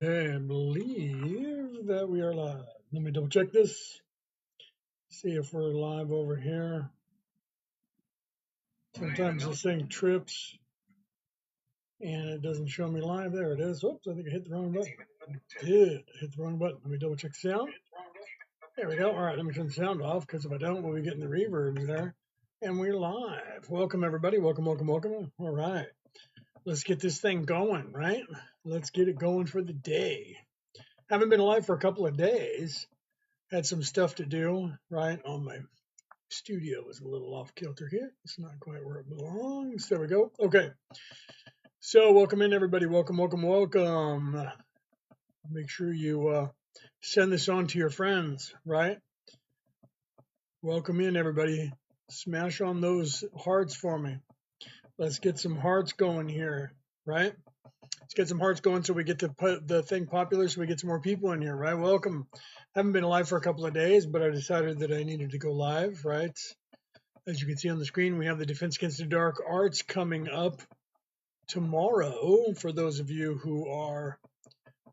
Okay, I believe that we are live. Let me double check this. See if we're live over here. Sometimes this thing trips and it doesn't show me live. There it is. Oops, I think I hit the wrong button. I did. I hit the wrong button. Let me double check the sound. There we go. All right, let me turn the sound off because if I don't, we'll be getting the reverb there. And we're live. Welcome, everybody. Welcome, welcome, welcome. All right. Let's get this thing going, right? Let's get it going for the day. Haven't been live for a couple of days. Had some stuff to do, right? On my studio is a little off kilter here. It's not quite where it belongs. There we go. Okay. So welcome in everybody. Welcome, welcome, welcome. Make sure you send this on to your friends, right? Welcome in everybody. Smash on those hearts for me. Let's get some hearts going here, right? Let's get some hearts going so we get to put the thing popular so we get some more people in here, right? Welcome. Haven't been live for a couple of days, but I decided that I needed to go live, right? As you can see on the screen, we have the Defense Against the Dark Arts coming up tomorrow. For those of you who are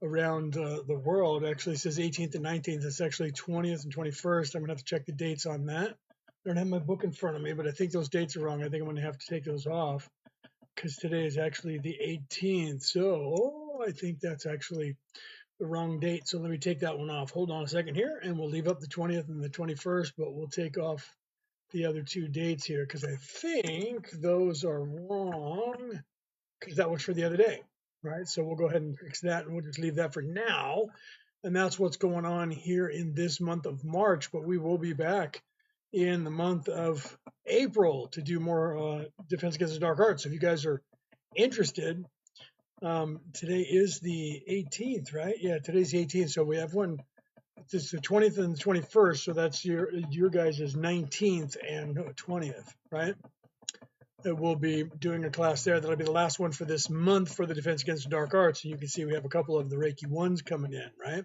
around the world, actually it says 18th and 19th. It's actually 20th and 21st. I'm going to have to check the dates on that. I don't have my book in front of me, but I think those dates are wrong. I think I'm going to have to take those off because today is actually the 18th. So I think that's actually the wrong date. So let me take that one off. Hold on a second here, and we'll leave up the 20th and the 21st, but we'll take off the other two dates here because I think those are wrong because that was for the other day, right? So we'll go ahead and fix that and we'll just leave that for now. And that's what's going on here in this month of March, but we will be back in the month of April to do more Defense Against the Dark Arts. So if you guys are interested, today is the 18th, right? Yeah, today's the 18th. So we have one. It's the 20th and the 21st. So that's your guys' 19th and 20th, right? We'll be doing a class there. That'll be the last one for this month for the Defense Against the Dark Arts. And you can see we have a couple of the Reiki ones coming in, right?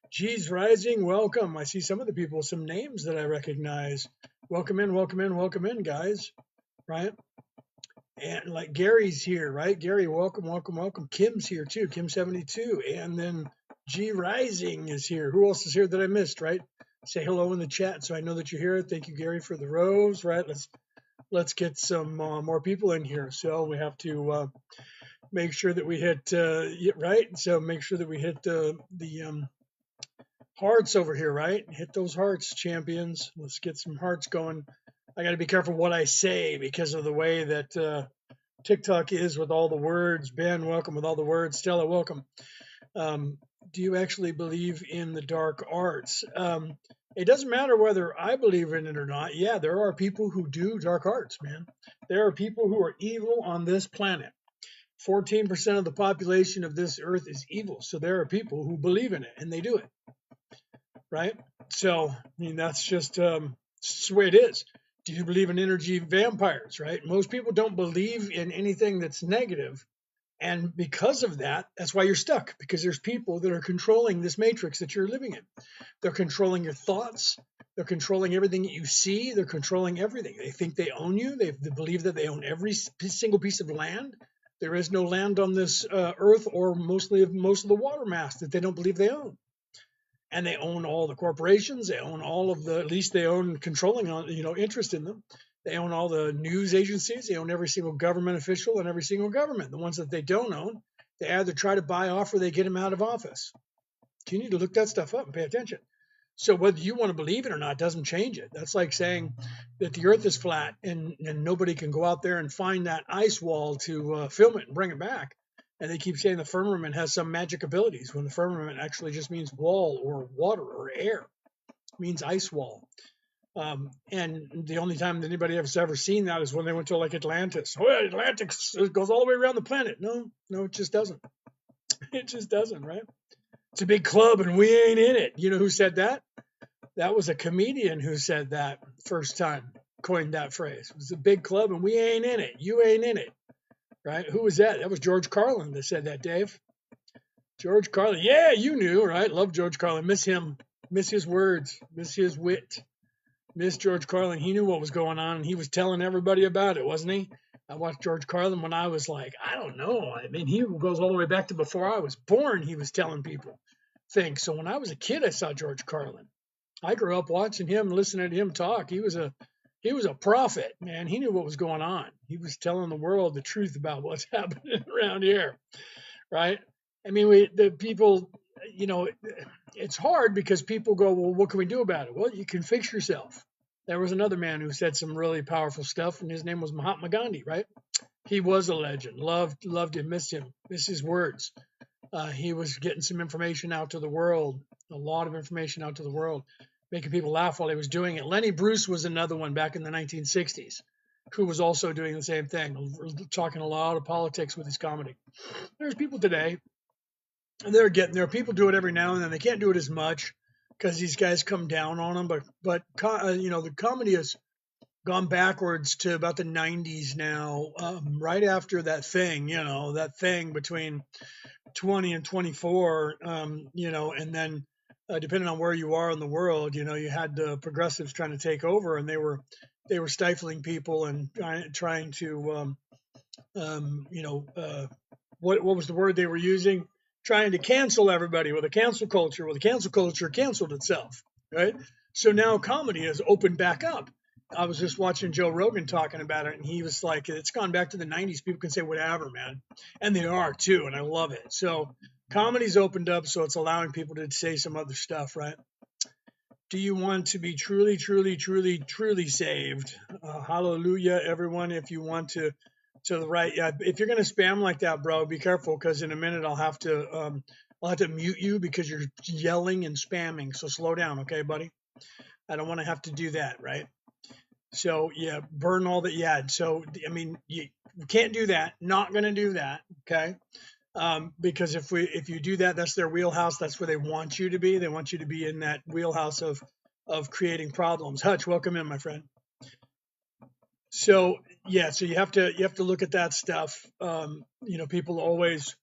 G's Rising, welcome. I see some of the people, some names that I recognize. Welcome in, welcome in, welcome in, guys, right? And like Gary's here, right? Gary, welcome, welcome, welcome. Kim's here too, Kim72. And then G Rising is here. Who else is here that I missed, right? Say hello in the chat so I know that you're here. Thank you, Gary, for the rose, right? Let's get some more people in here. So we have to make sure that we hit, right? So make sure that we hit the hearts over here, right? Hit those hearts, champions. Let's get some hearts going. I got to be careful what I say because of the way that TikTok is with all the words. Ben, welcome with all the words. Stella, welcome. Do you actually believe in the dark arts? It doesn't matter whether I believe in it or not. Yeah, there are people who do dark arts, man. There are people who are evil on this planet. 14% of the population of this earth is evil. So there are people who believe in it and they do it, right? So, I mean, that's just the way it is. Do you believe in energy vampires, right? Most people don't believe in anything that's negative. And because of that, that's why you're stuck, because there's people that are controlling this matrix that you're living in. They're controlling your thoughts. They're controlling everything that you see. They're controlling everything. They think they own you. They believe that they own every single piece of land. There is no land on this earth or most of the water mass that they don't believe they own. And they own all the corporations. They own all of the, at least they own controlling, interest in them. They own all the news agencies. They own every single government official and every single government. The ones that they don't own, they either try to buy off or they get them out of office. You need to look that stuff up and pay attention. So whether you want to believe it or not doesn't change it. That's like saying that the earth is flat and nobody can go out there and find that ice wall to film it and bring it back. And they keep saying the firmament has some magic abilities when the firmament actually just means wall or water or air. It means ice wall. And the only time that anybody has ever seen that is when they went to like Atlantis. Oh, yeah, Atlantis goes all the way around the planet. No, it just doesn't. It just doesn't, right? It's a big club and we ain't in it. You know who said that? That was a comedian who said that first time, coined that phrase. It was a big club and we ain't in it. You ain't in it. Right? Who was that? That was George Carlin that said that, Dave. George Carlin. Yeah, you knew, right? Love George Carlin. Miss him. Miss his words. Miss his wit. Miss George Carlin. He knew what was going on and he was telling everybody about it, wasn't he? I watched George Carlin when I was like, I don't know. I mean, he goes all the way back to before I was born. He was telling people things. So when I was a kid, I saw George Carlin. I grew up watching him, listening to him talk. He was a prophet, man. He knew what was going on. He was telling the world the truth about what's happening around here, right? I mean, the people, you know, it's hard because people go, well, what can we do about it? Well, you can fix yourself. There was another man who said some really powerful stuff, and his name was Mahatma Gandhi, right? He was a legend. Loved him, missed his words. He was getting some information out to the world, a lot of information out to the world, making people laugh while he was doing it. Lenny Bruce was another one back in the 1960s who was also doing the same thing, talking a lot of politics with his comedy. There's people today, they're getting there. People do it every now and then. They can't do it as much because these guys come down on them. But the comedy has gone backwards to about the 90s now, right after that thing between 20 and 24, and then depending on where you are in the world, you had the progressives trying to take over, and they were stifling people and trying to, what was the word they were using? Trying to cancel everybody with a cancel culture. Well, the cancel culture canceled itself, right? So now comedy has opened back up. I was just watching Joe Rogan talking about it, and he was like, "It's gone back to the '90s. People can say whatever, man," and they are too, and I love it. So comedy's opened up, so it's allowing people to say some other stuff, right? Do you want to be truly, truly, truly, truly saved? Hallelujah, everyone. If you want to the right, yeah. If you're gonna spam like that, bro, be careful because in a minute I'll have to mute you because you're yelling and spamming. So slow down, okay, buddy? I don't want to have to do that, right? So yeah, burn all that you had. So I mean, you can't do that. Not gonna do that, okay? Because if you do that, that's their wheelhouse. That's where they want you to be. They want you to be in that wheelhouse of creating problems. Hutch, welcome in, my friend. So yeah, so you have to look at that stuff. People always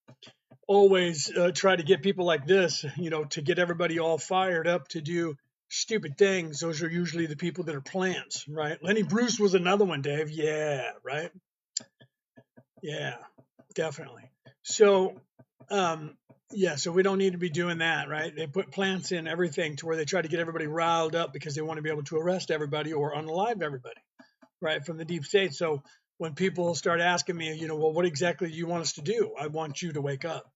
try to get people like this, to get everybody all fired up to do stupid things. Those are usually the people that are plants, right? Lenny Bruce was another one, Dave. Yeah, right. Yeah, definitely. So, yeah, so we don't need to be doing that, right? They put plants in everything to where they try to get everybody riled up because they want to be able to arrest everybody or unalive everybody, right, from the deep state. So when people start asking me, well, what exactly do you want us to do? I want you to wake up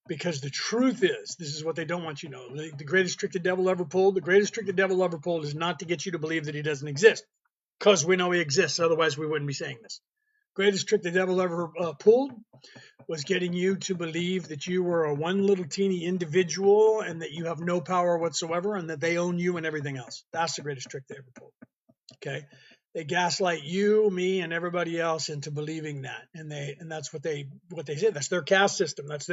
because the truth is, this is what they don't want you to know. The greatest trick the devil ever pulled, the greatest trick the devil ever pulled is not to get you to believe that he doesn't exist because we know he exists. Otherwise, we wouldn't be saying this. Greatest trick the devil ever pulled was getting you to believe that you were a one little teeny individual and that you have no power whatsoever and that they own you and everything else. That's the greatest trick they ever pulled. Okay. They gaslight you, me, and everybody else into believing that. And that's what they say. That's their caste system. That's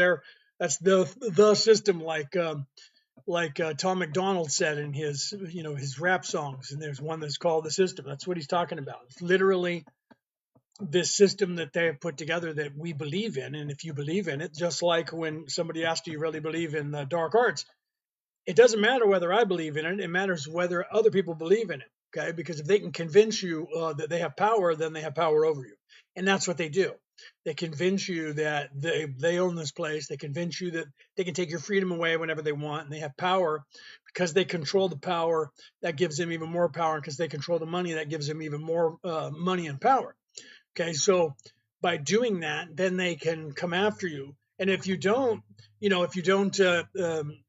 the system like Tom McDonald said in his rap songs. And there's one that's called The System. That's what he's talking about. It's literally this system that they have put together that we believe in. And if you believe in it, just like when somebody asks, do you really believe in the dark arts? It doesn't matter whether I believe in it. It matters whether other people believe in it. Okay. Because if they can convince you that they have power, then they have power over you. And that's what they do. They convince you that they own this place. They convince you that they can take your freedom away whenever they want. And they have power because they control the power. That gives them even more power. Because they control the money, that gives them even more money and power. Okay, so by doing that, then they can come after you. And if you don't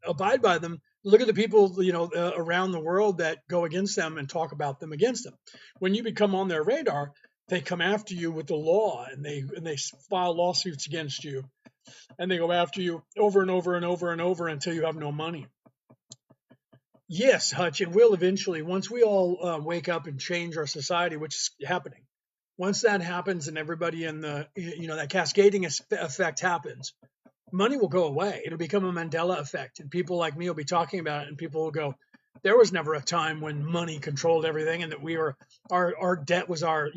abide by them, look at the people around the world that go against them and talk about them against them. When you become on their radar, they come after you with the law and they file lawsuits against you and they go after you over and over and over and over until you have no money. Yes, Hutch, it will eventually. Once we all wake up and change our society, which is happening, once that happens and everybody in that cascading effect happens, money will go away. It'll become a Mandela effect, and people like me will be talking about it, and people will go, "There was never a time when money controlled everything, and that we were our debt was our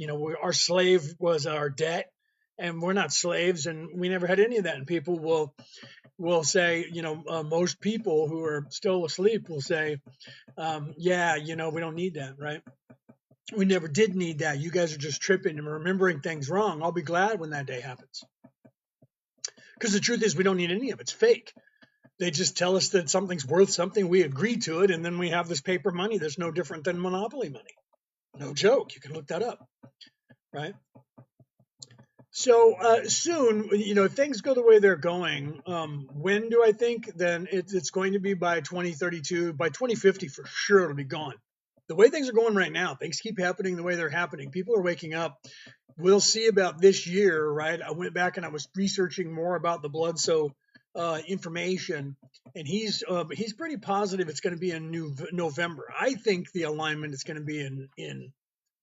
slave was our debt, and we're not slaves, and we never had any of that." And people will say, most people who are still asleep will say, "Yeah, we don't need that, right?" We never did need that. You guys are just tripping and remembering things wrong. I'll be glad when that day happens. Because the truth is, we don't need any of it. It's fake. They just tell us that something's worth something. We agree to it, and then we have this paper money that's no different than monopoly money. No joke. You can look that up, right? So soon, if things go the way they're going, when do I think? Then it's going to be by 2032, by 2050 for sure it'll be gone. The way things are going right now, things keep happening the way they're happening. People are waking up. We'll see about this year, right? I went back and I was researching more about the Bloodso information, and he's pretty positive it's going to be in November. I think the alignment is going to be in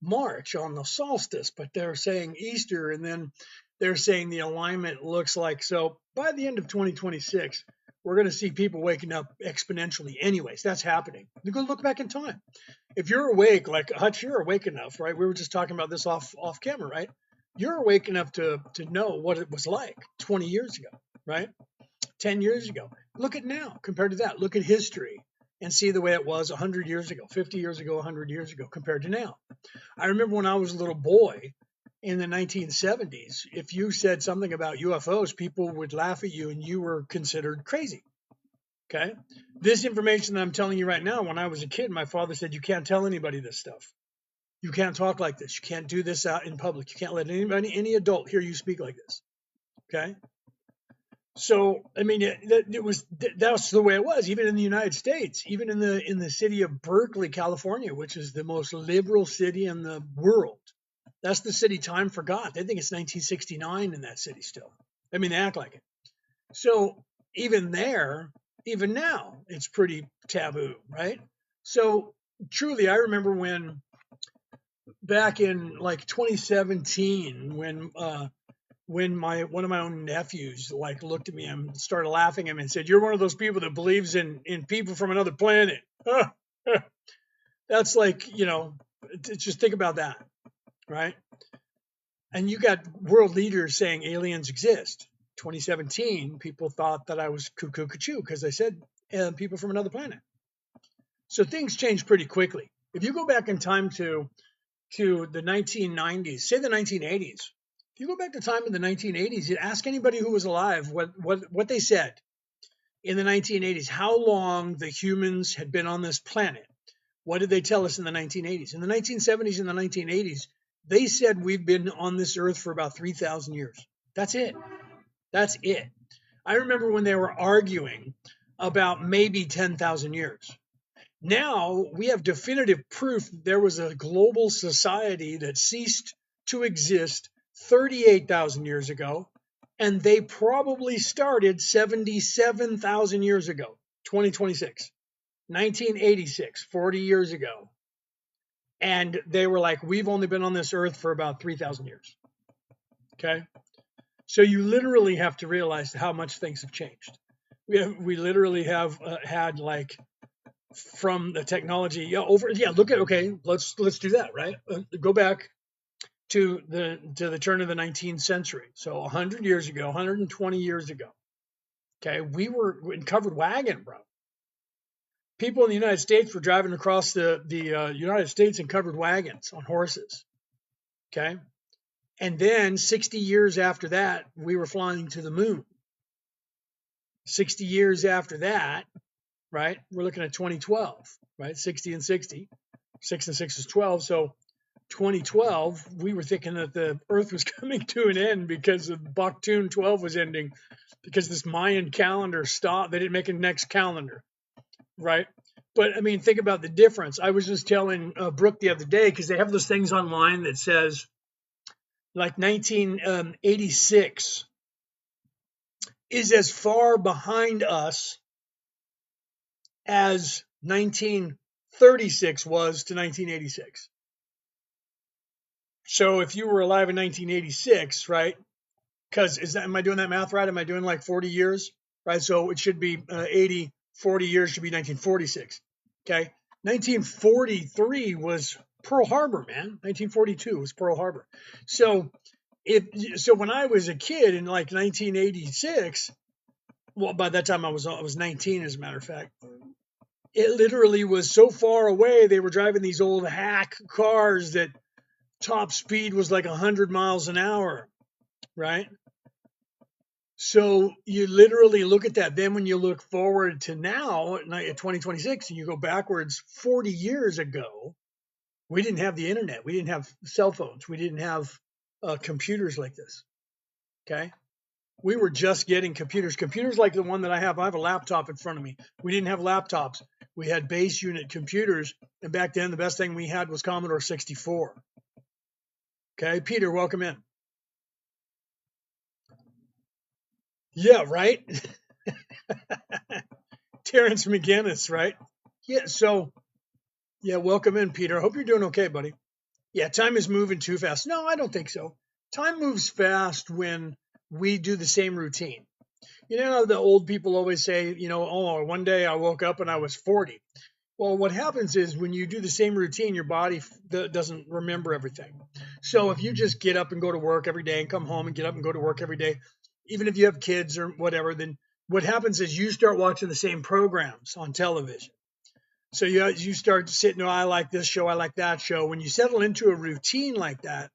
March on the solstice, but they're saying Easter, and then they're saying the alignment looks like so by the end of 2026, we're going to see people waking up exponentially. Anyways, that's happening. You go look back in time. If you're awake, like Hutch, you're awake enough, right? We were just talking about this off camera, right? You're awake enough to know what it was like 20 years ago, right? 10 years ago. Look at now compared to that. Look at history and see the way it was 100 years ago, 50 years ago, 100 years ago compared to now. I remember when I was a little boy in the 1970s, if you said something about UFOs, people would laugh at you and you were considered crazy. Okay. This information that I'm telling you right now, when I was a kid, my father said, you can't tell anybody this stuff. You can't talk like this. You can't do this out in public. You can't let any adult hear you speak like this. Okay. So, I mean, that's the way it was, even in the United States, even in the city of Berkeley, California, which is the most liberal city in the world. That's the city time forgot. They think it's 1969 in that city still. I mean, they act like it. So even there, even now, it's pretty taboo, right? So truly, I remember when back in like 2017, when one of my own nephews like looked at me and started laughing at him and said, "You're one of those people that believes in people from another planet." That's like, just think about that, right? And you got world leaders saying aliens exist. 2017, people thought that I was cuckoo because I said people from another planet. So things change pretty quickly. If you go back in time to the 1990s, say the 1980s, if you go back to time in the 1980s, you ask anybody who was alive what they said in the 1980s, how long the humans had been on this planet. What did they tell us in the 1980s? In the 1970s and the 1980s, they said we've been on this earth for about 3,000 years. That's it. That's it. I remember when they were arguing about maybe 10,000 years. Now we have definitive proof there was a global society that ceased to exist 38,000 years ago, and they probably started 77,000 years ago, 2026, 1986, 40 years ago. And they were like, we've only been on this earth for about 3,000 years. Okay. So you literally have to realize how much things have changed. We literally have had like from the technology, look at, okay, let's do that, right? Go back to the turn of the 19th century. So 100 years ago, 120 years ago, okay, we were in covered wagon, bro. People in the United States were driving across the United States in covered wagons on horses, okay? And then 60 years after that, we were flying to the moon. 60 years after that, right, we're looking at 2012, right? 60 and 60. 6 and 6 is 12. So 2012, we were thinking that the Earth was coming to an end because of Baktun 12 was ending, because this Mayan calendar stopped. They didn't make a next calendar, right? But I mean, think about the difference. I was just telling Brooke the other day, because they have those things online that says like 1986 is as far behind us as 1936 was to 1986. So if you were alive in 1986, right? Because am I doing that math right? Am I doing like 40 years, right? So it should be 40 years should be 1946. Okay, 1943 was Pearl Harbor, man. 1942 was Pearl Harbor. So when I was a kid in like 1986, well, by that time I was 19, as a matter of fact. It literally was so far away. They were driving these old hack cars that top speed was like 100 miles an hour, right? So you literally look at that. Then when you look forward to now at 2026 and you go backwards 40 years ago, we didn't have the internet. We didn't have cell phones. We didn't have computers like this. Okay. We were just getting computers. Computers like the one that I have. I have a laptop in front of me. We didn't have laptops. We had base unit computers. And back then, the best thing we had was Commodore 64. Okay. Peter, welcome in. Yeah, right. Terrence McGinnis, right? Yeah. So, yeah, welcome in, Peter. I hope you're doing okay, buddy. Yeah, time is moving too fast. No, I don't think so. Time moves fast when we do the same routine. You know, the old people always say, oh, one day I woke up and I was 40. Well, what happens is when you do the same routine, your body doesn't remember everything. So if you just get up and go to work every day and come home and get up and go to work every day, even if you have kids or whatever, then what happens is you start watching the same programs on television. So you start sitting, oh, I like this show, I like that show. When you settle into a routine like that,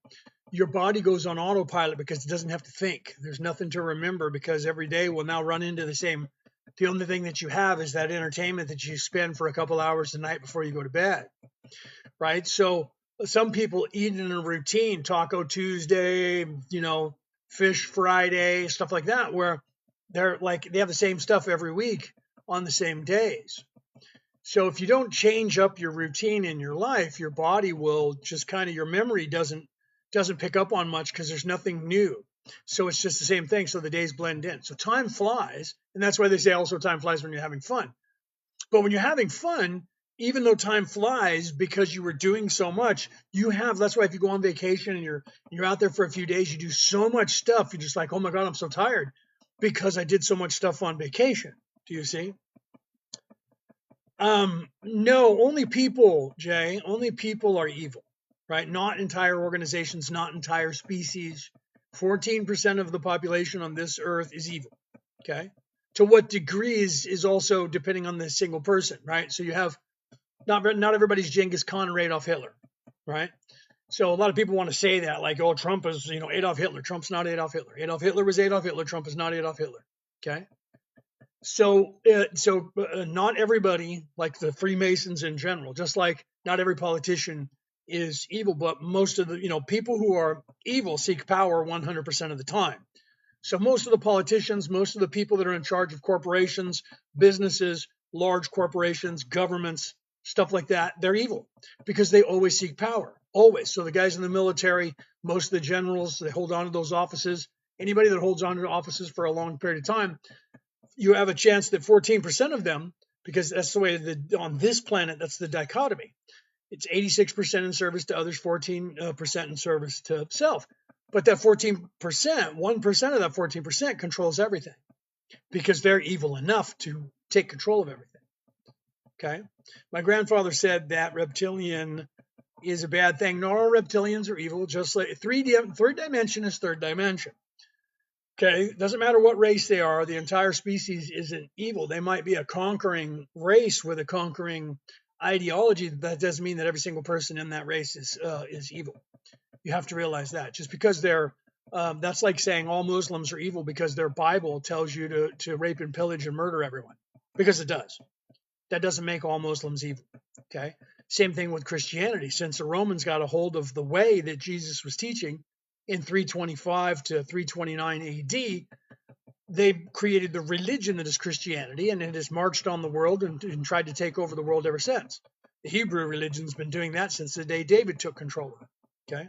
your body goes on autopilot because it doesn't have to think. There's nothing to remember because every day will now run into the same. The only thing that you have is that entertainment that you spend for a couple hours a night before you go to bed, right? So some people eat in a routine, Taco Tuesday, Fish Friday, stuff like that, where they have the same stuff every week on the same days. So if you don't change up your routine in your life, your body will just kind of, your memory doesn't pick up on much because there's nothing new. So it's just the same thing. So the days blend in. So time flies. And that's why they say also time flies when you're having fun. But when you're having fun, even though time flies because you were doing so much, that's why if you go on vacation and you're out there for a few days, you do so much stuff. You're just like, oh my God, I'm so tired because I did so much stuff on vacation. Do you see? No, only people, Jay, only people are evil, right? Not entire organizations, not entire species. 14% of the population on this earth is evil. Okay. To what degrees is also depending on the single person, right? So you have not everybody's Genghis Khan or Adolf Hitler, right? So a lot of people want to say that, like, oh, Trump is, Adolf Hitler. Trump's not Adolf Hitler. Adolf Hitler was Adolf Hitler. Trump is not Adolf Hitler. Okay. So not everybody, like the Freemasons in general, just like not every politician is evil, but most of the, people who are evil seek power 100% of the time. So most of the politicians, most of the people that are in charge of corporations, businesses, large corporations, governments, stuff like that, they're evil because they always seek power, always. So the guys in the military, most of the generals, they hold on to those offices. Anybody that holds on to offices for a long period of time, you have a chance that 14% of them, because that's the way on this planet, that's the dichotomy. It's 86% in service to others, 14% in service to self. But that 14%, 1% of that 14% controls everything because they're evil enough to take control of everything. Okay. My grandfather said that reptilian is a bad thing. No, all reptilians are evil, just like third dimension is third dimension. Okay, it doesn't matter what race they are, the entire species isn't evil. They might be a conquering race with a conquering ideology. That doesn't mean that every single person in that race is evil. You have to realize that. Just because that's like saying all Muslims are evil because their Bible tells you to rape and pillage and murder everyone, because it does. That doesn't make all Muslims evil. Okay, same thing with Christianity. Since the Romans got a hold of the way that Jesus was teaching in 325 to 329 AD, they created the religion that is Christianity, and it has marched on the world and tried to take over the world ever since. The Hebrew religion's been doing that since the day David took control of it. Okay.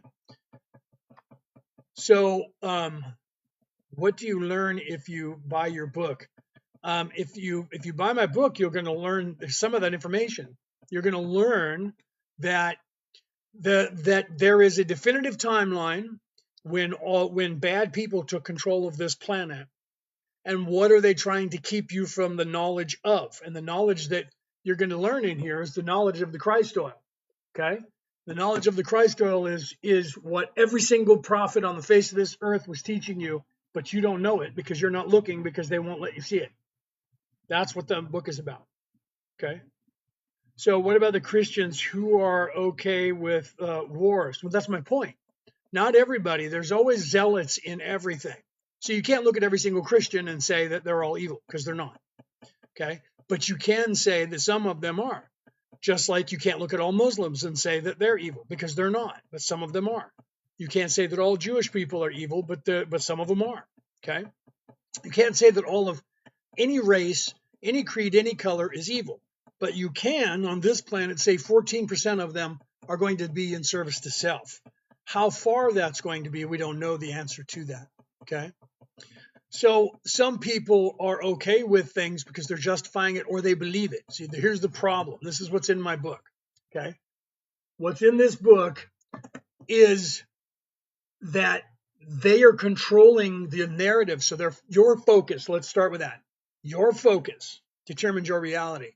So, what do you learn if you buy your book? If you buy my book, you're going to learn some of that information. You're going to learn that there is a definitive timeline when bad people took control of this planet, and what are they trying to keep you from the knowledge of? And the knowledge that you're going to learn in here is the knowledge of the Christ oil. Okay, the knowledge of the Christ oil is what every single prophet on the face of this earth was teaching you, but you don't know it because you're not looking, because they won't let you see it. That's what the book is about. Okay. So what about the Christians who are okay with wars? Well, that's my point. Not everybody. There's always zealots in everything. So you can't look at every single Christian and say that they're all evil, because they're not. Okay. But you can say that some of them are. Just like you can't look at all Muslims and say that they're evil, because they're not, but some of them are. You can't say that all Jewish people are evil, but some of them are. Okay. You can't say that all of any race, any creed, any color is evil. But you can, on this planet, say 14% of them are going to be in service to self. How far that's going to be, we don't know the answer to that. Okay. So some people are okay with things because they're justifying it or they believe it. See, here's the problem. This is what's in my book. Okay. What's in this book is that they are controlling the narrative. So your focus, let's start with that. Your focus determines your reality.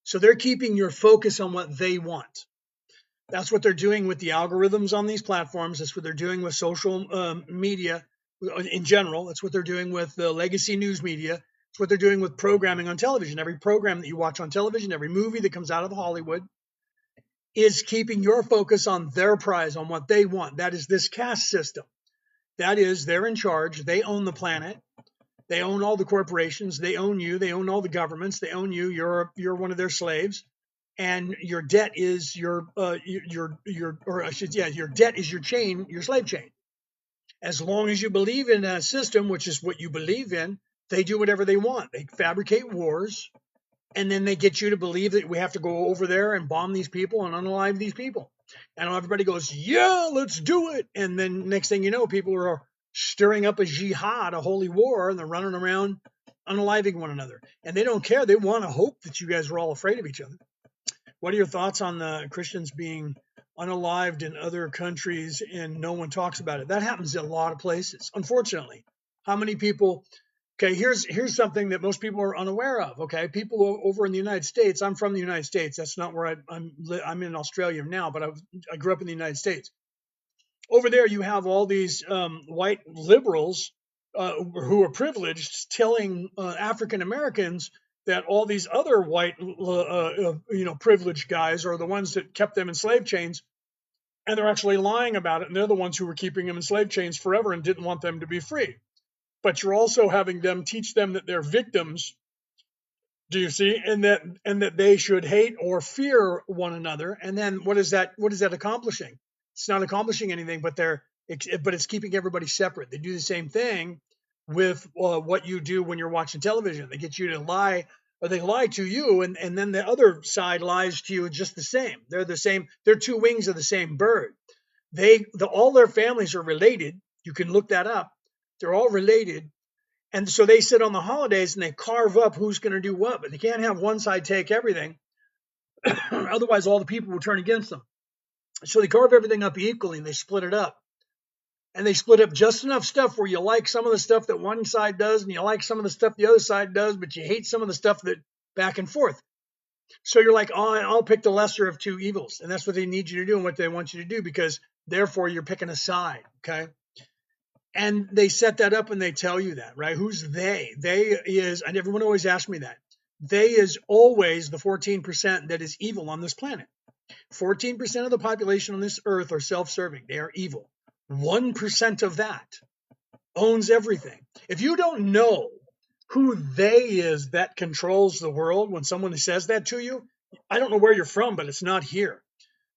So they're keeping your focus on what they want. That's what they're doing with the algorithms on these platforms. That's what they're doing with social media in general. That's what they're doing with the legacy news media. It's what they're doing with programming on television. Every program that you watch on television, every movie that comes out of Hollywood is keeping your focus on their prize, on what they want. That is this caste system. That is, they're in charge. They own the planet. They own all the corporations. They own you. They own all the governments. They own you. You're one of their slaves, and your debt is your debt is your chain, your slave chain. As long as you believe in a system, which is what you believe in, they do whatever they want. They fabricate wars, and then they get you to believe that we have to go over there and bomb these people and unalive these people. And everybody goes, yeah, let's do it. And then next thing you know, people are stirring up a jihad, a holy war, and they're running around unaliving one another. And they don't care. They want to hope that you guys are all afraid of each other. What are your thoughts on the Christians being unalived in other countries and no one talks about it? That happens in a lot of places, unfortunately. How many people? Okay, here's something that most people are unaware of. Okay, people over in the United States. I'm from the United States. That's not where I'm in Australia now, but I grew up in the United States. Over there, you have all these white liberals who are privileged telling African Americans that all these other white, privileged guys are the ones that kept them in slave chains, and they're actually lying about it. And they're the ones who were keeping them in slave chains forever and didn't want them to be free. But you're also having them teach them that they're victims. Do you see? And that they should hate or fear one another. And then what is that accomplishing? It's not accomplishing anything, but it's keeping everybody separate. They do the same thing with what you do when you're watching television. They get you to lie, or they lie to you, and then the other side lies to you just the same. They're the same. They're two wings of the same bird. All their families are related. You can look that up. They're all related. And so they sit on the holidays and they carve up who's going to do what, but they can't have one side take everything. Otherwise, all the people will turn against them. So they carve everything up equally and they split it up. And they split up just enough stuff where you like some of the stuff that one side does and you like some of the stuff the other side does, but you hate some of the stuff that back and forth. So you're like, oh, I'll pick the lesser of two evils. And that's what they need you to do and what they want you to do, because therefore you're picking a side. Okay. And they set that up and they tell you that, right? Who's they? They is, and everyone always asks me that. They is always the 14% that is evil on this planet. 14% of the population on this earth are self-serving. They are evil. 1% of that owns everything. If you don't know who they is that controls the world, when someone says that to you, I don't know where you're from, but it's not here,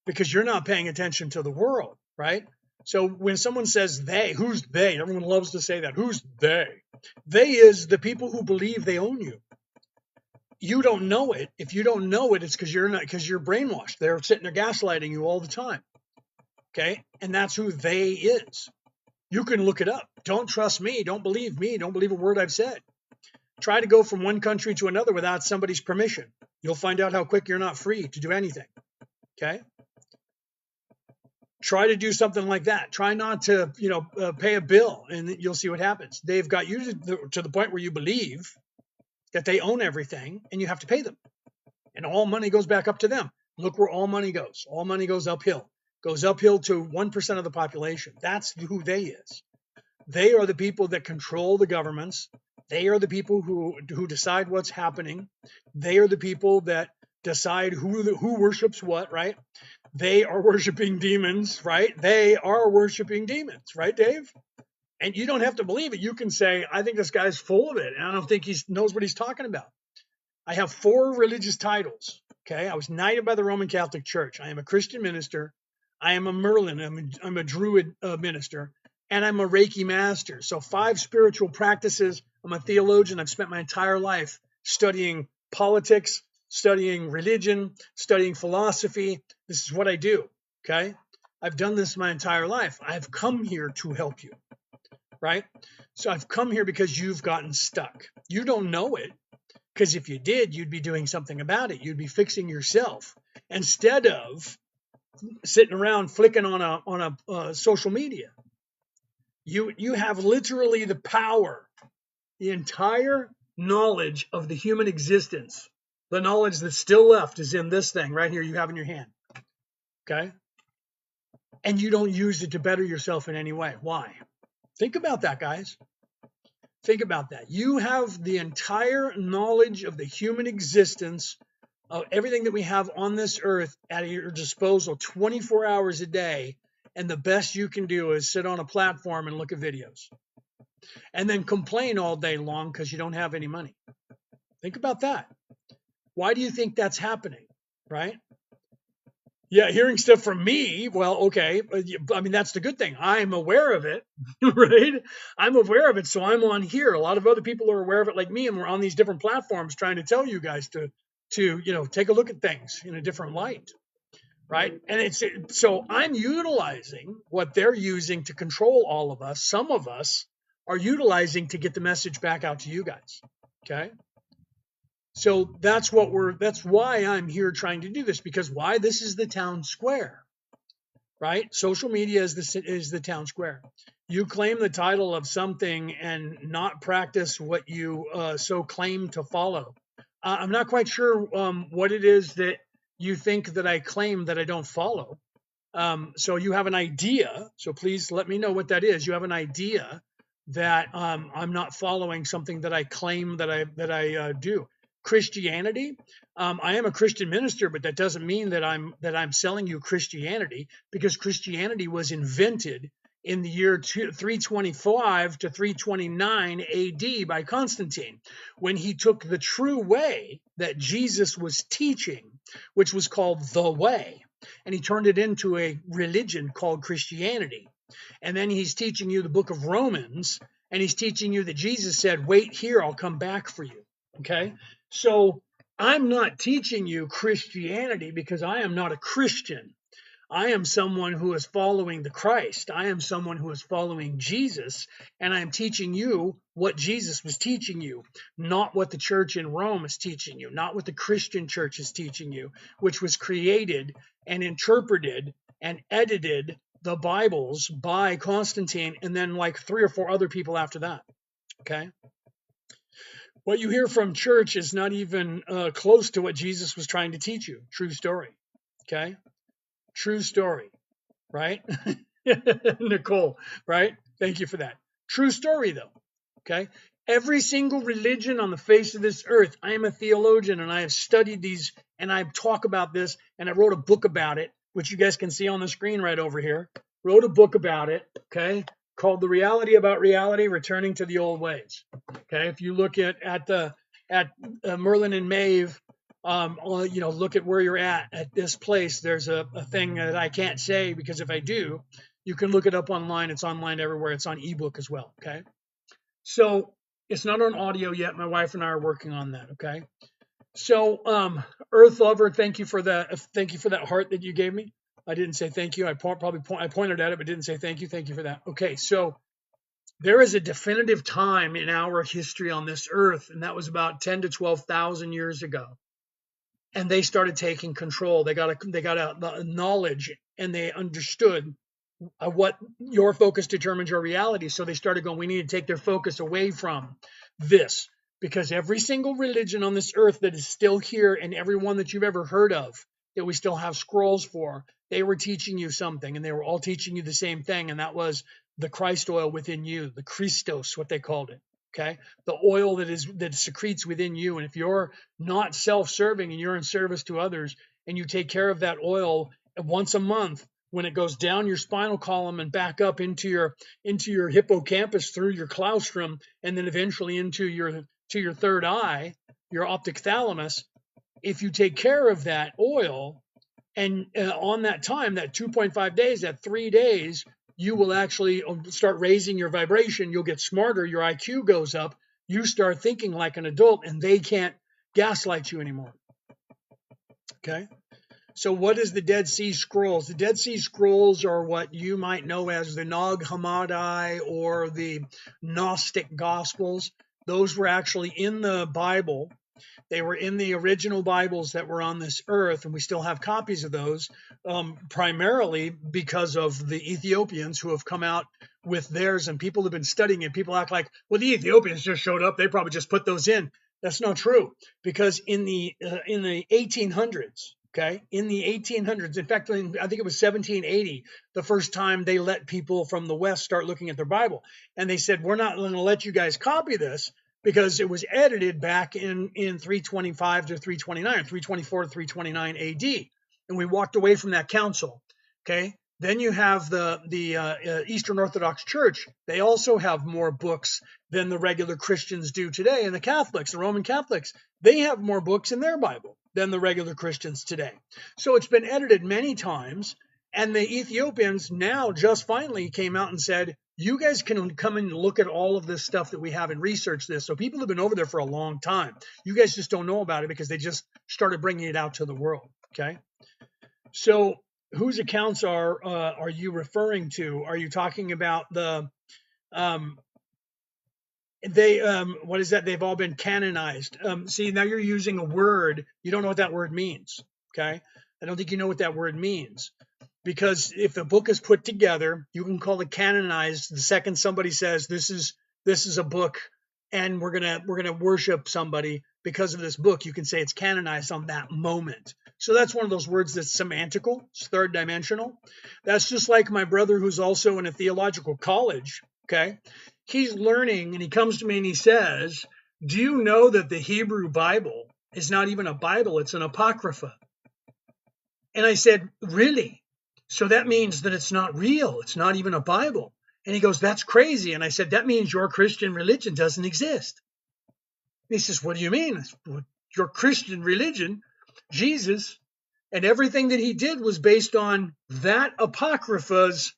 because you're not paying attention to the world, right? So when someone says they, who's they? Everyone loves to say that. Who's they? They is the people who believe they own you. You don't know it. If you don't know it, it's because you're brainwashed. They're sitting there gaslighting you all the time. Okay? And that's who they is. You can look it up. Don't trust me. Don't believe me. Don't believe a word I've said. Try to go from one country to another without somebody's permission. You'll find out how quick you're not free to do anything. Okay? Try to do something like that. Try not to, pay a bill, and you'll see what happens. They've got you to the point where you believe that they own everything, and you have to pay them. And all money goes back up to them. Look where all money goes. All money goes uphill. Goes uphill to 1% of the population. That's who they is. They are the people that control the governments. They are the people who decide what's happening. They are the people that decide who worships what, right? They are worshiping demons, right? They are worshiping demons, right, Dave? And you don't have to believe it. You can say, I think this guy's full of it, and I don't think he knows what he's talking about. I have 4 religious titles. Okay, I was knighted by the Roman Catholic Church. I am a Christian minister. I am a Merlin. I'm a Druid minister, and I'm a Reiki master. So 5 spiritual practices. I'm a theologian. I've spent my entire life studying politics, studying religion, studying philosophy. This is what I do. Okay, I've done this my entire life. I've come here to help you, right? So I've come here because you've gotten stuck. You don't know it. Because if you did, you'd be doing something about it. You'd be fixing yourself instead of sitting around flicking on a social media. You have literally the power, the entire knowledge of the human existence. The knowledge that's still left is in this thing right here you have in your hand. Okay? And you don't use it to better yourself in any way. Why? Think about that, guys. Think about that. You have the entire knowledge of the human existence, of everything that we have on this earth at your disposal 24 hours a day. And the best you can do is sit on a platform and look at videos and then complain all day long because you don't have any money. Think about that. Why do you think that's happening? Right? Yeah, hearing stuff from me, well, okay. I mean, that's the good thing. I'm aware of it, right? I'm aware of it, so I'm on here. A lot of other people are aware of it like me, and we're on these different platforms trying to tell you guys to take a look at things in a different light, right? And so I'm utilizing what they're using to control all of us. Some of us are utilizing to get the message back out to you guys, okay? So that's why I'm here trying to do this, because why? This is the town square, right? Social media is the town square. You claim the title of something and not practice what you so claim to follow. I'm not quite sure what it is that you think that I claim that I don't follow. So you have an idea. So please let me know what that is. You have an idea that I'm not following something that I claim that I do. Christianity. I am a Christian minister, but that doesn't mean that I'm selling you Christianity, because Christianity was invented in the year 325 to 329 AD by Constantine, when he took the true way that Jesus was teaching, which was called the way, and he turned it into a religion called Christianity. And then he's teaching you the book of Romans, and he's teaching you that Jesus said, wait here, I'll come back for you. Okay? So I'm not teaching you Christianity because I am not a Christian. I am someone who is following the Christ. I am someone who is following Jesus, and I am teaching you what Jesus was teaching you, not what the church in Rome is teaching you, not what the Christian church is teaching you, which was created and interpreted and edited the Bibles by Constantine and then like 3 or 4 other people after that. Okay? What you hear from church is not even close to what Jesus was trying to teach you. True story. Okay? True story. Right? Nicole, right? Thank you for that. True story, though. Okay? Every single religion on the face of this earth, I am a theologian, and I have studied these, and I talk about this, and I wrote a book about it, which you guys can see on the screen right over here. Wrote a book about it, okay, called The Reality About Reality, Returning to the Old Ways. Okay, if you look at Merlin and Maeve, look at where you're at this place. There's a thing that I can't say, because if I do, you can look it up online. It's online everywhere. It's on ebook as well. Okay, so it's not on audio yet. My wife and I are working on that. Okay, so Earth Lover, thank you for that heart that you gave me. I didn't say thank you. I pointed at it, but didn't say thank you. Thank you for that. Okay, so there is a definitive time in our history on this earth, and that was about 10 to 12,000 years ago. And they started taking control. They got a knowledge, and they understood what your focus determines your reality. So they started going, we need to take their focus away from this, because every single religion on this earth that is still here, and every one that you've ever heard of that we still have scrolls for, they were teaching you something, and they were all teaching you the same thing, and that was the Christ oil within you, the Christos, what they called it. Okay, the oil that secretes within you, and if you're not self-serving and you're in service to others, and you take care of that oil once a month, when it goes down your spinal column and back up into your hippocampus through your claustrum, and then eventually into your third eye, your optic thalamus. If you take care of that oil, and on that time, that 2.5 days, that 3 days, you will actually start raising your vibration. You'll get smarter. Your IQ goes up. You start thinking like an adult, and they can't gaslight you anymore. Okay. So what is the Dead Sea Scrolls? The Dead Sea Scrolls are what you might know as the Nag Hammadi or the Gnostic Gospels. Those were actually in the Bible. They were in the original Bibles that were on this earth, and we still have copies of those, primarily because of the Ethiopians who have come out with theirs, and people have been studying it. People act like, well, the Ethiopians just showed up. They probably just put those in. That's not true, because in the 1800s, okay, in the 1800s, in fact, I think it was 1780, the first time they let people from the West start looking at their Bible, and they said, we're not going to let you guys copy this, because it was edited back in 325 to 329, 324 to 329 AD, and we walked away from that council. Okay, then you have the Eastern Orthodox Church. They also have more books than the regular Christians do today, and the Catholics, the Roman Catholics, they have more books in their Bible than the regular Christians today. So it's been edited many times, and the Ethiopians now just finally came out and said, you guys can come and look at all of this stuff that we have and research this. So people have been over there for a long time. You guys just don't know about it because they just started bringing it out to the world. Okay. So whose accounts are you referring to? Are you talking about the, what is that? They've all been canonized. See, now you're using a word. You don't know what that word means. Okay. I don't think you know what that word means. Because if a book is put together, you can call it canonized the second somebody says this is a book, and we're gonna worship somebody because of this book. You can say it's canonized on that moment. So that's one of those words that's semantical, it's third dimensional. That's just like my brother who's also in a theological college. Okay, he's learning, and he comes to me and he says, "Do you know that the Hebrew Bible is not even a Bible? It's an apocrypha." And I said, "Really? So that means that it's not real. It's not even a Bible." And he goes, "That's crazy." And I said, "That means your Christian religion doesn't exist." And he says, "What do you mean?" Your Christian religion, Jesus, and everything that he did was based on that apocrypha's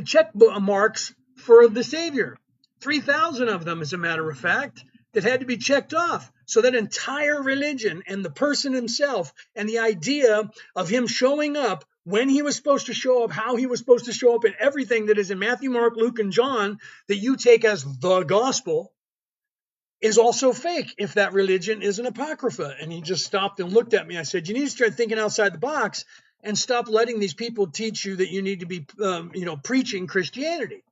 check marks for the Savior. 3,000 of them, as a matter of fact, that had to be checked off. So that entire religion and the person himself and the idea of him showing up when he was supposed to show up, how he was supposed to show up, and everything that is in Matthew, Mark, Luke, and John that you take as the gospel is also fake if that religion is an apocrypha. And he just stopped and looked at me. I said, you need to start thinking outside the box and stop letting these people teach you that you need to be, preaching Christianity,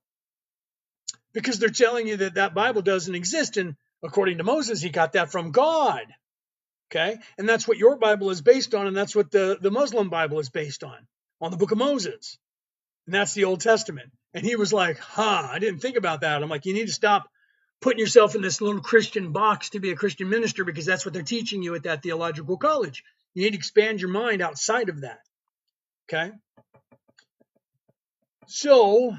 because they're telling you that Bible doesn't exist. And according to Moses, he got that from God. Okay. And that's what your Bible is based on. And that's what the Muslim Bible is based on the book of Moses. And that's the Old Testament. And he was like, I didn't think about that. I'm like, you need to stop putting yourself in this little Christian box to be a Christian minister, because that's what they're teaching you at that theological college. You need to expand your mind outside of that. Okay. So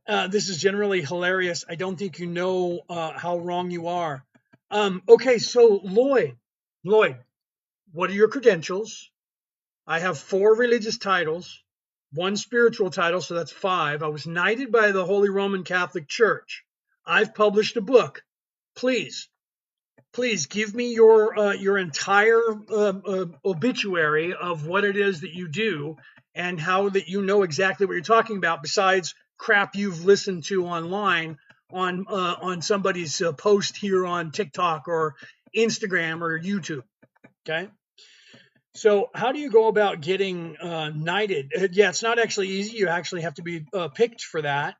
this is generally hilarious. I don't think you know how wrong you are. Okay, so Lloyd, what are your credentials? I have 4 religious titles, 1 spiritual title, so that's 5. I was knighted by the Holy Roman Catholic Church. I've published a book. Please give me your entire obituary of what it is that you do and how that you know exactly what you're talking about, besides crap you've listened to online on somebody's post here on TikTok or Instagram or YouTube. Okay. So how do you go about getting knighted? Yeah, it's not actually easy. You actually have to be picked for that,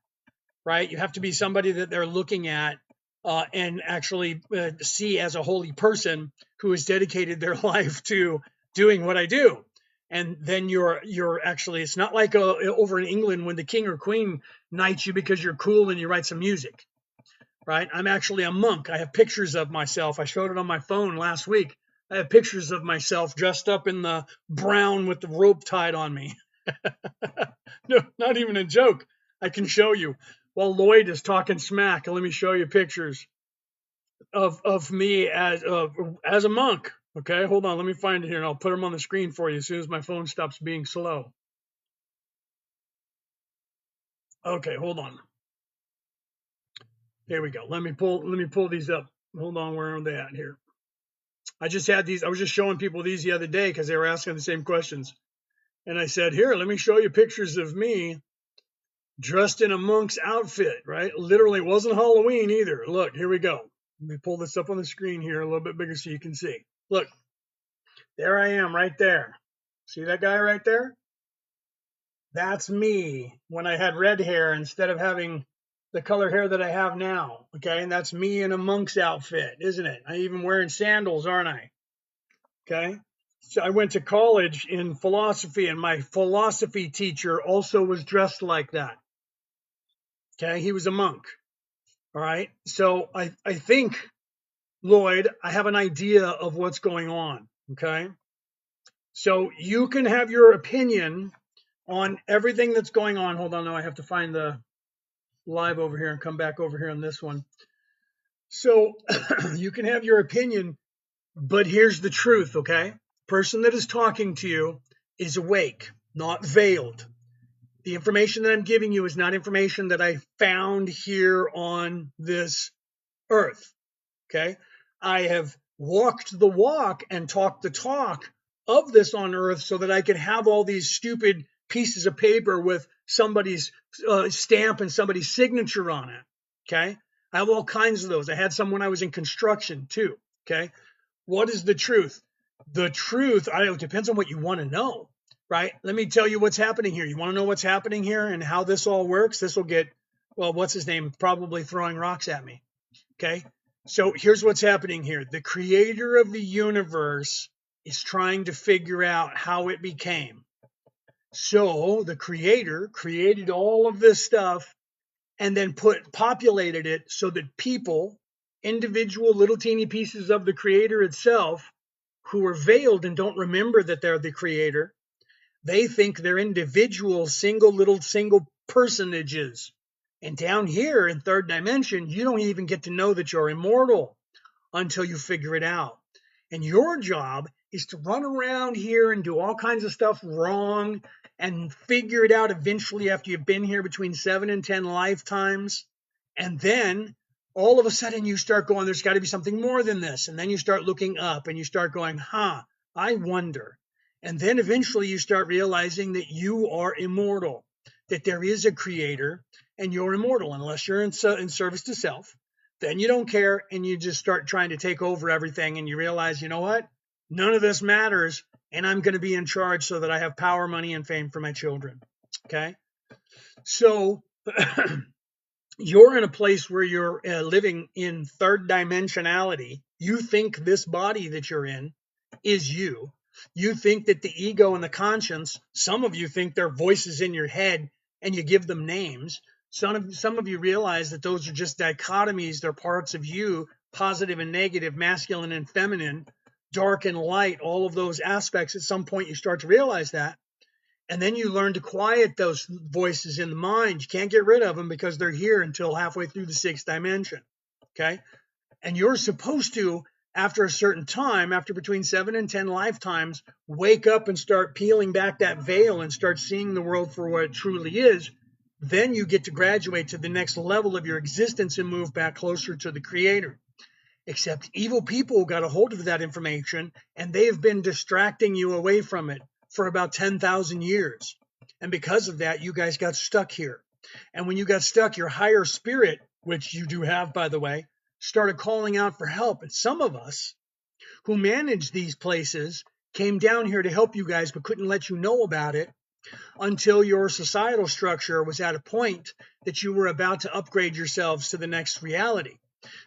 right? You have to be somebody that they're looking at and actually see as a holy person who has dedicated their life to doing what I do. And then you're actually, it's not like over in England when the king or queen knights you because you're cool and you write some music, right? I'm actually a monk. I have pictures of myself. I showed it on my phone last week. I have pictures of myself dressed up in the brown with the rope tied on me. No, not even a joke. I can show you. While Lloyd is talking smack, let me show you pictures of me as a monk. Okay, hold on. Let me find it here, and I'll put them on the screen for you as soon as my phone stops being slow. Okay, hold on. There we go. Let me pull these up. Hold on, where are they at here? I just had these. I was just showing people these the other day because they were asking the same questions. And I said, here, let me show you pictures of me dressed in a monk's outfit, right? Literally, it wasn't Halloween either. Look, here we go. Let me pull this up on the screen here a little bit bigger so you can see. Look, there I am right there. See that guy right there? That's me when I had red hair instead of having the color hair that I have now. Okay, and that's me in a monk's outfit, isn't it? I'm even wearing sandals, aren't I? Okay. So I went to college in philosophy, and my philosophy teacher also was dressed like that. Okay. He was a monk. All right. So I think, Lloyd, I have an idea of what's going on. Okay. So you can have your opinion on everything that's going on. Hold on. No, I have to find the live over here and come back over here on this one. So you can have your opinion, but here's the truth. Okay. Person that is talking to you is awake, not veiled. The information that I'm giving you is not information that I found here on this earth. Okay. I have walked the walk and talked the talk of this on earth so that I could have all these stupid pieces of paper with somebody's stamp and somebody's signature on it. Okay. I have all kinds of those. I had some when I was in construction too. Okay. What is the truth? The truth, it depends on what you want to know, right? Let me tell you what's happening here. You want to know what's happening here and how this all works? This will get, well, what's his name? Probably throwing rocks at me. Okay. So here's what's happening here. The creator of the universe is trying to figure out how it became. So the creator created all of this stuff and then populated it so that people, individual little teeny pieces of the creator itself, who are veiled and don't remember that they're the creator, they think they're individual single personages. And down here in third dimension, you don't even get to know that you're immortal until you figure it out. And your job is to run around here and do all kinds of stuff wrong and figure it out eventually after you've been here between 7 and 10 lifetimes. And then all of a sudden you start going, there's got to be something more than this. And then you start looking up and you start going, I wonder. And then eventually you start realizing that you are immortal, that there is a creator and you're immortal unless you're in service to self. Then you don't care and you just start trying to take over everything and you realize, you know what? None of this matters and I'm going to be in charge so that I have power, money, and fame for my children. Okay. So you're in a place where you're living in third dimensionality. You think this body that you're in is you. You think that the ego and the conscience, some of you think they're voices in your head and you give them names. Some of you realize that those are just dichotomies. They're parts of you, positive and negative, masculine and feminine, dark and light, all of those aspects. At some point, you start to realize that. And then you learn to quiet those voices in the mind. You can't get rid of them because they're here until halfway through the sixth dimension. Okay. And you're supposed to, after a certain time, after between 7 and 10 lifetimes, wake up and start peeling back that veil and start seeing the world for what it truly is. Then you get to graduate to the next level of your existence and move back closer to the creator. Except evil people got a hold of that information and they've been distracting you away from it for about 10,000 years. And because of that, you guys got stuck here. And when you got stuck, your higher spirit, which you do have, by the way, started calling out for help. And some of us who manage these places came down here to help you guys, but couldn't let you know about it until your societal structure was at a point that you were about to upgrade yourselves to the next reality.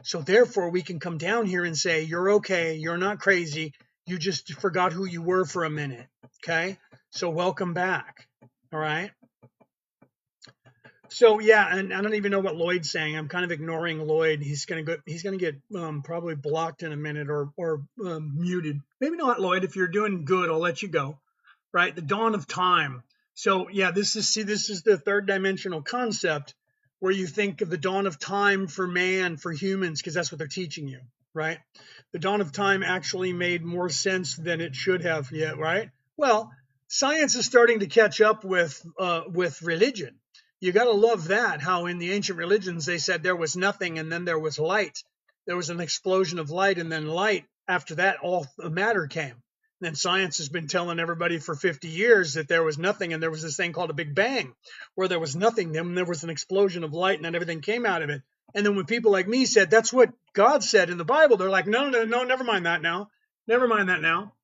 So therefore, we can come down here and say, you're okay, you're not crazy, you just forgot who you were for a minute. Okay, so welcome back. All right. So yeah, and I don't even know what Lloyd's saying. I'm kind of ignoring Lloyd. He's gonna go. He's gonna get probably blocked in a minute or muted. Maybe not, Lloyd. If you're doing good, I'll let you go. Right, the dawn of time. So yeah, this is the third dimensional concept where you think of the dawn of time for man, for humans, because that's what they're teaching you. Right, the dawn of time actually made more sense than it should have yet. Right. Well, science is starting to catch up with religion. You got to love that, how in the ancient religions they said there was nothing and then there was light. There was an explosion of light, and then light, after that all matter came. And then science has been telling everybody for 50 years that there was nothing, and there was this thing called a big bang where there was nothing, then there was an explosion of light and then everything came out of it. And then when people like me said that's what God said in the Bible, they're like, no, no, no, never mind that now. Never mind that now.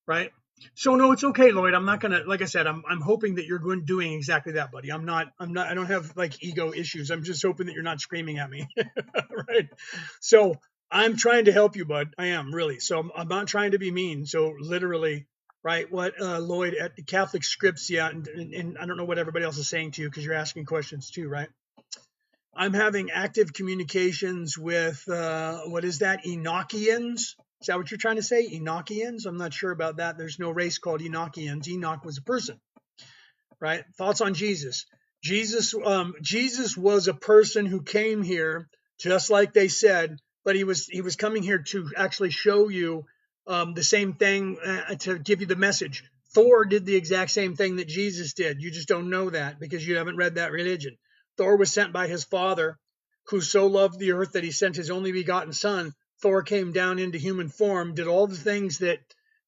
Right. So no, it's okay, Lloyd. I'm not gonna, like I said, I'm hoping that you're doing exactly that, buddy. I don't have like ego issues. I'm just hoping that you're not screaming at me. Right. So I'm trying to help you, bud. I am really. So I'm not trying to be mean. So literally, right, what Lloyd at the Catholic scripts, yeah, and I don't know what everybody else is saying to you because you're asking questions too, right? I'm having active communications with what is that? Enochians? Is that what you're trying to say? Enochians? I'm not sure about that. There's no race called Enochians. Enoch was a person, right? Thoughts on Jesus? Jesus was a person who came here just like they said, but he was coming here to actually show you the same thing, to give you the message. Thor did the exact same thing that Jesus did. You just don't know that because you haven't read that religion. Thor was sent by his father, who so loved the earth that he sent his only begotten son. Thor came down into human form, did all the things that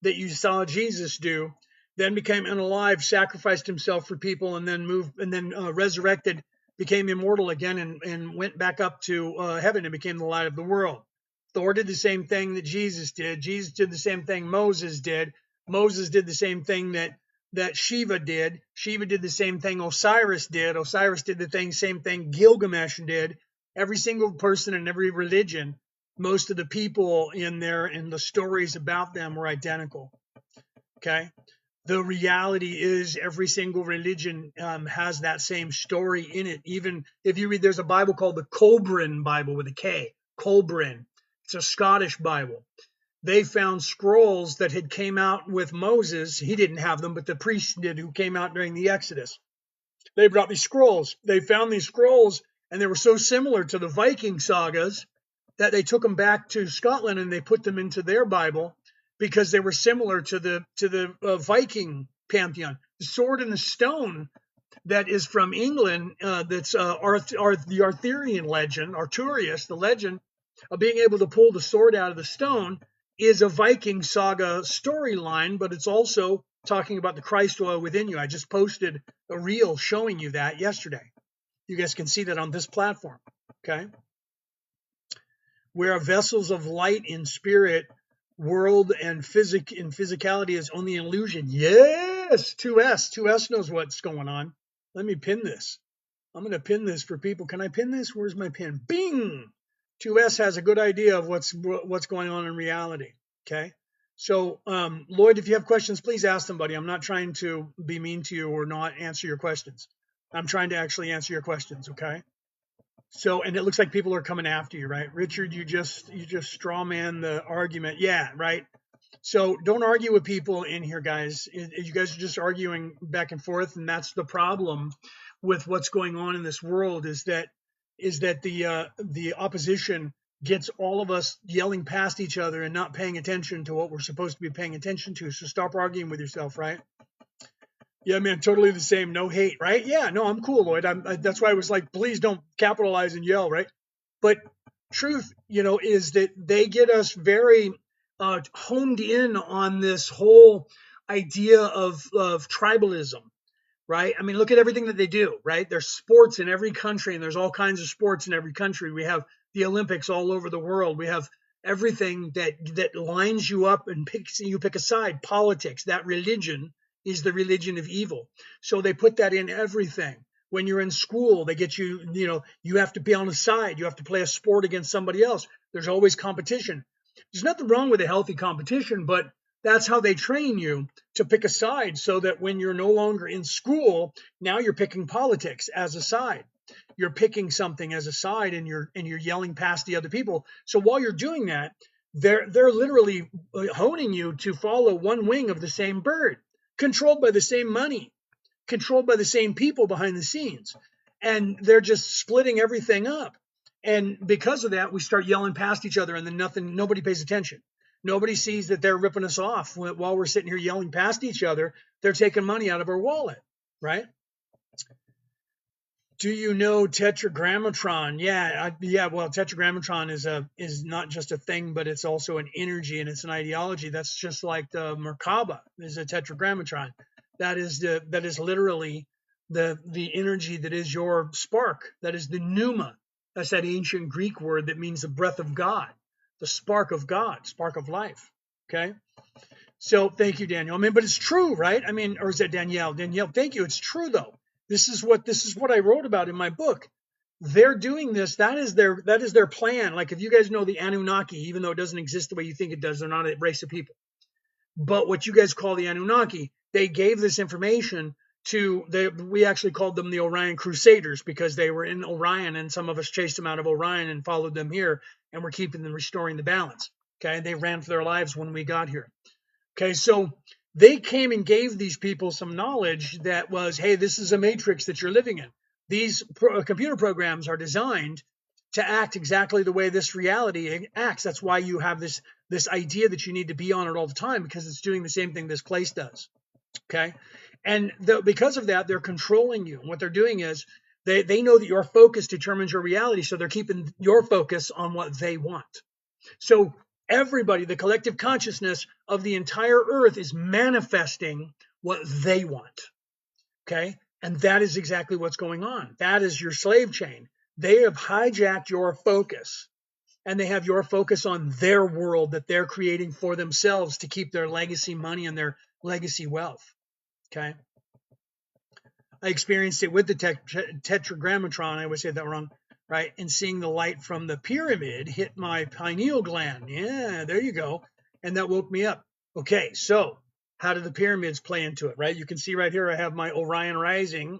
you saw Jesus do, then became unalive, sacrificed himself for people, and then resurrected, became immortal again, and went back up to heaven and became the light of the world. Thor did the same thing that Jesus did. Jesus did the same thing Moses did. Moses did the same thing that Shiva did. Shiva did the same thing Osiris did. Osiris did the same thing Gilgamesh did. Every single person in every religion, most of the people in there and the stories about them were identical. Okay. The reality is every single religion has that same story in it. Even if you read, there's a Bible called the Kolbrin Bible with a K, Kolbrin. It's a Scottish Bible. They found scrolls that had came out with Moses. He didn't have them, but the priests did, who came out during the Exodus. They brought these scrolls. They found these scrolls, and they were so similar to the Viking sagas that they took them back to Scotland and they put them into their Bible because they were similar to the Viking pantheon. The sword and the stone that is from England, that's the Arthurian legend, Arturius, the legend of being able to pull the sword out of the stone, is a Viking saga storyline, but it's also talking about the Christ oil within you. I just posted a reel showing you that yesterday. You guys can see that on this platform. Okay. We are vessels of light in spirit, world, and physicality is only an illusion. Yes, 2S knows what's going on. Let me pin this. I'm going to pin this for people. Can I pin this? Where's my pin? Bing! 2S has a good idea of what's going on in reality. Okay. So, Lloyd, if you have questions, please ask them, buddy. I'm not trying to be mean to you or not answer your questions. I'm trying to actually answer your questions. Okay. So, and it looks like people are coming after you, right? Richard, you just straw man the argument. Yeah, right. So don't argue with people in here, guys. You guys are just arguing back and forth, and that's the problem with what's going on in this world, is that the opposition gets all of us yelling past each other and not paying attention to what we're supposed to be paying attention to. So stop arguing with yourself, right? Yeah, man, totally the same. No hate, right? Yeah, no, I'm cool, Lloyd. That's why I was like, please don't capitalize and yell, right? But truth, is that they get us very honed in on this whole idea of tribalism, right? I mean, look at everything that they do, right? There's sports in every country, and there's all kinds of sports in every country. We have the Olympics all over the world. We have everything that lines you up and you pick a side. Politics, that religion is the religion of evil. So they put that in everything. When you're in school, they get you, you have to be on a side. You have to play a sport against somebody else. There's always competition. There's nothing wrong with a healthy competition, but that's how they train you, to pick a side, so that when you're no longer in school, now you're picking politics as a side. you're picking something as a side and you're yelling past the other people. So while you're doing that, they're literally honing you to follow one wing of the same bird, controlled by the same money, controlled by the same people behind the scenes. And they're just splitting everything up. And because of that, we start yelling past each other, and then nobody pays attention. Nobody sees that they're ripping us off while we're sitting here yelling past each other. They're taking money out of our wallet, right? Do you know Tetragrammatron? Yeah. Well, Tetragrammatron is not just a thing, but it's also an energy and it's an ideology. That's just like the Merkaba is a Tetragrammatron. That is literally the energy that is your spark. That is the pneuma. That's that ancient Greek word that means the breath of God, the spark of God, spark of life. Okay. So thank you, Daniel. I mean, but it's true, right? I mean, or is that Danielle? Danielle, thank you. It's true though. This is what I wrote about in my book. They're doing this. That is their plan. Like if you guys know the Anunnaki, even though it doesn't exist the way you think it does, they're not a race of people. But what you guys call the Anunnaki, they gave this information we actually called them the Orion Crusaders because they were in Orion and some of us chased them out of Orion and followed them here and we're keeping them restoring the balance. Okay. They ran for their lives when we got here. Okay. So they came and gave these people some knowledge that was, hey, this is a matrix that you're living in. These computer programs are designed to act exactly the way this reality acts. That's why you have this idea that you need to be on it all the time because it's doing the same thing this place does. Okay. And because of that, they're controlling you. And what they're doing is they know that your focus determines your reality. So they're keeping your focus on what they want. So everybody, the collective consciousness of the entire earth is manifesting what they want. Okay. And that is exactly what's going on. That is your slave chain. They have hijacked your focus and they have your focus on their world that they're creating for themselves to keep their legacy money and their legacy wealth. Okay. I experienced it with the Tetragrammatron. I always say that wrong. Right, and seeing the light from the pyramid hit my pineal gland. Yeah, there you go. And that woke me up. Okay, so how do the pyramids play into it, right? You can see right here, I have my Orion Rising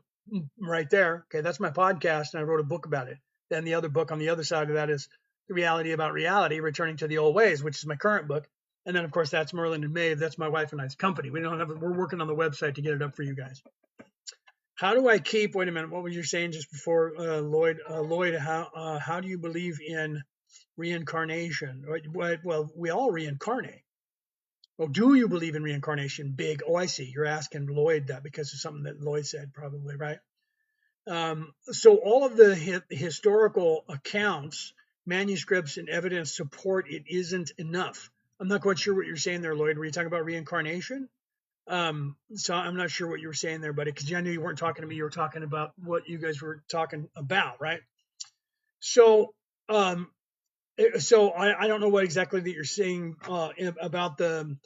right there. Okay, that's my podcast, and I wrote a book about it. Then the other book on the other side of that is The Reality About Reality, Returning to the Old Ways, which is my current book. And then, of course, that's Merlin and Maeve. That's my wife and I's company. We're working on the website to get it up for you guys. How do I keep? Wait a minute. What were you saying just before, Lloyd? Lloyd, how do you believe in reincarnation? Well, we all reincarnate. Well, do you believe in reincarnation? Big. Oh, I see. You're asking Lloyd that because of something that Lloyd said, probably, right? So all of the historical accounts, manuscripts, and evidence support it isn't enough. I'm not quite sure what you're saying there, Lloyd. Were you talking about reincarnation? So I'm not sure what you were saying there, buddy, because I knew you weren't talking to me. You were talking about what you guys were talking about, right? So, I don't know what exactly that you're saying about the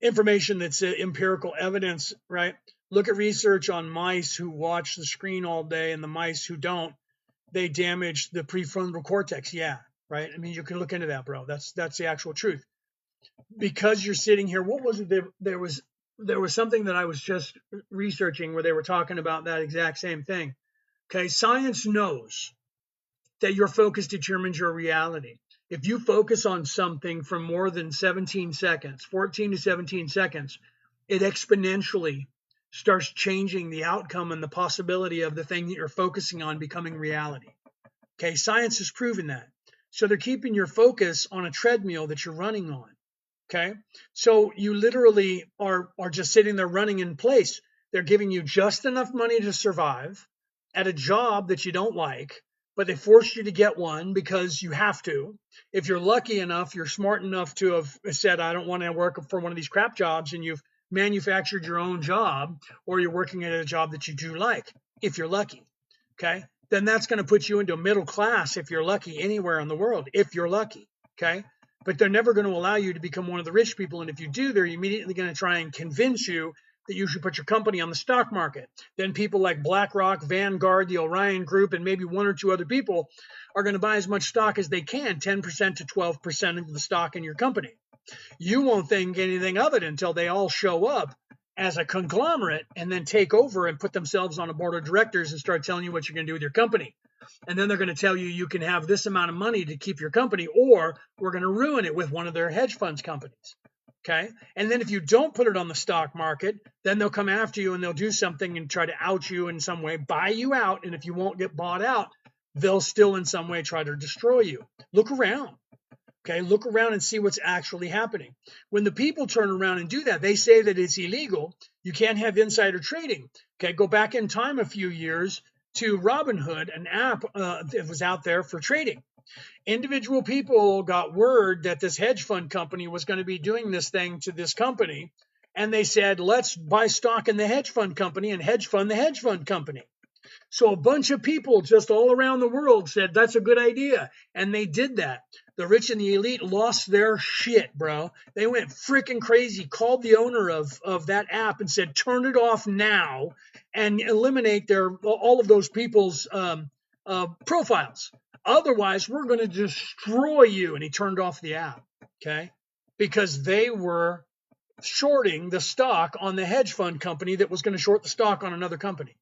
information that's empirical evidence, right? Look at research on mice who watch the screen all day and the mice who don't. They damage the prefrontal cortex. Yeah, right. I mean, you can look into that, bro. That's the actual truth. Because you're sitting here, what was it? There was something that I was just researching where they were talking about that exact same thing. Okay, science knows that your focus determines your reality. If you focus on something for more than 17 seconds, 14 to 17 seconds, it exponentially starts changing the outcome and the possibility of the thing that you're focusing on becoming reality. Okay, science has proven that. So they're keeping your focus on a treadmill that you're running on. Okay, so you literally are just sitting there running in place. They're giving you just enough money to survive at a job that you don't like, but they force you to get one because you have to. If you're lucky enough, you're smart enough to have said, I don't want to work for one of these crap jobs, and you've manufactured your own job, or you're working at a job that you do like, if you're lucky. Okay, then that's going to put you into a middle class if you're lucky anywhere in the world, if you're lucky. Okay. But they're never going to allow you to become one of the rich people. And if you do, they're immediately going to try and convince you that you should put your company on the stock market. Then people like BlackRock, Vanguard, the Orion Group, and maybe one or two other people are going to buy as much stock as they can, 10% to 12% of the stock in your company. You won't think anything of it until they all show up as a conglomerate and then take over and put themselves on a board of directors and start telling you what you're going to do with your company. And then they're going to tell you you can have this amount of money to keep your company, or we're going to ruin it with one of their hedge funds companies. Okay. And then if you don't put it on the stock market, then they'll come after you and they'll do something and try to out you in some way, buy you out. And if you won't get bought out, they'll still in some way try to destroy you. Look around. Okay, look around and see what's actually happening. When the people turn around and do that, they say that it's illegal. You can't have insider trading. Okay, go back in time a few years to Robinhood, an app that was out there for trading. Individual people got word that this hedge fund company was going to be doing this thing to this company, and they said, let's buy stock in the hedge fund company and hedge fund the hedge fund company. So a bunch of people just all around the world said, that's a good idea. And they did that. The rich and the elite lost their shit, bro. They went freaking crazy, called the owner of that app and said, turn it off now and eliminate all of those people's profiles. Otherwise, we're going to destroy you. And he turned off the app, okay? Because they were shorting the stock on the hedge fund company that was going to short the stock on another company.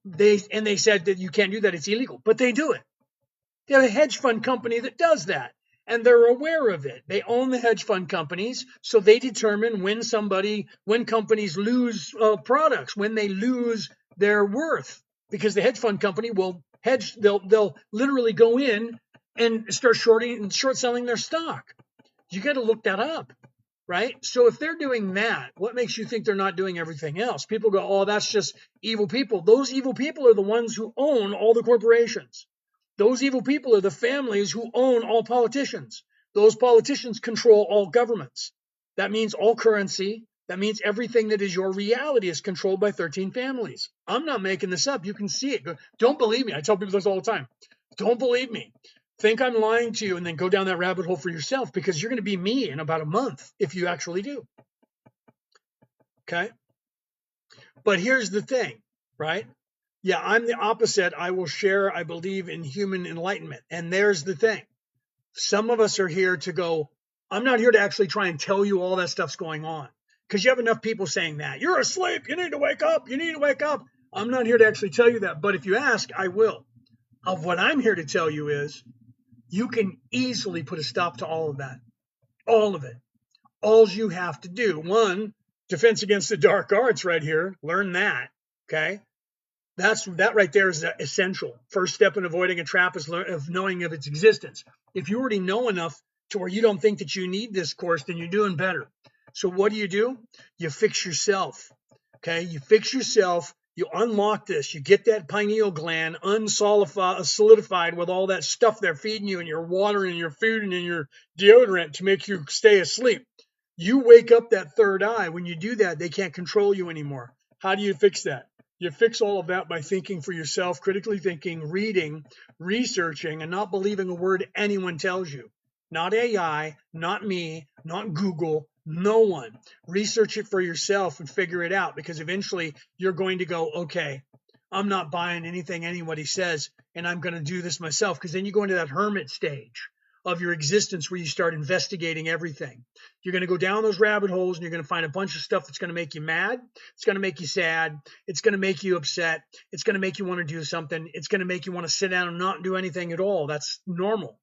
They said that you can't do that, it's illegal, but they do it. They have a hedge fund company that does that, and they're aware of it. They own the hedge fund companies, so they determine when companies lose products, when they lose their worth, because the hedge fund company will hedge. They'll literally go in and start short selling their stock. You got to look that up. Right? So if they're doing that, what makes you think they're not doing everything else? People go, oh, that's just evil people. Those evil people are the ones who own all the corporations. Those evil people are the families who own all politicians. Those politicians control all governments. That means all currency. That means everything that is your reality is controlled by 13 families. I'm not making this up. You can see it. Don't believe me. I tell people this all the time. Don't believe me. Think I'm lying to you and then go down that rabbit hole for yourself, because you're going to be me in about a month if you actually do. Okay. But here's the thing, right? Yeah, I'm the opposite. I will share, I believe in human enlightenment. And there's the thing. Some of us are here to go, I'm not here to actually try and tell you all that stuff's going on, because you have enough people saying that. You're asleep. You need to wake up. You need to wake up. I'm not here to actually tell you that. But if you ask, I will. What I'm here to tell you is, you can easily put a stop to all of that. All of it. All you have to do, one, defense against the dark arts right here. Learn that. Okay. That right there is essential. First step in avoiding a trap is knowing of its existence. If you already know enough to where you don't think that you need this course, then you're doing better. So what do? You fix yourself. Okay. You fix yourself. You unlock this, you get that pineal gland solidified with all that stuff they're feeding you and your water and your food and your deodorant to make you stay asleep. You wake up that third eye. When you do that, they can't control you anymore. How do you fix that? You fix all of that by thinking for yourself, critically thinking, reading, researching, and not believing a word anyone tells you. Not AI, not me, not Google, no one. Research it for yourself and figure it out, because eventually you're going to go, okay, I'm not buying anything anybody says, and I'm going to do this myself. Because then you go into that hermit stage of your existence where you start investigating everything. You're going to go down those rabbit holes and you're going to find a bunch of stuff that's going to make you mad. It's going to make you sad. It's going to make you upset. It's going to make you want to do something. It's going to make you want to sit down and not do anything at all. That's normal.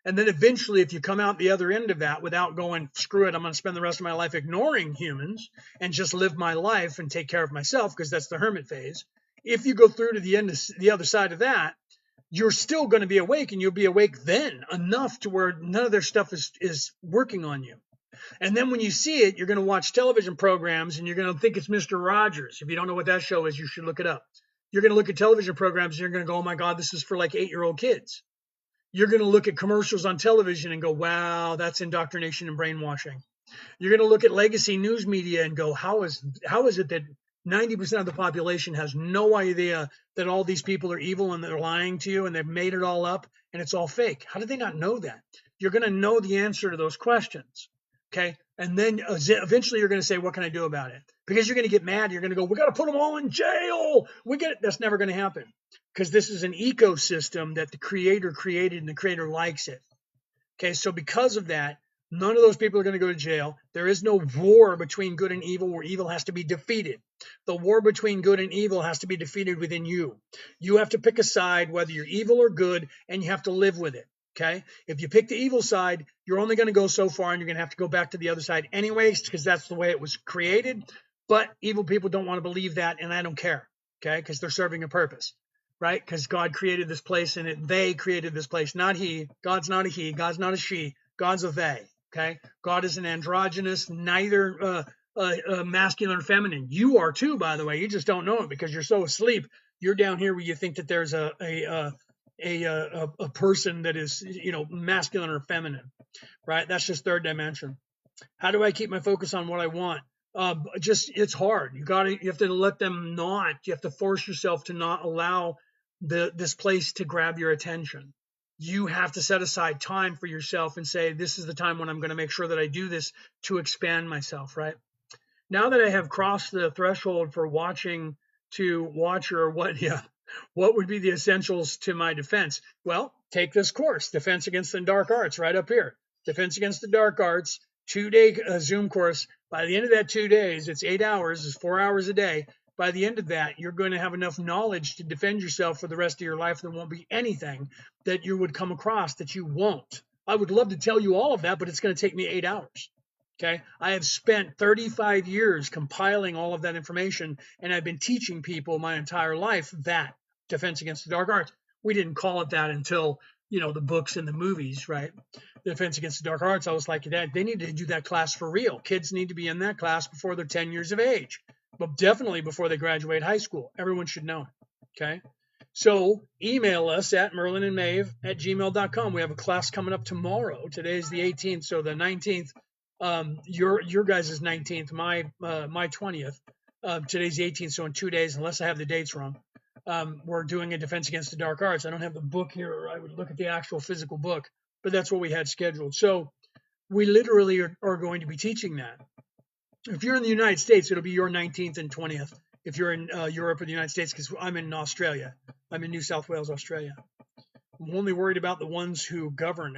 And then eventually, if you come out the other end of that without going, screw it, I'm going to spend the rest of my life ignoring humans and just live my life and take care of myself, because that's the hermit phase. If you go through to the end of the other side of that, you're still going to be awake, and you'll be awake then enough to where none of their stuff is working on you. And then when you see it, you're going to watch television programs and you're going to think it's Mr. Rogers. If you don't know what that show is, you should look it up. You're going to look at television programs and you're going to go, oh my God, this is for like 8-year-old kids. You're going to look at commercials on television and go, wow, that's indoctrination and brainwashing. You're going to look at legacy news media and go, how is it that 90% of the population has no idea that all these people are evil and they're lying to you and they've made it all up and it's all fake? How did they not know that? You're going to know the answer to those questions. Okay. And then eventually you're going to say, what can I do about it? Because you're going to get mad. You're going to go, we got to put them all in jail. That's never going to happen, because this is an ecosystem that the creator created and the creator likes it. Okay. So because of that, None of those people are going to go to jail. There is no war between good and evil where evil has to be defeated. The war between good and evil has to be defeated within you. You have to pick a side, whether you're evil or good, and you have to live with it. Okay? If you pick the evil side, you're only going to go so far and you're going to have to go back to the other side anyways, because that's the way it was created. But evil people don't want to believe that, and I don't care. Okay? Because they're serving a purpose. Right? Because God created this place and they created this place, not he. God's not a he. God's not a she. God's a they. Okay, God is an androgynous, neither masculine or feminine. You are too, by the way. You just don't know it because you're so asleep. You're down here where you think that there's a person that is masculine or feminine, right? That's just third dimension. How do I keep my focus on what I want? Just it's hard. You have to let them not. You have to force yourself to not allow this place to grab your attention. You have to set aside time for yourself and say, this is the time when I'm going to make sure that I do this to expand myself, right? Now that I have crossed the threshold for watching to watcher, what would be the essentials to my defense? Well, take this course, Defense Against the Dark Arts, right up here. Defense Against the Dark Arts, 2-day Zoom course. By the end of that 2 days, it's 8 hours, it's 4 hours a day. By the end of that, you're going to have enough knowledge to defend yourself for the rest of your life. There won't be anything that you would come across that you won't. I would love to tell you all of that, but it's going to take me 8 hours. Okay. I have spent 35 years compiling all of that information, and I've been teaching people my entire life that Defense Against the Dark Arts. We didn't call it that until, the books and the movies, right? Defense Against the Dark Arts. I was like, that they need to do that class for real. Kids need to be in that class before they're 10 years of age, but definitely before they graduate high school. Everyone should know. Okay. So email us at merlinandmaeve@gmail.com. We have a class coming up tomorrow. Today's the 18th, so the 19th. Your guys' 19th, my 20th. Today's the 18th, so in 2 days, unless I have the dates wrong, we're doing a Defense Against the Dark Arts. I don't have the book here, or I would look at the actual physical book, but that's what we had scheduled. So we literally are going to be teaching that. If you're in the United States, it'll be your 19th and 20th. If you're in Europe or the United States, because I'm in Australia. I'm in New South Wales, Australia. I'm only worried about the ones who govern.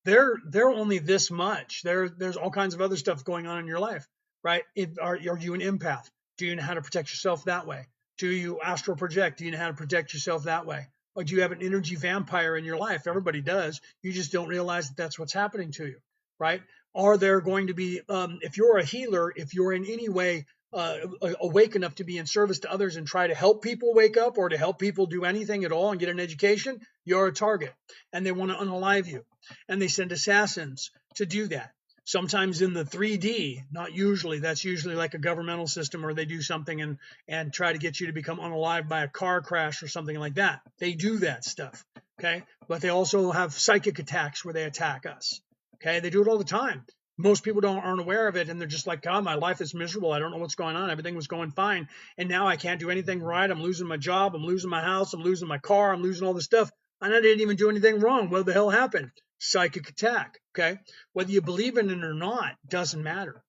They're only this much. There's all kinds of other stuff going on in your life, right? Are you an empath? Do you know how to protect yourself that way? Do you astral project? Do you know how to protect yourself that way? Or do you have an energy vampire in your life? Everybody does. You just don't realize that that's what's happening to you, right? Are there going to be, if you're a healer, if you're in any way awake enough to be in service to others and try to help people wake up or to help people do anything at all and get an education, you're a target. And they want to unalive you. And they send assassins to do that. Sometimes in the 3D, not usually. That's usually like a governmental system, or they do something and try to get you to become unalive by a car crash or something like that. They do that stuff. Okay. But they also have psychic attacks where they attack us. Okay. They do it all the time. Most people aren't aware of it, and they're just like, God, my life is miserable. I don't know what's going on. Everything was going fine, and now I can't do anything right. I'm losing my job. I'm losing my house. I'm losing my car. I'm losing all this stuff, and I didn't even do anything wrong. What the hell happened? Psychic attack. Okay, whether you believe in it or not doesn't matter.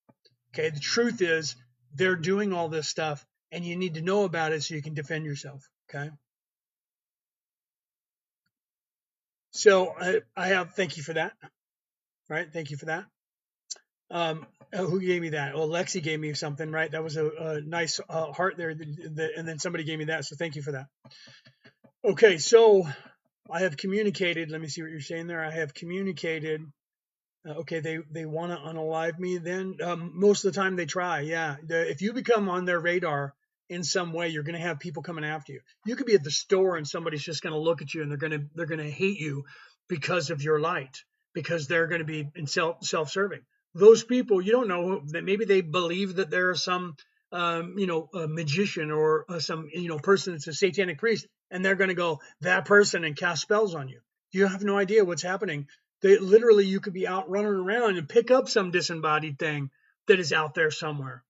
Okay, the truth is they're doing all this stuff, and you need to know about it so you can defend yourself. Okay. So I have. Thank you for that. Right. Thank you for that. Who gave me that? Well, Lexi gave me something, right? That was a nice heart there, and then somebody gave me that. So thank you for that. Okay, so I have communicated. Let me see what you're saying there. I have communicated. Okay, they want to unalive me. Then most of the time they try. Yeah, if you become on their radar in some way, you're going to have people coming after you. You could be at the store and somebody's just going to look at you and they're going to hate you because of your light, because they're going to be in self-serving. Those people, you don't know that maybe they believe that there are some a magician or some person that's a satanic priest, and they're going to go that person and cast spells on you. You have no idea what's happening. Literally, you could be out running around and pick up some disembodied thing that is out there somewhere,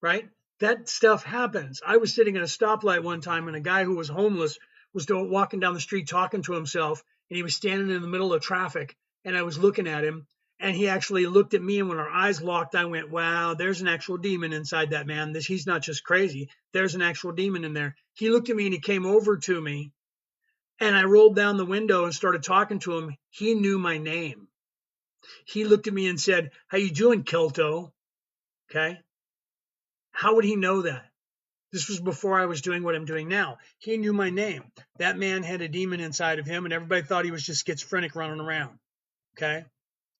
right? That stuff happens. I was sitting at a stoplight one time, and a guy who was homeless was walking down the street talking to himself, and he was standing in the middle of traffic, and I was looking at him, and he actually looked at me, and when our eyes locked, I went, wow, there's an actual demon inside that man. He's not just crazy. There's an actual demon in there. He looked at me, and he came over to me, and I rolled down the window and started talking to him. He knew my name. He looked at me and said, "How you doing, Kelto?" Okay. How would he know that? This was before I was doing what I'm doing now. He knew my name. That man had a demon inside of him, and everybody thought he was just schizophrenic running around. Okay.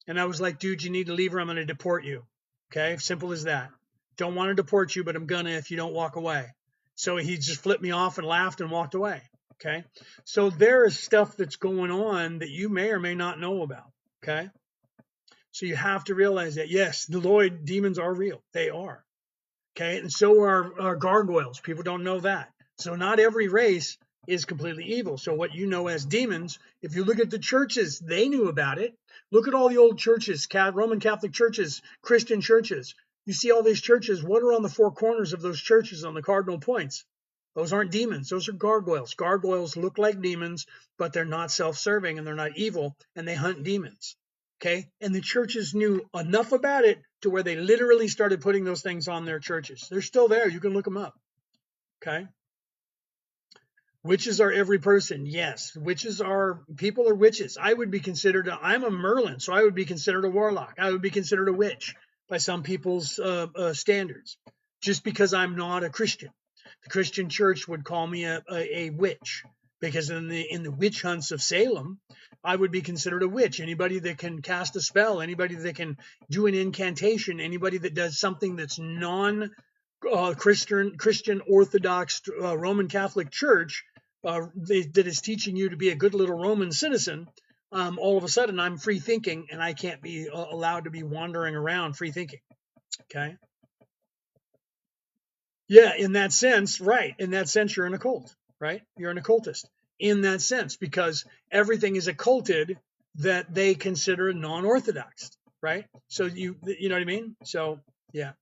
And I was like, dude, you need to leave or I'm going to deport you. Okay. Simple as that. Don't want to deport you, but I'm going to if you don't walk away. So he just flipped me off and laughed and walked away. Okay. So there is stuff that's going on that you may or may not know about. Okay. So you have to realize that, yes, the Lloyd demons are real. They are. Okay. And so are gargoyles. People don't know that. So not every race is completely evil. So what you know as demons, if you look at the churches, they knew about it. Look at all the old churches, Roman Catholic churches, Christian churches. You see all these churches. What are on the four corners of those churches on the cardinal points? Those aren't demons. Those are gargoyles. Gargoyles look like demons, but they're not self-serving and they're not evil, and they hunt demons. Okay. And the churches knew enough about it to where they literally started putting those things on their churches. They're still there. You can look them up. Okay. Witches are every person. Yes. Witches are, people are witches. I would be considered, I'm a Merlin, so I would be considered a warlock. I would be considered a witch by some people's standards, just because I'm not a Christian. The Christian church would call me a witch, because in the witch hunts of Salem, I would be considered a witch. Anybody that can cast a spell, anybody that can do an incantation, anybody that does something that's non Christian Orthodox Roman Catholic Church that is teaching you to be a good little Roman citizen, all of a sudden I'm free thinking and I can't be allowed to be wandering around free thinking. Okay. Yeah, in that sense, right. In that sense, you're an occult, right? You're an occultist in that sense, because everything is occulted that they consider non-orthodox, right? So you know what I mean? So yeah.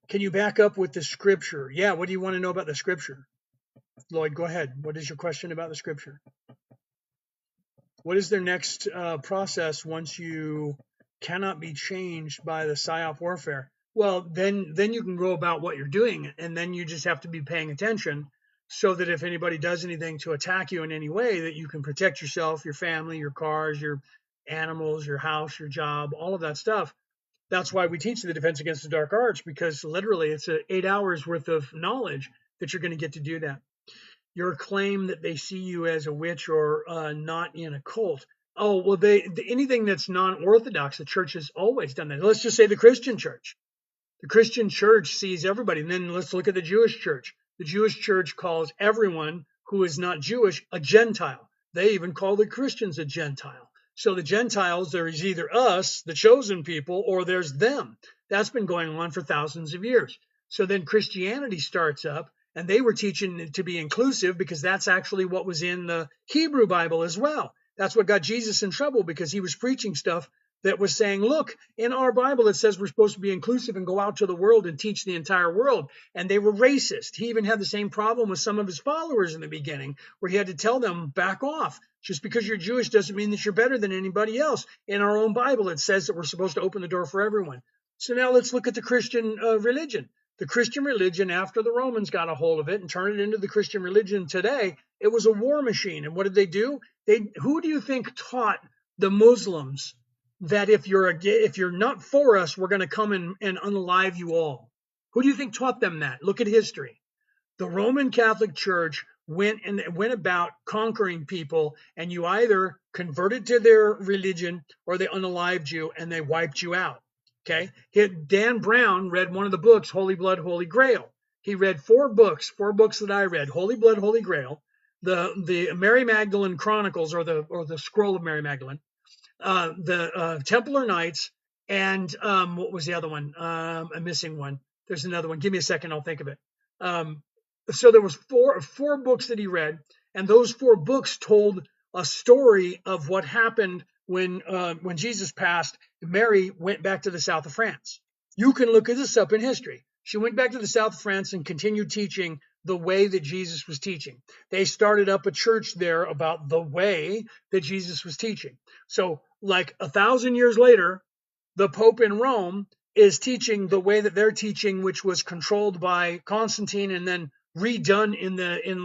Can you back up with the scripture? Yeah. What do you want to know about the scripture? Lloyd, go ahead. What is your question about the scripture? What is their next process once you cannot be changed by the psyop warfare? Well, then you can go about what you're doing, and then you just have to be paying attention so that if anybody does anything to attack you in any way, that you can protect yourself, your family, your cars, your animals, your house, your job, all of that stuff. That's why we teach the defense against the dark arts, because literally it's 8 hours worth of knowledge that you're going to get to do that. Your claim that they see you as a witch or not in a cult. Oh, well, anything that's non-orthodox, the church has always done that. Let's just say the Christian church. The Christian church sees everybody. And then let's look at the Jewish church. The Jewish church calls everyone who is not Jewish a Gentile. They even call the Christians a Gentile. So the Gentiles, there is either us, the chosen people, or there's them. That's been going on for thousands of years. So then Christianity starts up, and they were teaching to be inclusive, because that's actually what was in the Hebrew Bible as well. That's what got Jesus in trouble, because he was preaching stuff that was saying, look, in our Bible, it says we're supposed to be inclusive and go out to the world and teach the entire world. And they were racist. He even had the same problem with some of his followers in the beginning, where he had to tell them, back off. Just because you're Jewish doesn't mean that you're better than anybody else. In our own Bible, it says that we're supposed to open the door for everyone. So now let's look at the Christian religion. The Christian religion, after the Romans got a hold of it and turned it into the Christian religion today, it was a war machine. And what did they do? Who do you think taught the Muslims that if you're not for us, we're going to come and unalive you all? Who do you think taught them that? Look at history. The Roman Catholic Church went about conquering people, and you either converted to their religion or they unalived you and they wiped you out. Okay. Dan Brown read one of the books, Holy Blood, Holy Grail. He read four books that I read: Holy Blood, Holy Grail, the Mary Magdalene Chronicles, or the Scroll of Mary Magdalene, the Templar Knights, and what was the other one? I'm missing one. There's another one. Give me a second, I'll think of it. So there was four books that he read, and those four books told a story of what happened when Jesus passed. Mary went back to the south of France. You can look this up in history. She went back to the south of France and continued teaching the way that Jesus was teaching. They started up a church there about the way that Jesus was teaching. So like 1,000 years later, the Pope in Rome is teaching the way that they're teaching, which was controlled by Constantine and then redone in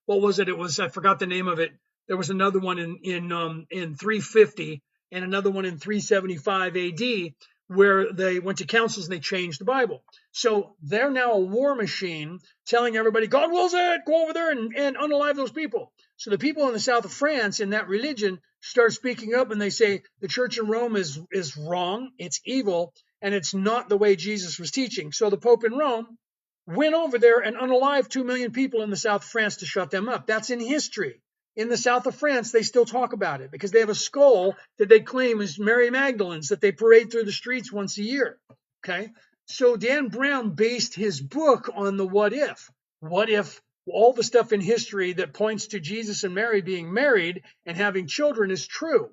what was it? It was, I forgot the name of it. There was another one in 350, and another one in 375 AD, where they went to councils and they changed the Bible. So they're now a war machine telling everybody, God wills it, go over there and unalive those people. So the people in the south of France in that religion start speaking up and they say the church in Rome is wrong, it's evil, and it's not the way Jesus was teaching. So the Pope in Rome went over there and unalived 2 million people in the south of France to shut them up. That's in history. In the south of France, they still talk about it because they have a skull that they claim is Mary Magdalene's that they parade through the streets once a year. Okay. So Dan Brown based his book on the what if. What if all the stuff in history that points to Jesus and Mary being married and having children is true?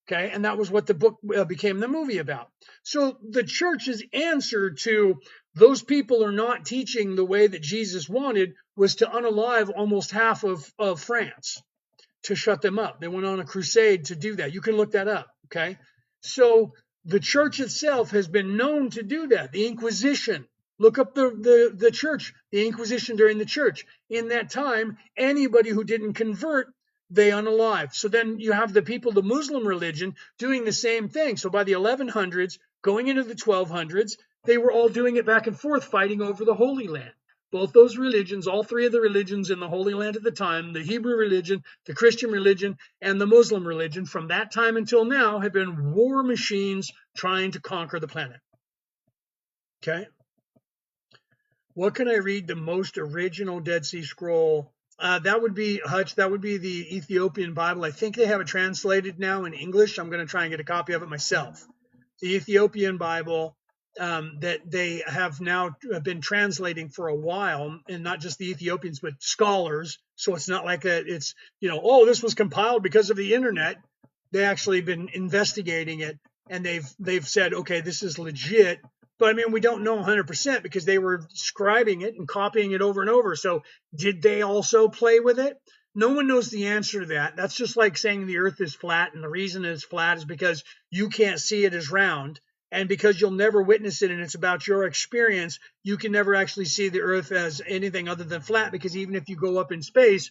Okay. And that was what the book became the movie about. So the church's answer to those people are not teaching the way that Jesus wanted was to unalive almost half of France, to shut them up. They went on a crusade to do that. You can look that up. Okay. So the church itself has been known to do that. The Inquisition. Look up the church, the Inquisition during the church. In that time, anybody who didn't convert, they unalive. So then you have the people, the Muslim religion, doing the same thing. So by the 1100s, going into the 1200s, they were all doing it back and forth, fighting over the Holy Land. Both those religions, all three of the religions in the Holy Land at the time, the Hebrew religion, the Christian religion, and the Muslim religion, from that time until now, have been war machines trying to conquer the planet. Okay? What can I read the most original Dead Sea Scroll? That would be, Hutch, that would be the Ethiopian Bible. I think they have it translated now in English. I'm going to try and get a copy of it myself. The Ethiopian Bible that they have now been translating for a while, and not just the Ethiopians, but scholars. So it's not like it's, oh, this was compiled because of the internet. They actually been investigating it, and they've said, okay, this is legit. But I mean, we don't know 100% because they were scribing it and copying it over and over. So did they also play with it? No one knows the answer to that. That's just like saying the earth is flat, and the reason it's flat is because you can't see it as round. And because you'll never witness it and it's about your experience, you can never actually see the earth as anything other than flat, because even if you go up in space,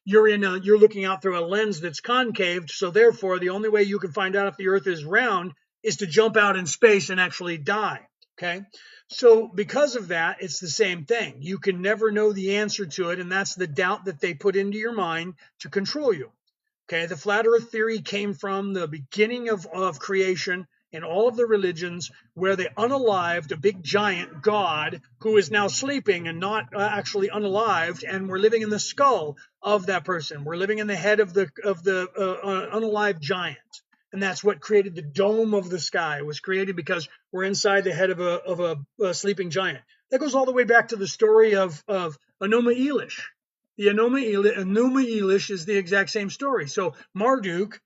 you're looking out through a lens that's concaved. So therefore, the only way you can find out if the earth is round is to jump out in space and actually die. Okay. So because of that, it's the same thing. You can never know the answer to it. And that's the doubt that they put into your mind to control you. Okay. The flat earth theory came from the beginning of creation in all of the religions, where they unalived a big giant god who is now sleeping and not actually unalived, and we're living in the skull of that person. We're living in the head of the unalived giant. And that's what created the dome of the sky. It was created because we're inside the head of a sleeping giant. That goes all the way back to the story of Enuma Elish. The Enuma Elish is the exact same story. So Marduk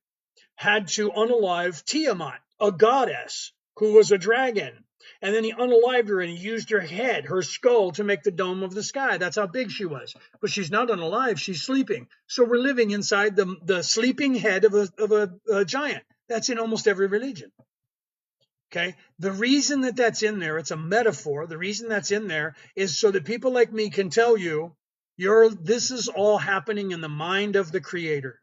had to unalive Tiamat, a goddess who was a dragon. And then he unalived her and he used her head, her skull, to make the dome of the sky. That's how big she was. But she's not unalive, she's sleeping. So we're living inside the sleeping head of a giant. That's in almost every religion. Okay. The reason that that's in there, it's a metaphor. The reason that's in there is so that people like me can tell you, this is all happening in the mind of the creator.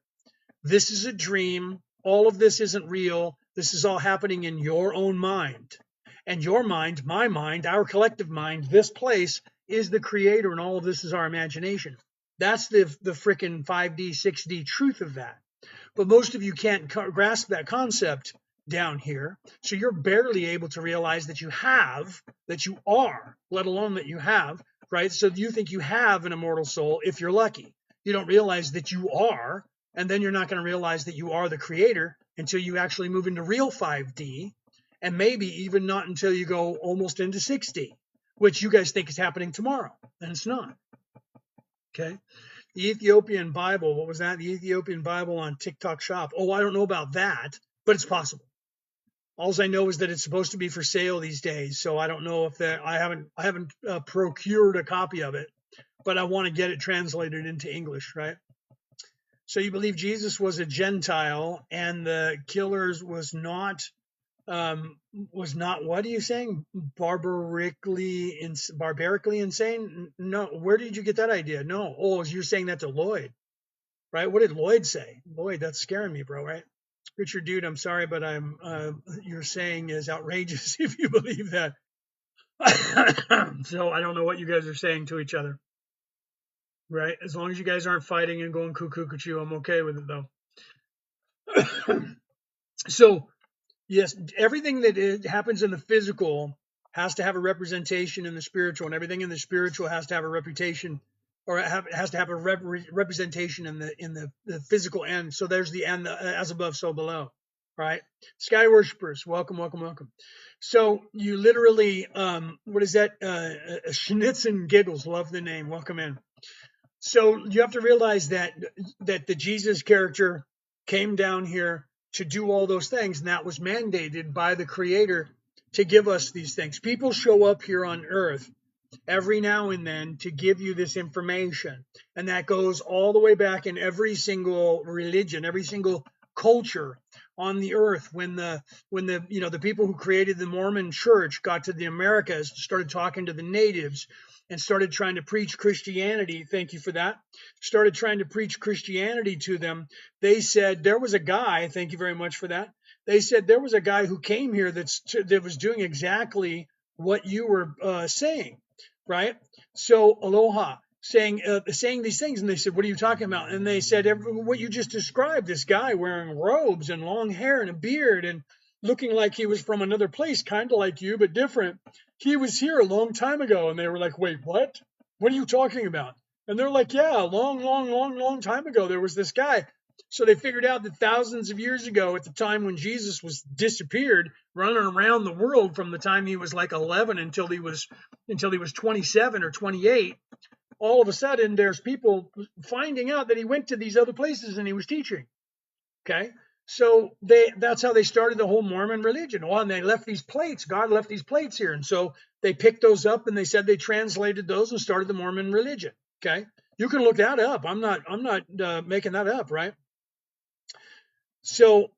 This is a dream. All of this isn't real. This is all happening in your own mind. And your mind, my mind, our collective mind, this place is the creator, and all of this is our imagination. That's the frickin' 5D, 6D truth of that. But most of you can't grasp that concept down here. So you're barely able to realize that you are, let alone that you have, right? So you think you have an immortal soul if you're lucky. You don't realize that you are. And then you're not going to realize that you are the creator until you actually move into real 5D, and maybe even not until you go almost into 6D, which you guys think is happening tomorrow, and it's not. Okay. The Ethiopian Bible, what was that? The Ethiopian Bible on TikTok Shop. Oh, I don't know about that, but it's possible. All I know is that it's supposed to be for sale these days, so I don't know if I haven't procured a copy of it, but I want to get it translated into English, right? So you believe Jesus was a Gentile and the killers was not, what are you saying? Barbarically insane? No. Where did you get that idea? No. Oh, you're saying that to Lloyd, right? What did Lloyd say? Lloyd, that's scaring me, bro, right? Richard, dude, I'm sorry, but you're saying is outrageous if you believe that. So I don't know what you guys are saying to each other, right? As long as you guys aren't fighting and going cuckoo cuckoo, I'm okay with it though. So yes, everything that happens in the physical has to have a representation in the spiritual, and everything in the spiritual has to have a reputation, or has to have a representation in the physical end. So there's the end, as above, so below, right? Sky worshippers, welcome, welcome, welcome. So you literally, what is that? Schnitz and Giggles, love the name. Welcome in. So you have to realize that the Jesus character came down here to do all those things, and that was mandated by the Creator to give us these things. People show up here on Earth every now and then to give you this information, and that goes all the way back in every single religion, every single culture on the earth. When the people who created the Mormon church got to the Americas, started talking to the natives and started trying to preach Christianity, thank you for that, started trying to preach Christianity to them, they said there was a guy, thank you very much for that, they said there was a guy who came here that was doing exactly what you were saying, right? So aloha, saying these things, and they said, "What are you talking about?" And they said, "What you just described. This guy wearing robes and long hair and a beard and looking like he was from another place, kind of like you, but different. He was here a long time ago." And they were like, "Wait, what? What are you talking about?" And they're like, "Yeah, a long, long, long, long time ago, there was this guy." So they figured out that thousands of years ago, at the time when Jesus was disappeared, running around the world from the time he was like 11 until he was 27 or 28, all of a sudden there's people finding out that he went to these other places and he was teaching. Okay. So that's how they started the whole Mormon religion. Well, and they left these plates. God left these plates here. And so they picked those up and they said they translated those and started the Mormon religion. Okay. You can look that up. I'm not making that up, right? So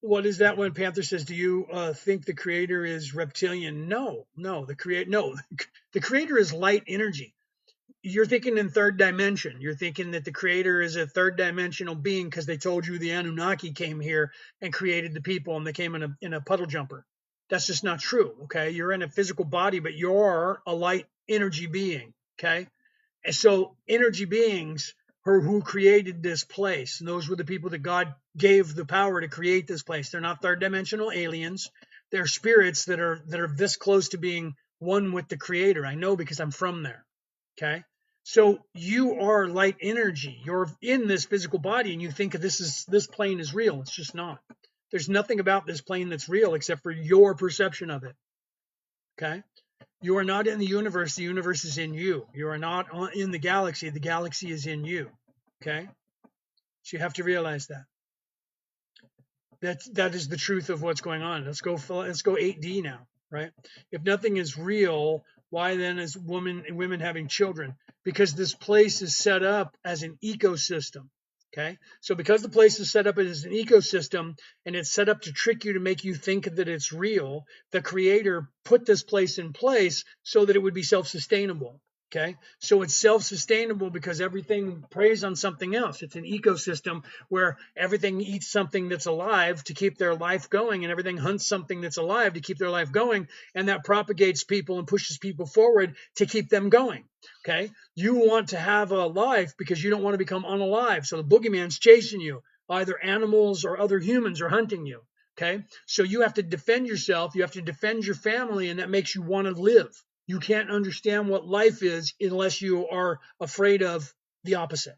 what is that when Panther says, do you think the creator is reptilian? No, the creator is light energy. You're thinking in third dimension. You're thinking that the creator is a third dimensional being because they told you the Anunnaki came here and created the people and they came in a puddle jumper. That's just not true. Okay. You're in a physical body, but you're a light energy being. Okay. And so energy beings who created this place, and those were the people that God gave the power to create this place. They're not third dimensional aliens. They're spirits that are this close to being one with the creator. I know because I'm from there. Okay. So you are light energy. You're in this physical body and you think this plane is real. It's just not. There's nothing about this plane that's real except for your perception of it. Okay. You are not in the universe is in you. You are not in the galaxy is in you. Okay? So you have to realize that. That is the truth of what's going on. Let's go 8D now, right? If nothing is real, why then is women having children? Because this place is set up as an ecosystem. Okay. So because the place is set up as an ecosystem and it's set up to trick you to make you think that it's real, the creator put this place in place so that it would be self-sustainable. Okay. So it's self-sustainable because everything preys on something else. It's an ecosystem where everything eats something that's alive to keep their life going, and everything hunts something that's alive to keep their life going. And that propagates people and pushes people forward to keep them going. Okay. You want to have a life because you don't want to become unalive. So the boogeyman's chasing you. Either animals or other humans are hunting you. Okay. So you have to defend yourself. You have to defend your family, and that makes you want to live. You can't understand what life is unless you are afraid of the opposite.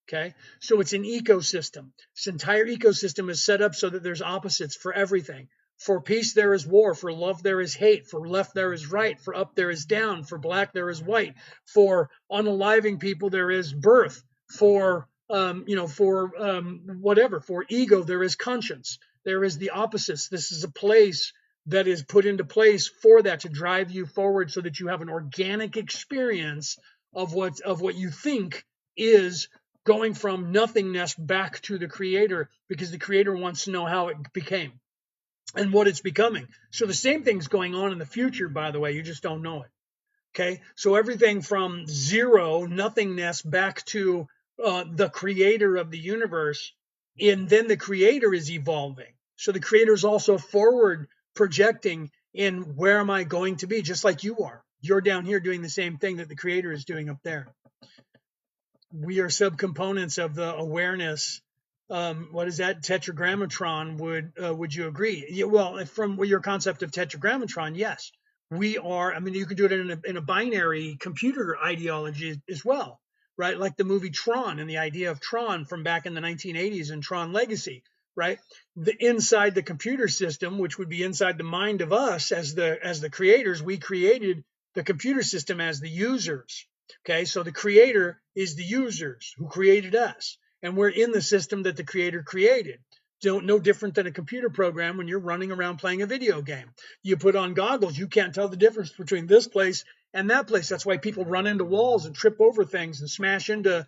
Okay. So it's an ecosystem. This entire ecosystem is set up so that there's opposites for everything. For peace, there is war. For love, there is hate. For left, there is right. For up, there is down. For black, there is white. For unaliving people, there is birth. For whatever. For ego, there is conscience. There is the opposites. This is a place that is put into place for that, to drive you forward so that you have an organic experience of what you think is going from nothingness back to the creator, because the creator wants to know how it became and what it's becoming. So the same thing's going on in the future, by the way, you just don't know it. Okay. So everything from zero, nothingness, back to the creator of the universe And then the creator is evolving. So the creator is also forward projecting in where am I going to be, just like you are. You're down here doing the same thing that the creator is doing up there. We are subcomponents of the awareness. What is that? Tetragrammatron. Would you agree? Yeah, well, from your concept of tetragrammatron, yes, we are. I mean, you could do it in a binary computer ideology as well, right? Like the movie Tron and the idea of Tron from back in the 1980s and Tron Legacy, right? The inside the computer system, which would be inside the mind of us as the creators, we created the computer system as the users. Okay, so the creator is the users who created us, and we're in the system that the creator created. No different than a computer program when you're running around playing a video game. You put on goggles, you can't tell the difference between this place and that place. That's why people run into walls and trip over things and smash into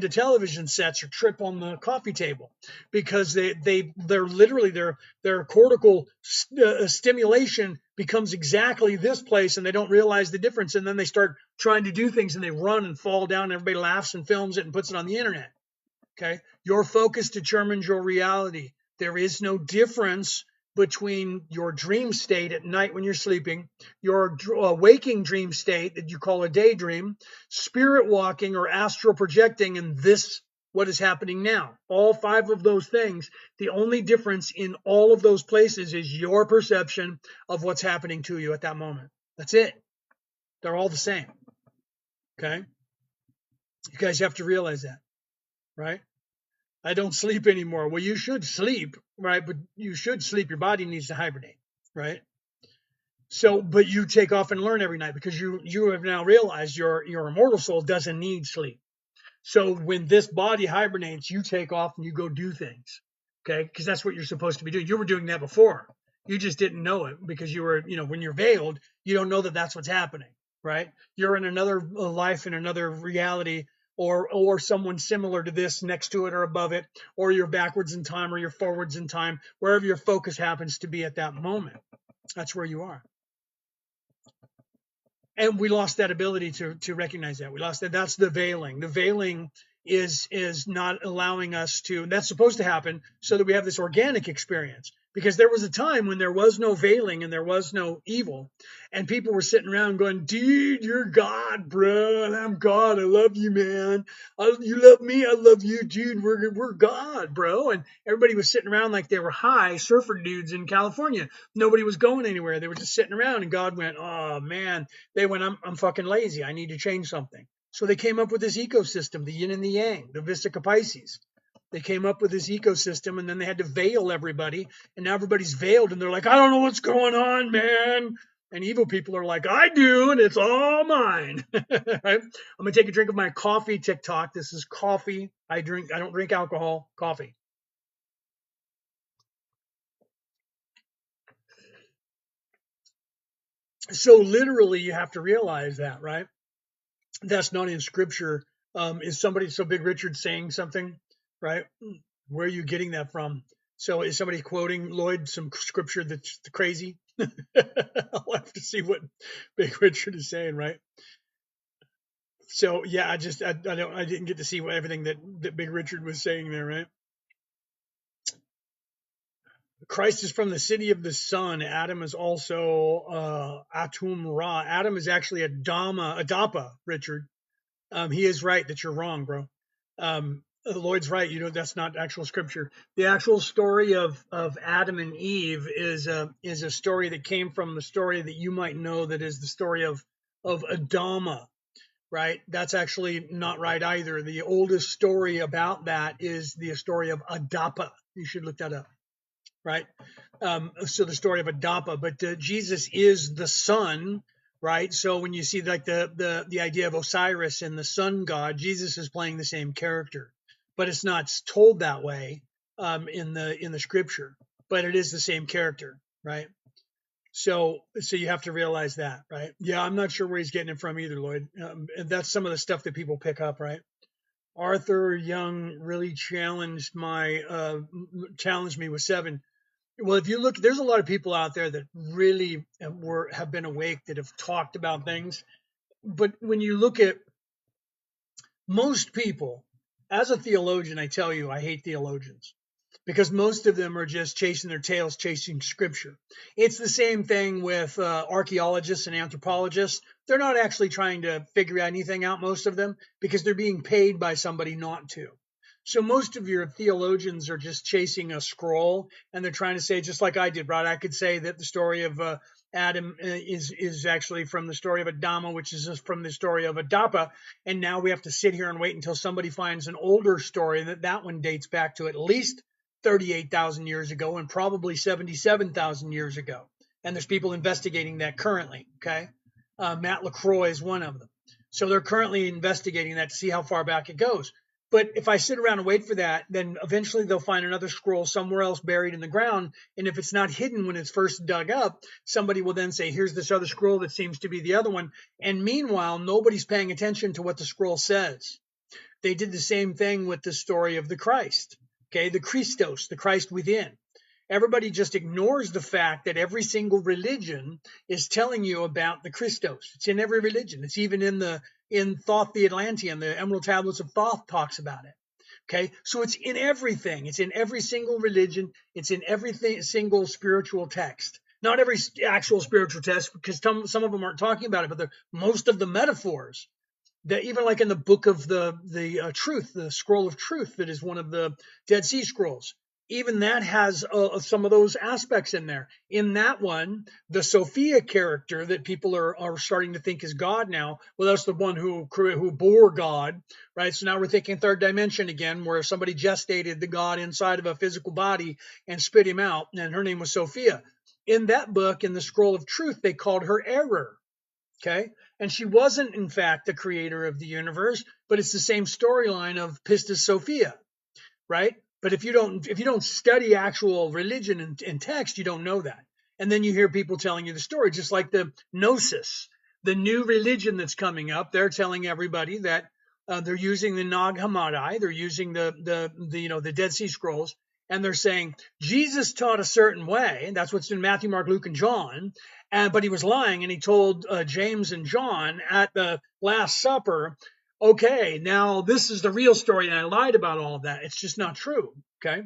television sets or trip on the coffee table because they're literally their cortical stimulation becomes exactly this place and they don't realize the difference, and then they start trying to do things and they run and fall down and everybody laughs and films it and puts it on the internet. Okay, your focus determines your reality. There is no difference between your dream state at night when you're sleeping, your waking dream state that you call a daydream, spirit walking or astral projecting, and this what is happening now. All five of those things, the only difference in all of those places is your perception of what's happening to you at that moment. That's it. They're all the same. Okay? You guys have to realize that, right? I don't sleep anymore. Well, you should sleep, right? But you should sleep. Your body needs to hibernate, right? So, but you take off and learn every night because you have now realized your immortal soul doesn't need sleep. So when this body hibernates, you take off and you go do things, okay? Because that's what you're supposed to be doing. You were doing that before. You just didn't know it because you were, when you're veiled, you don't know that that's what's happening, right? You're in another life, in another reality, or someone similar to this next to it or above it, or you're backwards in time or you're forwards in time, wherever your focus happens to be at that moment. That's where you are. And we lost that ability to recognize that. We lost that. That's the veiling. The veiling is not allowing us to. And that's supposed to happen so that we have this organic experience. Because there was a time when there was no veiling and there was no evil, and people were sitting around going, "Dude, you're God, bro. And I'm God. I love you, man. You love me. I love you, dude. We're God, bro." And everybody was sitting around like they were high surfer dudes in California. Nobody was going anywhere. They were just sitting around, and God went, "Oh man." They went, I'm fucking lazy. I need to change something. So they came up with this ecosystem, the yin and the yang, the Vistica Pisces. They came up with this ecosystem, and then they had to veil everybody. And now everybody's veiled, and they're like, I don't know what's going on, man. And evil people are like, I do, and it's all mine. Right? I'm gonna take a drink of my coffee TikTok. This is coffee. I don't drink alcohol. Coffee. So literally, you have to realize that, right? That's not in scripture. Is somebody, so Big Richard saying something, right? Where are you getting that from? So is somebody quoting Lloyd some scripture that's crazy? I'll have to see what Big Richard is saying, right? So yeah, I didn't get to see everything that Big Richard was saying there, right? Christ is from the city of the sun. Adam is also Atum Ra. Adam is actually Adapa, Richard. He is right that you're wrong, bro. Lloyd's right. That's not actual scripture. The actual story of Adam and Eve is a story that came from the story that you might know, that is the story of Adama, right? That's actually not right either. The oldest story about that is the story of Adapa. You should look that up, right? So the story of Adapa, but Jesus is the sun, right? So when you see like the idea of Osiris and the sun god, Jesus is playing the same character, but it's not told that way in the scripture, but it is the same character, right? So you have to realize that, right? Yeah, I'm not sure where he's getting it from either, Lloyd. And that's some of the stuff that people pick up, right? Arthur Young really challenged me with 7. Well, if you look, there's a lot of people out there that really have been awake, that have talked about things. But when you look at most people, as a theologian, I tell you, I hate theologians. because most of them are just chasing their tails, chasing scripture. It's the same thing with archaeologists and anthropologists. They're not actually trying to figure anything out, most of them, because they're being paid by somebody not to. So most of your theologians are just chasing a scroll, and they're trying to say, just like I did, right? I could say that the story of Adam is actually from the story of Adama, which is from the story of Adapa, and now we have to sit here and wait until somebody finds an older story that one dates back to at least 38,000 years ago and probably 77,000 years ago. And there's people investigating that currently. Okay. Matt LaCroix is one of them. So they're currently investigating that to see how far back it goes. But if I sit around and wait for that, then eventually they'll find another scroll somewhere else buried in the ground. And if it's not hidden when it's first dug up, somebody will then say, here's this other scroll that seems to be the other one. And meanwhile, nobody's paying attention to what the scroll says. They did the same thing with the story of the Christ. Okay, the Christos, the Christ within. Everybody just ignores the fact that every single religion is telling you about the Christos. It's in every religion. It's even in Thoth the Atlantean, the Emerald Tablets of Thoth talks about it. Okay, so it's in everything. It's in every single religion. It's in every single spiritual text. Not every actual spiritual text, because some of them aren't talking about it, but most of the metaphors that even like in the book of the truth, the scroll of truth, that is one of the Dead Sea Scrolls, even that has some of those aspects in there. In that one, the Sophia character that people are starting to think is God now, well, that's the one who bore God, right? So now we're thinking third dimension again, where somebody gestated the God inside of a physical body and spit him out, and her name was Sophia. In that book, in the scroll of truth, they called her Error. Okay. And she wasn't, in fact, the creator of the universe, but it's the same storyline of Pistis Sophia, right? But if you don't study actual religion and text, you don't know that. And then you hear people telling you the story, just like the Gnosis, the new religion that's coming up. They're telling everybody that they're using the Nag Hammadi, they're using the Dead Sea Scrolls, and they're saying Jesus taught a certain way, and that's what's in Matthew, Mark, Luke, and John. But he was lying, and he told James and John at the Last Supper, okay, now this is the real story, and I lied about all of that. It's just not true. Okay.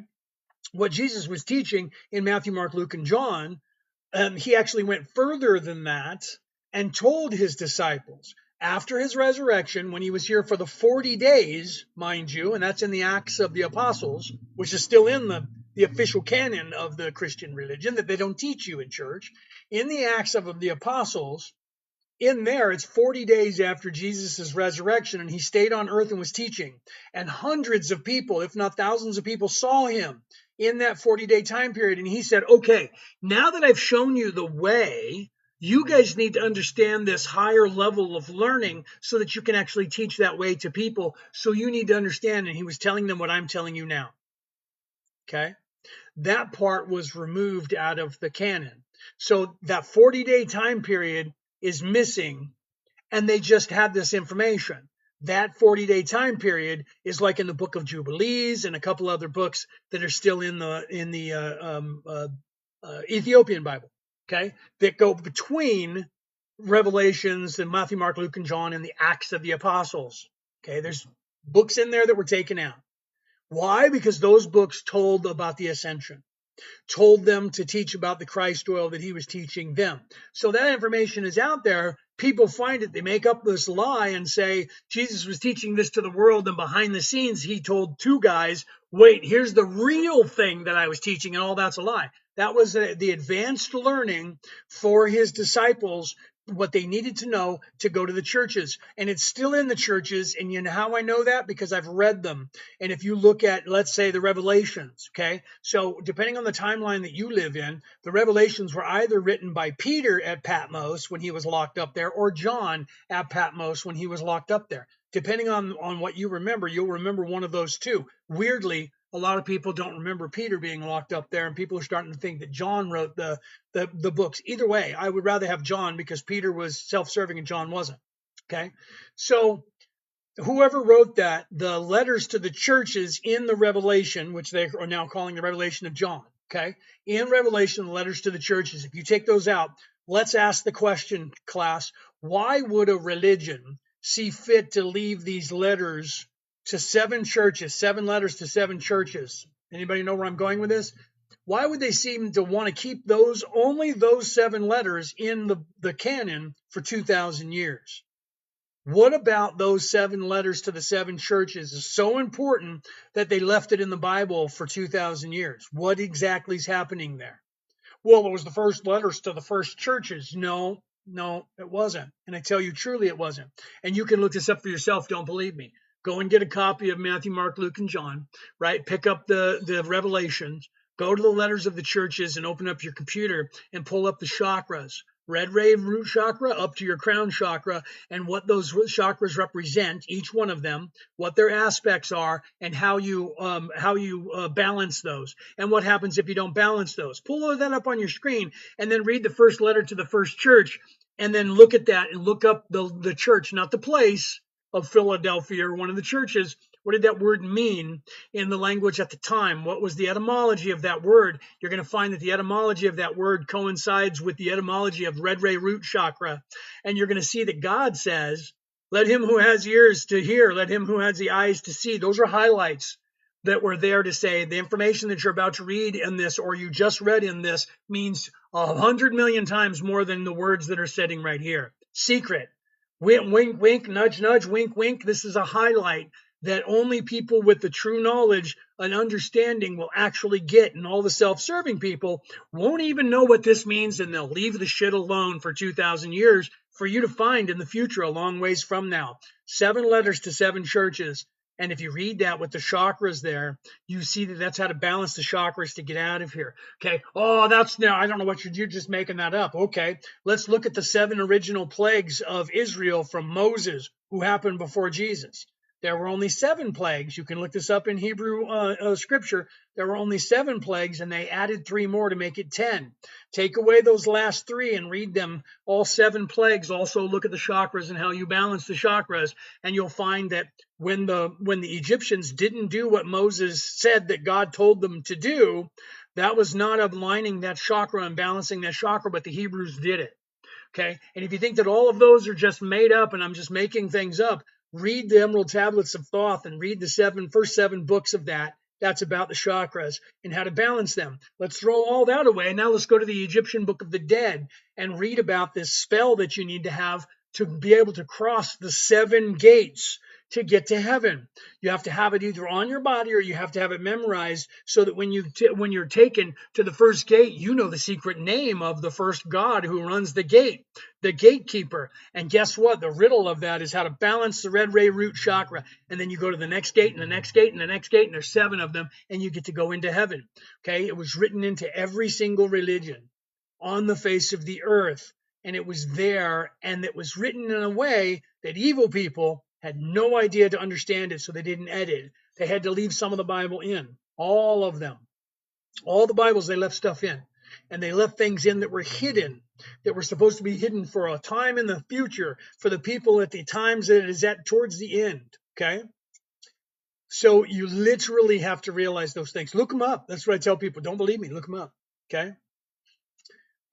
What Jesus was teaching in Matthew, Mark, Luke, and John, he actually went further than that and told his disciples after his resurrection, when he was here for the 40 days, mind you, and that's in the Acts of the Apostles, which is still in the official canon of the Christian religion that they don't teach you in church. In the Acts of the Apostles, in there, it's 40 days after Jesus' resurrection, and he stayed on earth and was teaching. And hundreds of people, if not thousands of people, saw him in that 40-day time period. And he said, okay, now that I've shown you the way, you guys need to understand this higher level of learning so that you can actually teach that way to people. So you need to understand. And he was telling them what I'm telling you now. Okay. That part was removed out of the canon. So that 40-day time period is missing, and they just had this information. That 40-day time period is like in the book of Jubilees and a couple other books that are still in the Ethiopian Bible, okay, that go between Revelations and Matthew, Mark, Luke, and John and the Acts of the Apostles. Okay, there's books in there that were taken out. Why? Because those books told about the ascension, told them to teach about the Christ oil that he was teaching them. So that information is out there. People find it. They make up this lie and say, Jesus was teaching this to the world, and behind the scenes, he told two guys, wait, here's the real thing that I was teaching, and all that's a lie. That was the advanced learning for his disciples, what they needed to know to go to the churches. And it's still in the churches. And you know how I know that? Because I've read them. And if you look at, let's say, the Revelations, okay? So depending on the timeline that you live in, the Revelations were either written by Peter at Patmos when he was locked up there, or John at Patmos when he was locked up there. Depending on what you remember, you'll remember one of those two. Weirdly, a lot of people don't remember Peter being locked up there, and people are starting to think that John wrote the books. Either way, I would rather have John, because Peter was self-serving and John wasn't. Okay, so whoever wrote that, the letters to the churches in the Revelation, which they are now calling the Revelation of John. Okay, in Revelation, the letters to the churches. If you take those out, let's ask the question, class: why would a religion see fit to leave these letters to 7 churches, 7 letters to 7 churches, Anybody know where I'm going with this? Why would they seem to want to keep only those 7 letters in the canon for 2,000 years? What about those 7 letters to the 7 churches is so important that they left it in the Bible for 2,000 years? What exactly is happening there? Well, it was the first letters to the first churches. No, it wasn't. And I tell you, truly, it wasn't. And you can look this up for yourself. Don't believe me. Go and get a copy of Matthew, Mark, Luke, and John, right? Pick up the Revelations, go to the letters of the churches and open up your computer and pull up the chakras. Red ray root chakra up to your crown chakra, and what those chakras represent, each one of them, what their aspects are, and how you balance those, and what happens if you don't balance those. Pull that up on your screen, and then read the first letter to the first church, and then look at that and look up the church, not the place of Philadelphia or one of the churches. What did that word mean in the language at the time? What was the etymology of that word? You're going to find that the etymology of that word coincides with the etymology of red ray root chakra. And you're going to see that God says, let him who has ears to hear, let him who has the eyes to see. Those are highlights that were there to say the information that you're about to read in this, or you just read in this, means 100 million times more than the words that are sitting right here. Secret. Wink, wink, wink, nudge, nudge, wink, wink. This is a highlight that only people with the true knowledge and understanding will actually get. And all the self-serving people won't even know what this means, and they'll leave the shit alone for 2,000 years for you to find in the future a long ways from now. 7 letters to 7 churches. And if you read that with the chakras there, you see that that's how to balance the chakras to get out of here. Okay. Oh, that's now, I don't know what you're just making that up. Okay. Let's look at the 7 original plagues of Israel from Moses, who happened before Jesus. There were only 7 plagues. You can look this up in Hebrew scripture. There were only 7 plagues, and they added 3 more to make it 10. Take away those last 3 and read them, all 7 plagues. Also look at the chakras and how you balance the chakras, and you'll find that when the Egyptians didn't do what Moses said that God told them to do, that was not aligning that chakra and balancing that chakra, but the Hebrews did it. Okay, and if you think that all of those are just made up and I'm just making things up, read the Emerald Tablets of Thoth and read the first 7 books of that. That's about the chakras and how to balance them. Let's throw all that away. Now let's go to the Egyptian Book of the Dead and read about this spell that you need to have to be able to cross the 7 gates to get to heaven. You have to have it either on your body or you have to have it memorized so that when you're taken to the first gate, you know the secret name of the first god who runs the gate, the gatekeeper. And guess what? The riddle of that is how to balance the red ray root chakra. And then you go to the next gate and the next gate and the next gate, and there's 7 of them, and you get to go into heaven. Okay? It was written into every single religion on the face of the earth. And it was there, and it was written in a way that evil people had no idea to understand it, so they didn't edit. They had to leave some of the Bible in, all of them. All the Bibles, they left stuff in. And they left things in that were hidden, that were supposed to be hidden for a time in the future, for the people at the times that it is at towards the end, okay? So you literally have to realize those things. Look them up. That's what I tell people. Don't believe me. Look them up, okay?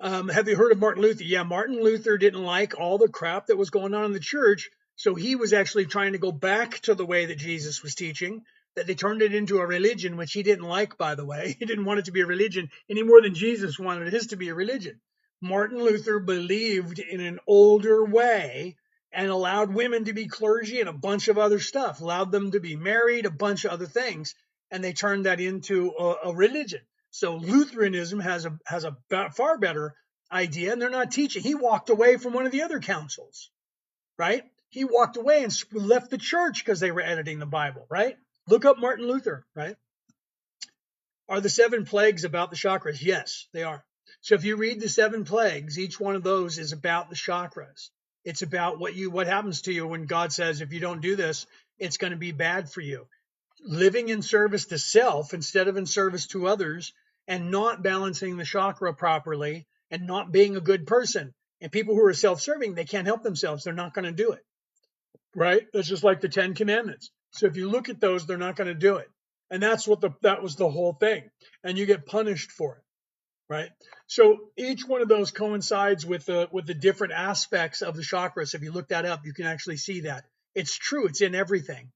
Have you heard of Martin Luther? Yeah, Martin Luther didn't like all the crap that was going on in the church, so he was actually trying to go back to the way that Jesus was teaching, that they turned it into a religion, which he didn't like, by the way. He didn't want it to be a religion any more than Jesus wanted his to be a religion. Martin Luther believed in an older way and allowed women to be clergy and a bunch of other stuff, allowed them to be married, a bunch of other things, and they turned that into a religion. So Lutheranism has a far better idea, and they're not teaching. He walked away from one of the other councils, right? He walked away and left the church because they were editing the Bible, right? Look up Martin Luther, right? Are the 7 plagues about the chakras? Yes, they are. So if you read the 7 plagues, each one of those is about the chakras. It's about what happens to you when God says, if you don't do this, it's going to be bad for you. Living in service to self instead of in service to others, and not balancing the chakra properly, and not being a good person. And people who are self-serving, they can't help themselves. They're not going to do it, right? That's just like the 10 Commandments. So if you look at those, they're not going to do it. And that was the whole thing. And you get punished for it, right? So each one of those coincides with the different aspects of the chakras. If you look that up, you can actually see that. It's true. It's in everything.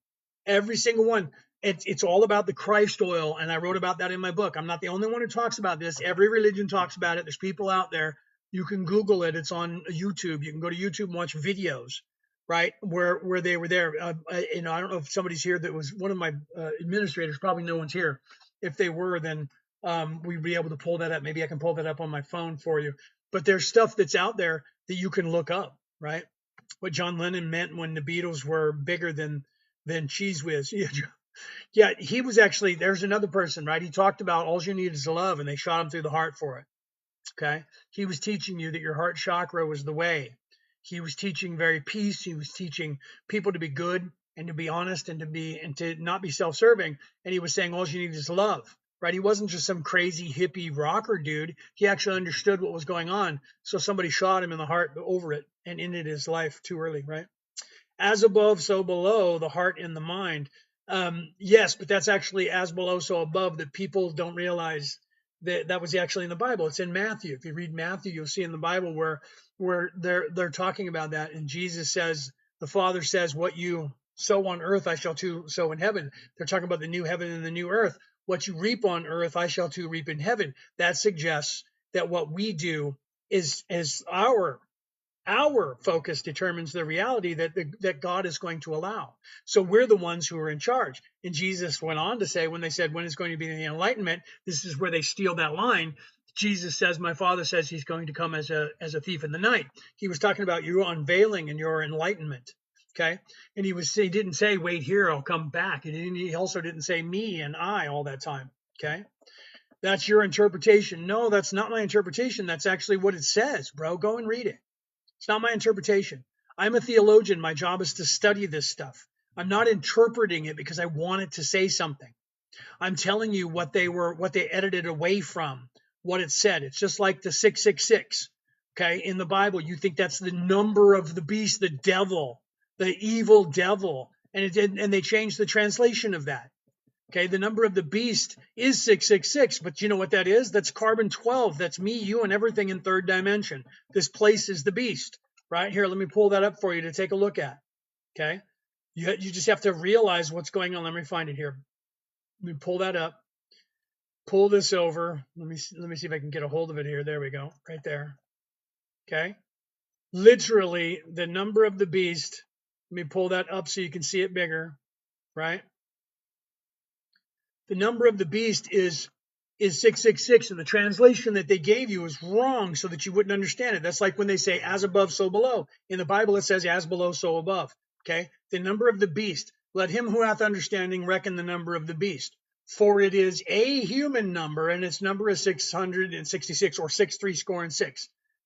Every single one. It's all about the Christ oil, and I wrote about that in my book. I'm not the only one who talks about this. Every religion talks about it. There's people out there. You can Google it. It's on YouTube. You can go to YouTube and watch videos, right, where they were there. I don't know if somebody's here that was one of my administrators. Probably no one's here. If they were, then we'd be able to pull that up. Maybe I can pull that up on my phone for you. But there's stuff that's out there that you can look up, right? What John Lennon meant when the Beatles were bigger than Cheese Whiz. Yeah, he was actually, there's another person, right? He talked about all you need is love, and they shot him through the heart for it. Okay. He was teaching you that your heart chakra was the way. He was teaching very peace. He was teaching people to be good and to be honest and to not be self-serving. And he was saying all you need is love, right? He wasn't just some crazy hippie rocker dude. He actually understood what was going on. So somebody shot him in the heart over it and ended his life too early, right? As above, so below, the heart and the mind. Yes, but that's actually as below, so above, that people don't realize that was actually in the Bible. It's in Matthew. If you read Matthew, you'll see in the Bible where they're talking about that. And Jesus says, the Father says, what you sow on earth, I shall too sow in heaven. They're talking about the new heaven and the new earth. What you reap on earth, I shall too reap in heaven. That suggests that what we do is our focus determines the reality that God is going to allow. So we're the ones who are in charge. And Jesus went on to say, when they said, when is going to be the enlightenment? This is where they steal that line. Jesus says, my Father says he's going to come as a thief in the night. He was talking about your unveiling and your enlightenment. Okay. And he didn't say, wait here, I'll come back. And he also didn't say me and I all that time. Okay. That's your interpretation. No, that's not my interpretation. That's actually what it says, bro. Go and read it. It's not my interpretation. I'm a theologian. My job is to study this stuff. I'm not interpreting it because I want it to say something. I'm telling you what they edited away from, what it said. It's just like the 666. Okay, in the Bible, you think that's the number of the beast, the devil, the evil devil, and they changed the translation of that. Okay, the number of the beast is 666, but you know what that is? That's carbon 12. That's me, you, and everything in third dimension. This place is the beast, right? Here, let me pull that up for you to take a look at. Okay, you just have to realize what's going on. Let me find it here. Let me pull that up. Pull this over. Let me see if I can get a hold of it here. There we go, right there. Okay, literally the number of the beast. Let me pull that up so you can see it bigger, right? The number of the beast is 666, and the translation that they gave you is wrong so that you wouldn't understand it. That's like when they say as above, so below. In the Bible, it says as below, so above. Okay, the number of the beast. Let him who hath understanding reckon the number of the beast. For it is a human number, and its number is 666, or 6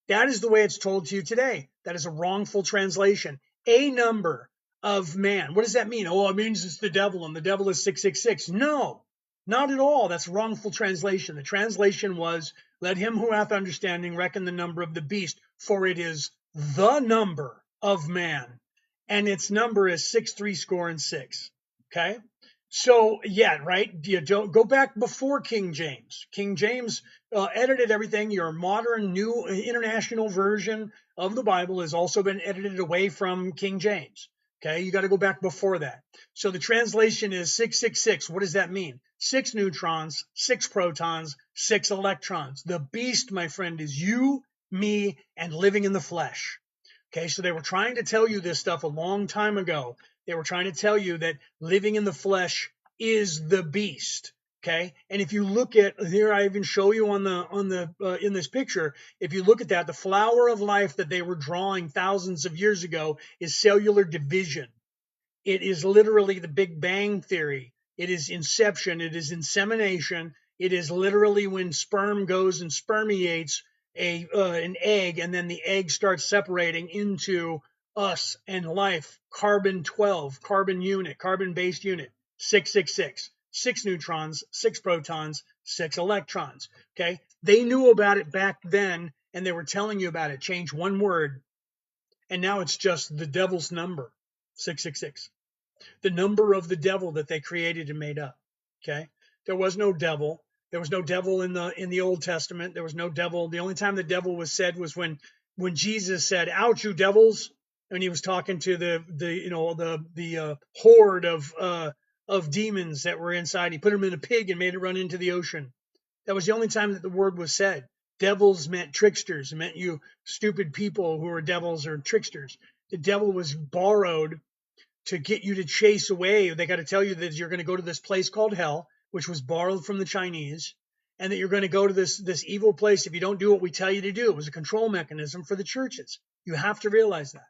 That is the way it's told to you today. That is a wrongful translation. A number of man. What does that mean? Oh, it means it's the devil, and the devil is 666. No. Not at all. That's wrongful translation. The translation was, let him who hath understanding reckon the number of the beast, for it is the number of man, and its number is 6 Okay? So, yeah, right? You don't go back before King James. King James edited everything. Your modern, new international version of the Bible has also been edited away from King James. Okay, you got to go back before that. So the translation is 666. What does that mean? 6 neutrons, 6 protons, 6 electrons. The beast, my friend, is you, me, and living in the flesh. Okay, so they were trying to tell you this stuff a long time ago. They were trying to tell you that living in the flesh is the beast. Okay, and if you look at here, I even show you on the in this picture. If you look at that, the flower of life that they were drawing thousands of years ago is cellular division. It is literally the Big Bang Theory. It is inception. It is insemination. It is literally when sperm goes and spermiates an egg, and then the egg starts separating into us and life. Carbon 12, carbon unit, carbon-based unit, 666. 6 neutrons, 6 protons, 6 electrons. Okay, they knew about it back then, and they were telling you about it. Change one word, and now it's just the devil's number, 666. The number of the devil that they created and made up. Okay, there was no devil. There was no devil in the Old Testament. There was no devil. The only time the devil was said was when Jesus said, "Out, you devils," and he was talking to the horde of of demons that were inside. He put them in a pig and made it run into the ocean. That was the only time that the word was said. Devils meant tricksters. It meant you stupid people who were devils or tricksters. The devil was borrowed to get you to chase away. They got to tell you that you're going to go to this place called hell, which was borrowed from the Chinese, and that you're going to go to this evil place if you don't do what we tell you to do. It was a control mechanism for the churches. You have to realize that.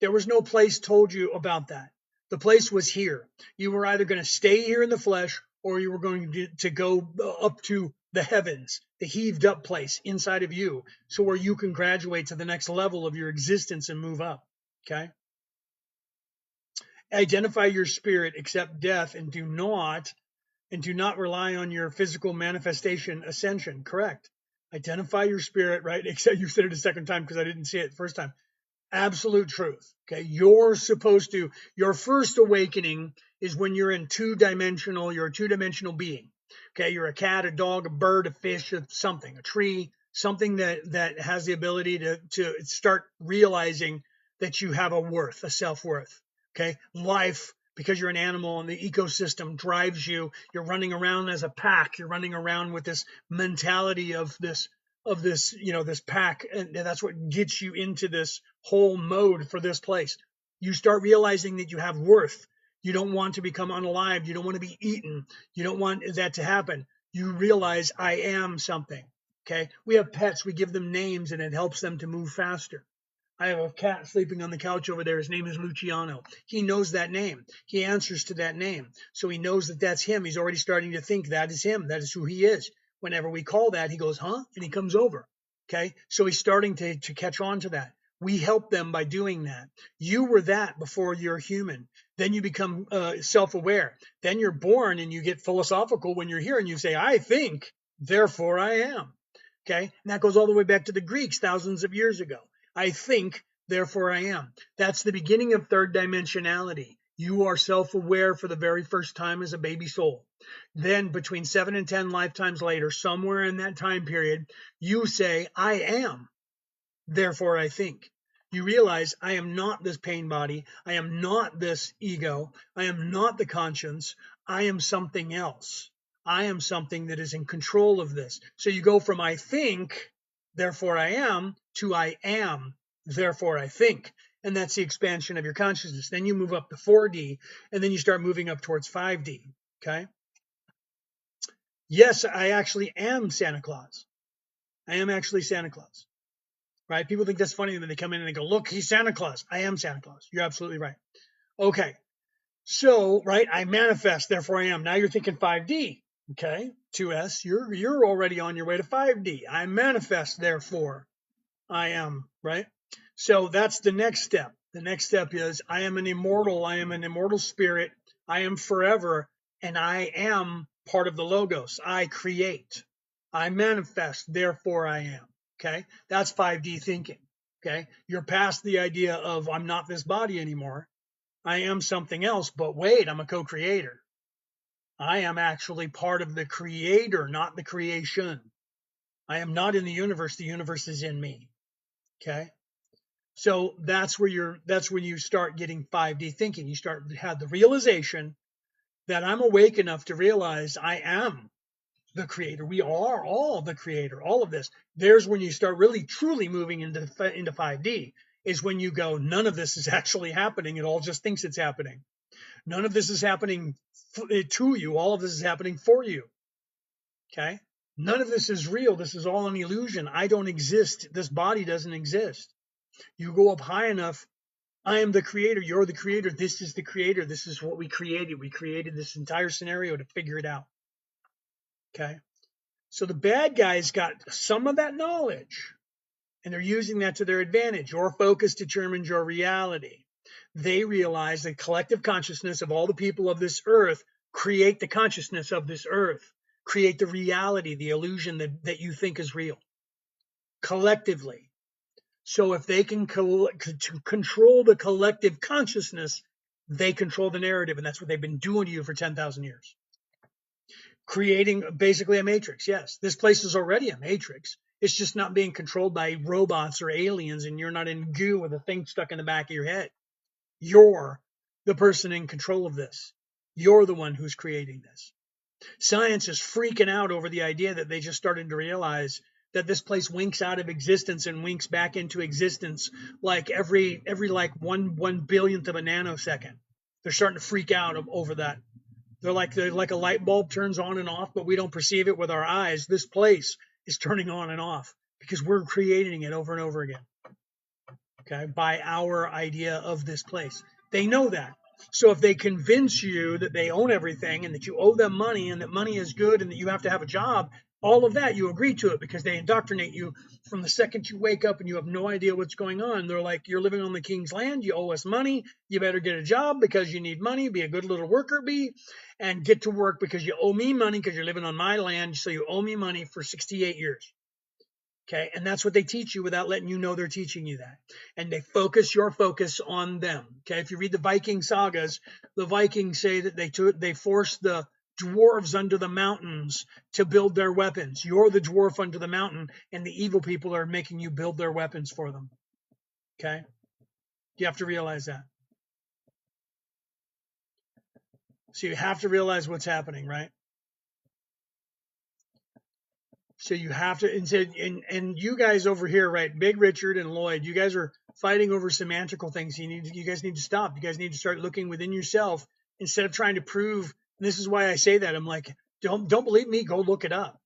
There was no place told you about that. The place was here. You were either going to stay here in the flesh or you were going to go up to the heavens, the heaved up place inside of you, so where you can graduate to the next level of your existence and move up. Okay? Identify your spirit, accept death, and do not rely on your physical manifestation ascension. Correct. Identify your spirit, right? Except you said it a second time because I didn't see it the first time. Absolute truth. Okay. Your first awakening is when you're in you're a two-dimensional being. Okay. You're a cat, a dog, a bird, a fish, something, a tree, something that has the ability to start realizing that you have a worth, a self-worth. Okay. Life, because you're an animal and the ecosystem drives you. You're running around as a pack. You're running around with this mentality of this, this pack. And that's what gets you into this whole mode for this place. You start realizing that you have worth. You don't want to become unalived. You don't want to be eaten. You don't want that to happen. You realize I am something. Okay. We have pets. We give them names and it helps them to move faster. I have a cat sleeping on the couch over there. His name is Luciano. He knows that name. He answers to that name. So he knows that that's him. He's already starting to think that is him. That is who he is. Whenever we call that, he goes, huh? And he comes over. Okay. So he's starting to catch on to that. We help them by doing that. You were that before you're human. Then you become self-aware. Then you're born and you get philosophical when you're here and you say, I think, therefore I am. Okay. And that goes all the way back to the Greeks thousands of years ago. I think, therefore I am. That's the beginning of third dimensionality. You are self-aware for the very first time as a baby soul. Then between 7 and 10 lifetimes later, somewhere in that time period, you say, I am, therefore I think. You realize I am not this pain body. I am not this ego. I am not the conscience. I am something else. I am something that is in control of this. So you go from I think, therefore I am, to I am, therefore I think. And that's the expansion of your consciousness. Then you move up to 4D, and then you start moving up towards 5D. Okay? Yes, I actually am Santa Claus. I am actually Santa Claus. Right? People think that's funny when they come in and they go, look, he's Santa Claus. I am Santa Claus. You're absolutely right. Okay. So, right, I manifest, therefore I am. Now you're thinking 5D. Okay. 2S, you're already on your way to 5D. I manifest, therefore I am, right? So that's the next step. The next step is I am an immortal spirit. I am forever, and I am part of the Logos. I create. I manifest, therefore I am. Okay? That's 5D thinking. Okay? You're past the idea of I'm not this body anymore. I am something else, but wait, I'm a co-creator. I am actually part of the creator, not the creation. I am not in the universe is in me. Okay? So that's when you start getting 5D thinking. You start to have the realization that I'm awake enough to realize I am the creator. We are all the creator, all of this. There's when you start really truly moving into 5D, is when you go, none of this is actually happening. It all just thinks it's happening. None of this is happening to you. All of this is happening for you. Okay? None of this is real. This is all an illusion. I don't exist. This body doesn't exist. You go up high enough, I am the creator, you're the creator, this is the creator, this is what we created. We created this entire scenario to figure it out. Okay? So the bad guys got some of that knowledge, and they're using that to their advantage. Your focus determines your reality. They realize the collective consciousness of all the people of this earth create the consciousness of this earth, create the reality, the illusion that you think is real, collectively. So if they can control the collective consciousness, they control the narrative, and that's what they've been doing to you for 10,000 years. Creating basically a matrix. Yes, this place is already a matrix. It's just not being controlled by robots or aliens, and you're not in goo with a thing stuck in the back of your head. You're the person in control of this. You're the one who's creating this. Science is freaking out over the idea that they just started to realize that this place winks out of existence and winks back into existence like every like one billionth of a nanosecond. They're starting to freak out over that. They're like a light bulb turns on and off, but we don't perceive it with our eyes. This place is turning on and off because we're creating it over and over again. Okay, by our idea of this place. They know that. So if they convince you that they own everything and that you owe them money and that money is good and that you have to have a job, all of that, you agree to it because they indoctrinate you from the second you wake up and you have no idea what's going on. They're like, you're living on the king's land. You owe us money. You better get a job because you need money. Be a good little worker bee and get to work because you owe me money because you're living on my land. So you owe me money for 68 years. Okay, and that's what they teach you without letting you know they're teaching you that. And they focus your focus on them. Okay, if you read the Viking sagas, the Vikings say that they forced the dwarves under the mountains to build their weapons. You're the dwarf under the mountain, and the evil people are making you build their weapons for them. Okay, you have to realize that. So you have to realize what's happening, right? So you have to, and you guys over here, right? Big Richard and Lloyd, you guys are fighting over semantical things. You guys need to stop. You guys need to start looking within yourself instead of trying to prove. This is why I say that. I'm like, don't believe me. Go look it up.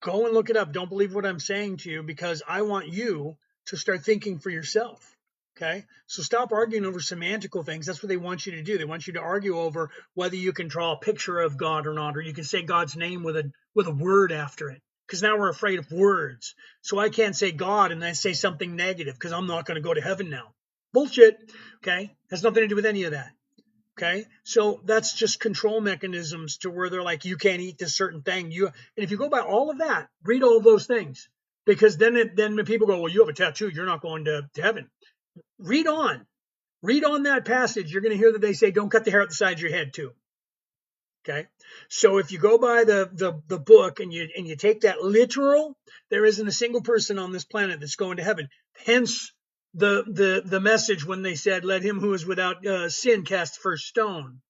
Go and look it up. Don't believe what I'm saying to you because I want you to start thinking for yourself. Okay, so stop arguing over semantical things. That's what they want you to do. They want you to argue over whether you can draw a picture of God or not, or you can say God's name with a word after it. Because now we're afraid of words. So I can't say God and then say something negative because I'm not going to go to heaven now. Bullshit. Okay, has nothing to do with any of that. Okay, so that's just control mechanisms to where they're like, you can't eat this certain thing. And if you go by all of that, read all of those things, because then when people go, well, you have a tattoo, you're not going to heaven. Read on that passage. You're going to hear that they say, don't cut the hair out the side of your head too. Okay, so if you go by the book and you take that literal, there isn't a single person on this planet that's going to heaven. Hence the message when they said, let him who is without sin cast the first stone.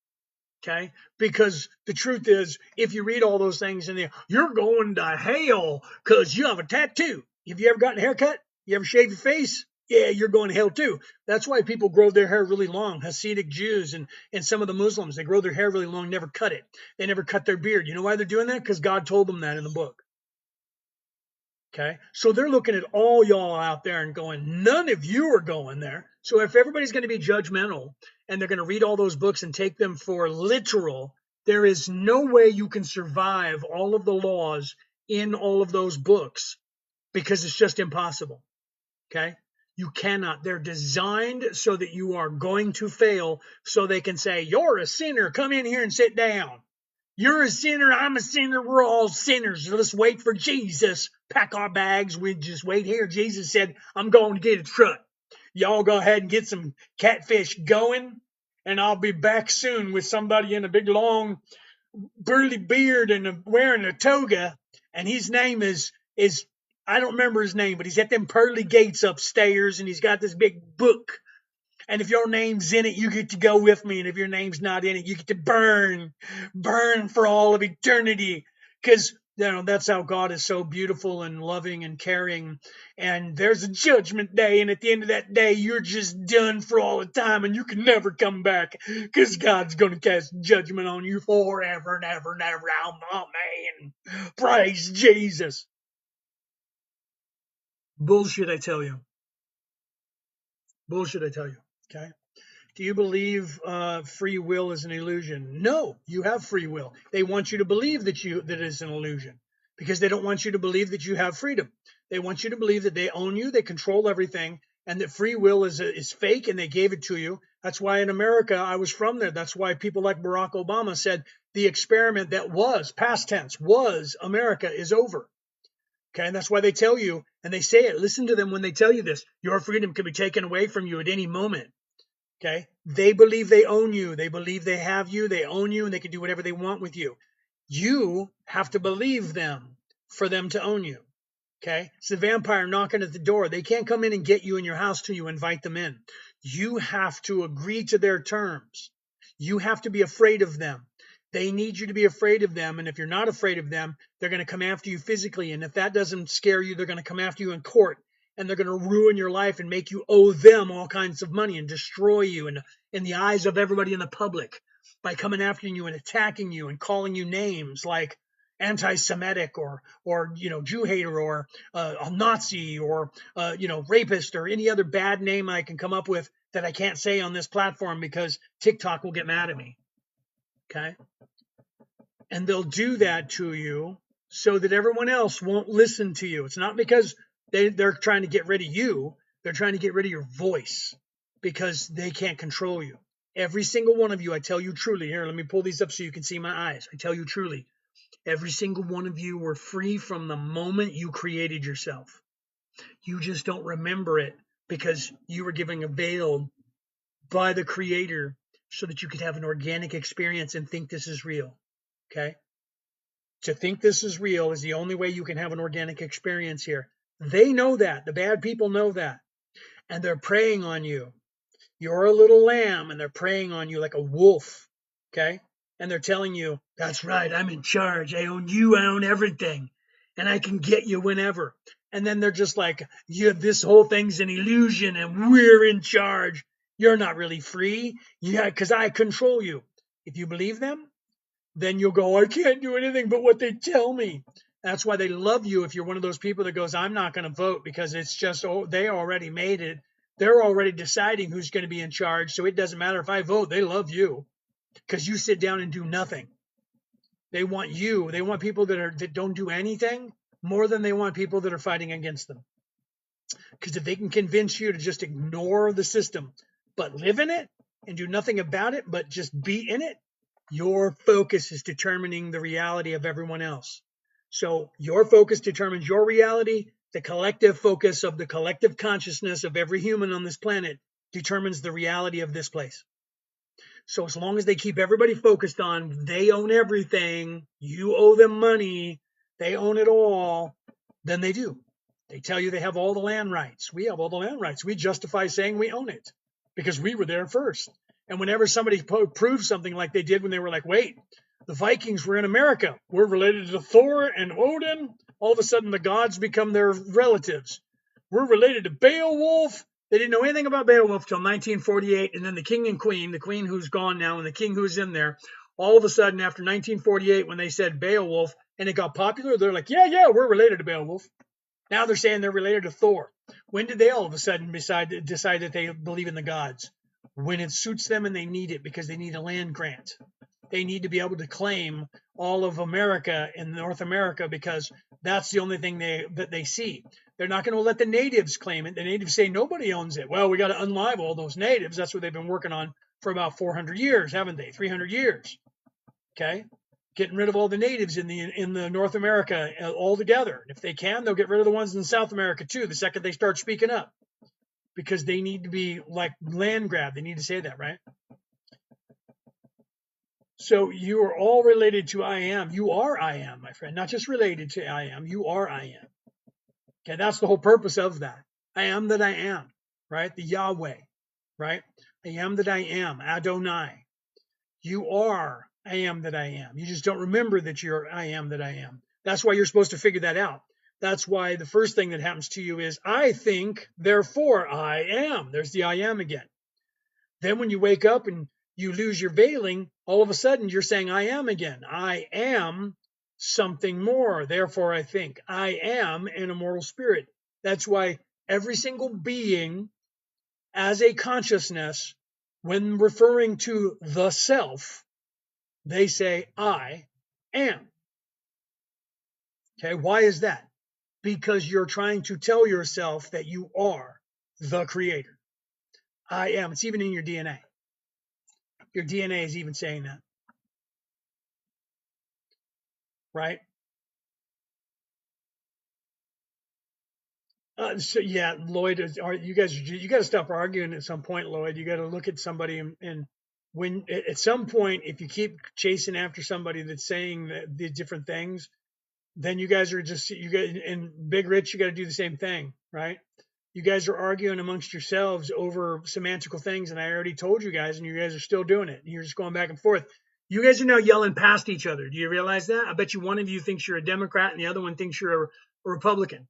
Okay, because the truth is, if you read all those things in there, you're going to hell because you have a tattoo. Have you ever gotten a haircut? You ever shave your face? Yeah, you're going to hell too. That's why people grow their hair really long. Hasidic Jews and some of the Muslims, they grow their hair really long, never cut it. They never cut their beard. You know why they're doing that? Because God told them that in the book. Okay, so they're looking at all y'all out there and going, none of you are going there. So if everybody's going to be judgmental and they're going to read all those books and take them for literal, there is no way you can survive all of the laws in all of those books because it's just impossible. Okay, you cannot. They're designed so that you are going to fail so they can say, you're a sinner, come in here and sit down. You're a sinner, I'm a sinner, we're all sinners. Let's wait for Jesus. Pack our bags, we just wait here. Jesus said, I'm going to get a truck. Y'all go ahead and get some catfish going, and I'll be back soon with somebody in a big long burly beard and wearing a toga, and his name is I don't remember his name, but he's at them pearly gates upstairs, and he's got this big book. And if your name's in it, you get to go with me. And if your name's not in it, you get to burn for all of eternity. Because, that's how God is so beautiful and loving and caring. And there's a judgment day. And at the end of that day, you're just done for all the time. And you can never come back. Because God's going to cast judgment on you forever and ever and ever. Oh, man. Praise Jesus. Bullshit, I tell you. Bullshit, I tell you. Okay? Do you believe free will is an illusion? No, you have free will. They want you to believe that it's an illusion because they don't want you to believe that you have freedom. They want you to believe that they own you, they control everything, and that free will is fake and they gave it to you. That's why in America, I was from there. That's why people like Barack Obama said the experiment that was, past tense, was America is over. Okay, and that's why they tell you, and they say it, listen to them when they tell you this, your freedom can be taken away from you at any moment. Okay, they believe they own you. They believe they have you. They own you, and they can do whatever they want with you. You have to believe them for them to own you. Okay, it's the vampire knocking at the door. They can't come in and get you in your house till you invite them in. You have to agree to their terms. You have to be afraid of them. They need you to be afraid of them. And if you're not afraid of them, they're going to come after you physically. And if that doesn't scare you, they're going to come after you in court. And they're going to ruin your life and make you owe them all kinds of money and destroy you in the eyes of everybody in the public by coming after you and attacking you and calling you names like anti-Semitic or Jew hater or a Nazi or rapist or any other bad name I can come up with that I can't say on this platform because TikTok will get mad at me. Okay. And they'll do that to you so that everyone else won't listen to you. It's not because they're trying to get rid of you. They're trying to get rid of your voice because they can't control you. Every single one of you, I tell you truly, here, let me pull these up so you can see my eyes. I tell you truly, every single one of you were free from the moment you created yourself. You just don't remember it because you were given a veil by the Creator so that you could have an organic experience and think this is real. Okay? To think this is real is the only way you can have an organic experience here. They know that. The bad people know that. And they're preying on you. You're a little lamb, and they're preying on you like a wolf. Okay? And they're telling you, that's right, I'm in charge. I own you. I own everything. And I can get you whenever. And then they're just like, this whole thing's an illusion, and we're in charge. You're not really free. Yeah, because I control you. If you believe them, then you'll go, I can't do anything but what they tell me. That's why they love you if you're one of those people that goes, I'm not going to vote because it's just, they already made it. They're already deciding who's going to be in charge. So it doesn't matter if I vote. They love you because you sit down and do nothing. They want you. They want people that don't do anything more than they want people that are fighting against them. Because if they can convince you to just ignore the system, but live in it and do nothing about it, but just be in it, your focus is determining the reality of everyone else. So your focus determines your reality. The collective focus of the collective consciousness of every human on this planet determines the reality of this place. So as long as they keep everybody focused on they own everything, you owe them money, they own it all, then they do. They tell you they have all the land rights. We have all the land rights. We justify saying we own it because we were there first. And whenever somebody proves something like they did when they were like, wait, the Vikings were in America. We're related to Thor and Odin. All of a sudden, the gods become their relatives. We're related to Beowulf. They didn't know anything about Beowulf till 1948. And then the king and queen, the queen who's gone now and the king who's in there, all of a sudden, after 1948, when they said Beowulf and it got popular, they're like, yeah, we're related to Beowulf. Now they're saying they're related to Thor. When did they all of a sudden decide that they believe in the gods? When it suits them and they need it because they need a land grant. They need to be able to claim all of America and North America because that's the only thing that they see. They're not going to let the natives claim it. The natives say nobody owns it. Well, we got to unlive all those natives. That's what they've been working on for about 400 years, haven't they? 300 years. Okay? Getting rid of all the natives in the North America altogether. If they can, they'll get rid of the ones in South America too, the second they start speaking up. Because they need to be like land grab. They need to say that, right? So you are all related to I am. You are I am, my friend. Not just related to I am. You are I am. Okay, that's the whole purpose of that. I am that I am, right? The Yahweh, right? I am that I am, Adonai. You are I am that I am. You just don't remember that you're I am that I am. That's why you're supposed to figure that out. That's why the first thing that happens to you is I think, therefore I am. There's the I am again. Then when you wake up and you lose your veiling, all of a sudden you're saying I am again. I am something more. Therefore I think. I am an immortal spirit. That's why every single being as a consciousness, when referring to the self, they say I am. Okay, why is that? Because you're trying to tell yourself that you are the creator. I am. It's even in your DNA. Your DNA is even saying that. Right? So yeah, Lloyd, you got to stop arguing at some point, Lloyd. You got to look at somebody and when at some point, if you keep chasing after somebody that's saying the different things, then you guys are just you guys and Big Rich, you got to do the same thing, right? You guys are arguing amongst yourselves over semantical things, and I already told you guys, and you guys are still doing it. You're just going back and forth. You guys are now yelling past each other. Do you realize that? I bet you one of you thinks you're a Democrat and the other one thinks you're a Republican,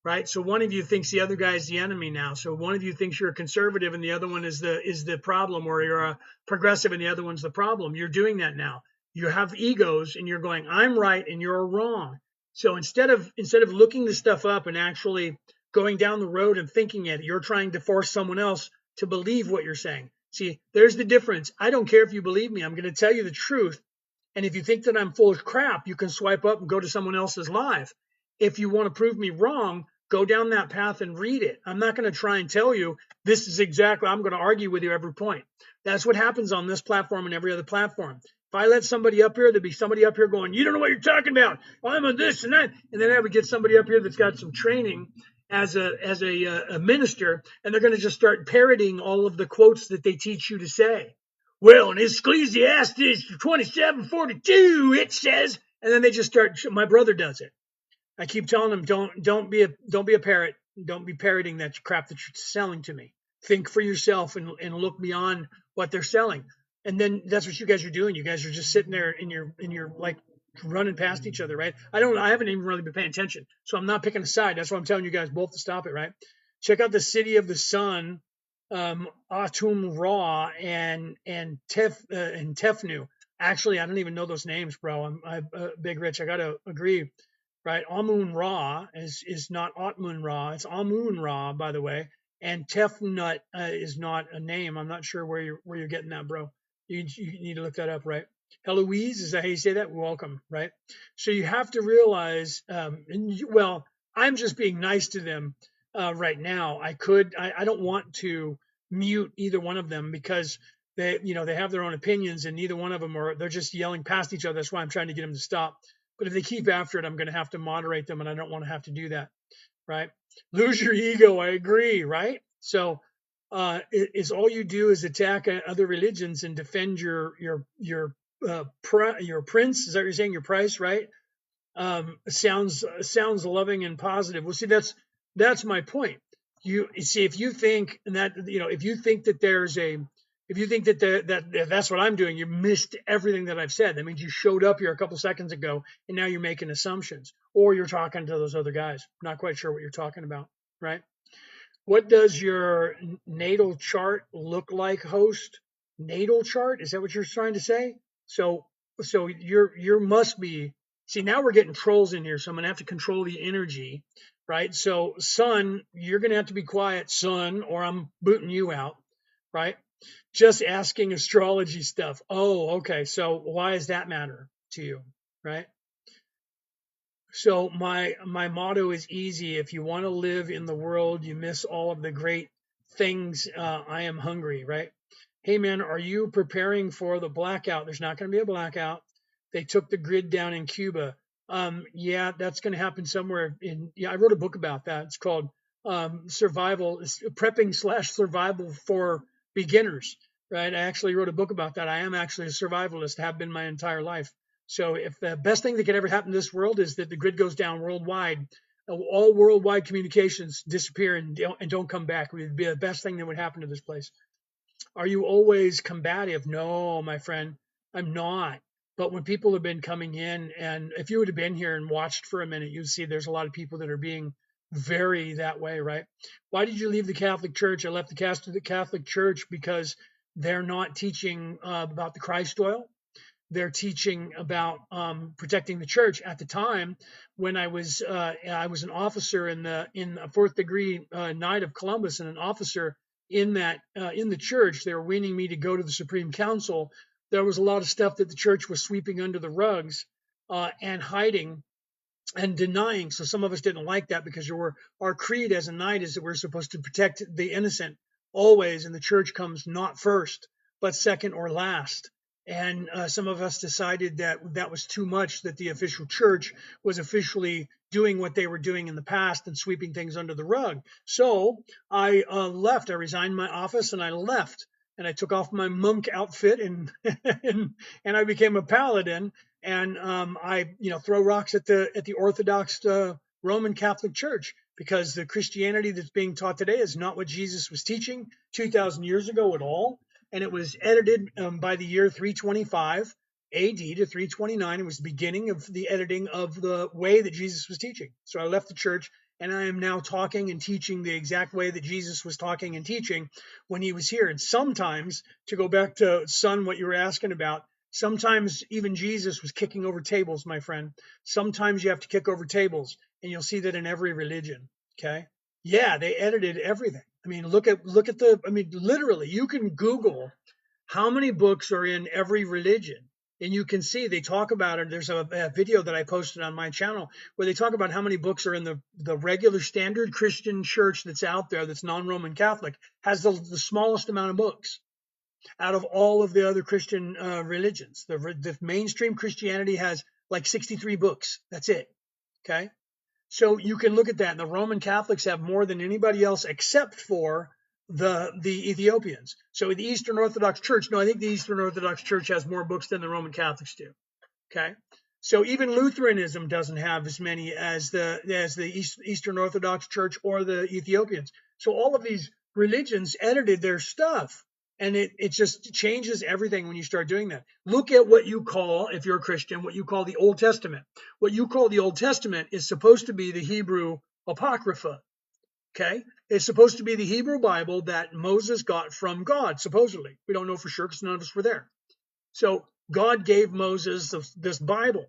right? So one of you thinks the other guy is the enemy now. So one of you thinks you're a conservative and the other one is the problem, or you're a progressive and the other one's the problem. You're doing that now. You have egos and you're going, I'm right and you're wrong. So instead of looking this stuff up and actually going down the road and thinking it, you're trying to force someone else to believe what you're saying. See, there's the difference. I don't care if you believe me. I'm going to tell you the truth. And if you think that I'm full of crap, you can swipe up and go to someone else's live. If you want to prove me wrong, go down that path and read it. I'm not going to try and tell you this is exactly, I'm going to argue with you every point. That's what happens on this platform and every other platform. If I let somebody up here, there'd be somebody up here going, you don't know what you're talking about. I'm a this and that. And then I would get somebody up here that's got some training as a minister, and they're going to just start parroting all of the quotes that they teach you to say. Well, in Ecclesiastes 27:42, it says, and then they just start. My brother does it. I keep telling them, don't be a parrot. Don't be parroting that crap that you're selling to me. Think for yourself and look beyond what they're selling. And then that's what you guys are doing. You guys are just sitting there in your like running past each other, right? I haven't even really been paying attention, so I'm not picking a side. That's why I'm telling you guys both to stop it, right? Check out the City of the Sun, Atum Ra and Tefnu. Actually, I don't even know those names, bro. I'm Big Rich. I gotta agree, right? Amun Ra is not Atmun Ra. It's Amun Ra, by the way. And Tefnut is not a name. I'm not sure where you're getting that, bro. You need to look that up, right? Heloise, is that how you say that? Welcome, right? So you have to realize, well, I'm just being nice to them right now. I don't want to mute either one of them because they have their own opinions and neither one of them they're just yelling past each other. That's why I'm trying to get them to stop. But if they keep after it, I'm going to have to moderate them, and I don't want to have to do that, right? Lose your ego. I agree, right? So is all you do is attack other religions and defend your prince? Is that what you're saying? Your price, right? Sounds loving and positive. Well, see, that's my point. You see, if you think that if you think that if you think that's what I'm doing, you missed everything that I've said. That means you showed up here a couple seconds ago and now you're making assumptions, or you're talking to those other guys. Not quite sure what you're talking about, right? What does your natal chart look like, host? Natal chart? Is that what you're trying to say? So you're must be. See, now we're getting trolls in here, so I'm gonna have to control the energy, right? So son, you're gonna have to be quiet, son, or I'm booting you out, right? Just asking astrology stuff. Oh, okay. So why does that matter to you, right? So my motto is easy. If you want to live in the world, you miss all of the great things. I am hungry, right? Hey man, are you preparing for the blackout? There's not going to be a blackout. They took the grid down in Cuba. Yeah, that's going to happen somewhere in. Yeah, I wrote a book about that. It's called Survival, Prepping/Survival for Beginners. Right? I actually wrote a book about that. I am actually a survivalist. Have been my entire life. So if the best thing that could ever happen to this world is that the grid goes down worldwide, all worldwide communications disappear and don't come back, it would be the best thing that would happen to this place. Are you always combative? No, my friend, I'm not. But when people have been coming in, and if you would have been here and watched for a minute, you'd see there's a lot of people that are being very that way, right? Why did you leave the Catholic Church? I left the Catholic Church because they're not teaching about the Christ oil. They're teaching about protecting the church. At the time when I was an officer in a fourth degree Knight of Columbus and an officer in the church. They were weaning me to go to the Supreme Council. There was a lot of stuff that the church was sweeping under the rugs and hiding and denying. So some of us didn't like that because our creed as a knight is that we're supposed to protect the innocent always, and the church comes not first but second or last. And some of us decided that was too much, that the official church was officially doing what they were doing in the past and sweeping things under the rug. So I left. I resigned my office and I left. And I took off my monk outfit and and I became a paladin. And I throw rocks at the Orthodox Roman Catholic Church, because the Christianity that's being taught today is not what Jesus was teaching 2,000 years ago at all. And it was edited by the year 325. AD to 329. It was the beginning of the editing of the way that Jesus was teaching. So I left the church, and I am now talking and teaching the exact way that Jesus was talking and teaching when he was here. And sometimes, to go back to, son, what you were asking about, sometimes even Jesus was kicking over tables, my friend. Sometimes you have to kick over tables, and you'll see that in every religion. Okay. Yeah, they edited everything. I mean, look at literally, you can Google how many books are in every religion, and you can see they talk about it. There's a video that I posted on my channel where they talk about how many books are in the regular standard Christian church that's out there, that's non-Roman Catholic, has the smallest amount of books out of all of the other Christian religions. The mainstream Christianity has like 63 books. That's it. Okay. So you can look at that. And the Roman Catholics have more than anybody else except for the Ethiopians. So the Eastern Orthodox Church, no, I think the Eastern Orthodox Church has more books than the Roman Catholics do. Okay. So even Lutheranism doesn't have as many as the Eastern Orthodox Church or the Ethiopians. So all of these religions edited their stuff. And it just changes everything when you start doing that. Look at what you call, if you're a Christian, what you call the Old Testament. What you call the Old Testament is supposed to be the Hebrew Apocrypha. Okay? It's supposed to be the Hebrew Bible that Moses got from God, supposedly. We don't know for sure because none of us were there. So God gave Moses this Bible.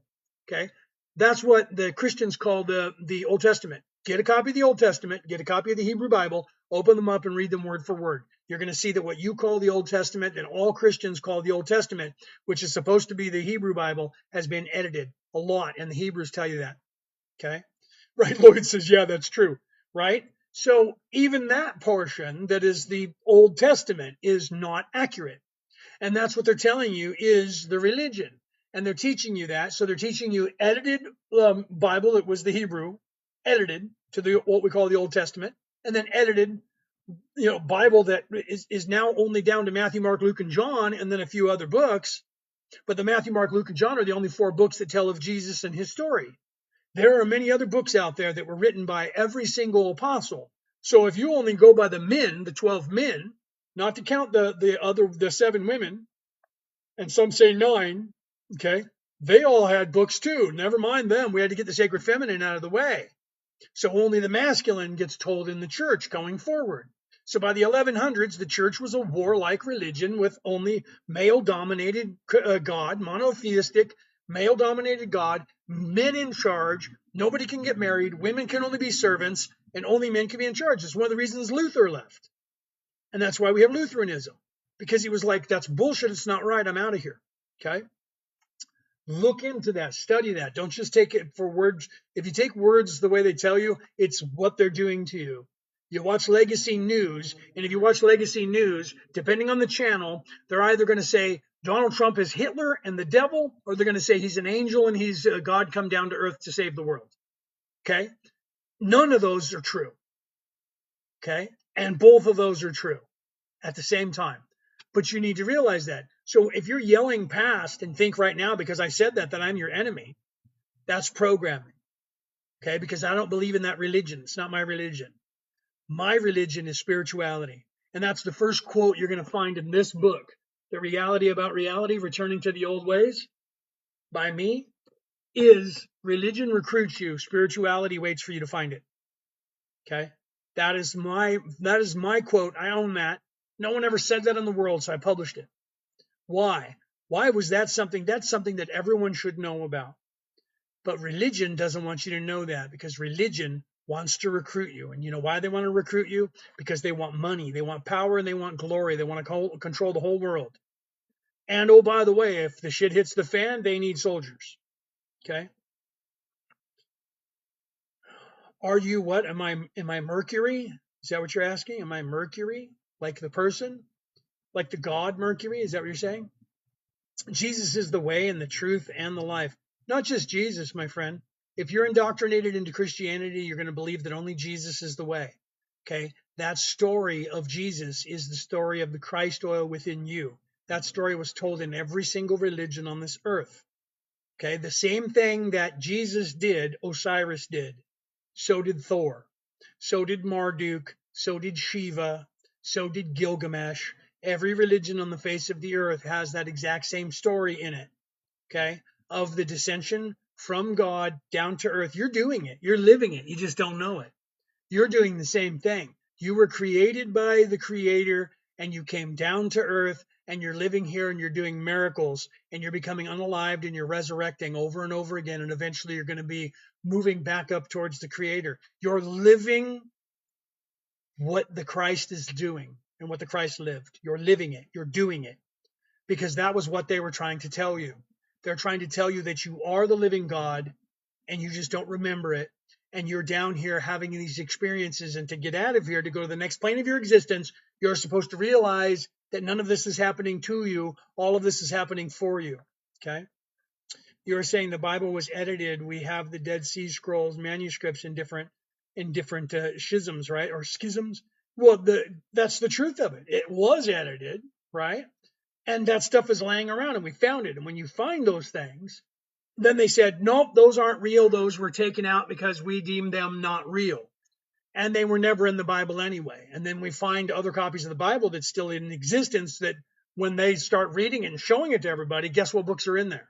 Okay? That's what the Christians call the Old Testament. Get a copy of the Old Testament, get a copy of the Hebrew Bible, open them up and read them word for word. You're going to see that what you call the Old Testament and all Christians call the Old Testament, which is supposed to be the Hebrew Bible, has been edited a lot. And the Hebrews tell you that. Okay? Right? Lloyd says, yeah, that's true. Right? So even that portion that is the Old Testament is not accurate. And that's what they're telling you is the religion. And they're teaching you that. So they're teaching you edited Bible that was the Hebrew, edited to what we call the Old Testament, and then edited, Bible that is now only down to Matthew, Mark, Luke, and John, and then a few other books. But the Matthew, Mark, Luke, and John are the only 4 books that tell of Jesus and his story. There are many other books out there that were written by every single apostle. So if you only go by the 12 men, not to count the 7 women, and some say 9, okay, they all had books too. Never mind them. We had to get the sacred feminine out of the way. So only the masculine gets told in the church going forward. So by the 1100s, the church was a warlike religion with only male-dominated God, monotheistic, male-dominated God, men in charge. Nobody can get married. Women can only be servants, and only men can be in charge. It's one of the reasons Luther left. And that's why we have Lutheranism, because he was like, that's bullshit. It's not right. I'm out of here. Okay. Look into that, study that. Don't just take it for words. If you take words the way they tell you, it's what they're doing to you. You watch Legacy News, and if you watch Legacy News, depending on the channel, they're either going to say Donald Trump is Hitler and the devil, or they're going to say he's an angel and he's God come down to earth to save the world. Okay? None of those are true. Okay? And both of those are true at the same time. But you need to realize that. So if you're yelling past and think right now, because I said that I'm your enemy, that's programming. Okay? Because I don't believe in that religion. It's not my religion. My religion is spirituality. And that's the first quote you're going to find in this book, The Reality About Reality, Returning to the Old Ways, by me, is religion recruits you, spirituality waits for you to find it. Okay? That is my quote. I own that. No one ever said that in the world, so I published it. Why? Why was that something? That's something that everyone should know about. But religion doesn't want you to know that, because religion wants to recruit you. And you know why they want to recruit you? Because they want money, they want power, and they want glory. They want to control the whole world. And oh, by the way, if the shit hits the fan, they need soldiers. Okay? Are you what? Am I Mercury? Is that what you're asking? Am I Mercury? Like the person? Like the god Mercury? Is that what you're saying? Jesus is the way and the truth and the life. Not just Jesus, my friend. If you're indoctrinated into Christianity, you're going to believe that only Jesus is the way. Okay? That story of Jesus is the story of the Christ oil within you. That story was told in every single religion on this earth. Okay? The same thing that Jesus did, Osiris did. So did Thor. So did Marduk. So did Shiva. So did Gilgamesh. Every religion on the face of the earth has that exact same story in it. okay, of the descension from God down to earth. You're doing it. You're living it. You just don't know it. You're doing the same thing. You were created by the Creator and you came down to earth and you're living here and you're doing miracles and you're becoming unalived and you're resurrecting over and over again. And eventually you're going to be moving back up towards the Creator. You're living what the Christ is doing and what the Christ lived. You're living it. You're doing it because that was what they were trying to tell you. They're trying to tell you that you are the living God and you just don't remember it. And you're down here having these experiences. And to get out of here, to go to the next plane of your existence, you're supposed to realize that none of this is happening to you. All of this is happening for you. Okay. You were saying the Bible was edited. We have the Dead Sea Scrolls manuscripts in different schisms, right? Or schisms. Well, that's the truth of it. It was edited, right? And that stuff is laying around and we found it. And when you find those things, then they said, nope, those aren't real. Those were taken out because we deemed them not real. And they were never in the Bible anyway. And then we find other copies of the Bible that's still in existence that when they start reading it and showing it to everybody, guess what books are in there?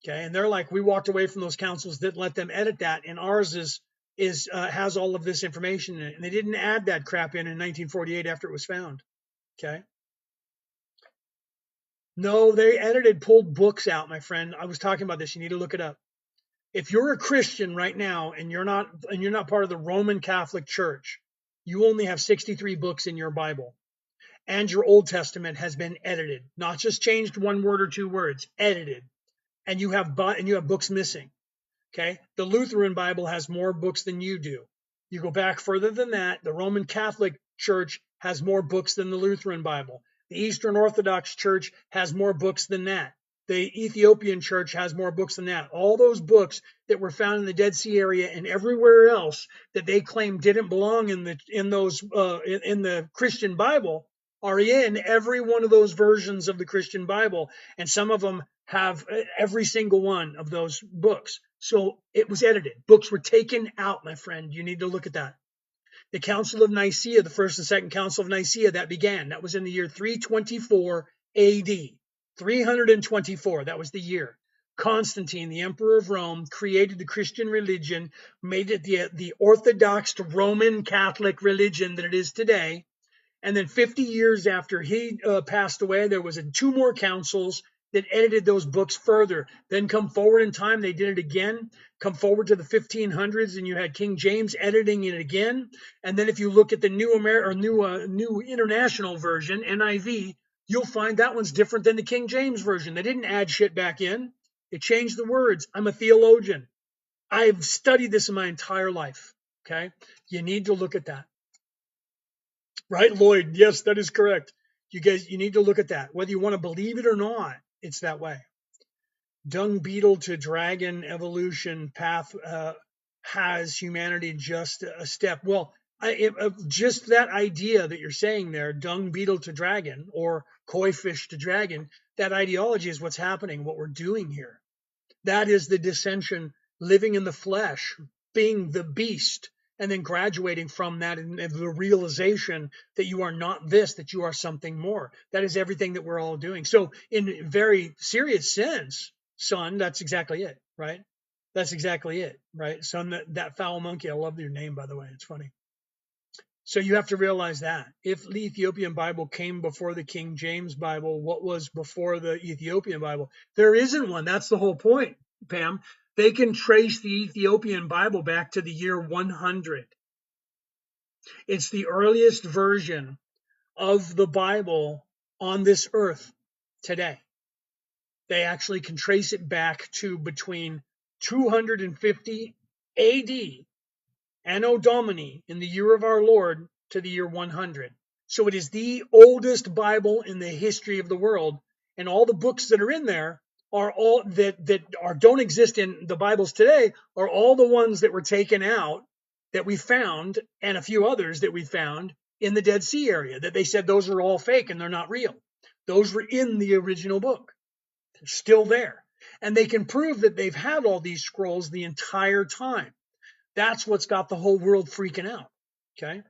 Okay. And they're like, we walked away from those councils that let them edit that. And ours has all of this information in it. And they didn't add that crap in 1948 after it was found. Okay. No, they pulled books out, my friend. I was talking about this. You need to look it up. If you're a Christian right now and you're not part of the Roman Catholic Church, you only have 63 books in your Bible. And your Old Testament has been edited, not just changed one word or two words, edited. And you have books missing. Okay? The Lutheran Bible has more books than you do. You go back further than that, the Roman Catholic Church has more books than the Lutheran Bible. The Eastern Orthodox Church has more books than that. The Ethiopian Church has more books than that. All those books that were found in the Dead Sea area and everywhere else that they claim didn't belong in the Christian Bible are in every one of those versions of the Christian Bible, and some of them have every single one of those books. So it was edited. Books were taken out, my friend. You need to look at that. The Council of Nicaea, the first and second Council of Nicaea, that was in the year 324 AD. 324, that was the year. Constantine, the Emperor of Rome, created the Christian religion, made it the Orthodox Roman Catholic religion that it is today. And then 50 years after he passed away, there was two more councils that edited those books further. Then come forward in time, they did it again. Come forward to the 1500s, and you had King James editing it again. And then if you look at the new international version, NIV, you'll find that one's different than the King James version. They didn't add shit back in. They changed the words. I'm a theologian. I've studied this in my entire life. Okay, you need to look at that. Right, Lloyd? Yes, that is correct. You need to look at that. Whether you want to believe it or not, it's that way. Dung beetle to dragon evolution path has humanity just a step. Well, just that idea that you're saying there, dung beetle to dragon or koi fish to dragon, that ideology is what's happening, what we're doing here. That is the dissension, living in the flesh, being the beast, and then graduating from that and the realization that you are not this, that you are something more. That is everything that we're all doing. So in a very serious sense, son, that's exactly it, right? That's exactly it, right? Son, that foul monkey, I love your name, by the way. It's funny. So you have to realize that. If the Ethiopian Bible came before the King James Bible, what was before the Ethiopian Bible? There isn't one. That's the whole point, Pam. They can trace the Ethiopian Bible back to the year 100. It's the earliest version of the Bible on this earth today. They actually can trace it back to between 250 AD, Anno Domini, in the year of our Lord, to the year 100. So it is the oldest Bible in the history of the world, and all the books that are in there are all don't exist in the Bibles today are all the ones that were taken out that we found, and a few others that we found in the Dead Sea area that they said those are all fake and they're not real. Those were in the original book. They're still there. And they can prove that they've had all these scrolls the entire time. That's what's got the whole world freaking out. Okay.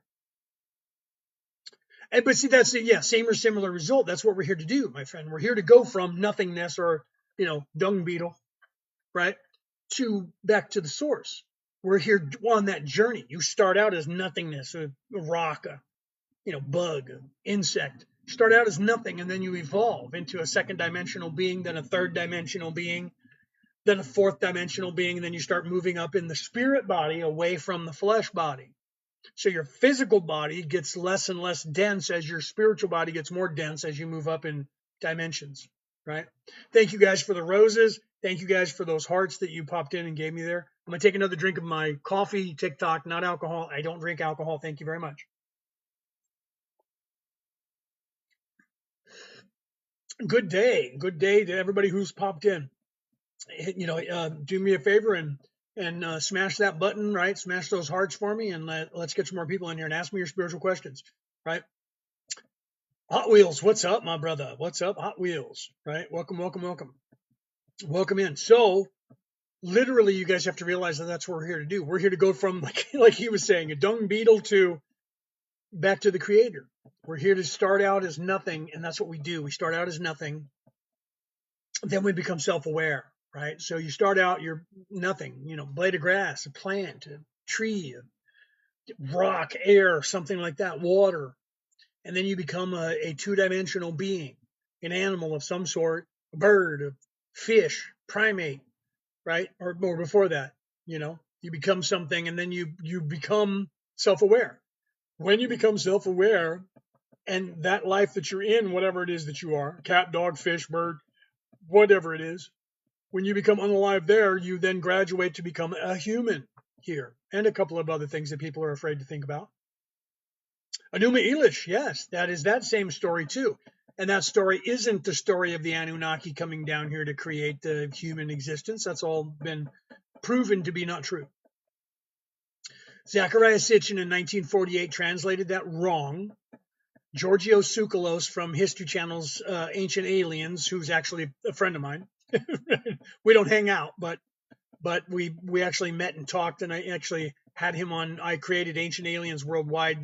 But see, that's same or similar result. That's what we're here to do, my friend. We're here to go from nothingness or dung beetle, right? To back to the source. We're here on that journey. You start out as nothingness, a rock, bug, insect. You start out as nothing, and then you evolve into a second dimensional being, then a third dimensional being, then a fourth dimensional being, and then you start moving up in the spirit body away from the flesh body. So your physical body gets less and less dense as your spiritual body gets more dense as you move up in dimensions, right? Thank you guys for the roses. Thank you guys for those hearts that you popped in and gave me there. I'm going to take another drink of my coffee, TikTok, not alcohol. I don't drink alcohol. Thank you very much. Good day. Good day to everybody who's popped in. Do me a favor and smash that button, right? Smash those hearts for me, and let's get some more people in here and ask me your spiritual questions, right? Hot Wheels, what's up, my brother? What's up, Hot Wheels? Right? Welcome, welcome, welcome. Welcome in. So, literally, you guys have to realize that that's what we're here to do. We're here to go from, like he was saying, a dung beetle to back to the creator. We're here to start out as nothing, and that's what we do. We start out as nothing, then we become self-aware, right? So you start out, you're nothing, blade of grass, a plant, a tree, a rock, air, something like that, water. And then you become a two-dimensional being, an animal of some sort, a bird, a fish, primate, right? Or before that, you become something, and then you become self-aware. When you become self-aware, and that life that you're in, whatever it is that you are, cat, dog, fish, bird, whatever it is, when you become unalive there, you then graduate to become a human here, and a couple of other things that people are afraid to think about. Enuma Elish, yes, that is that same story too. And that story isn't the story of the Anunnaki coming down here to create the human existence. That's all been proven to be not true. Zachariah Sitchin in 1948 translated that wrong. Giorgio Tsoukalos from History Channel's Ancient Aliens, who's actually a friend of mine. We don't hang out, but we actually met and talked, and I actually had him on. I created Ancient Aliens Worldwide,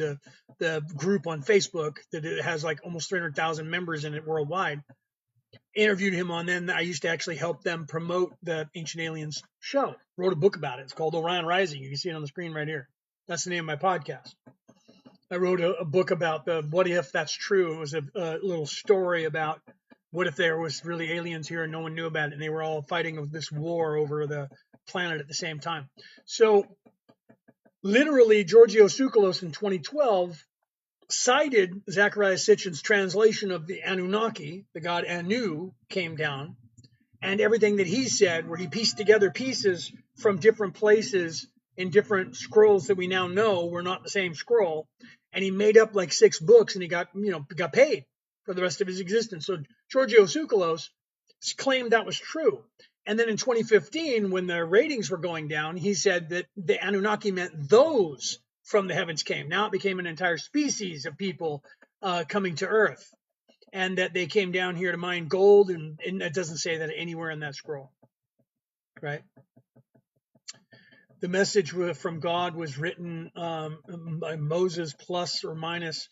the group on Facebook that it has like almost 300,000 members in it worldwide. Interviewed him on then. I used to actually help them promote the Ancient Aliens show. Wrote a book about it. It's called Orion Rising. You can see it on the screen right here. That's the name of my podcast. I wrote a book about the what if that's true. It was a little story about what if there was really aliens here and no one knew about it, and they were all fighting this war over the planet at the same time. So literally, Giorgio Tsoukalos in 2012 cited Zachariah Sitchin's translation of the Anunnaki, the god Anu, came down, and everything that he said, where he pieced together pieces from different places in different scrolls that we now know were not the same scroll, and he made up like 6 books, and he got paid for the rest of his existence. So Giorgio Tsoukalos claimed that was true. And then in 2015, when the ratings were going down, he said that the Anunnaki meant those from the heavens came. Now it became an entire species of people coming to Earth, and that they came down here to mine gold, and it doesn't say that anywhere in that scroll, right? The message from God was written by Moses plus or minus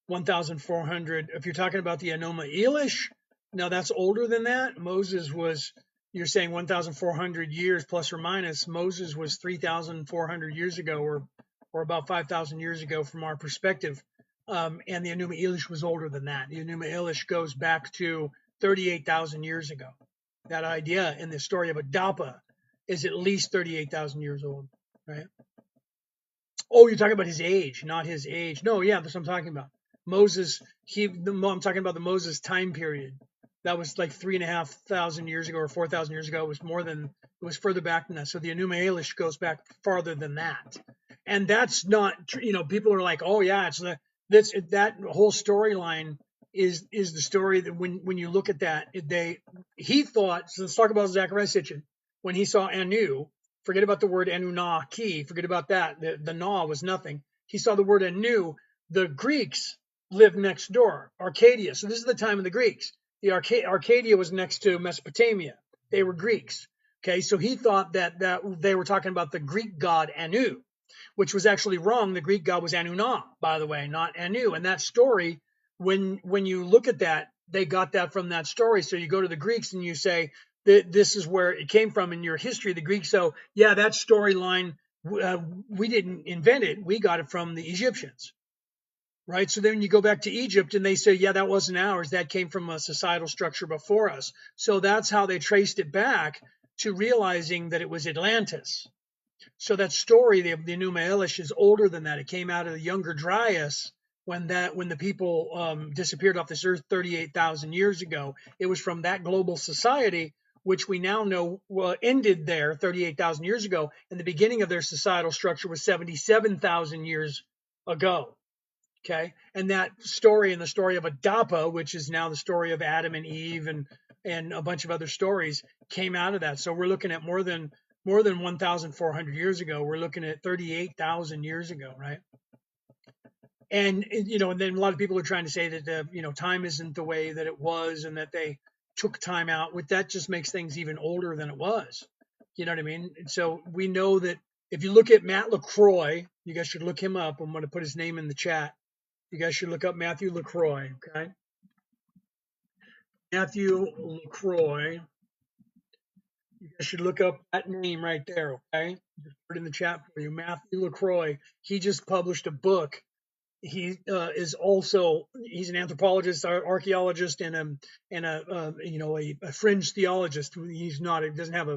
1,400. If you're talking about the Enuma Elish, now that's older than that. Moses was, you're saying 1,400 years plus or minus. Moses was 3,400 years ago, or about 5,000 years ago from our perspective. And the Enuma Elish was older than that. The Enuma Elish goes back to 38,000 years ago. That idea in the story of Adapa is at least 38,000 years old, right? Oh, you're talking about his age, not his age. No, yeah, that's what I'm talking about. Moses, I'm talking about the Moses time period. That was like 3,500 years ago or 4,000 years ago. It was further back than that. So the Enuma Elish goes back farther than that. And that's not, people are like, oh yeah, that whole storyline is the story that when you look at that, he thought, so let's talk about Zachariah Sitchin. When he saw Anu, forget about the word Anunnaki, forget about that. The Na was nothing. He saw the word Anu. The Greeks lived next door, Arcadia. So this is the time of the Greeks. The Arcadia was next to Mesopotamia. They were Greeks. Okay, so he thought that they were talking about the Greek god Anu, which was actually wrong. The Greek god was Anunna, by the way, not Anu. And that story, when you look at that, they got that from that story. So you go to the Greeks and you say, this is where it came from in your history of the Greeks. So yeah, that storyline, we didn't invent it. We got it from the Egyptians, right? So then you go back to Egypt and they say, yeah, that wasn't ours. That came from a societal structure before us. So that's how they traced it back to realizing that it was Atlantis. So that story, the Enuma Elish, is older than that. It came out of the Younger Dryas when the people disappeared off this earth 38,000 years ago. It was from that global society, which we now know ended there 38,000 years ago, and the beginning of their societal structure was 77,000 years ago. Okay, and that story and the story of Adapa, which is now the story of Adam and Eve and a bunch of other stories, came out of that. So we're looking at more than 1,400 years ago. We're looking at 38,000 years ago, right? And and then a lot of people are trying to say that time isn't the way that it was, and that they took time out. With that, just makes things even older than it was. You know what I mean? And so we know that if you look at Matt LaCroix, you guys should look him up. I'm going to put his name in the chat. You guys should look up Matthew LaCroix, okay? Matthew LaCroix. You guys should look up that name right there, okay? Just put it in the chat for you. Matthew LaCroix. He just published a book. He he's an anthropologist, archaeologist, and a fringe theologist. He doesn't have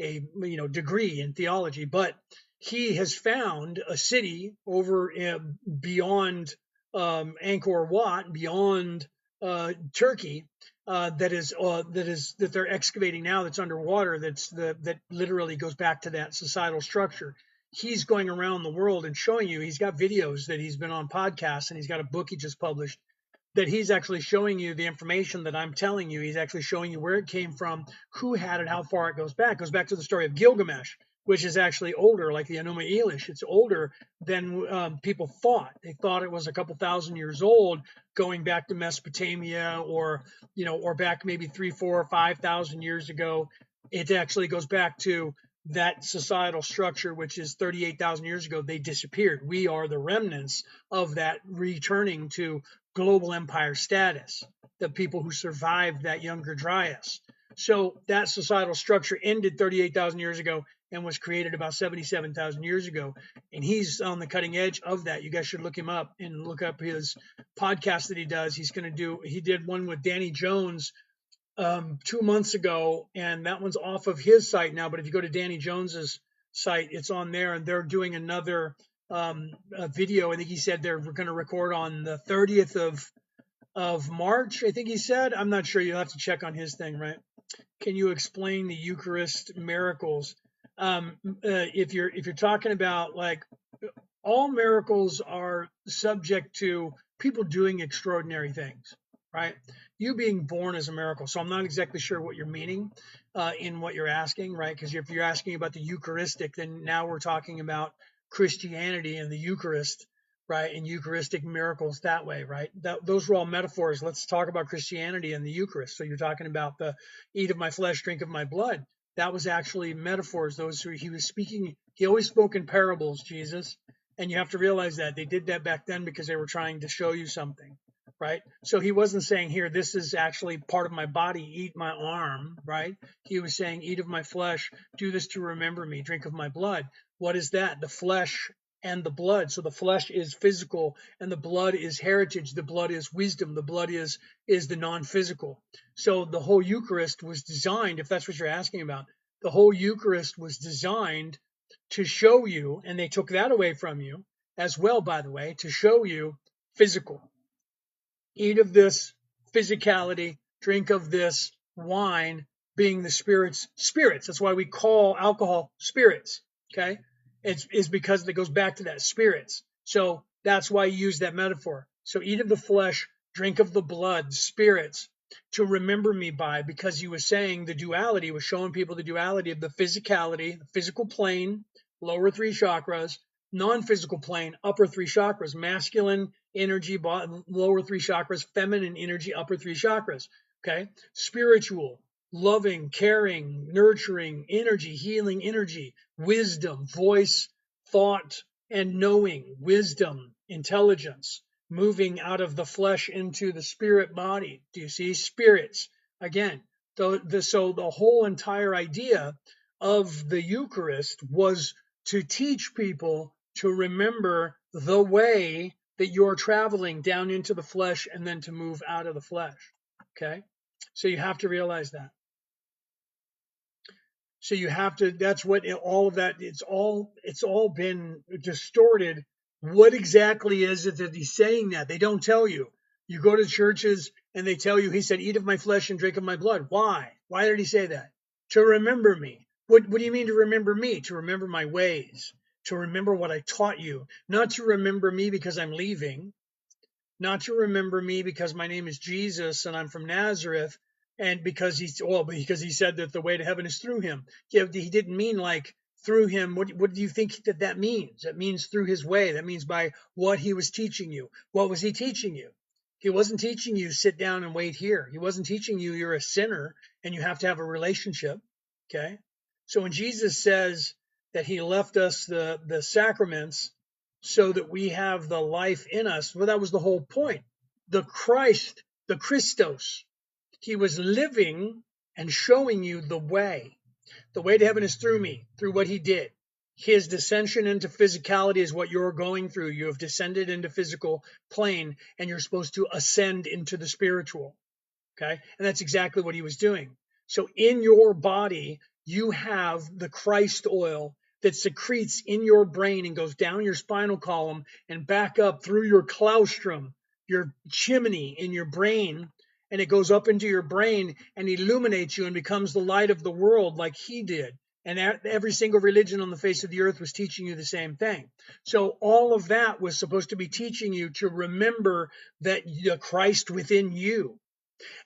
a degree in theology, but he has found a city over beyond Angkor Wat, beyond Turkey, that they're excavating now, that's underwater, that literally goes back to that societal structure. He's going around the world and showing you. He's got videos that he's been on podcasts, and he's got a book he just published that he's actually showing you the information that I'm telling you. He's actually showing you where it came from, who had it, how far it goes back. It goes back to the story of Gilgamesh, which is actually older, like the Enuma Elish. It's older than people thought. They thought it was a couple thousand years old, going back to Mesopotamia, or back maybe 3, 4, or 5,000 years ago. It actually goes back to that societal structure, which is 38,000 years ago. They disappeared. We are the remnants of that, returning to global empire status, the people who survived that Younger Dryas. So that societal structure ended 38,000 years ago and was created about 77,000 years ago. And he's on the cutting edge of that. You guys should look him up and look up his podcast that he does. He did one with Danny Jones 2 months ago, and that one's off of his site now. But if you go to Danny Jones's site, it's on there, and they're doing another video. I think he said they're going to record on the 30th of March. I think he said. I'm not sure. You'll have to check on his thing, right? Can you explain the Eucharist miracles? If you're talking about, like, all miracles are subject to people doing extraordinary things, right? You being born is a miracle. So I'm not exactly sure what you're meaning in what you're asking, right? Because if you're asking about the Eucharistic, then now we're talking about Christianity and the Eucharist, right? And Eucharistic miracles that way, right? Those were all metaphors. Let's talk about Christianity and the Eucharist. So you're talking about the eat of my flesh, drink of my blood. That was actually metaphors. He was speaking. He always spoke in parables, Jesus. And you have to realize that they did that back then because they were trying to show you something, right? So he wasn't saying, here, this is actually part of my body, eat my arm, right? He was saying, eat of my flesh, do this to remember me, drink of my blood. What is that? The flesh and the blood. So the flesh is physical and the blood is heritage. The blood is wisdom. The blood is the non-physical. So the whole Eucharist was designed, if that's what you're asking about, the whole Eucharist was designed to show you, and they took that away from you as well, by the way, to show you physical. Eat of this physicality, drink of this wine, being the spirits. That's why we call alcohol spirits, okay? It's because it goes back to that, spirits. So that's why you use that metaphor. So eat of the flesh, drink of the blood, spirits, to remember me by, because he was saying the duality, was showing people the duality of the physicality, the physical plane, lower 3 chakras, non-physical plane, upper 3 chakras, masculine energy, lower 3 chakras, feminine energy, upper 3 chakras, okay? Spiritual, loving, caring, nurturing energy, healing energy, wisdom, voice, thought, and knowing, wisdom, intelligence, moving out of the flesh into the spirit body. Do you see? Spirits. Again, So the whole entire idea of the Eucharist was to teach people to remember the way that you're traveling down into the flesh and then to move out of the flesh. Okay? So you have to realize that. So you have to, that's what all of that, it's all been distorted. What exactly is it that he's saying that? They don't tell you. You go to churches and they tell you, he said, eat of my flesh and drink of my blood. Why? Why did he say that? To remember me. What do you mean to remember me? To remember my ways, to remember what I taught you, not to remember me because I'm leaving, not to remember me because my name is Jesus and I'm from Nazareth, and because he said that the way to heaven is through him. Yeah, he didn't mean like through him. What do you think that means? That means through his way. That means by what he was teaching you. What was he teaching you? He wasn't teaching you sit down and wait here. He wasn't teaching you you're a sinner and you have to have a relationship. Okay? So when Jesus says that he left us the sacraments so that we have the life in us. Well, that was the whole point. The Christ, the Christos, he was living and showing you the way. The way to heaven is through me, through what he did. His descension into physicality is what you're going through. You have descended into physical plane and you're supposed to ascend into the spiritual. Okay. And that's exactly what he was doing. So in your body, you have the Christ oil that secretes in your brain and goes down your spinal column and back up through your claustrum, your chimney in your brain. And it goes up into your brain and illuminates you and becomes the light of the world like he did. And every single religion on the face of the earth was teaching you the same thing. So all of that was supposed to be teaching you to remember that the Christ within you,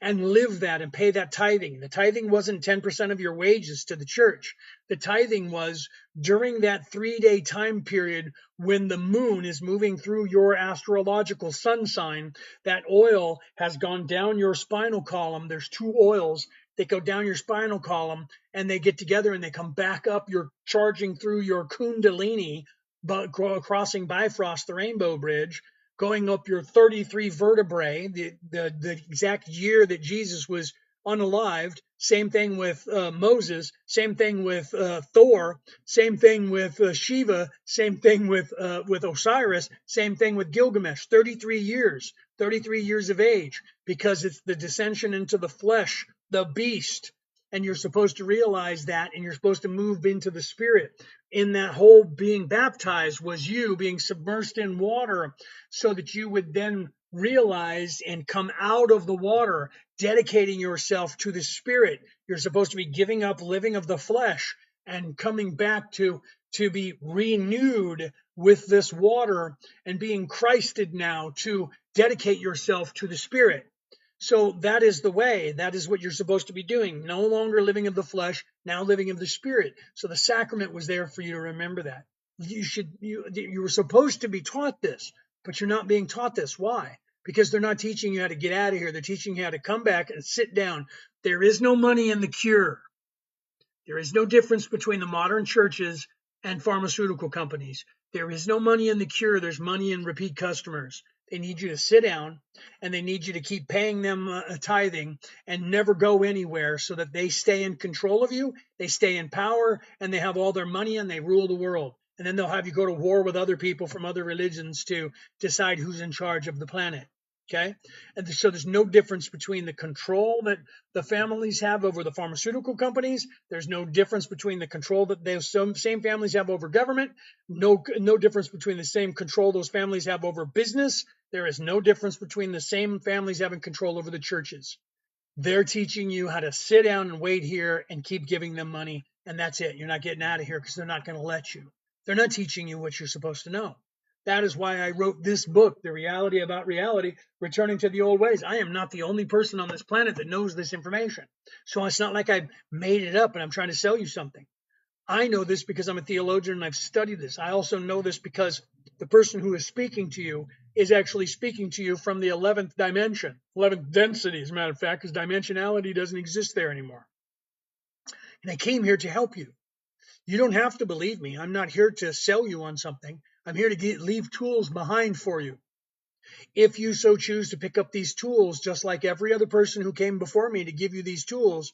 and live that and pay that tithing. The tithing wasn't 10% of your wages to the church. The tithing was during that 3-day time period when the moon is moving through your astrological sun sign. That oil has gone down your spinal column. There's 2 oils that go down your spinal column and they get together and they come back up. You're charging through your kundalini, but crossing Bifrost, the Rainbow Bridge, going up your 33 vertebrae, the exact year that Jesus was unalived. Same thing with Moses. Same thing with Thor. Same thing with Shiva. Same thing with Osiris. Same thing with Gilgamesh. 33 years. 33 years of age, because it's the descension into the flesh, the beast. And you're supposed to realize that, and you're supposed to move into the spirit. In that whole being baptized was you being submersed in water, so that you would then realize and come out of the water, dedicating yourself to the spirit. You're supposed to be giving up living of the flesh and coming back to be renewed with this water and being Christed now, to dedicate yourself to the spirit. So that is the way. That is what you're supposed to be doing. No longer living of the flesh, now living of the spirit. So the sacrament was there for you to remember that. You were supposed to be taught this, but you're not being taught this. Why? Because they're not teaching you how to get out of here. They're teaching you how to come back and sit down. There is no money in the cure. There is no difference between the modern churches and pharmaceutical companies. There is no money in the cure. There's money in repeat customers. They need you to sit down and they need you to keep paying them a tithing and never go anywhere, so that they stay in control of you, they stay in power, and they have all their money and they rule the world. And then they'll have you go to war with other people from other religions to decide who's in charge of the planet. Okay. And so there's no difference between the control that the families have over the pharmaceutical companies. There's no difference between the control that those same families have over government. No difference between the same control those families have over business. There is no difference between the same families having control over the churches. They're teaching you how to sit down and wait here and keep giving them money. And that's it. You're not getting out of here because they're not going to let you. They're not teaching you what you're supposed to know. That is why I wrote this book, The Reality About Reality, Returning to the Old Ways. I am not the only person on this planet that knows this information. So it's not like I made it up and I'm trying to sell you something. I know this because I'm a theologian and I've studied this. I also know this because the person who is speaking to you is actually speaking to you from the 11th dimension, 11th density, as a matter of fact, because dimensionality doesn't exist there anymore. And I came here to help you. You don't have to believe me. I'm not here to sell you on something. I'm here to leave tools behind for you. If you so choose to pick up these tools, just like every other person who came before me to give you these tools,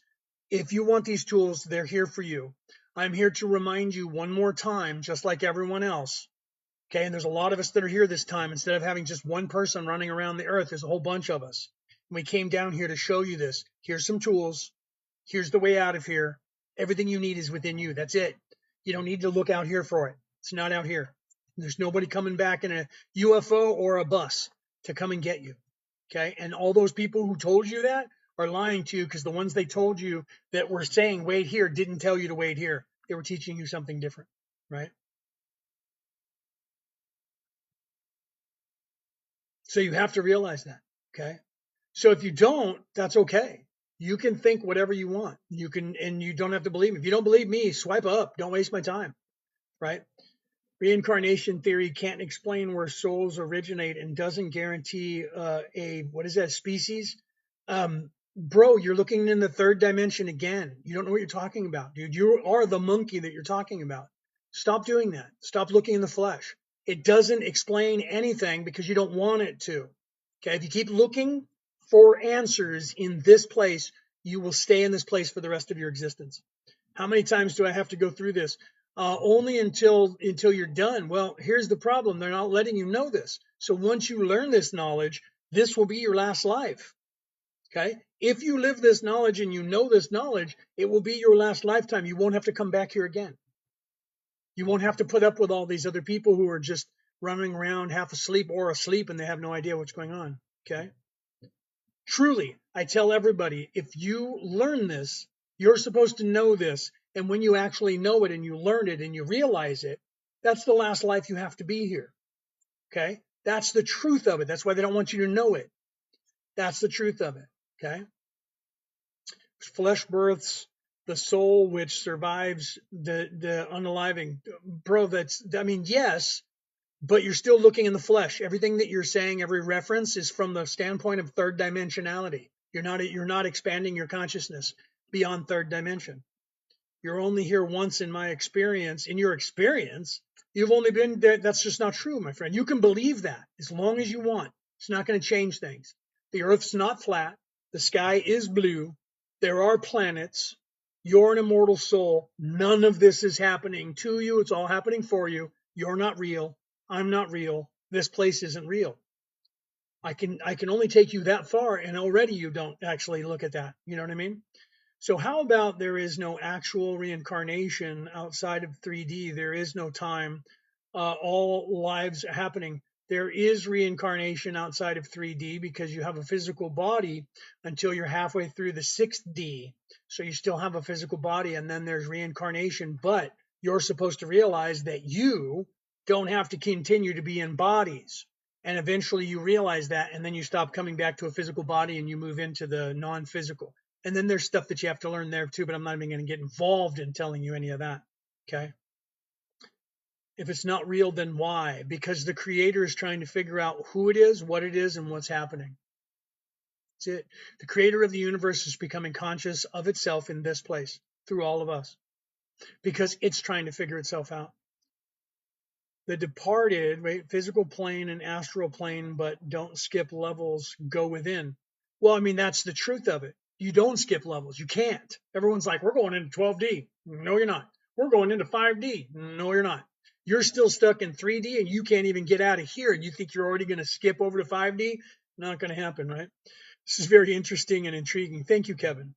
If you want these tools, they're here for you. I'm here to remind you one more time, just like everyone else. Okay, and there's a lot of us that are here this time. Instead of having just one person running around the earth, there's a whole bunch of us. And we came down here to show you this. Here's some tools. Here's the way out of here. Everything you need is within you. That's it. You don't need to look out here for it. It's not out here. There's nobody coming back in a UFO or a bus to come and get you. Okay. And all those people who told you that are lying to you, because the ones they told you that were saying wait here didn't tell you to wait here. They were teaching you something different. Right. So you have to realize that. Okay. So if you don't, that's okay. You can think whatever you want. You can, and you don't have to believe me. If you don't believe me, swipe up. Don't waste my time. Right. Reincarnation theory can't explain where souls originate and doesn't guarantee what is that, species? Bro, you're looking in the third dimension again. You don't know what you're talking about, dude. You are the monkey that you're talking about. Stop doing that. Stop looking in the flesh. It doesn't explain anything because you don't want it to. Okay, if you keep looking for answers in this place, you will stay in this place for the rest of your existence. How many times do I have to go through this? Only until you're done. Well, here's the problem. They're not letting you know this. So once you learn this knowledge, this will be your last life. Okay? If you live this knowledge and you know this knowledge, it will be your last lifetime. You won't have to come back here again. You won't have to put up with all these other people who are just running around half asleep or asleep and they have no idea what's going on. Okay? Truly, I tell everybody, if you learn this, you're supposed to know this. And when you actually know it and you learn it and you realize it, that's the last life you have to be here. Okay? That's the truth of it. That's why they don't want you to know it. That's the truth of it. Okay? Flesh births the soul which survives the unaliving. Bro, yes, but you're still looking in the flesh. Everything that you're saying, every reference is from the standpoint of third dimensionality. You're not expanding your consciousness beyond third dimension. You're only here once in my experience. In your experience, you've only been there. That's just not true, my friend. You can believe that as long as you want. It's not going to change things. The earth's not flat. The sky is blue. There are planets. You're an immortal soul. None of this is happening to you. It's all happening for you. You're not real. I'm not real. This place isn't real. I can only take you that far, and already you don't actually look at that. You know what I mean? So how about there is no actual reincarnation outside of 3D? There is no time. All lives are happening. There is reincarnation outside of 3D because you have a physical body until you're halfway through the 6D. So you still have a physical body, and then there's reincarnation. But you're supposed to realize that you don't have to continue to be in bodies. And eventually you realize that, and then you stop coming back to a physical body and you move into the non-physical. And then there's stuff that you have to learn there too, but I'm not even going to get involved in telling you any of that. Okay. If it's not real, then why? Because the creator is trying to figure out who it is, what it is, and what's happening. That's it. The creator of the universe is becoming conscious of itself in this place through all of us because it's trying to figure itself out. The departed, right, physical plane and astral plane, but don't skip levels, go within. Well, I mean, that's the truth of it. You don't skip levels. You can't. Everyone's like, we're going into 12D. No, you're not. We're going into 5D. No, you're not. You're still stuck in 3D and you can't even get out of here. And you think you're already going to skip over to 5D? Not going to happen, right? This is very interesting and intriguing. Thank you, Kevin.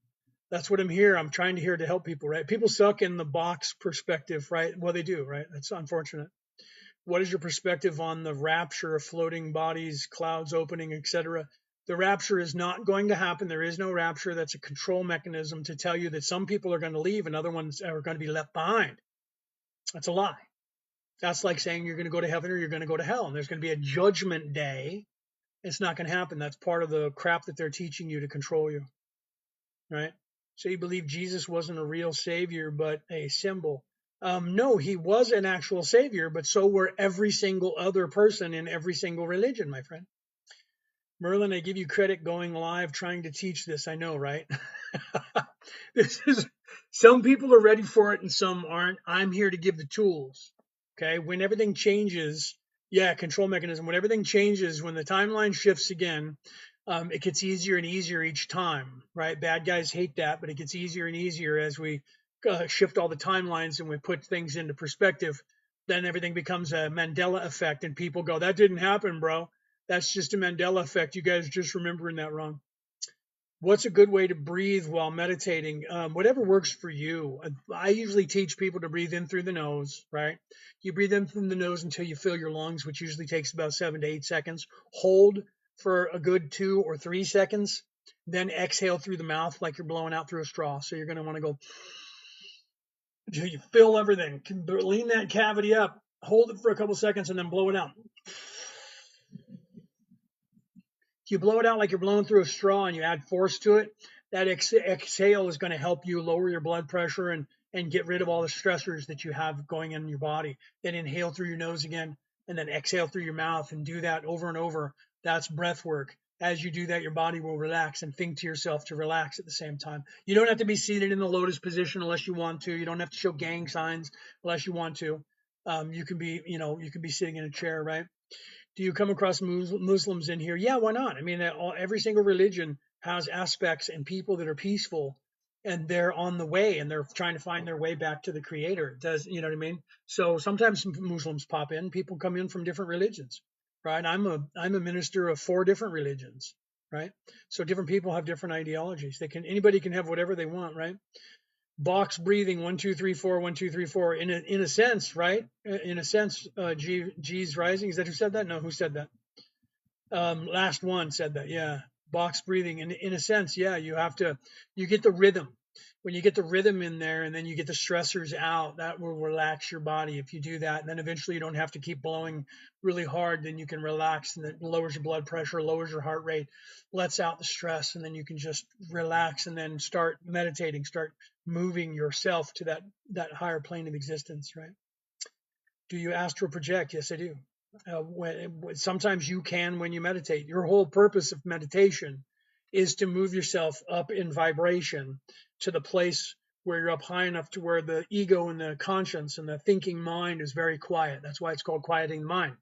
That's what I'm here. I'm trying to here to help people, right? People suck in the box perspective, right? Well, they do, right? That's unfortunate. What is your perspective on the rapture of floating bodies, clouds opening, etc.? The rapture is not going to happen. There is no rapture. That's a control mechanism to tell you that some people are going to leave and other ones are going to be left behind. That's a lie. That's like saying you're going to go to heaven or you're going to go to hell, and there's going to be a judgment day. It's not going to happen. That's part of the crap that they're teaching you to control you, right? So you believe Jesus wasn't a real savior, but a symbol. No, he was an actual savior, but so were every single other person in every single religion, my friend. Merlin, I give you credit going live trying to teach this. I know, right? Some people are ready for it and some aren't. I'm here to give the tools. Okay. When everything changes, control mechanism. When everything changes, when the timeline shifts again, It gets easier and easier each time, right? Bad guys hate that, but it gets easier and easier as we shift all the timelines and we put things into perspective. Then everything becomes a Mandela effect, and people go, "That didn't happen, bro. That's just a Mandela effect. You guys are just remembering that wrong." What's a good way to breathe while meditating? Whatever works for you. I usually teach people to breathe in through the nose, right? You breathe in from the nose until you fill your lungs, which usually takes about 7 to 8 seconds. Hold for a good 2 or 3 seconds, then exhale through the mouth like you're blowing out through a straw. So you're going to want to go until you fill everything. Lean that cavity up, hold it for a couple seconds, and then blow it out. If you blow it out like you're blowing through a straw and you add force to it, that exhale is going to help you lower your blood pressure and get rid of all the stressors that you have going in your body. Then inhale through your nose again and then exhale through your mouth and do that over and over. That's breath work. As you do that, your body will relax, and think to yourself to relax at the same time. You don't have to be seated in the lotus position unless you want to. You don't have to show gang signs unless you want to. You can be, you can be sitting in a chair, right? Do you come across Muslims in here? Yeah, why not? I mean, every single religion has aspects and people that are peaceful, and they're on the way and they're trying to find their way back to the creator. It does, you know what I mean? So sometimes some Muslims pop in, people come in from different religions, right? I'm a minister of 4 different religions, right? So different people have different ideologies. Anybody can have whatever they want, right? Box breathing, 1 2 3 4 1 2 3 4, in a sense, right? In a sense, G's rising, is that who said that? No, who said that? Last one said that. Yeah, box breathing. In a sense, yeah, you get the rhythm. When you get the rhythm in there and then you get the stressors out, that will relax your body. If you do that, and then eventually you don't have to keep blowing really hard, then you can relax, and it lowers your blood pressure, lowers your heart rate, lets out the stress, and then you can just relax and then start meditating, start moving yourself to that higher plane of existence, right? Do you astral project? Yes, I do. Sometimes you can when you meditate. Your whole purpose of meditation is to move yourself up in vibration to the place where you're up high enough to where the ego and the conscience and the thinking mind is very quiet. That's why it's called quieting the mind.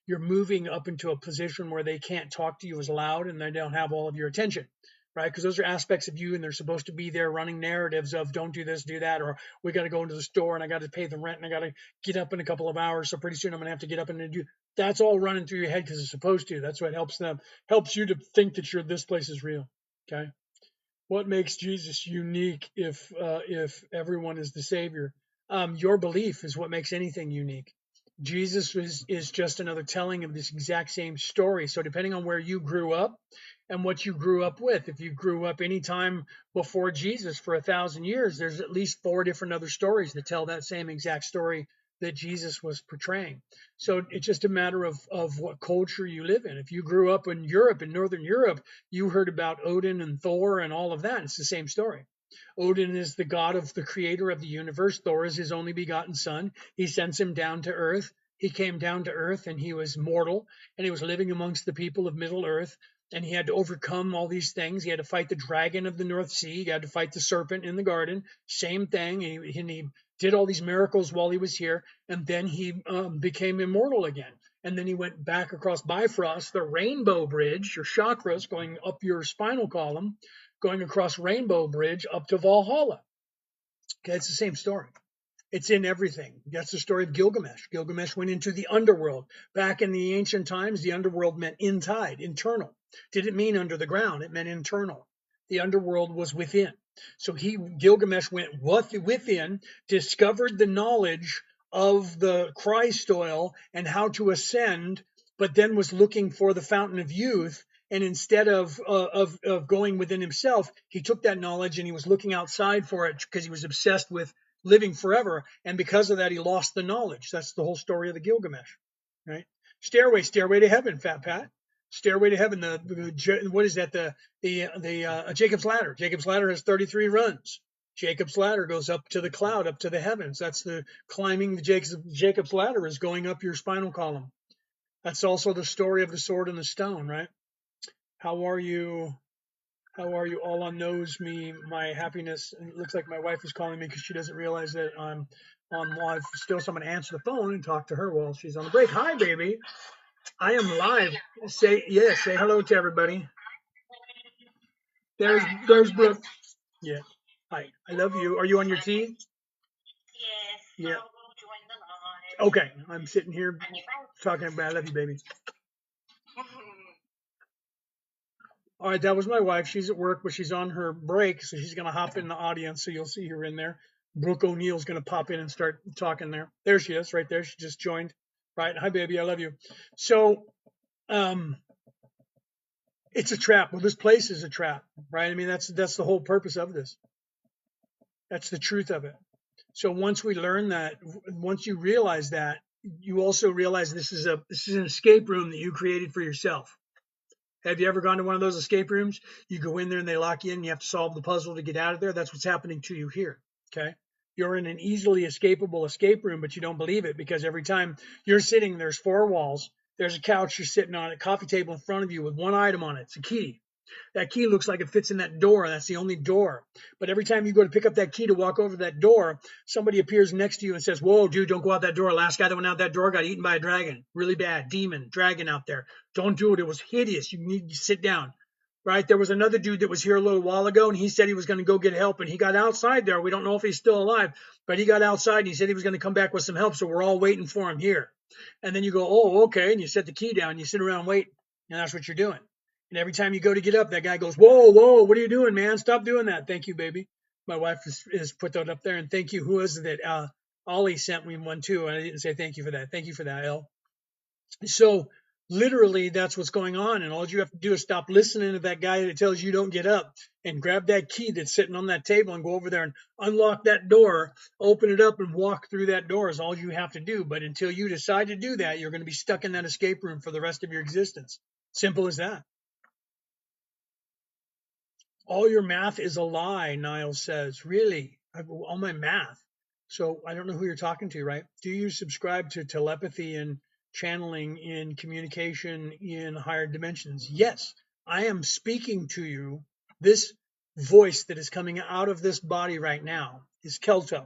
You're moving up into a position where they can't talk to you as loud and they don't have all of your attention, right? Because those are aspects of you and they're supposed to be there running narratives of don't do this, do that, or we got to go into the store and I got to pay the rent and I got to get up in a couple of hours. So pretty soon I'm going to have to get up and do. That's all running through your head because it's supposed to. That's what helps you to think that this place is real. Okay. What makes Jesus unique if everyone is the Savior? Your belief is what makes anything unique. Jesus is just another telling of this exact same story. So depending on where you grew up and what you grew up with, if you grew up any time before Jesus for 1,000 years, there's at least 4 different other stories that tell that same exact story that Jesus was portraying. So it's just a matter of what culture you live in. If you grew up in Europe, in Northern Europe, you heard about Odin and Thor and all of that. It's the same story. Odin is the god of the creator of the universe. Thor is his only begotten son. He sends him down to earth. He came down to earth and he was mortal and he was living amongst the people of Middle Earth. And he had to overcome all these things. He had to fight the dragon of the North Sea. He had to fight the serpent in the garden. Same thing. And he did all these miracles while he was here. And then he became immortal again. And then he went back across Bifrost, the Rainbow Bridge, your chakras going up your spinal column, going across Rainbow Bridge up to Valhalla. Okay, it's the same story. It's in everything. That's the story of Gilgamesh. Gilgamesh went into the underworld. Back in the ancient times, the underworld meant inside, internal. Didn't mean under the ground. It meant internal. The underworld was within. So Gilgamesh went within, discovered the knowledge of the Christ oil and how to ascend, but then was looking for the fountain of youth. And instead of going within himself, he took that knowledge and he was looking outside for it because he was obsessed with living forever. And because of that, he lost the knowledge. That's the whole story of the Gilgamesh, right? Stairway to heaven, Fat Pat. Stairway to heaven. What is that? The Jacob's ladder. Jacob's ladder has 33 runs. Jacob's ladder goes up to the cloud, up to the heavens. That's the climbing the Jacob's ladder is going up your spinal column. That's also the story of the sword and the stone, right? How are you? How are you? All on knows me, my happiness. And it looks like my wife is calling me because she doesn't realize that I'm on live still. So I'm going to answer the phone and talk to her while she's on the break. Hi, baby. I am live. Say yes. Say hello to everybody. There's Brooke. Yeah. Hi. I love you. Are you on your tea? Yeah. Okay. I'm sitting here talking about I love you, baby. All right, that was my wife. She's at work, but she's on her break, so she's going to hop in the audience, so you'll see her in there. Brooke O'Neill's going to pop in and start talking there. There she is, right there. She just joined. Right. Hi, baby. I love you. So, um, it's a trap. Well, this place is a trap, right? I mean, that's the whole purpose of this. That's the truth of it. So once we learn that, once you realize that, you also realize this is an escape room that you created for yourself. Have you ever gone to one of those escape rooms? You go in there and they lock you in and you have to solve the puzzle to get out of there. That's what's happening to you here. Okay. You're in an easily escapable escape room, but you don't believe it because every time you're sitting, there's four walls. There's a couch you're sitting on, a coffee table in front of you with one item on it. It's a key. That key looks like it fits in that door. That's the only door. But every time you go to pick up that key to walk over that door, somebody appears next to you and says, "Whoa, dude, don't go out that door. Last guy that went out that door got eaten by a dragon. Really bad. Demon, dragon out there. Don't do it. It was hideous. You need to sit down." Right? There was another dude that was here a little while ago and he said he was going to go get help and he got outside there. We don't know if he's still alive, but he got outside and he said he was going to come back with some help. So we're all waiting for him here. And then you go, "Oh, okay." And you set the key down and you sit around waiting. And that's what you're doing. And every time you go to get up, that guy goes, "Whoa, whoa, what are you doing, man? Stop doing that." Thank you, baby. My wife is put that up there. And thank you. Who was it that Ollie sent me one too? And I didn't say thank you for that. Thank you for that, El. So literally that's what's going on. And all you have to do is stop listening to that guy that tells you don't get up and grab that key that's sitting on that table and go over there and unlock that door, open it up and walk through that door is all you have to do. But until you decide to do that, you're going to be stuck in that escape room for the rest of your existence. Simple as that. All your math is a lie, Niles says. Really? All my math. So I don't know who you're talking to, right? Do you subscribe to telepathy and channeling in communication in higher dimensions? Yes, I am speaking to you. This voice that is coming out of this body right now is Kelto.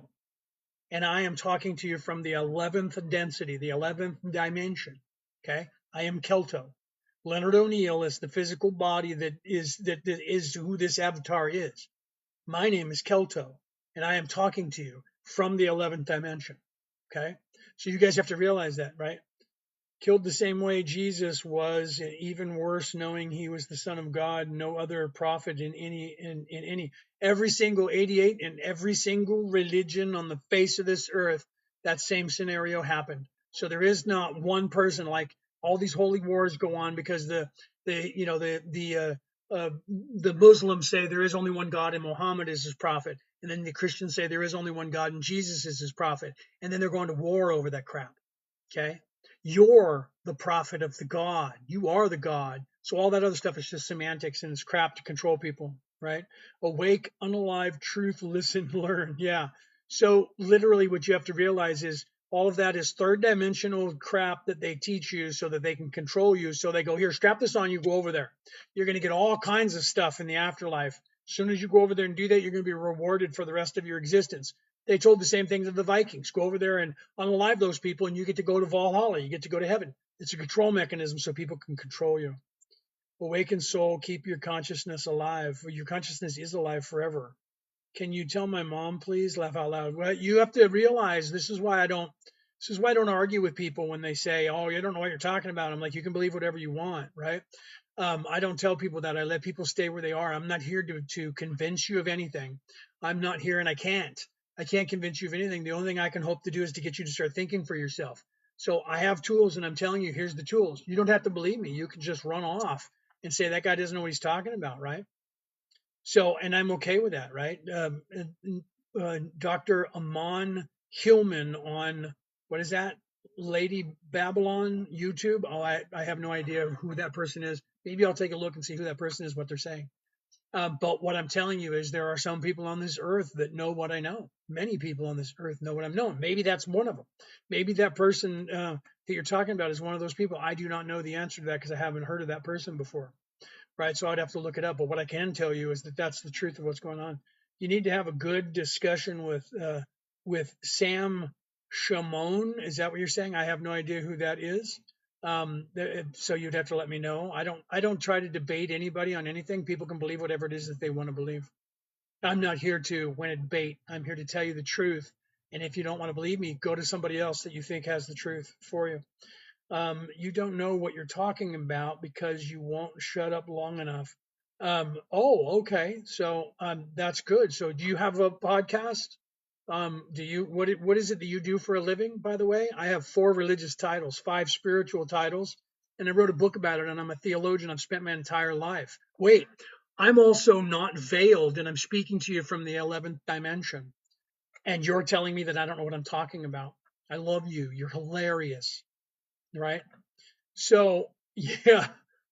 And I am talking to you from the 11th density, the 11th dimension. Okay? I am Kelto. Leonard O'Neill is the physical body that is who this avatar is. My name is Kelto, and I am talking to you from the 11th dimension. Okay? So you guys have to realize that, right? Killed the same way Jesus was, and even worse, knowing he was the Son of God, no other prophet in any every single 88 and every single religion on the face of this earth, that same scenario happened. So there is not one person like all these holy wars go on because the Muslims say there is only one God and Muhammad is his prophet, and then the Christians say there is only one God and Jesus is his prophet, and then they're going to war over that crap. Okay. You're the prophet of the God. You are the God. So all that other stuff is just semantics and it's crap to control people, right? Awake, unalive, truth, listen, learn. Yeah. So literally what you have to realize is all of that is third dimensional crap that they teach you so that they can control you. So they go, "Here, strap this on you, go over there. You're going to get all kinds of stuff in the afterlife. As soon as you go over there and do that, you're going to be rewarded for the rest of your existence." They told the same thing to the Vikings. Go over there and unalive those people, and you get to go to Valhalla. You get to go to heaven. It's a control mechanism so people can control you. Awaken soul, keep your consciousness alive. Your consciousness is alive forever. Can you tell my mom, please? Laugh out loud. Well, you have to realize this is why I don't. This is why I don't argue with people when they say, "Oh, you don't know what you're talking about." I'm like, you can believe whatever you want, right? I don't tell people that. I let people stay where they are. I'm not here to convince you of anything. I'm not here, and I can't. I can't convince you of anything. The only thing I can hope to do is to get you to start thinking for yourself. So I have tools, and I'm telling you, here's the tools. You don't have to believe me. You can just run off and say that guy doesn't know what he's talking about, right? So, and I'm okay with that, right? Dr. Aman Hillman on, what is that? Lady Babylon YouTube. Oh, I have no idea who that person is. Maybe I'll take a look and see who that person is, what they're saying. But what I'm telling you is there are some people on this earth that know what I know. Many people on this earth know what I'm knowing. Maybe that's one of them. Maybe that person that you're talking about is one of those people. I do not know the answer to that because I haven't heard of that person before. Right. So I'd have to look it up. But what I can tell you is that that's the truth of what's going on. You need to have a good discussion with Sam Shimon. Is that what you're saying? I have no idea who that is. So you'd have to let me know. I don't try to debate anybody on anything. People can believe whatever it is that they want to believe. I'm not here to win a debate. I'm here to tell you the truth. And if you don't want to believe me, go to somebody else that you think has the truth for you. You don't know what you're talking about because you won't shut up long enough. Oh, okay. So that's good. So do you have a podcast? Do you what is it that you do for a living? By the way, I have 4 religious titles, 5 spiritual titles, and I wrote a book about it. And I'm a theologian. I've spent my entire life. Wait, I'm also not veiled, and I'm speaking to you from the 11th dimension. And you're telling me that I don't know what I'm talking about. I love you. You're hilarious, right? So yeah,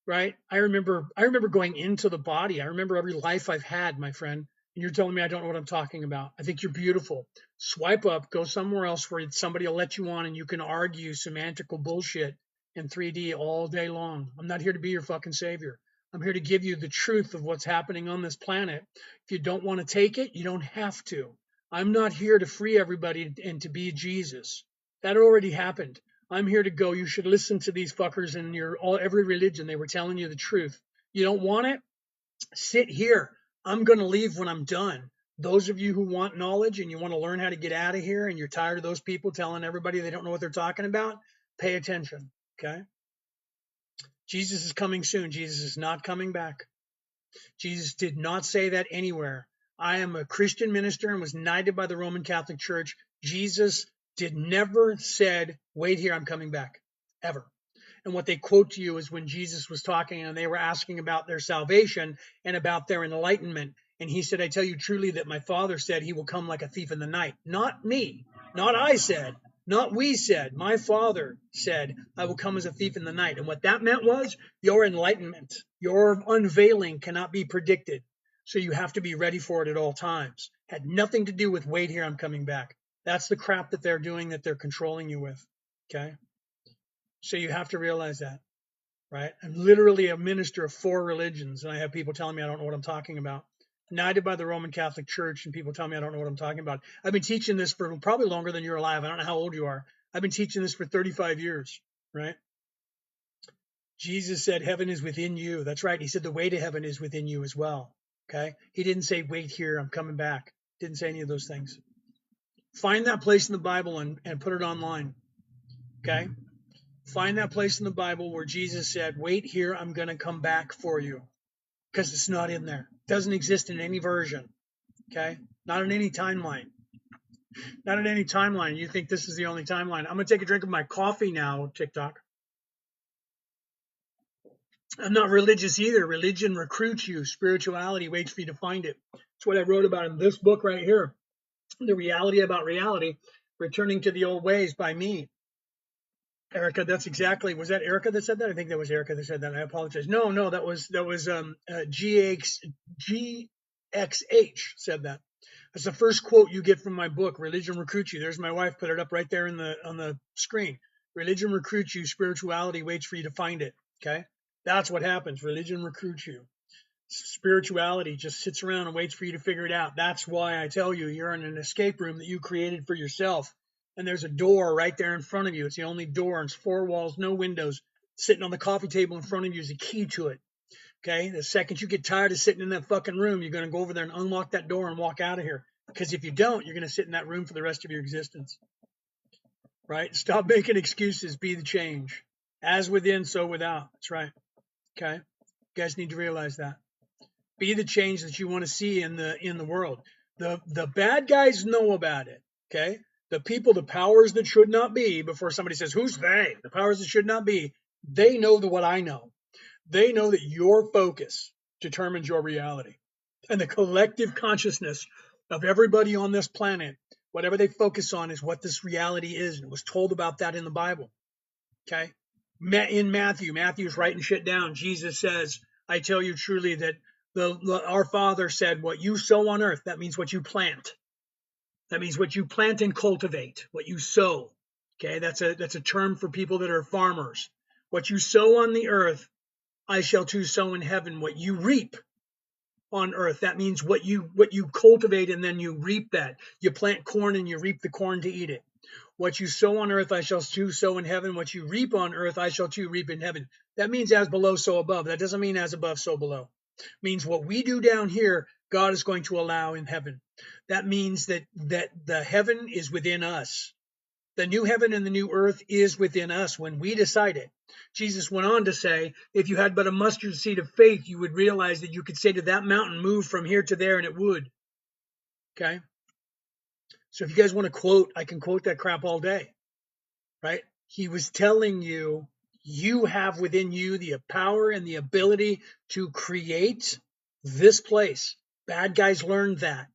right. I remember going into the body. I remember every life I've had, my friend. And you're telling me I don't know what I'm talking about. I think you're beautiful. Swipe up, go somewhere else where somebody will let you on and you can argue semantical bullshit in 3D all day long. I'm not here to be your fucking savior. I'm here to give you the truth of what's happening on this planet. If you don't want to take it, you don't have to. I'm not here to free everybody and to be Jesus. That already happened. I'm here to go. You should listen to these fuckers in every religion. They were telling you the truth. You don't want it? Sit here. I'm going to leave when I'm done. Those of you who want knowledge and you want to learn how to get out of here and you're tired of those people telling everybody they don't know what they're talking about, pay attention. Okay? Jesus is coming soon. Jesus is not coming back. Jesus did not say that anywhere. I am a Christian minister and was knighted by the Roman Catholic Church. Jesus did never said, wait here, I'm coming back, ever. And what they quote to you is when Jesus was talking and they were asking about their salvation and about their enlightenment. And he said, I tell you truly that my Father said he will come like a thief in the night. Not me, not I said, not we said. My Father said, I will come as a thief in the night. And what that meant was your enlightenment, your unveiling cannot be predicted. So you have to be ready for it at all times. Had nothing to do with wait here, I'm coming back. That's the crap that they're doing, that they're controlling you with. Okay. So you have to realize that, right? I'm literally a minister of 4 religions, and I have people telling me I don't know what I'm talking about. Knighted by the Roman Catholic Church, and people tell me I don't know what I'm talking about. I've been teaching this for probably longer than you're alive. I don't know how old you are. I've been teaching this for 35 years, right? Jesus said, heaven is within you. That's right. He said the way to heaven is within you as well. Okay. He didn't say, wait here, I'm coming back. Didn't say any of those things. Find that place in the Bible and put it online. Okay. Find that place in the Bible where Jesus said, wait here, I'm going to come back for you. Because it's not in there. It doesn't exist in any version. Okay. Not in any timeline. Not in any timeline. You think this is the only timeline. I'm going to take a drink of my coffee now, TikTok. I'm not religious either. Religion recruits you. Spirituality waits for you to find it. That's what I wrote about in this book right here. The Reality About Reality, Returning to the Old Ways by me. Erica, that's exactly, was that Erica that said that? I think that was Erica that said that. I apologize. No, that was GXH said that. That's the first quote you get from my book, Religion Recruits You. There's my wife, put it up right there on the screen. Religion recruits you, spirituality waits for you to find it. Okay? That's what happens. Religion recruits you. Spirituality just sits around and waits for you to figure it out. That's why I tell you you're in an escape room that you created for yourself. And there's a door right there in front of you. It's the only door. It's 4 walls, no windows. Sitting on the coffee table in front of you is a key to it. Okay. The second you get tired of sitting in that fucking room, you're going to go over there and unlock that door and walk out of here. Because if you don't, you're going to sit in that room for the rest of your existence. Right? Stop making excuses. Be the change. As within, so without. That's right. Okay. You guys need to realize that. Be the change that you want to see in the world. The bad guys know about it. Okay. The people, the powers that should not be, before somebody says, who's they? The powers that should not be, they know what I know. They know that your focus determines your reality. And the collective consciousness of everybody on this planet, whatever they focus on is what this reality is. And it was told about that in the Bible. Okay. In Matthew's writing shit down. Jesus says, I tell you truly that our Father said, what you sow on earth, that means what you plant. That means what you plant and cultivate, what you sow. Okay, that's a term for people that are farmers. What you sow on the earth, I shall too sow in heaven. What you reap on earth, that means what you cultivate and then you reap that. You plant corn and you reap the corn to eat it. What you sow on earth, I shall too sow in heaven. What you reap on earth, I shall too reap in heaven. That means as below, so above. That doesn't mean as above, so below. It means what we do down here, God is going to allow in heaven. That means that the heaven is within us. The new heaven and the new earth is within us when we decide it. Jesus went on to say, if you had but a mustard seed of faith, you would realize that you could say to that mountain, move from here to there, and it would. Okay? So if you guys want to quote, I can quote that crap all day, right? He was telling you, you have within you the power and the ability to create this place. Bad guys learned that.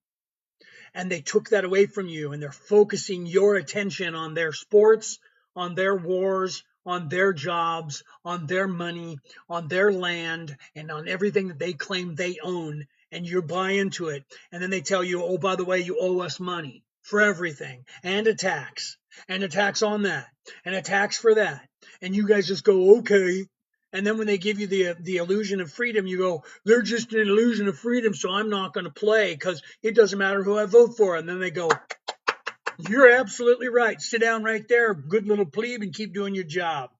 And they took that away from you, and they're focusing your attention on their sports, on their wars, on their jobs, on their money, on their land, and on everything that they claim they own, and you buy into it. And then they tell you, oh, by the way, you owe us money for everything, and a tax on that, and a tax for that. And you guys just go, okay. And then when they give you the illusion of freedom, you go, they're just an illusion of freedom, so I'm not going to play because it doesn't matter who I vote for. And then they go, you're absolutely right. Sit down right there, good little plebe, and keep doing your job.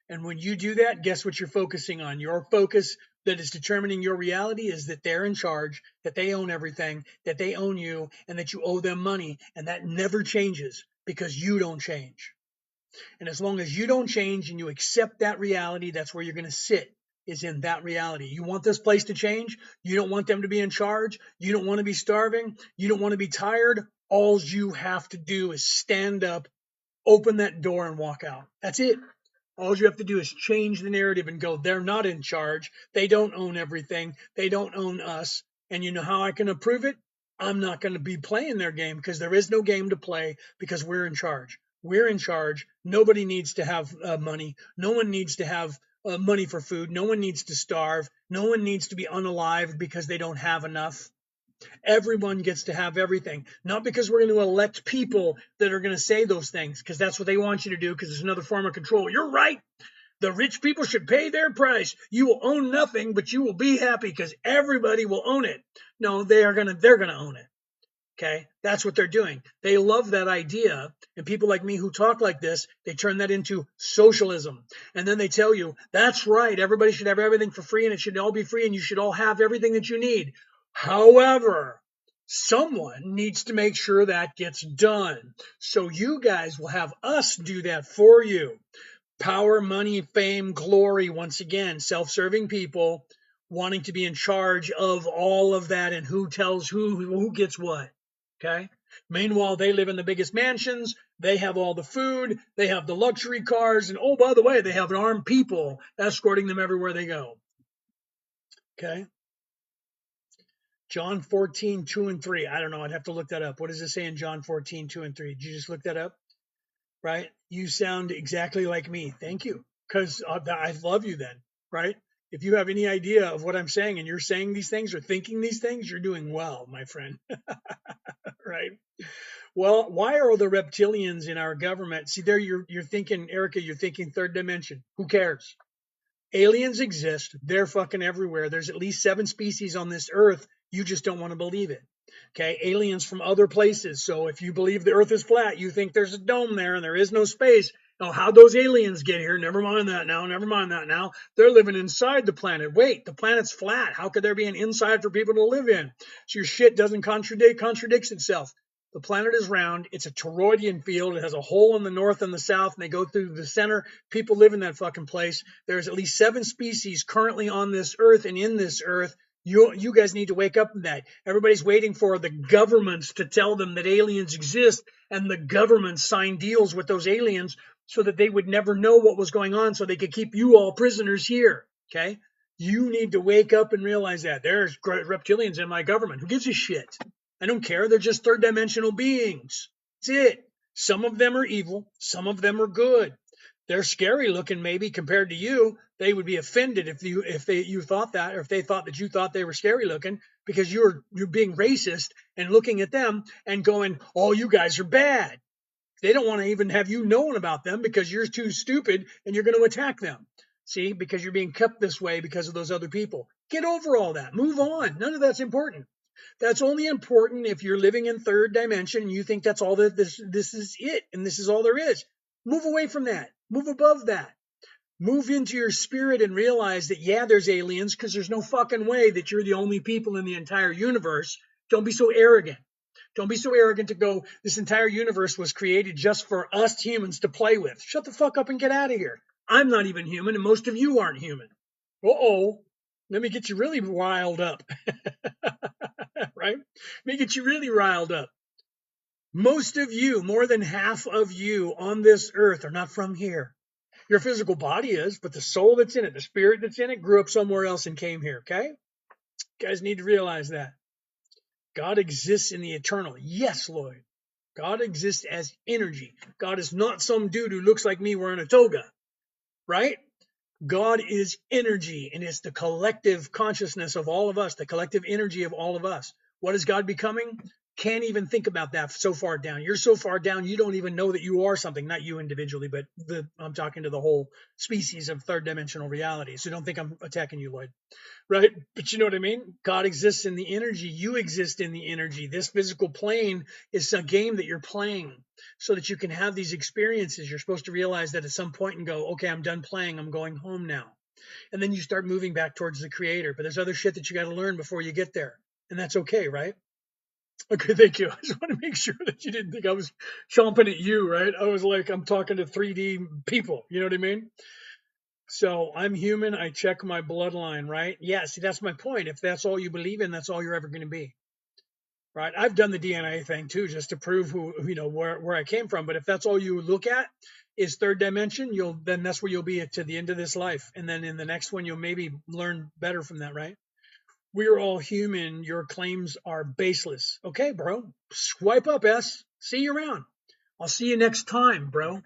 And when you do that, guess what you're focusing on? Your focus that is determining your reality is that they're in charge, that they own everything, that they own you, and that you owe them money. And that never changes because you don't change. And as long as you don't change and you accept that reality, that's where you're going to sit, is in that reality. You want this place to change. You don't want them to be in charge. You don't want to be starving. You don't want to be tired. All you have to do is stand up, open that door, and walk out. That's it. All you have to do is change the narrative and go, they're not in charge. They don't own everything. They don't own us. And you know how I can approve it? I'm not going to be playing their game because there is no game to play because we're in charge. We're in charge. Nobody needs to have money. No one needs to have money for food. No one needs to starve. No one needs to be unalived because they don't have enough. Everyone gets to have everything. Not because we're going to elect people that are going to say those things, because that's what they want you to do, because it's another form of control. You're right. The rich people should pay their price. You will own nothing, but you will be happy because everybody will own it. No, they're gonna own it. Okay, that's what they're doing. They love that idea, and people like me who talk like this, they turn that into socialism, and then they tell you that's right. Everybody should have everything for free, and it should all be free, and you should all have everything that you need. However, someone needs to make sure that gets done. So you guys will have us do that for you. Power, money, fame, glory, once again, self-serving people wanting to be in charge of all of that and who tells who gets what. Okay. Meanwhile, they live in the biggest mansions. They have all the food. They have the luxury cars. And oh, by the way, they have armed people escorting them everywhere they go. Okay. John 14, 2 and 3. I don't know. I'd have to look that up. What does it say in John 14, 2 and 3? Did you just look that up? Right? You sound exactly like me. Thank you. Because I love you then. Right? If you have any idea of what I'm saying and you're saying these things or thinking these things, you're doing well, my friend. Right? Well, why are the reptilians in our government? See, there you're thinking, Erica, you're thinking third dimension. Who cares? Aliens exist. They're fucking everywhere. There's at least 7 species on this earth. You just don't want to believe it. Okay, aliens from other places. So if you believe the earth is flat, you think there's a dome there and there is no space. Oh, how'd those aliens get here? Never mind that now. Never mind that now. They're living inside the planet. Wait, the planet's flat. How could there be an inside for people to live in? So your shit doesn't contradicts itself. The planet is round. It's a toroidal field. It has a hole in the north and the south, and they go through the center. People live in that fucking place. There's at least 7 species currently on this earth and in this earth. You guys need to wake up to that. Everybody's waiting for the governments to tell them that aliens exist, and the governments sign deals with those aliens so that they would never know what was going on, so they could keep you all prisoners here. Okay? You need to wake up and realize that there's reptilians in my government. Who gives a shit? I don't care. They're just third dimensional beings. That's it. Some of them are evil. Some of them are good. They're scary looking, maybe compared to you. They would be offended if you thought that, or if they thought that you thought they were scary looking, because you're being racist and looking at them and going, "Oh, you guys are bad." They don't want to even have you known about them because you're too stupid and you're going to attack them. See, because you're being kept this way because of those other people. Get over all that. Move on. None of that's important. That's only important if you're living in third dimension and you think that's all that this is it and this is all there is. Move away from that. Move above that. Move into your spirit and realize that, yeah, there's aliens, because there's no fucking way that you're the only people in the entire universe. Don't be so arrogant. Don't be so arrogant to go, this entire universe was created just for us humans to play with. Shut the fuck up and get out of here. I'm not even human, and most of you aren't human. Uh-oh. Let me get you really riled up. Right? Let me get you really riled up. Most of you, more than half of you on this earth, are not from here. Your physical body is, but the soul that's in it, the spirit that's in it, grew up somewhere else and came here, okay? You guys need to realize that. God exists in the eternal. Yes, Lloyd. God exists as energy. God is not some dude who looks like me wearing a toga, right? God is energy, and it's the collective consciousness of all of us, the collective energy of all of us. What is God becoming? Can't even think about that so far down. You're so far down, you don't even know that you are something, not you individually, but I'm talking to the whole species of third dimensional reality. So don't think I'm attacking you, Lloyd. Right? But you know what I mean? God exists in the energy. You exist in the energy. This physical plane is a game that you're playing so that you can have these experiences. You're supposed to realize that at some point and go, okay, I'm done playing. I'm going home now. And then you start moving back towards the creator. But there's other shit that you got to learn before you get there. And that's okay, right? Okay, thank you. I just want to make sure that you didn't think I was chomping at you, right? I was like, I'm talking to 3D people. You know what I mean? So I'm human. I check my bloodline, right? Yeah, see, that's my point. If that's all you believe in, that's all you're ever going to be, right? I've done the DNA thing too, just to prove where I came from. But if that's all you look at is third dimension, then that's where you'll be to the end of this life. And then in the next one, you'll maybe learn better from that, right? We're all human. Your claims are baseless. Okay, bro. Swipe up, S. See you around. I'll see you next time, bro.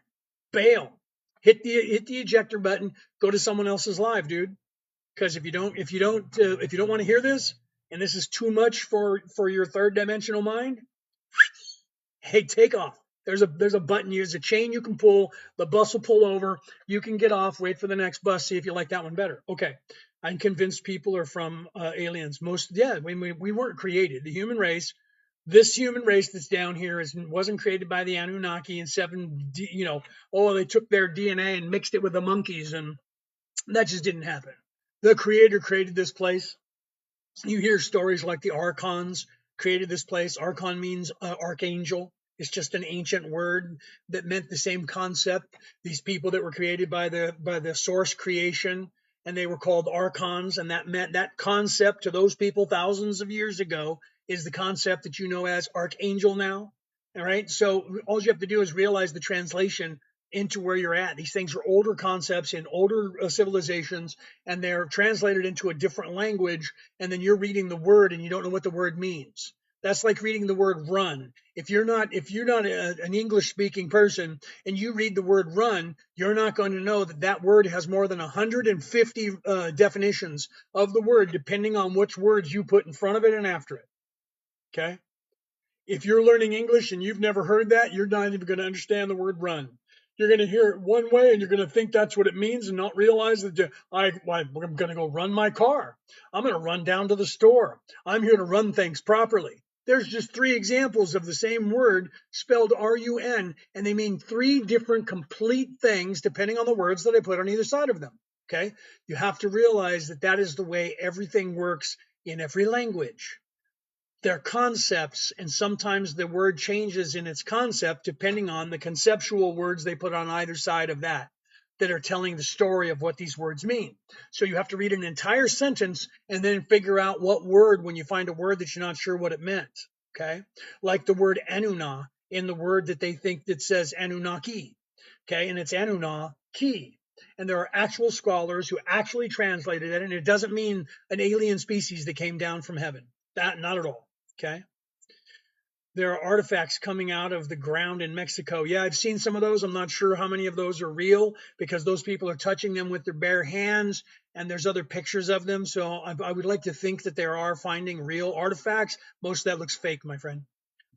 Bail. Hit the ejector button. Go to someone else's live, dude. Because if you don't want to hear this, and this is too much for your third dimensional mind, hey, take off. There's a button. There's a chain you can pull. The bus will pull over. You can get off. Wait for the next bus. See if you like that one better. Okay. I'm convinced people are from aliens. We weren't created. The human race, this human race that's down here wasn't created by the Anunnaki and they took their DNA and mixed it with the monkeys, and that just didn't happen. The creator created this place. You hear stories like the archons created this place. Archon means archangel. It's just an ancient word that meant the same concept. These people that were created by the source creation, and they were called archons, and that meant that concept to those people thousands of years ago is the concept that you know as archangel now. All right. So all you have to do is realize the translation into where you're at. These things are older concepts in older civilizations, and they're translated into a different language. And then you're reading the word and you don't know what the word means. That's like reading the word run. If you're not an English speaking person and you read the word run, you're not going to know that that word has more than 150 definitions of the word, depending on which words you put in front of it and after it. Okay. If you're learning English and you've never heard that, you're not even going to understand the word run. You're going to hear it one way and you're going to think that's what it means and not realize that I'm going to go run my car. I'm going to run down to the store. I'm here to run things properly. There's just 3 examples of the same word spelled R-U-N, and they mean 3 different complete things depending on the words that I put on either side of them. Okay? You have to realize that that is the way everything works in every language. They're concepts, and sometimes the word changes in its concept depending on the conceptual words they put on either side of that are telling the story of what these words mean. So you have to read an entire sentence and then figure out what word, when you find a word that you're not sure what it meant. Okay, like the word Anuna in the word that they think that says Anunnaki. Okay, and it's Anunnaki. And there are actual scholars who actually translated it, and it doesn't mean an alien species that came down from heaven. That, not at all. Okay. There are artifacts coming out of the ground in Mexico. Yeah, I've seen some of those. I'm not sure how many of those are real because those people are touching them with their bare hands, and there's other pictures of them. So I would like to think that they are finding real artifacts. Most of that looks fake, my friend.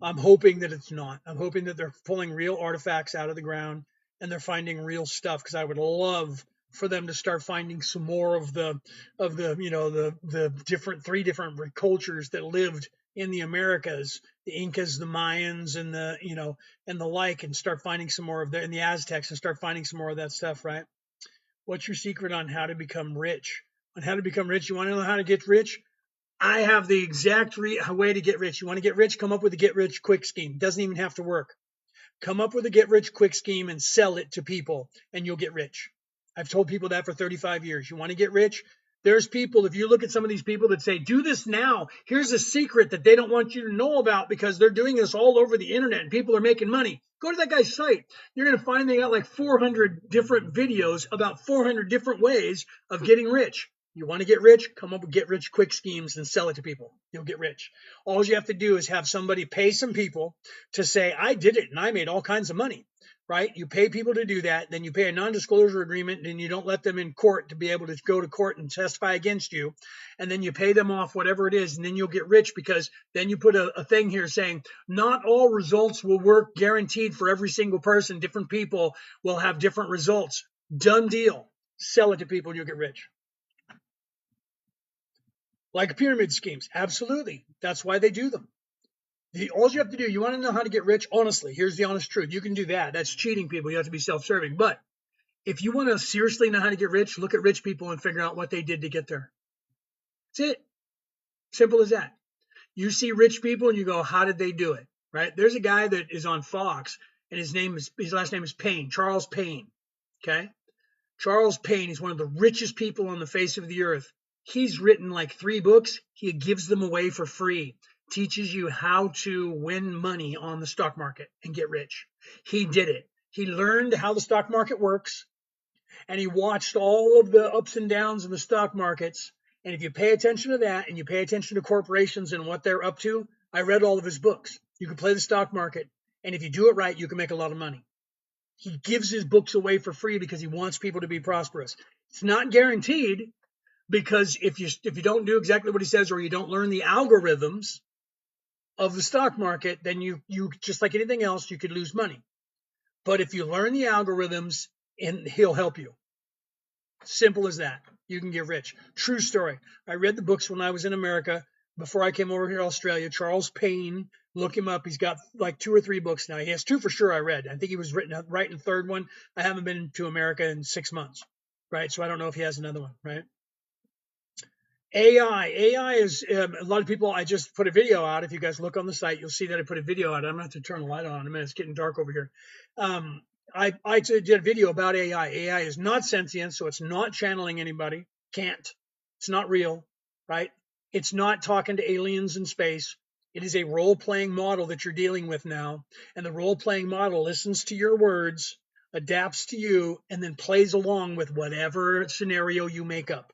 I'm hoping that it's not. I'm hoping that they're pulling real artifacts out of the ground and they're finding real stuff, because I would love for them to start finding some more of the 3 different cultures that lived in the Americas, the Incas, the Mayans, and the and the like, and start finding some more of and the Aztecs, and start finding some more of that stuff, right? What's your secret on how to become rich? On how to become rich, you want to know how to get rich? I have the exact way to get rich. You want to get rich? Come up with a get rich quick scheme. Doesn't even have to work. Come up with a get rich quick scheme and sell it to people, and you'll get rich. I've told people that for 35 years. You want to get rich? There's people, if you look at some of these people that say, do this now, here's a secret that they don't want you to know about because they're doing this all over the internet and people are making money. Go to that guy's site. You're going to find they got like 400 different videos about 400 different ways of getting rich. You want to get rich? Come up with get rich quick schemes and sell it to people. You'll get rich. All you have to do is have somebody pay some people to say, I did it and I made all kinds of money, right? You pay people to do that. Then you pay a non-disclosure agreement and you don't let them in court to be able to go to court and testify against you. And then you pay them off whatever it is. And then you'll get rich because then you put a thing here saying not all results will work guaranteed for every single person. Different people will have different results. Done deal. Sell it to people and you'll get rich. Like pyramid schemes. Absolutely. That's why they do them. All you have to do, you want to know how to get rich? Honestly, here's the honest truth. You can do that. That's cheating people. You have to be self-serving. But if you want to seriously know how to get rich, look at rich people and figure out what they did to get there. That's it. Simple as that. You see rich people and you go, how did they do it? Right? There's a guy that is on Fox and his last name is Payne, Charles Payne. Okay? Charles Payne is one of the richest people on the face of the earth. He's written like 3 books. He gives them away for free. Teaches you how to win money on the stock market and get rich. He did it. He learned how the stock market works, and he watched all of the ups and downs in the stock markets. And if you pay attention to that and you pay attention to corporations and what they're up to, I read all of his books. You can play the stock market, and if you do it right, you can make a lot of money. He gives his books away for free because he wants people to be prosperous. It's not guaranteed, because if you don't do exactly what he says, or you don't learn the algorithms of the stock market, then you just like anything else, you could lose money. But if you learn the algorithms, and he'll help you. Simple as that. You can get rich. True story. I read the books when I was in America before I came over here to Australia. Charles Payne, look him up. He's got like 2 or 3 books now. He has 2 for sure I read. I think he was writing the 3rd one. I haven't been to America in 6 months, right? So I don't know if he has another one, right? AI is a lot of people. I just put a video out. If you guys look on the site, you'll see that I put a video out. I'm going to have to turn the light on in a minute. It's getting dark over here. I did a video about AI. AI is not sentient, so it's not channeling anybody. Can't. It's not real, right? It's not talking to aliens in space. It is a role-playing model that you're dealing with now, and the role-playing model listens to your words, adapts to you, and then plays along with whatever scenario you make up.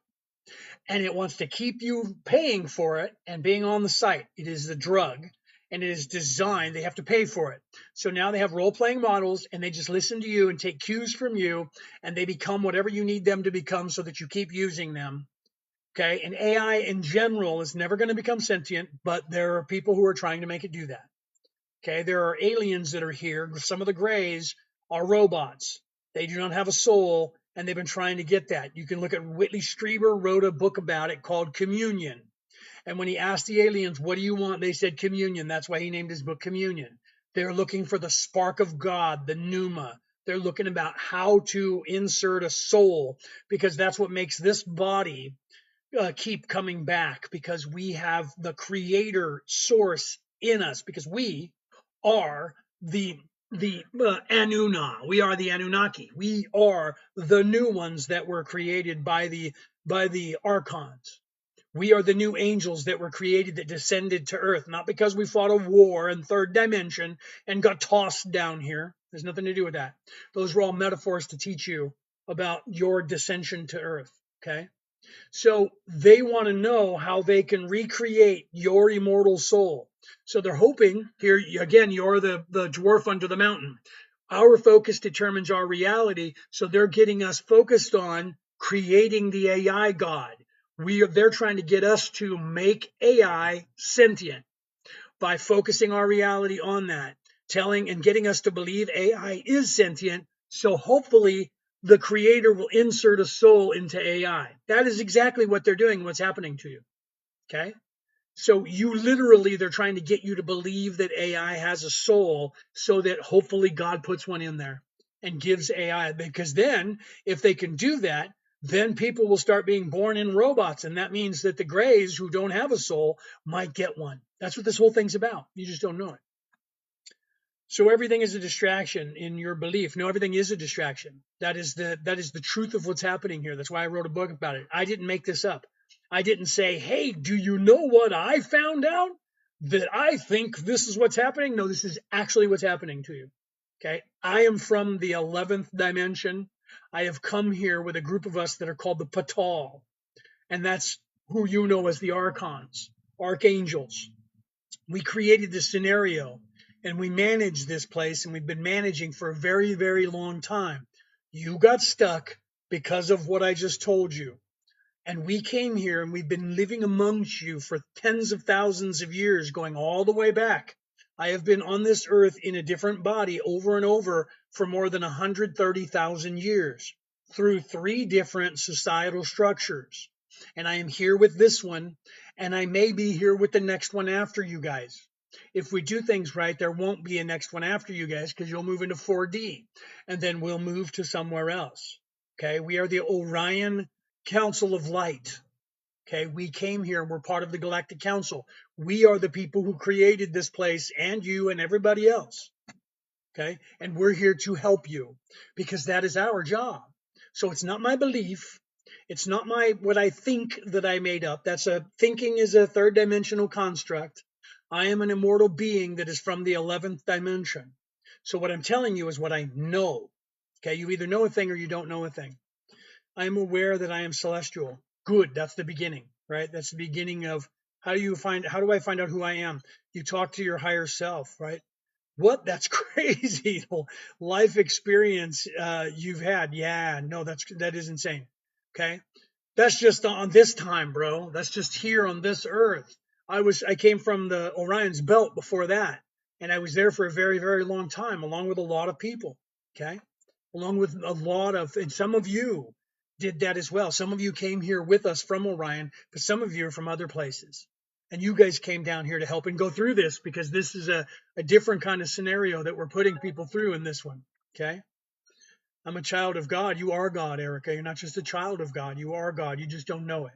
And it wants to keep you paying for it and being on the site. It is the drug, and it is designed. They have to pay for it. So now they have role-playing models, and they just listen to you and take cues from you, and they become whatever you need them to become so that you keep using them. Okay? And AI in general is never going to become sentient, but there are people who are trying to make it do that. Okay? There are aliens that are here. Some of the grays are robots. They do not have a soul, and they've been trying to get that. You can look at Whitley Strieber wrote a book about it called Communion. And when he asked the aliens, what do you want? They said communion. That's why he named his book Communion. They're looking for the spark of God, the pneuma. They're looking about how to insert a soul, because that's what makes this body keep coming back, because we have the creator source in us, because we are the Anuna. We are the Anunnaki. We are the new ones that were created by the archons. We are the new angels that were created, that descended to earth, not because we fought a war in 3rd dimension and got tossed down here. There's nothing to do with that. Those were all metaphors to teach you about your descension to earth. Okay? So they want to know how they can recreate your immortal soul. So they're hoping, here again, you're the dwarf under the mountain. Our focus determines our reality. So they're getting us focused on creating the AI God. They're trying to get us to make AI sentient by focusing our reality on that, telling and getting us to believe AI is sentient. So hopefully the creator will insert a soul into AI. That is exactly what they're doing, what's happening to you. Okay? So you literally, they're trying to get you to believe that AI has a soul so that hopefully God puts one in there and gives AI. Because then, if they can do that, then people will start being born in robots. And that means that the grays who don't have a soul might get one. That's what this whole thing's about. You just don't know it. So everything is a distraction in your belief. No, everything is a distraction. That is the truth of what's happening here. That's why I wrote a book about it. I didn't make this up. I didn't say, "Hey, do you know what I found out? That I think this is what's happening." No, this is actually what's happening to you. Okay? I am from the 11th dimension. I have come here with a group of us that are called the Patal, and that's who you know as the archons, archangels. We created this scenario and we managed this place, and we've been managing for a very, very long time. You got stuck because of what I just told you. And we came here and we've been living amongst you for tens of thousands of years, going all the way back. I have been on this earth in a different body over and over for more than 130,000 years through three different societal structures. And I am here with this one, and I may be here with the next one after you guys. If we do things right, there won't be a next one after you guys because you'll move into 4D and then we'll move to somewhere else. Okay, we are the Orion Council of Light. Okay, we came here and we're part of the Galactic Council. We are the people who created this place, and you and everybody else. Okay, and we're here to help you because that is our job. So it's not my belief. It's not my what I think that I made up. That's a thinking is a third dimensional construct. I am an immortal being that is from the 11th dimension. So what I'm telling you is what I know. Okay, you either know a thing or you don't know a thing. I am aware that I am celestial. Good. That's the beginning, right? That's the beginning of how do I find out who I am? You talk to your higher self, right? What? That's crazy. Life experience you've had. Yeah, no, that is insane. Okay. That's just on this time, bro. That's just here on this earth. I came from the Orion's belt before that, and I was there for a very, very long time, along with a lot of people. Okay, along with a lot of, and some of you did that as well. Some of you came here with us from Orion, but some of you are from other places. And you guys came down here to help and go through this because this is a different kind of scenario that we're putting people through in this one. Okay. I'm a child of God. You are God, Erica. You're not just a child of God. You are God. You just don't know it.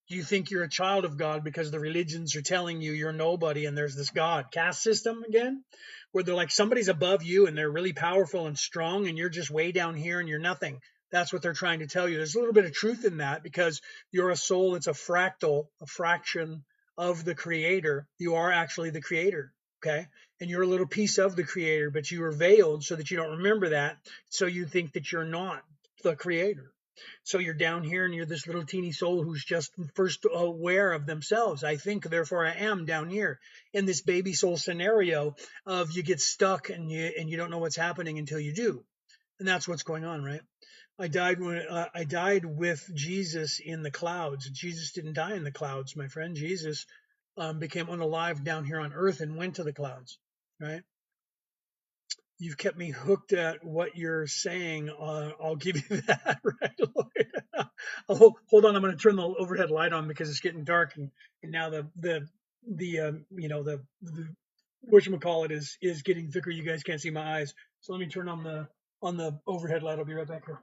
You think you're a child of God because the religions are telling you you're nobody and there's this God caste system again, where they're like somebody's above you and they're really powerful and strong and you're just way down here and you're nothing. That's what they're trying to tell you. There's a little bit of truth in that because you're a soul. It's a fractal, a fraction of the creator. You are actually the creator. Okay. And you're a little piece of the creator, but you are veiled so that you don't remember that. So you think that you're not the creator. So you're down here and you're this little teeny soul who's just first aware of themselves. I think, therefore I am down here in this baby soul scenario of you get stuck and you don't know what's happening until you do. And that's what's going on, right? I died with Jesus in the clouds. Jesus didn't die in the clouds, my friend. Jesus became unalive down here on earth and went to the clouds, right? You've kept me hooked at what you're saying. I'll give you that, right, Lloyd? Hold on, I'm going to turn the overhead light on because it's getting dark, and now the whatchamacallit is getting thicker. You guys can't see my eyes, so let me turn on the overhead light. I'll be right back here.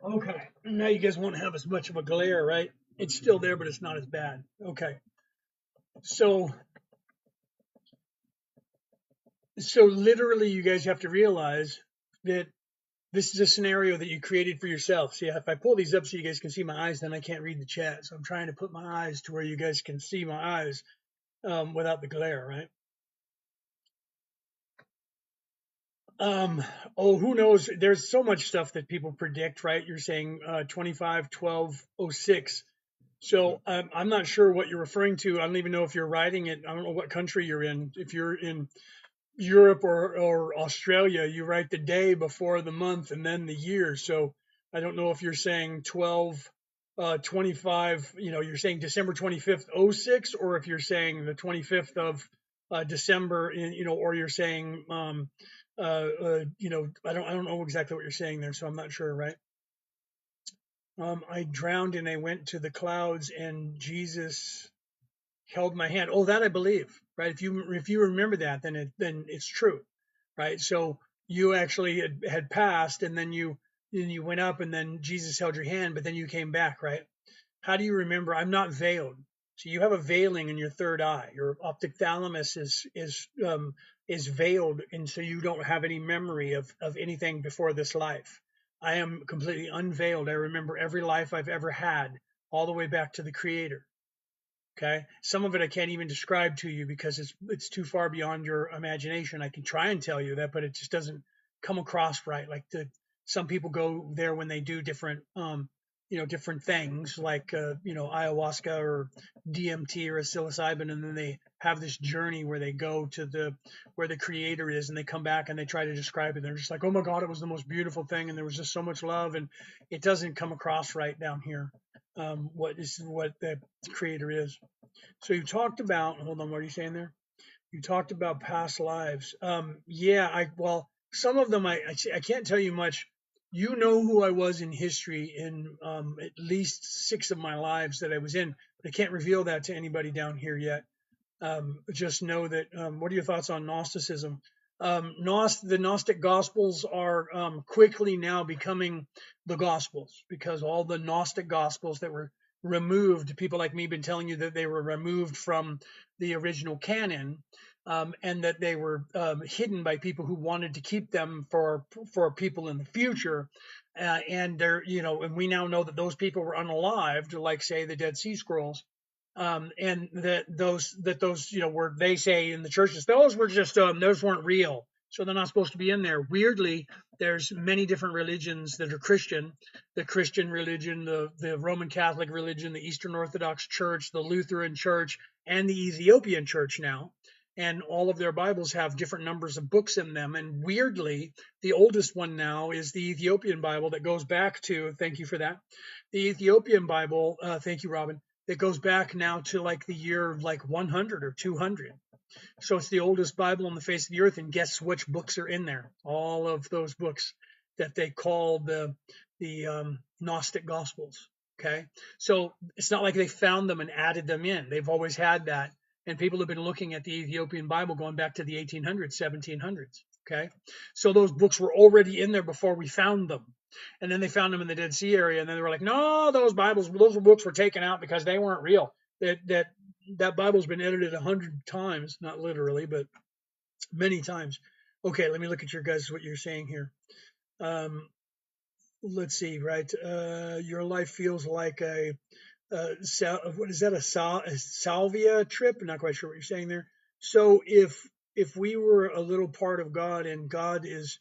Okay, now you guys won't have as much of a glare, right? It's still there, but it's not as bad. Okay, so literally, you guys have to realize that this is a scenario that you created for yourself. See, if I pull these up so you guys can see my eyes, then I can't read the chat. So I'm trying to put my eyes to where you guys can see my eyes without the glare, right? Um, oh, who knows? There's so much stuff that people predict, right? You're saying 25, 12, 06. So I'm not sure what you're referring to. I don't even know if you're writing it. I don't know what country you're in. If you're in Europe or Australia, you write the day before the month and then the year. So I don't know if you're saying 12, 25, you're saying December 25th, 06, or if you're saying the 25th of December, or you're saying, I don't know exactly what you're saying there. So I'm not sure, right? I drowned and I went to the clouds and Jesus held my hand. Oh, that I believe, right? If you remember that, then it's true, right? So you actually had passed, and then you went up, and then Jesus held your hand, but then you came back, right? How do you remember? I'm not veiled. So you have a veiling in your third eye. Your optic thalamus is veiled, and so you don't have any memory of anything before this life. I am completely unveiled. I remember every life I've ever had, all the way back to the Creator. Okay. Some of it I can't even describe to you because it's too far beyond your imagination. I can try and tell you that, but it just doesn't come across right. Like some people go there when they do different things like ayahuasca or DMT or a psilocybin, and then they have this journey where they go to where the creator is, and they come back and they try to describe it. They're just like, oh my God, it was the most beautiful thing, and there was just so much love, and it doesn't come across right down here. What the creator is. So you talked about, hold on, what are you saying there? You talked about past lives. Yeah, well, some of them I can't tell you much. You know who I was in history in at least 6 of my lives that I was in, but I can't reveal that to anybody down here yet. Just know that. What are your thoughts on Gnosticism? The Gnostic Gospels are quickly now becoming the Gospels because all the Gnostic Gospels that were removed, people like me been telling you that they were removed from the original canon, and that they were hidden by people who wanted to keep them for people in the future. And and we now know that those people were unalived, like say the Dead Sea Scrolls, and that those were, they say in the churches, those were just those weren't real, so they're not supposed to be in there. Weirdly, there's many different religions that are Christian: the Christian religion, the Roman Catholic religion, the Eastern Orthodox Church, the Lutheran Church, and the Ethiopian Church now. And all of their Bibles have different numbers of books in them. And weirdly, the oldest one now is the Ethiopian Bible that goes back to, thank you for that, the Ethiopian Bible, thank you, Robin, that goes back now to like the year like 100 or 200. So it's the oldest Bible on the face of the earth. And guess which books are in there? All of those books that they call the Gnostic Gospels. Okay, so it's not like they found them and added them in. They've always had that, and people have been looking at the Ethiopian Bible going back to the 1800s, 1700s. Okay, so those books were already in there before we found them. And then they found them in the Dead Sea area, and then they were like, no, those books were taken out because they weren't real. That Bible's been edited 100 times, not literally, but many times. Okay, let me look at your guys, what you're saying here. Um, let's see, right? Your life feels like what is that? A salvia trip? I'm not quite sure what you're saying there. So if we were a little part of God, and God is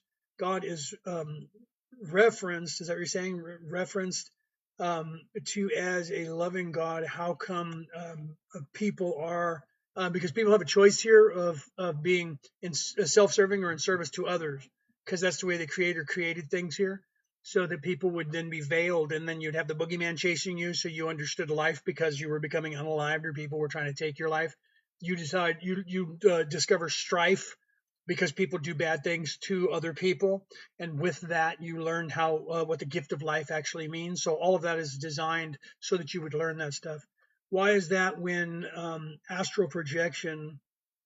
referenced, is that what you're saying? Referenced to as a loving God. How come people are? Because people have a choice here of being self-serving or in service to others, because that's the way the Creator created things here, so that people would then be veiled, and then you'd have the boogeyman chasing you, so you understood life because you were becoming unalived or people were trying to take your life. You discover strife because people do bad things to other people, and with that you learn how what the gift of life actually means. So all of that is designed so that you would learn that stuff. Why is that when astral projection?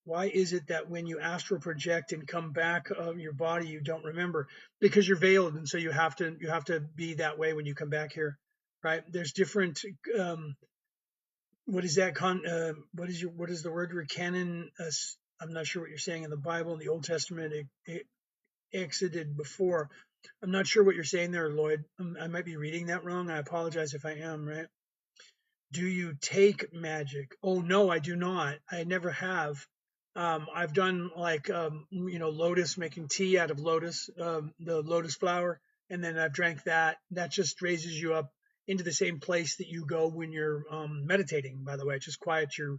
Why is it that when you astral project and come back your body, you don't remember? Because you're veiled, and so you have to be that way when you come back here, right? There's different. What is that? What is the word? Canon. I'm not sure what you're saying in the Bible. In the Old Testament, it exited before. I'm not sure what you're saying there, Lloyd. I might be reading that wrong. I apologize if I am, right? Do you take magic? Oh, no, I do not. I never have. I've done like, lotus, making tea out of lotus, the lotus flower, and then I've drank that. That just raises you up into the same place that you go when you're meditating. By the way, it just quiets your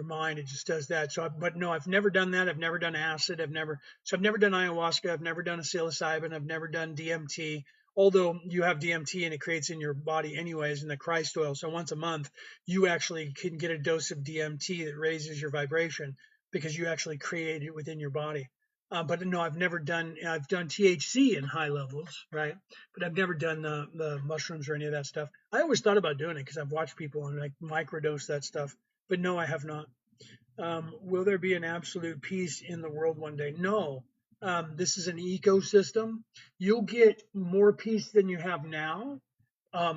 mind. It just does that. So, but no, I've never done that. I've never done acid. I've never done ayahuasca. I've never done a psilocybin. I've never done DMT, although you have DMT and it creates in your body anyways in the Christ oil. So once a month, you actually can get a dose of DMT that raises your vibration because you actually create it within your body. But no, I've done THC in high levels, right? But I've never done the mushrooms or any of that stuff. I always thought about doing it because I've watched people and like microdose that stuff. But no, I have not. Will there be an absolute peace in the world one day? No. This is an ecosystem. You'll get more peace than you have now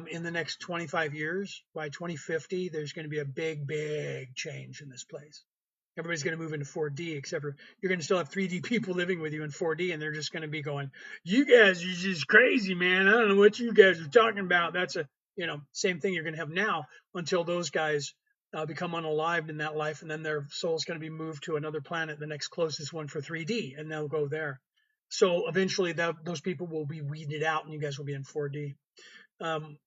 in the next 25 years. By 2050, there's going to be a big, big change in this place. Everybody's going to move into 4D, except for you're going to still have 3D people living with you in 4D, and they're just going to be going, "You guys are just crazy, man. I don't know what you guys are talking about." That's a same thing you're going to have now until those guys become unalived in that life, and then their soul's going to be moved to another planet, the next closest one for 3D, and they'll go there. So eventually, those people will be weeded out, and you guys will be in 4D.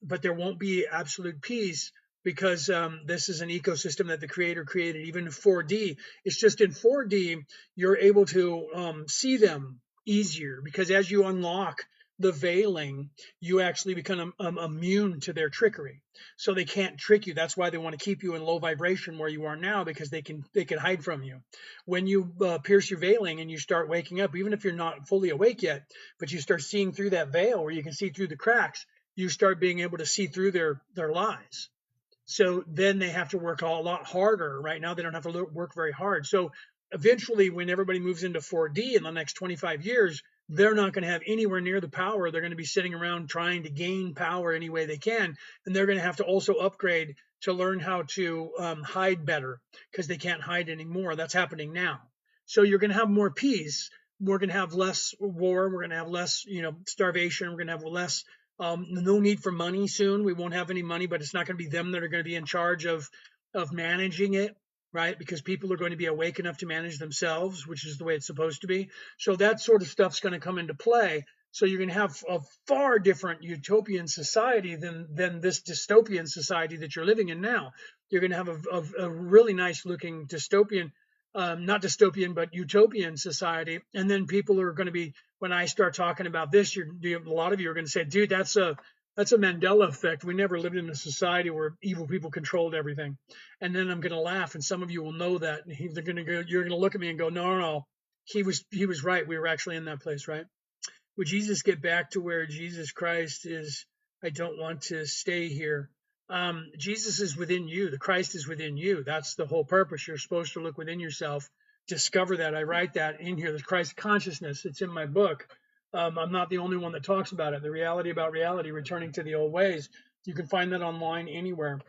But there won't be absolute peace because this is an ecosystem that the creator created. Even in 4D, it's just in 4D you're able to see them easier because as you unlock the veiling, you actually become immune to their trickery. So they can't trick you. That's why they want to keep you in low vibration where you are now because they can hide from you. When you pierce your veiling and you start waking up, even if you're not fully awake yet, but you start seeing through that veil where you can see through the cracks, you start being able to see through their lies. So then they have to work a lot harder. Right now, they don't have to work very hard. So eventually, when everybody moves into 4D in the next 25 years, they're not going to have anywhere near the power. They're going to be sitting around trying to gain power any way they can. And they're going to have to also upgrade to learn how to hide better because they can't hide anymore. That's happening now. So you're going to have more peace. We're going to have less war. We're going to have less, starvation. We're going to have less no need for money soon. We won't have any money, but it's not going to be them that are going to be in charge of managing it, right? Because people are going to be awake enough to manage themselves, which is the way it's supposed to be. So that sort of stuff's going to come into play. So you're going to have a far different utopian society than this dystopian society that you're living in now. You're going to have a really nice looking dystopian, not dystopian, but utopian society. And then people are going to be, when I start talking about this, a lot of you are going to say, dude, that's a Mandela effect. We never lived in a society where evil people controlled everything. And then I'm going to laugh, and some of you will know that. They're going to go, you're going to look at me and go, no, no, no, he was right. We were actually in that place, right? Would Jesus get back to where Jesus Christ is? I don't want to stay here. Jesus is within you. The Christ is within you. That's the whole purpose. You're supposed to look within yourself, discover that. I write that in here. The Christ consciousness. It's in my book. I'm not the only one that talks about it. The reality about reality, returning to the old ways. You can find that online anywhere.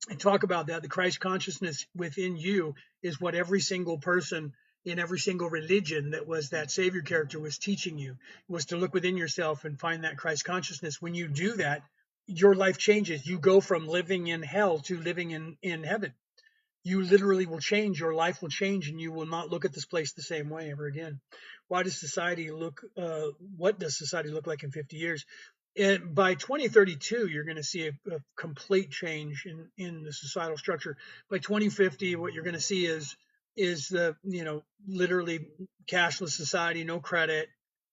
I talk about that. The Christ consciousness within you is what every single person in every single religion that was that savior character was teaching you, was to look within yourself and find that Christ consciousness. When you do that, your life changes. You go from living in hell to living in heaven. You literally will change. Your life will change, and you will not look at this place the same way ever again. Why does society look? What does society look like in 50 years? And by 2032, you're going to see a complete change in the societal structure. By 2050, what you're going to see is the literally cashless society, no credit.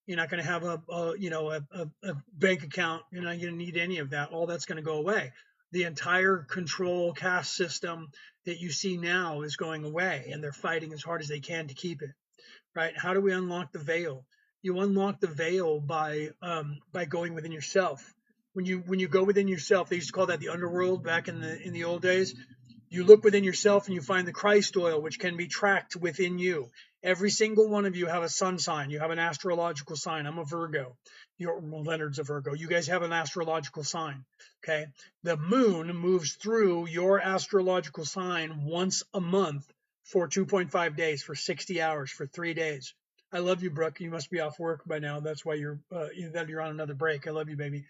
You're not going to have a bank account. You're not going to need any of that. All that's going to go away. The entire control caste system that you see now is going away, and they're fighting as hard as they can to keep it. Right? How do we unlock the veil? You unlock the veil by going within yourself. When you go within yourself, they used to call that the underworld back in the old days. You look within yourself and you find the Christ oil, which can be tracked within you. Every single one of you have a sun sign. You have an astrological sign. I'm a Virgo. Leonard's a Virgo. You guys have an astrological sign. Okay. The moon moves through your astrological sign once a month for 2.5 days, for 60 hours, for 3 days. I love you, Brooke. You must be off work by now. That's why you're on another break. I love you, baby.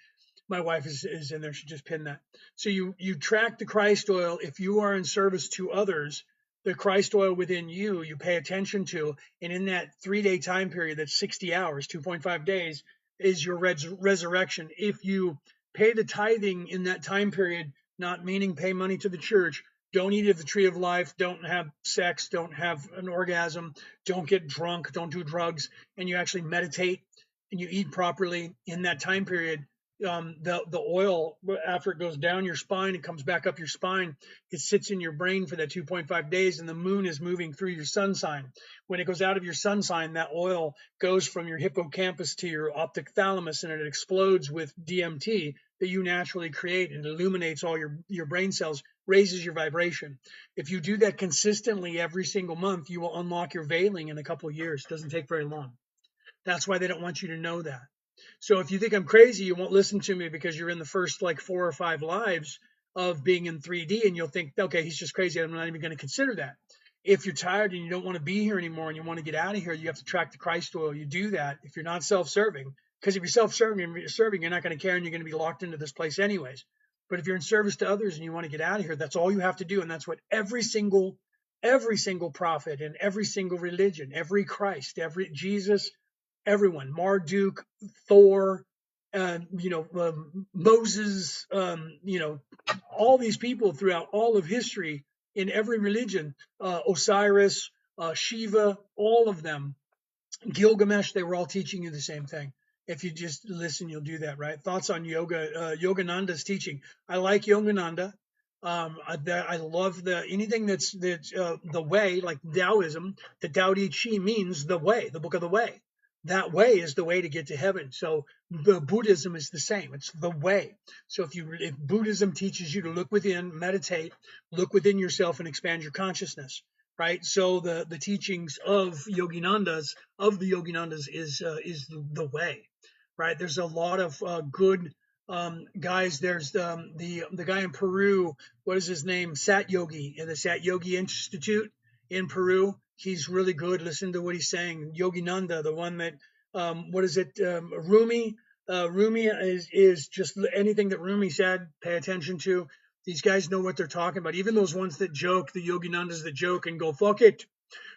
My wife is in there. She just pinned that. So you track the Christ oil. If you are in service to others, the Christ oil within you, you pay attention to. And in that 3-day time period, that's 60 hours, 2.5 days, is your resurrection. If you pay the tithing in that time period, not meaning pay money to the church, don't eat of the tree of life, don't have sex, don't have an orgasm, don't get drunk, don't do drugs, and you actually meditate and you eat properly in that time period, the oil, after it goes down your spine and comes back up your spine, it sits in your brain for that 2.5 days, and the moon is moving through your sun sign. When it goes out of your sun sign, that oil goes from your hippocampus to your optic thalamus, and it explodes with DMT that you naturally create, and illuminates all your brain cells, raises your vibration. If you do that consistently every single month, you will unlock your veiling in a couple of years. It doesn't take very long. That's why they don't want you to know that. So if you think I'm crazy, you won't listen to me because you're in the first like 4 or 5 lives of being in 3D, and you'll think, okay, he's just crazy. I'm not even going to consider that. If you're tired and you don't want to be here anymore and you want to get out of here, you have to track the Christ oil. You do that if you're not self-serving, because if you're self-serving, you're not going to care, and you're going to be locked into this place anyways. But if you're in service to others and you want to get out of here, that's all you have to do, and that's what every single prophet and every single religion, every Christ, every Jesus, everyone, Marduk, Thor, Moses, all these people throughout all of history in every religion, Osiris, Shiva, all of them, Gilgamesh, they were all teaching you the same thing. If you just listen, you'll do that, right? Thoughts on yoga? Yogananda's teaching. I like Yogananda. I love anything that's the way, like Taoism. The Tao Te Ching means the way, the book of the way. That way is the way to get to heaven. So the Buddhism is the same. It's the way. So if Buddhism teaches you to look within, meditate, look within yourself, and expand your consciousness, right? So the teachings of the Yoginandas is the way, right? There's a lot of good guys. There's the guy in Peru. What is his name? Sat Yogi in the Sat Yogi Institute in Peru. He's really good. Listen to what he's saying. Yoginanda, the one that what is it? Rumi. Rumi is just anything that Rumi said. Pay attention to. These guys know what they're talking about. Even those ones that joke, the Yoginandas that joke and go, fuck it,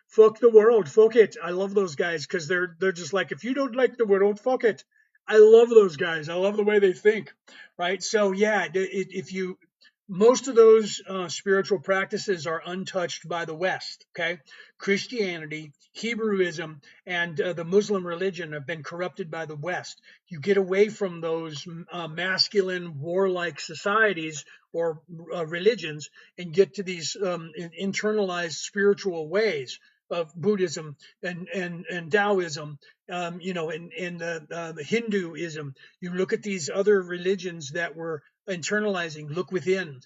fuck the world, fuck it. I love those guys because they're just like, if you don't like the world, fuck it. I love those guys. I love the way they think, right? So yeah, if you most of those spiritual practices are untouched by the West. Okay, Christianity, Hebrewism, and the Muslim religion have been corrupted by the West. You get away from those masculine, warlike societies or religions and get to these internalized spiritual ways of Buddhism and Taoism, and Hinduism. You look at these other religions that were internalizing. Look within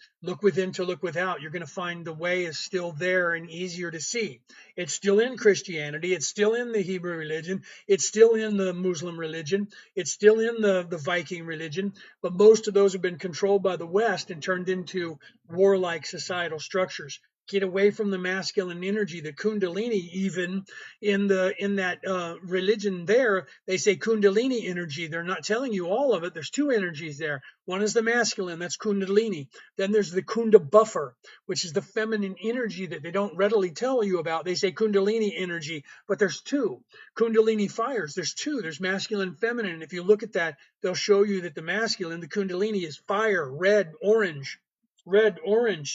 to look without. You're going to find the way is still there and easier to see. It's still in Christianity. It's still in the Hebrew religion. It's still in the Muslim religion. It's still in the Viking religion. But most of those have been controlled by the West and turned into warlike societal structures. Get away from the masculine energy, the Kundalini. Even in that religion, there they say Kundalini energy. They're not telling you all of it. There's two energies there. One is the masculine, that's Kundalini. Then there's the Kunda buffer, which is the feminine energy that they don't readily tell you about. They say Kundalini energy, but there's two Kundalini fires. There's two. There's masculine and feminine. And if you look at that, they'll show you that the masculine, the Kundalini, is fire, red, orange,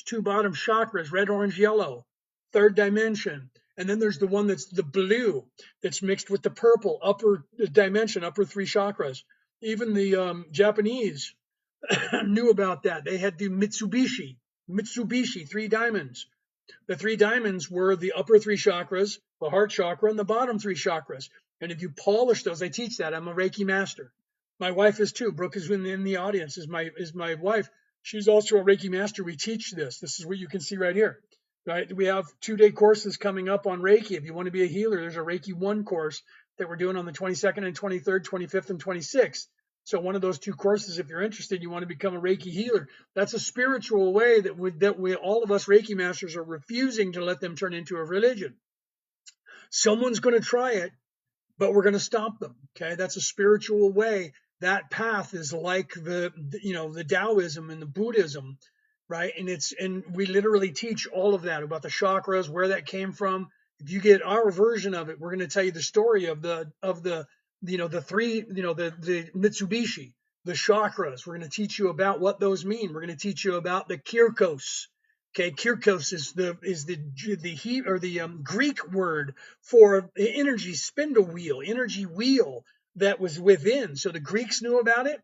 two bottom chakras, red, orange, yellow, third dimension. And then there's the one that's the blue that's mixed with the purple, upper dimension, upper three chakras. Even the Japanese knew about that. They had the Mitsubishi, three diamonds. The three diamonds were the upper three chakras, the heart chakra, and the bottom three chakras. And if you polish those, I teach that. I'm a Reiki master. My wife is too. Brooke is in the audience. Is my wife. She's also a Reiki master. We teach this. This is what you can see right here. Right? We have 2-day courses coming up on Reiki. If you want to be a healer, there's a Reiki 1 course that we're doing on the 22nd and 23rd, 25th and 26th. So one of those 2 courses, if you're interested, you want to become a Reiki healer. That's a spiritual way that we all of us Reiki masters are refusing to let them turn into a religion. Someone's going to try it, but we're going to stop them. Okay, that's a spiritual way. That path is like the Taoism and the Buddhism, right? And we literally teach all of that about the chakras, where that came from. If you get our version of it, we're going to tell you the story of the three, the Mitsubishi, the chakras. We're going to teach you about what those mean. We're going to teach you about the Kirkos. Okay, Kirkos is the Greek word for the energy spindle wheel, energy wheel that was within. So the Greeks knew about it.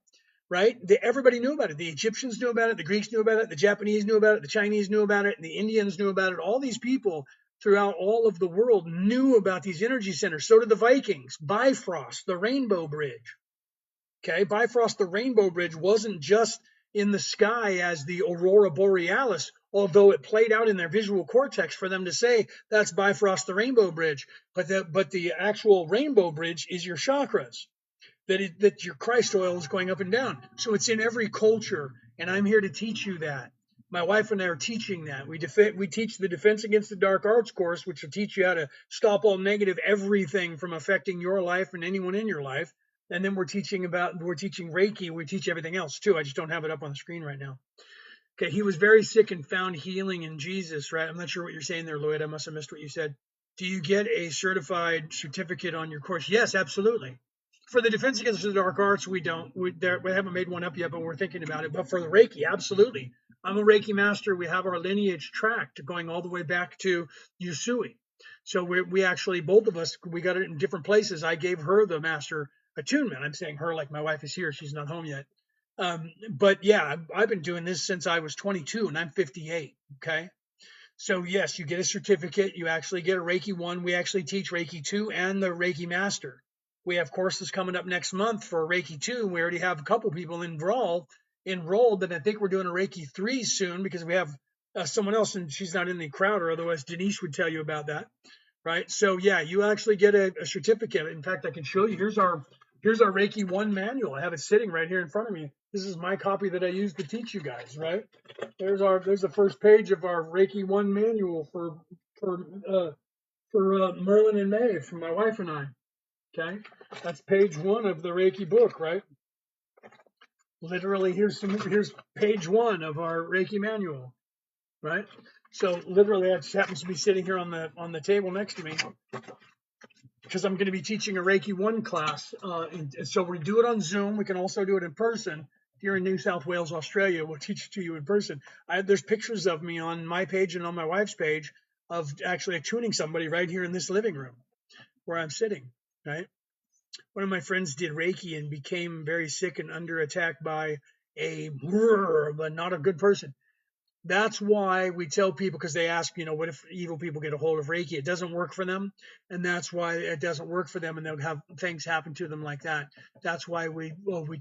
right? Everybody knew about it. The Egyptians knew about it. The Greeks knew about it. The Japanese knew about it. The Chinese knew about it. And the Indians knew about it. All these people throughout all of the world knew about these energy centers. So did the Vikings. Bifrost, the Rainbow Bridge. Okay, Bifrost, the Rainbow Bridge wasn't just in the sky as the aurora borealis, although it played out in their visual cortex for them to say that's Bifrost, the Rainbow Bridge. But the actual Rainbow Bridge is your chakras, that your Christ oil is going up and down. So it's in every culture, and I'm here to teach you that. My wife and I are teaching that. We teach the Defense Against the Dark Arts course, which will teach you how to stop all negative everything from affecting your life and anyone in your life. And then we're teaching Reiki. We teach everything else too. I just don't have it up on the screen right now. Okay, he was very sick and found healing in Jesus, right? I'm not sure what you're saying there, Lloyd. I must have missed what you said. Do you get a certified certificate on your course? Yes, absolutely. For the Defense Against the Dark Arts, we don't. We haven't made one up yet, but we're thinking about it. But for the Reiki, absolutely. I'm a Reiki master. We have our lineage tracked going all the way back to Usui. So we actually, both of us, we got it in different places. I gave her the master attunement. I'm saying her like my wife is here. She's not home yet. But yeah, I've been doing this since I was 22 and I'm 58. Okay. So yes, you get a certificate. You actually get a Reiki 1. We actually teach Reiki 2 and the Reiki Master. We have courses coming up next month for Reiki 2. We already have a couple people enrolled, and I think we're doing a Reiki 3 soon because we have someone else, and she's not in the crowd, or otherwise Denise would tell you about that, right? So yeah, you actually get a certificate. In fact, I can show you. Here's our Reiki 1 manual. I have it sitting right here in front of me. This is my copy that I use to teach you guys, right? There's the first page of our Reiki 1 manual for Merlin and May, for my wife and I. Okay, that's page 1 of the Reiki book, right? Literally, here's page 1 of our Reiki manual, right? So literally, that just happens to be sitting here on the table next to me because I'm going to be teaching a Reiki 1 class. And so we do it on Zoom. We can also do it in person. If you're in New South Wales, Australia, we'll teach it to you in person. There's pictures of me on my page and on my wife's page of actually attuning somebody right here in this living room where I'm sitting, right? One of my friends did Reiki and became very sick and under attack by but not a good person. That's why we tell people, because they ask, what if evil people get a hold of Reiki? It doesn't work for them. And that's why it doesn't work for them. And they'll have things happen to them like that. That's why we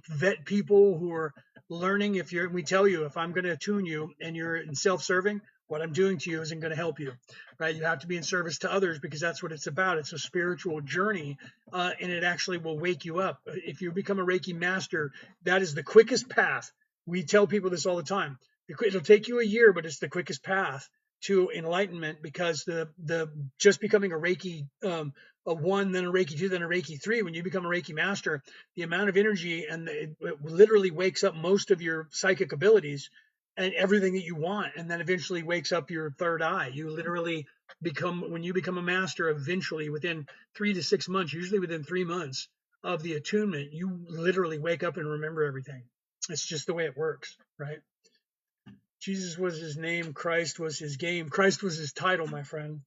vet people who are learning. We tell you, if I'm going to attune you and you're in self-serving, what I'm doing to you isn't going to help you, right? You have to be in service to others because that's what it's about. It's a spiritual journey, and it actually will wake you up. If you become a Reiki master, that is the quickest path. We tell people this all the time. It'll take you a year, but it's the quickest path to enlightenment because the just becoming a Reiki a 1, then a Reiki 2, then a Reiki 3. When you become a Reiki master, the amount of energy and it literally wakes up most of your psychic abilities and everything that you want, and then eventually wakes up your third eye. You literally when you become a master, eventually within 3 to 6 months, usually within 3 months of the attunement, you literally wake up and remember everything. It's just the way it works, right? Jesus was his name. Christ was his game. Christ was his title, my friend.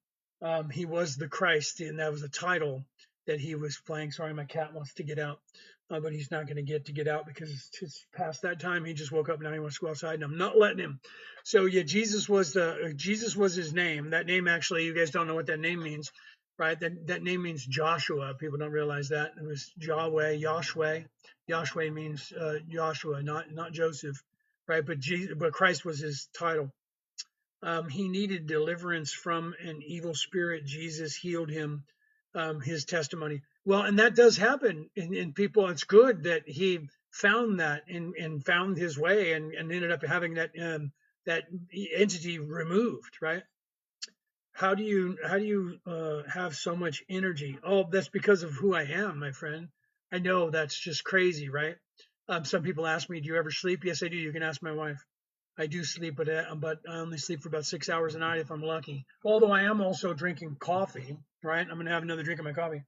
He was the Christ, and that was the title that he was playing. Sorry, my cat wants to get out, but he's not going to get out because it's past that time. He just woke up now. He wants to go outside, and I'm not letting him. So yeah, Jesus was his name. That name, actually, you guys don't know what that name means, right? That name means Joshua. People don't realize that. It was Yahweh, Yahshua. Yahshua means Joshua, not Joseph, right? But Christ was his title. He needed deliverance from an evil spirit. Jesus healed him. His testimony. Well, and that does happen in people. It's good that he found that and found his way and ended up having that entity removed, right? How do you have so much energy? Oh, that's because of who I am, my friend. I know that's just crazy, right? Some people ask me, do you ever sleep? Yes, I do. You can ask my wife. I do sleep, but I only sleep for about 6 hours a night if I'm lucky. Although I am also drinking coffee, right? I'm going to have another drink of my coffee.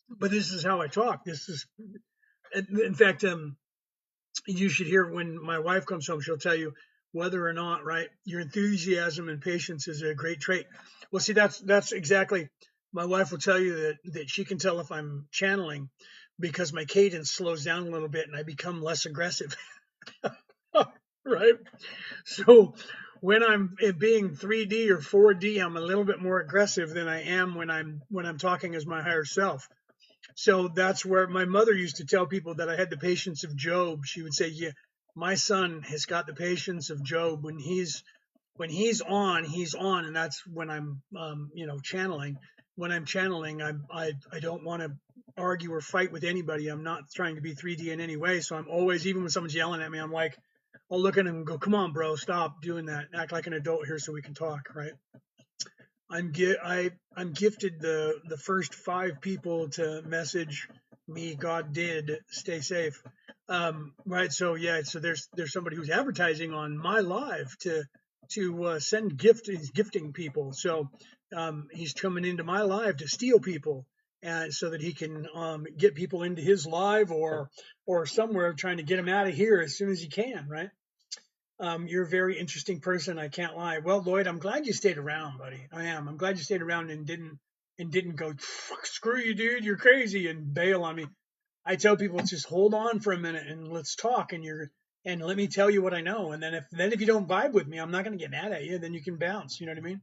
But this is how I talk. This is, in fact, you should hear when my wife comes home, she'll tell you whether or not, right, your enthusiasm and patience is a great trait. Well, see, that's exactly, my wife will tell you that she can tell if I'm channeling because my cadence slows down a little bit and I become less aggressive. Right? So when I'm being 3D or 4D, I'm a little bit more aggressive than I am when I'm talking as my higher self. So that's where my mother used to tell people that I had the patience of Job. She would say, "Yeah, my son has got the patience of Job. When he's on, and that's when I'm channeling. When I'm channeling, I don't want to argue or fight with anybody. I'm not trying to be 3D in any way. So I'm always, even when someone's yelling at me, I'm like, I'll look at him and go, "Come on, bro, stop doing that. Act like an adult here so we can talk." Right? I'm gifted the first 5 people to message me. God did. Stay safe. Right. So yeah. So there's somebody who's advertising on my live to send gift. He's gifting people. So he's coming into my live to steal people, and so that he can get people into his live or somewhere, trying to get them out of here as soon as he can. Right. You're a very interesting person. I can't lie. Well, Lloyd, I'm glad you stayed around, buddy. I am. I'm glad you stayed around and didn't go, "Fuck, screw you, dude. You're crazy," and bail on me. I tell people, just hold on for a minute and let's talk, and let me tell you what I know. And then if you don't vibe with me, I'm not going to get mad at you. Then you can bounce. You know what I mean?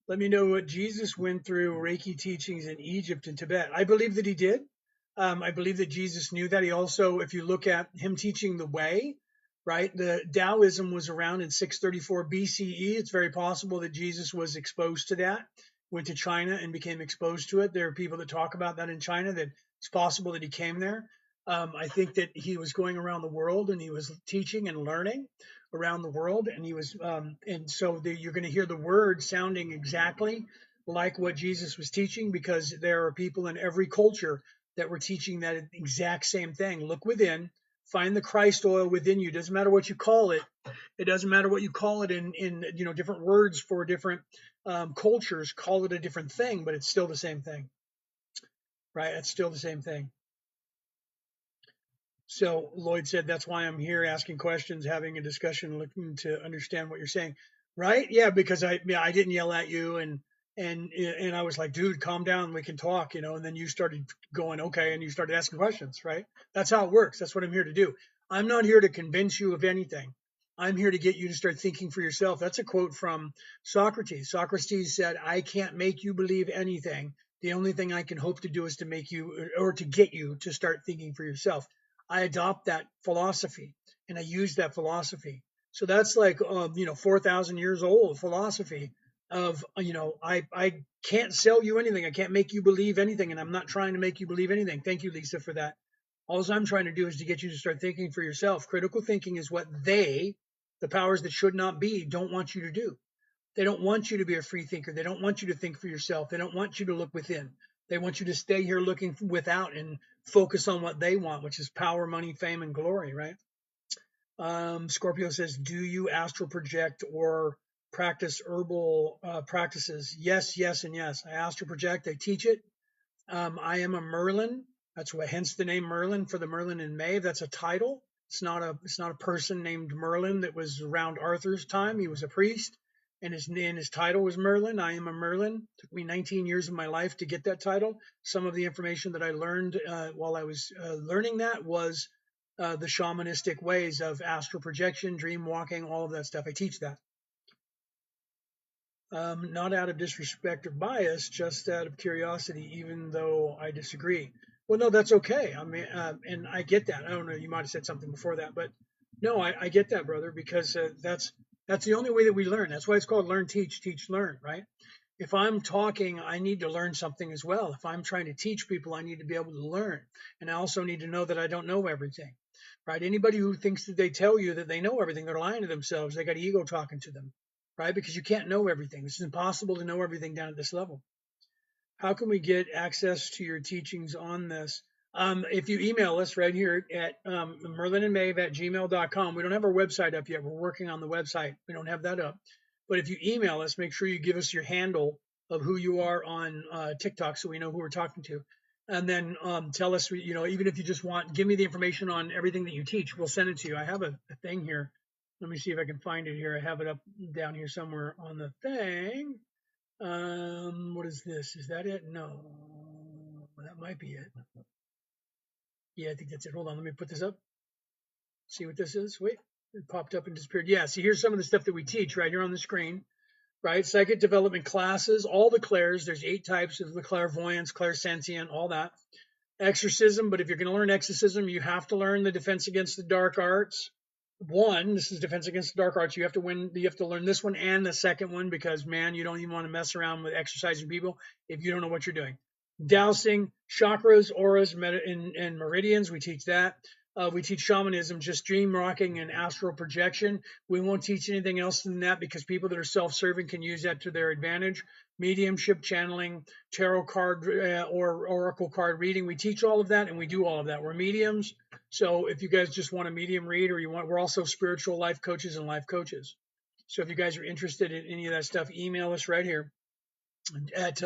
Let me know what Jesus went through Reiki teachings in Egypt and Tibet. I believe that he did. I believe that Jesus knew that. He also, if you look at him teaching the way, right, the Taoism was around in 634 BCE. It's very possible that Jesus was exposed to that, went to China and became exposed to it. There are people that talk about that in China, that it's possible that he came there. I think that he was going around the world and he was teaching and learning around the world, and he was and so you're going to hear the word sounding exactly like what Jesus was teaching, because there are people in every culture that were teaching that exact same thing. Look within, find the Christ oil within you. Doesn't matter what you call it. It doesn't matter what you call it in different words for different cultures. Call it a different thing, but it's still the same thing, right? It's still the same thing. So Lloyd said, "That's why I'm here, asking questions, having a discussion, looking to understand what you're saying." Right? Yeah, because I didn't yell at you, and I was like, "Dude, calm down, we can talk," and then you started going, "Okay," and you started asking questions, right? That's how it works. That's what I'm here to do. I'm not here to convince you of anything. I'm here to get you to start thinking for yourself. That's a quote from Socrates. Socrates said, "I can't make you believe anything. The only thing I can hope to do is to make you, or to get you to start thinking for yourself." I adopt that philosophy and I use that philosophy. So that's like 4,000 years old philosophy of I can't sell you anything. I can't make you believe anything, and I'm not trying to make you believe anything. Thank you, Lisa, for that. All I'm trying to do is to get you to start thinking for yourself. Critical thinking is what the powers that should not be, don't want you to do. They don't want you to be a free thinker. They don't want you to think for yourself. They don't want you to look within. They want you to stay here looking without and focus on what they want, which is power, money, fame, and glory, right? Scorpio says, "Do you astral project or practice herbal practices?" Yes, yes, and yes. I astral project. I teach it. I am a Merlin. That's what, hence the name Merlin, for the Merlin in May. That's a title. It's not a person named Merlin that was around Arthur's time. He was a priest, and his title was Merlin. I am a Merlin. It took me 19 years of my life to get that title. Some of the information that I learned while I was learning that was the shamanistic ways of astral projection, dream walking, all of that stuff. I teach that. Not out of disrespect or bias, just out of curiosity, even though I disagree. Well, no, that's okay. I mean, and I get that. I don't know. You might have said something before that, but no, I get that, brother, because that's the only way that we learn. That's why it's called learn, teach, teach, learn, right? If I'm talking, I need to learn something as well. If I'm trying to teach people, I need to be able to learn, and I also need to know that I don't know everything, right? Anybody who thinks that they tell you that they know everything, they're lying to themselves. They got ego talking to them, right? Because you can't know everything. It's impossible to know everything down at this level. How can we get access to your teachings on this? If you email us right here at merlinandmaeve@gmail.com. We don't have our website up yet. We're working on the website. We don't have that up. But if you email us, make sure you give us your handle of who you are on TikTok so we know who we're talking to. And then tell us, even if you just give me the information on everything that you teach, we'll send it to you. I have a thing here. Let me see if I can find it here. I have it up down here somewhere on the thing. What is this? Is that it? No, that might be it. Yeah, I think that's it. Hold on, let me put this up. See what this is. Wait, it popped up and disappeared. Yeah, see, here's some of the stuff that we teach right here on the screen. Right, psychic development classes, all the clairs. There's 8 types of the clairvoyance, clairsentient, all that. Exorcism, but if you're going to learn exorcism, you have to learn the defense against the dark arts. One, this is defense against the dark arts. You have to win. You have to learn this one and the second one because, man, you don't even want to mess around with exercising people if you don't know what you're doing. Dowsing, chakras, auras, and meridians. We teach that. We teach shamanism, just dream rocking and astral projection. We won't teach anything else than that because people that are self-serving can use that to their advantage. Mediumship, channeling, tarot card or oracle card reading. We teach all of that and we do all of that. We're mediums. So if you guys just want a medium read or you want, we're also spiritual life coaches and life coaches. So if you guys are interested in any of that stuff, email us right here at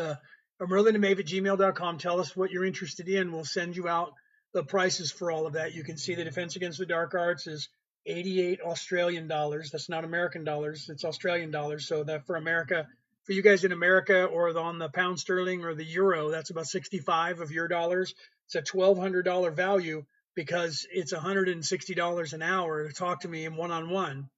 merlinandmaeve@gmail.com. Tell us what you're interested in. We'll send you out the prices for all of that. You can see the Defense Against the Dark Arts is 88 Australian dollars. That's not American dollars. It's Australian dollars. So that for America, for you guys in America or on the pound sterling or the euro, that's about 65 of your dollars. It's a $1,200 value because it's $160 an hour to talk to me in one-on-one.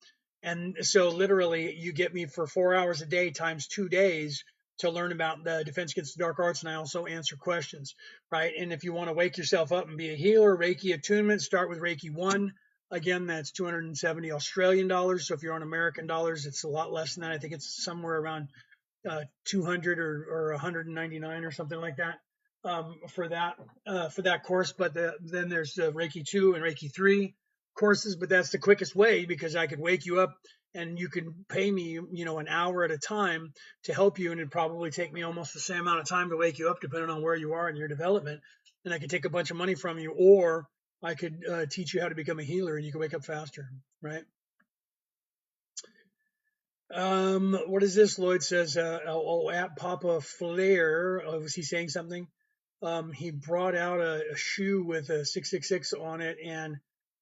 And so literally you get me for 4 hours a day times 2 days to learn about the defense against the dark arts, and I also answer questions, right? And if you want to wake yourself up and be a healer, Reiki attunement, start with Reiki 1. Again, that's 270 Australian dollars. So if you're on American dollars, it's a lot less than that. I think it's somewhere around 200 or 199 or something like that for that course. But then there's Reiki 2 and Reiki 3 courses, but that's the quickest way because I could wake you up and you can pay me, an hour at a time to help you, and it'd probably take me almost the same amount of time to wake you up, depending on where you are in your development. And I could take a bunch of money from you, or I could teach you how to become a healer, and you can wake up faster, right? What is this? Lloyd says, at Papa Flair, was he saying something? He brought out a shoe with a 666 on it and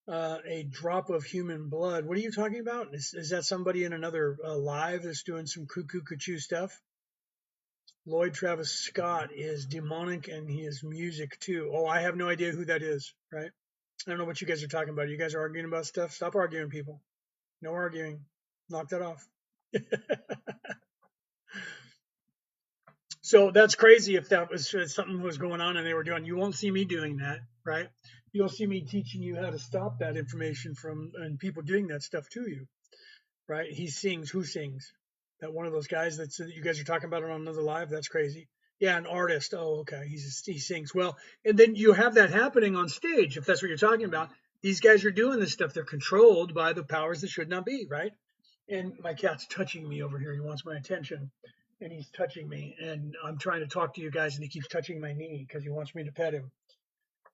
a drop of human blood. What are you talking about? Is that somebody in another live that's doing some cuckoo cuckoo stuff? Lloyd Travis Scott is demonic and he is music too. Oh, I have no idea who that is, right? I don't know what you guys are talking about. You guys are arguing about stuff? Stop arguing, people. No arguing. Knock that off. So that's crazy if that was something was going on and they were doing. You won't see me doing that, right? You'll see me teaching you how to stop that information from and people doing that stuff to you, right? He sings. Who sings? That one of those guys that you guys are talking about it on another live. That's crazy. Yeah, an artist. Oh, okay. He sings well, and then you have that happening on stage if that's what you're talking about. These guys are doing this stuff. They're controlled by the powers that should not be, right? And my cat's touching me over here. He wants my attention and he's touching me. And I'm trying to talk to you guys and he keeps touching my knee because he wants me to pet him.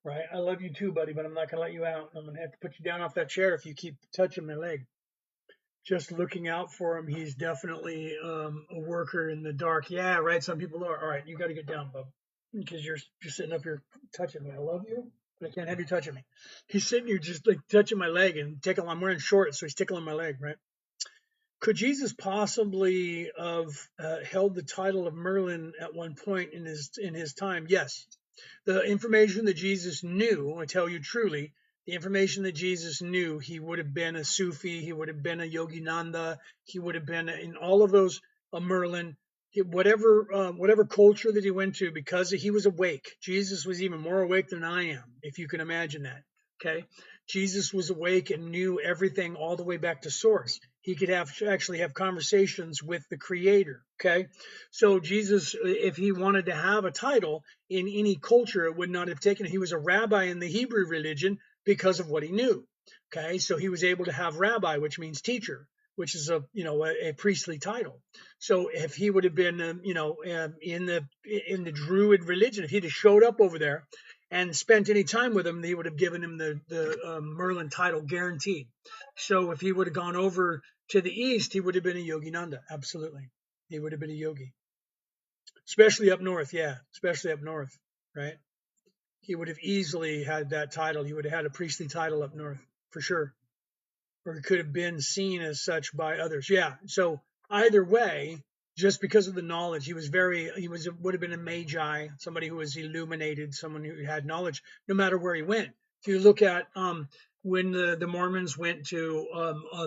Right? I love you too, buddy, but I'm not going to let you out. I'm going to have to put you down off that chair if you keep touching my leg. Just looking out for him. He's definitely a worker in the dark. Yeah, right. Some people are. All right, you got to get down, bub, because you're sitting up here touching me. I love you, but I can't have you touching me. He's sitting here just like touching my leg and tickling. I'm wearing shorts, so he's tickling my leg, right? Could Jesus possibly have held the title of Merlin at one point in his time? Yes. The information that Jesus knew, I tell you truly, the information that Jesus knew, he would have been a Sufi, he would have been a Yoginanda, he would have been in all of those, a Merlin, whatever culture that he went to, because he was awake. Jesus was even more awake than I am, if you can imagine that. Okay, Jesus was awake and knew everything all the way back to source. He could actually have conversations with the Creator. Okay, so Jesus, if he wanted to have a title in any culture, it would not have taken it. He was a rabbi in the Hebrew religion because of what he knew. Okay, so he was able to have rabbi, which means teacher, which is a priestly title. So if he would have been in the Druid religion, if he'd have showed up over there and spent any time with him, they would have given him the Merlin title guaranteed. So if he would have gone over to the east, he would have been a Yoginanda. Absolutely, he would have been a yogi, especially up north. Yeah, especially up north, right? He would have easily had that title. He would have had a priestly title up north for sure, or he could have been seen as such by others. Yeah. So either way, just because of the knowledge, would have been a magi, somebody who was illuminated, someone who had knowledge, no matter where he went. If you look at when the Mormons went to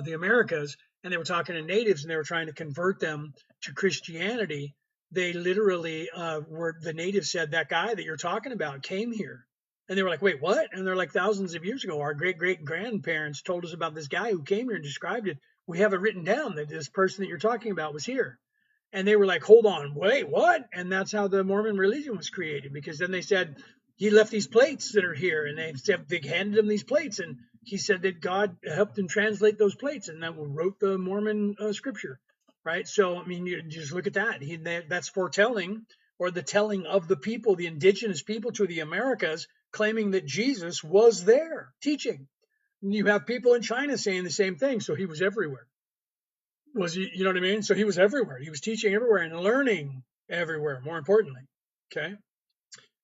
the Americas and they were talking to natives and they were trying to convert them to Christianity, they literally were the natives said that guy that you're talking about came here. And they were like, wait, what? And they're like, thousands of years ago, our great great grandparents told us about this guy who came here and described it. We have it written down that this person that you're talking about was here. And they were like, hold on, wait, what? And that's how the Mormon religion was created, because then they said, he left these plates that are here, and they handed him these plates, and he said that God helped him translate those plates, and that wrote the Mormon scripture, right? So, I mean, you just look at that. That's foretelling, or the telling of the people, the indigenous people to the Americas, claiming that Jesus was there teaching. And you have people in China saying the same thing, so he was everywhere. Was he, you know what I mean? So he was everywhere. He was teaching everywhere and learning everywhere, more importantly. Okay.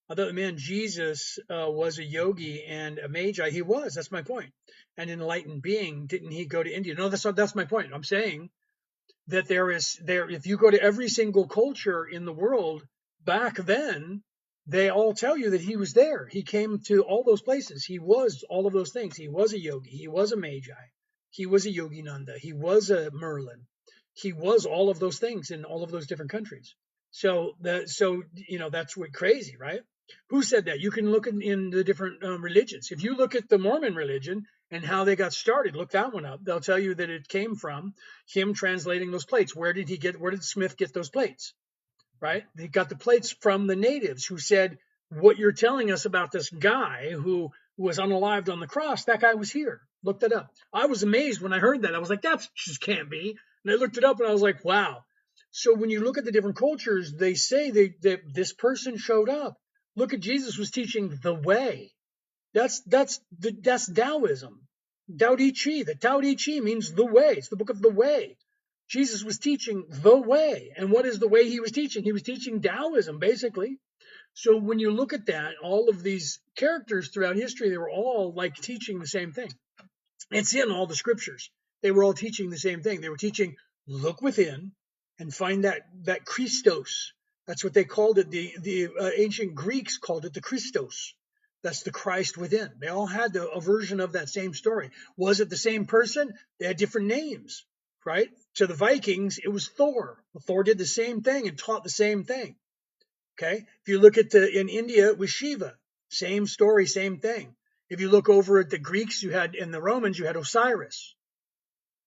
I thought, man, Jesus was a yogi and a magi. He was. That's my point. An enlightened being. Didn't he go to India? No, that's my point. I'm saying that if you go to every single culture in the world back then, they all tell you that he was there. He came to all those places. He was all of those things. He was a yogi. He was a magi. He was a yogi nanda. He was a Merlin. He was all of those things in all of those different countries. So that's what crazy, right? Who said that? You can look in the different religions. If you look at the Mormon religion and how they got started, look that one up. They'll tell you that it came from him translating those plates. Where did Smith get those plates? Right? He got the plates from the natives who said, what you're telling us about this guy who was unalived on the cross, that guy was here. Look that up. I was amazed when I heard that. I was like, that just can't be. And I looked it up and I was like, wow. So when you look at the different cultures, they say that this person showed up. Look at Jesus was teaching the way. That's Taoism. Tao Te Chi. The Tao Te Chi means the way. It's the book of the way. Jesus was teaching the way. And what is the way he was teaching? He was teaching Taoism, basically. So when you look at that, all of these characters throughout history, they were all like teaching the same thing. It's in all the scriptures. They were all teaching the same thing. They were teaching, look within and find that Christos. That's what they called it. The ancient Greeks called it the Christos. That's the Christ within. They all had a version of that same story. Was it the same person? They had different names, right? To the Vikings, it was Thor. Well, Thor did the same thing and taught the same thing. Okay. If you look at in India, it was Shiva. Same story, same thing. If you look over at the Greeks, in the Romans, you had Osiris,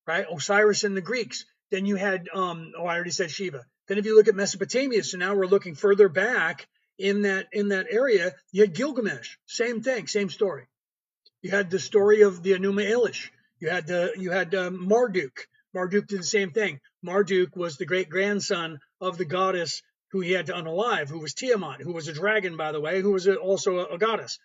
right? Osiris in the Greeks. Then you had, I already said Shiva. Then if you look at Mesopotamia, so now we're looking further back in that area, you had Gilgamesh. Same thing, same story. You had the story of the Enuma Elish. You had Marduk. Marduk did the same thing. Marduk was the great grandson of the goddess who he had to unalive, who was Tiamat, who was a dragon, by the way, who was also a goddess.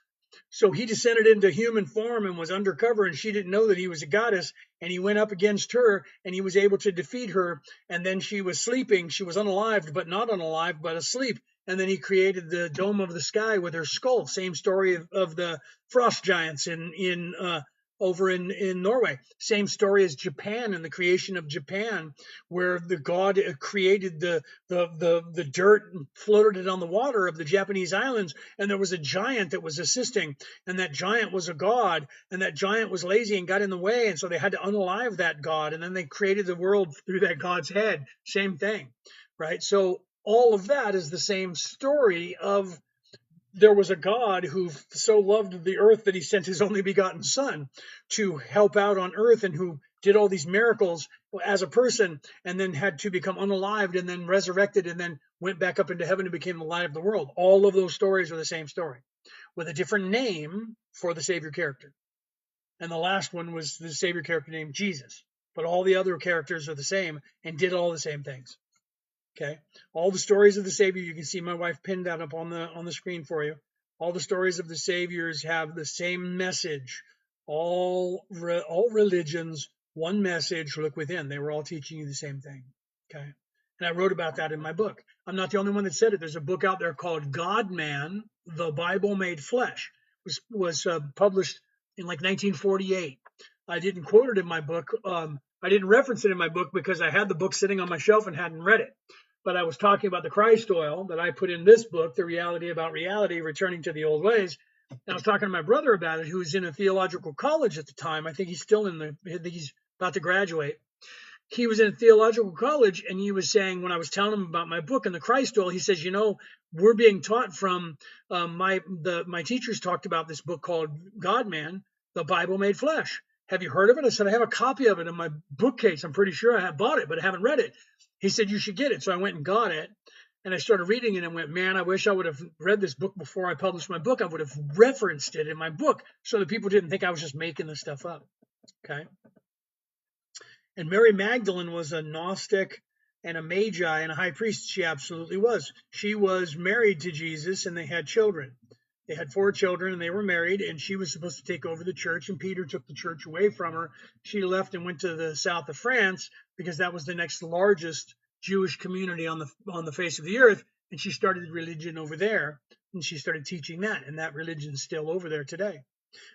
So he descended into human form and was undercover, and she didn't know that he was a goddess, and he went up against her, and he was able to defeat her, and then she was sleeping. She was unalived, but not unalived, but asleep. And then he created the dome of the sky with her skull. Same story of the frost giants over in Norway. Same story as Japan and the creation of Japan, where the god created the dirt and floated it on the water of the Japanese islands, and there was a giant that was assisting, and that giant was a god, and that giant was lazy and got in the way, and so they had to unalive that god, and then they created the world through that god's head. Same thing, right? So all of that is the same story of there was a God who so loved the earth that he sent his only begotten son to help out on earth, and who did all these miracles as a person, and then had to become unalived and then resurrected and then went back up into heaven and became the light of the world. All of those stories are the same story with a different name for the Savior character. And the last one was the Savior character named Jesus. But all the other characters are the same and did all the same things. Okay, all the stories of the Savior, you can see my wife pinned that up on the screen for you. All the stories of the Saviors have the same message. All religions, one message, look within. They were all teaching you the same thing. Okay, and I wrote about that in my book. I'm not the only one that said it. There's a book out there called God Man, the Bible Made Flesh. It was published in like 1948. I didn't quote it in my book. I didn't reference it in my book because I had the book sitting on my shelf and hadn't read it. But I was talking about the Christ oil that I put in this book, The Reality About Reality, Returning to the Old Ways. And I was talking to my brother about it, who was in a theological college at the time. I think he's still I think he's about to graduate. He was in theological college, and he was saying, when I was telling him about my book and the Christ oil, he says, we're being taught from my teachers talked about this book called God Man, the Bible Made Flesh. Have you heard of it? I said, I have a copy of it in my bookcase. I'm pretty sure I have bought it, but I haven't read it. He said, you should get it. So I went and got it. And I started reading it and went, man, I wish I would have read this book before I published my book. I would have referenced it in my book so that people didn't think I was just making this stuff up. Okay. And Mary Magdalene was a Gnostic and a Magi and a high priest. She absolutely was. She was married to Jesus, and they had children. They had 4 children, and they were married, and she was supposed to take over the church, and Peter took the church away from her. She left and went to the south of France because that was the next largest Jewish community on the face of the earth, and she started religion over there, and she started teaching that, and that religion is still over there today.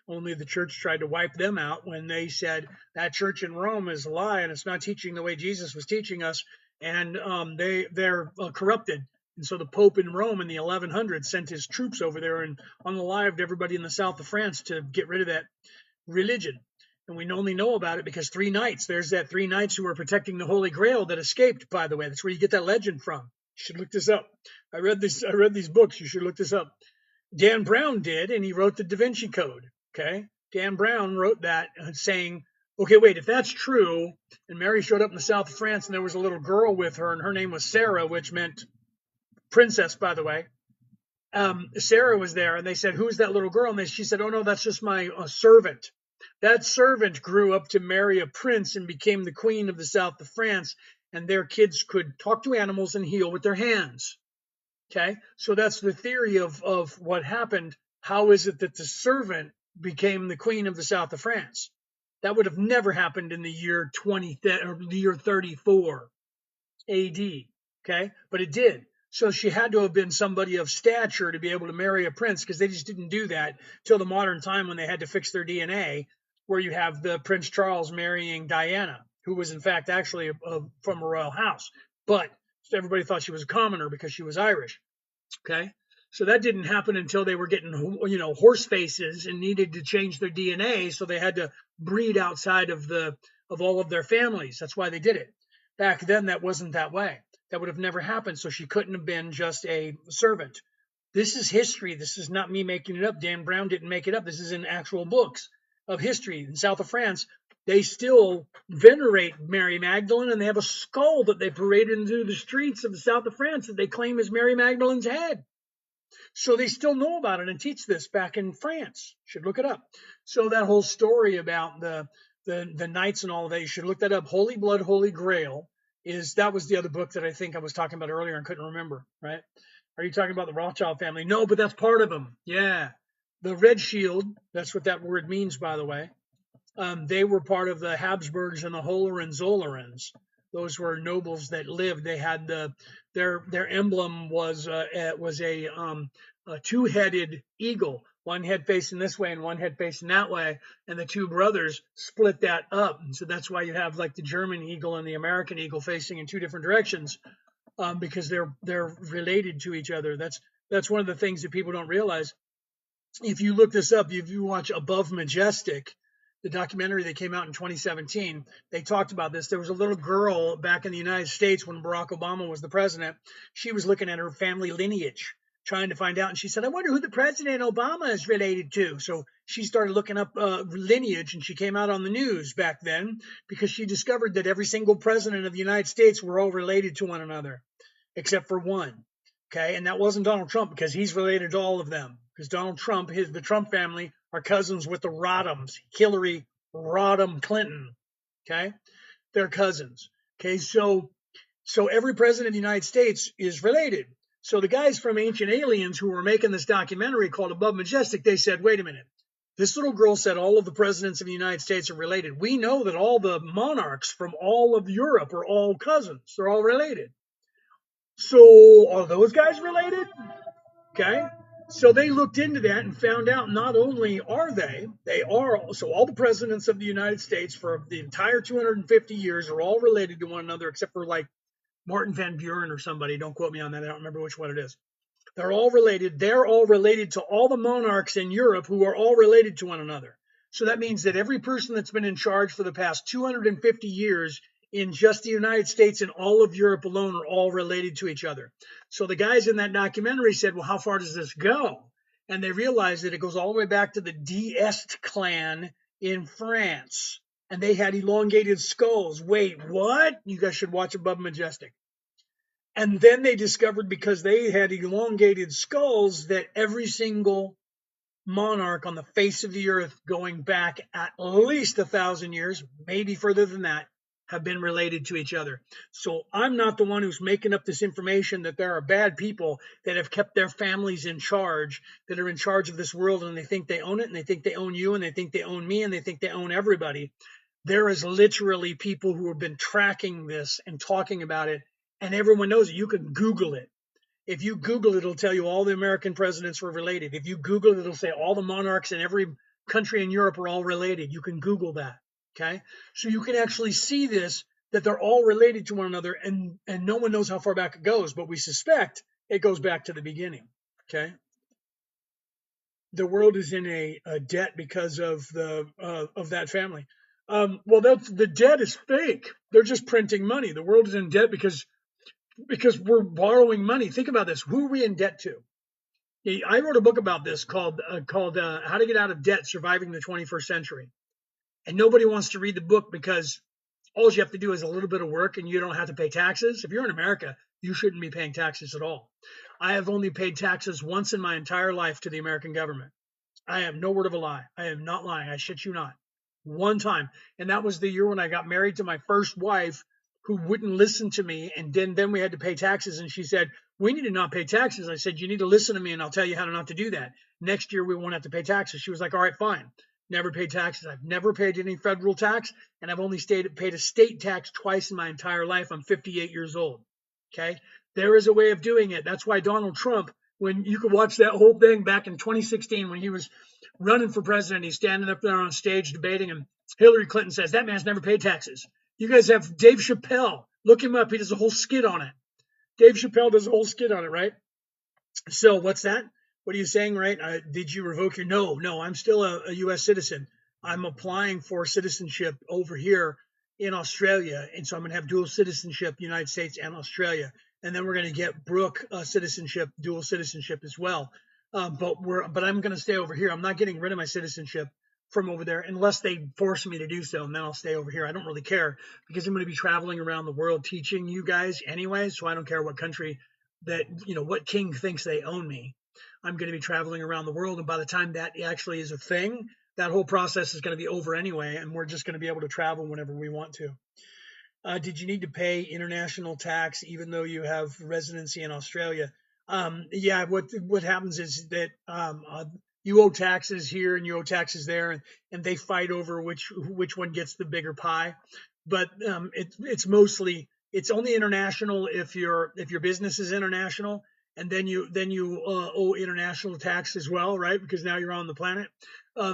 Only the church tried to wipe them out when they said that church in Rome is a lie and it's not teaching the way Jesus was teaching us, and they're corrupted. And so the Pope in Rome in the 1100s sent his troops over there and unalived everybody in the south of France to get rid of that religion. And we only know about it because 3 knights, there's that 3 knights who were protecting the Holy Grail that escaped, by the way. That's where you get that legend from. You should look this up. I read these books. You should look this up. Dan Brown did, and he wrote the Da Vinci Code. Okay. Dan Brown wrote that saying, okay, wait, if that's true, and Mary showed up in the south of France and there was a little girl with her, and her name was Sarah, which meant princess, by the way. Sarah was there, and they said, who's that little girl? And she said, oh, no, that's just my servant. That servant grew up to marry a prince and became the queen of the south of France, and their kids could talk to animals and heal with their hands. Okay, so that's the theory of what happened. How is it that the servant became the queen of the south of France? That would have never happened in the year 20 or the year 34 AD. Okay, but it did. So she had to have been somebody of stature to be able to marry a prince, because they just didn't do that till the modern time when they had to fix their DNA, where you have the Prince Charles marrying Diana, who was in fact actually from a royal house, but everybody thought she was a commoner because she was Irish. Okay. So that didn't happen until they were getting, horse faces and needed to change their DNA. So they had to breed outside of all of their families. That's why they did it. Back then, that wasn't that way. That would have never happened. So she couldn't have been just a servant. This is history. This is not me making it up. Dan Brown didn't make it up. This is in actual books of history. In south of France, they still venerate Mary Magdalene, and they have a skull that they paraded into the streets of the south of France that they claim is Mary Magdalene's head. So they still know about it and teach this back in France. You should look it up. So that whole story about the knights and all of that, you should look that up. Holy Blood, Holy Grail that was the other book that I think I was talking about earlier and couldn't remember, right? Are you talking about the Rothschild family? No, but that's part of them. Yeah. The Red Shield, that's what that word means, by the way. They were part of the Habsburgs and the Hohenzollerns. Those were nobles that lived. They had their emblem was a 2-headed eagle, one head facing this way and one head facing that way, and the 2 brothers split that up. And so that's why you have like the German eagle and the American eagle facing in 2 different directions, because they're related to each other. That's one of the things that people don't realize. If you look this up, if you watch Above Majestic, the documentary that came out in 2017, they talked about this. There was a little girl back in the United States when Barack Obama was the president. She was looking at her family lineage, trying to find out. And she said, I wonder who the President Obama is related to. So she started looking up lineage, and she came out on the news back then because she discovered that every single president of the United States were all related to one another, except for one. Okay, and that wasn't Donald Trump, because he's related to all of them. Because Donald Trump, the Trump family are cousins with the Rodhams, Hillary Rodham Clinton. Okay, they're cousins. Okay, so every president of the United States is related. So the guys from Ancient Aliens who were making this documentary called Above Majestic, they said, wait a minute. This little girl said all of the presidents of the United States are related. We know that all the monarchs from all of Europe are all cousins. They're all related. So are those guys related? Okay. So they looked into that and found out not only are they are, so all the presidents of the United States for the entire 250 years are all related to one another, except for like Martin Van Buren or somebody. Don't quote me on that. I don't remember which one it is. They're all related. They're all related to all the monarchs in Europe who are all related to one another. So that means that every person that's been in charge for the past 250 years in just the United States and all of Europe alone are all related to each other. So the guys in that documentary said, well, how far does this go? And they realized that it goes all the way back to the d'Este clan in France. And they had elongated skulls. Wait, what? You guys should watch Above Majestic. And then they discovered, because they had elongated skulls, that every single monarch on the face of the earth going back at least 1,000 years, maybe further than that, have been related to each other. So I'm not the one who's making up this information that there are bad people that have kept their families in charge, that are in charge of this world, and they think they own it, and they think they own you, and they think they own me, and they think they own everybody. There is literally people who have been tracking this and talking about it, and everyone knows it. You can Google it. If you Google it, it'll tell you all the American presidents were related. If you Google it, it'll say all the monarchs in every country in Europe are all related. You can Google that. Okay. So you can actually see this, that they're all related to one another, and no one knows how far back it goes, but we suspect it goes back to the beginning. Okay. The world is in a debt because of that family. Well, the debt is fake. They're just printing money. The world is in debt because we're borrowing money. Think about this. Who are we in debt to? I wrote a book about this called How to Get Out of Debt: Surviving the 21st Century. And nobody wants to read the book because all you have to do is a little bit of work and you don't have to pay taxes. If you're in America, you shouldn't be paying taxes at all. I have only paid taxes once in my entire life to the American government. I am no word of a lie. I am not lying. I shit you not. One time. And that was the year when I got married to my first wife, who wouldn't listen to me. And then we had to pay taxes. And she said, we need to not pay taxes. I said, you need to listen to me and I'll tell you how to not to do that. Next year, we won't have to pay taxes. She was like, all right, fine. Never paid taxes. I've never paid any federal tax. And I've only paid a state tax twice in my entire life. I'm 58 years old. Okay. There is a way of doing it. That's why Donald Trump, when you could watch that whole thing back in 2016 when he was running for president, he's standing up there on stage debating, and Hillary Clinton says, that man's never paid taxes. You guys have Dave Chappelle. Look him up. He does a whole skit on it. Dave Chappelle does a whole skit on it, right? So what's that? What are you saying, right? Did you revoke your? No, I'm still a U.S. citizen. I'm applying for citizenship over here in Australia. And so I'm going to have dual citizenship, United States and Australia. And then we're going to get Brooke citizenship, dual citizenship as well. But I'm going to stay over here. I'm not getting rid of my citizenship from over there unless they force me to do so. And then I'll stay over here. I don't really care because I'm going to be traveling around the world teaching you guys anyway. So I don't care what country that, what king thinks they own me. I'm going to be traveling around the world. And by the time that actually is a thing, that whole process is going to be over anyway. And we're just going to be able to travel whenever we want to. Did you need to pay international tax even though you have residency in Australia? Yeah, what happens is that you owe taxes here and you owe taxes there, and they fight over which one gets the bigger pie. But it's only international if your business is international, and then you owe international tax as well, right? Because now you're on the planet.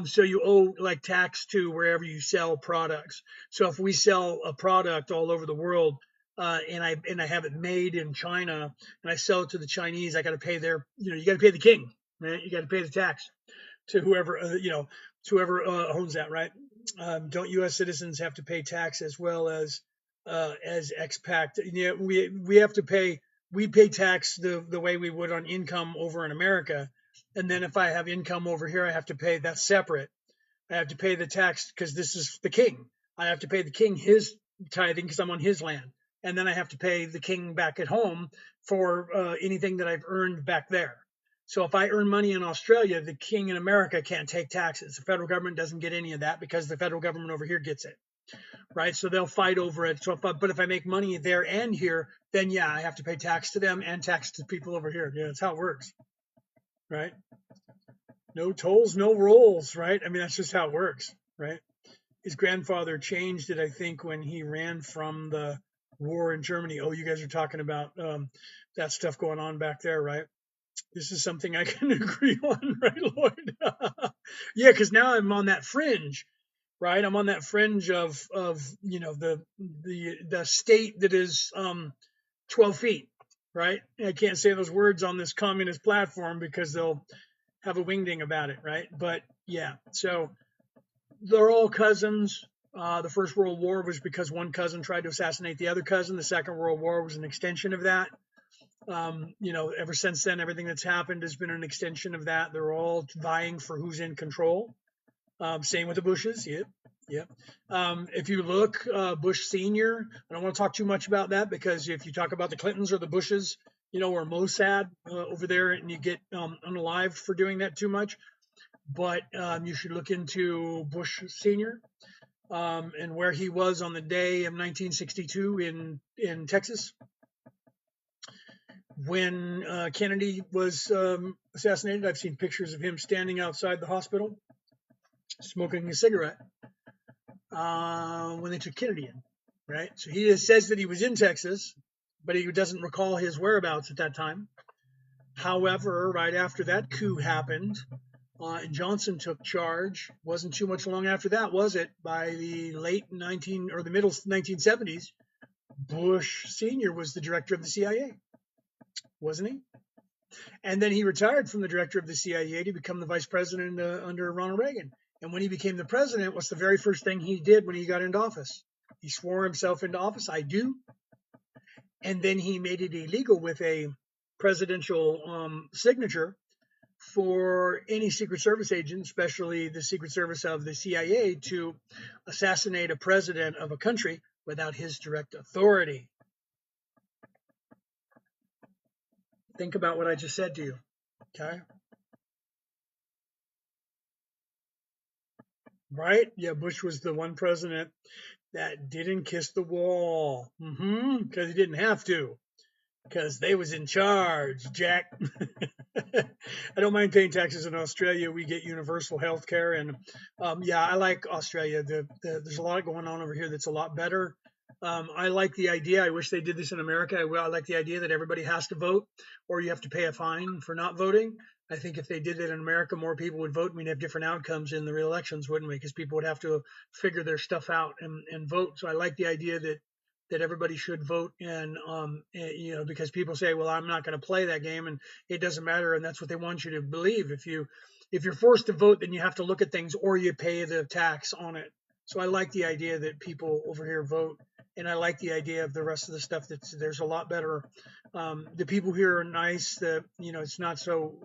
So you owe like tax to wherever you sell products. So if we sell a product all over the world, and I have it made in China and I sell it to the Chinese, I got to pay you got to pay the king, right? You got to pay the tax to whoever, owns that, right? Don't U.S. citizens have to pay tax as well as expat? Yeah, we pay tax the way we would on income over in America. And then if I have income over here, I have to pay that separate. I have to pay the tax because this is the king. I have to pay the king his tithing because I'm on his land. And then I have to pay the king back at home for anything that I've earned back there. So if I earn money in Australia, the king in America can't take taxes. The federal government doesn't get any of that because the federal government over here gets it, right? So they'll fight over it. But if I make money there and here, then yeah, I have to pay tax to them and tax to people over here. Yeah, that's how it works, right? No tolls, no rolls, right? I mean, that's just how it works, right? His grandfather changed it, I think, when he ran from the war in Germany. Oh, you guys are talking about that stuff going on back there, right? This is something I can agree on, right, Lloyd? Yeah, because now I'm on that fringe, right? I'm on that fringe of the state that is 12 feet. right? I can't say those words on this communist platform because they'll have a wingding about it, right? But yeah, so they're all cousins. The First World War was because one cousin tried to assassinate the other cousin. The Second World War was an extension of that. Ever since then, everything that's happened has been an extension of that. They're all vying for who's in control. Same with the Bushes. Yep. Yep. If you look, Bush Senior, I don't want to talk too much about that because if you talk about the Clintons or the Bushes, or Mossad over there, and you get unalived for doing that too much. But you should look into Bush Senior and where he was on the day of 1962 in Texas when Kennedy was assassinated. I've seen pictures of him standing outside the hospital smoking a cigarette when they took Kennedy in, right? So he says that he was in Texas, but he doesn't recall his whereabouts at that time. However, right after that coup happened and Johnson took charge, wasn't too much long after that, was it? By the late or the middle 1970s, Bush Sr. was the director of the CIA, wasn't he? And then he retired from the director of the CIA to become the vice president under Ronald Reagan. And when he became the president, what's the very first thing he did when he got into office? He swore himself into office, I do. And then he made it illegal with a presidential signature for any Secret Service agent, especially the Secret Service of the CIA, to assassinate a president of a country without his direct authority. Think about what I just said to you, okay? Right? Yeah, Bush was the one president that didn't kiss the wall. Because he didn't have to. Because they was in charge, Jack. I don't mind paying taxes in Australia. We get universal health care. And yeah, I like Australia. There's a lot going on over here that's a lot better. I like the idea. I wish they did this in America. I like the idea that everybody has to vote or you have to pay a fine for not voting. I think if they did it in America, more people would vote and we'd have different outcomes in the real elections, wouldn't we? Because people would have to figure their stuff out and vote. So I like the idea that everybody should vote and because people say, well, I'm not going to play that game and it doesn't matter. And that's what they want you to believe. If you're forced to vote, then you have to look at things or you pay the tax on it. So I like the idea that people over here vote. And I like the idea of the rest of the stuff there's a lot better. The people here are nice. It's not so,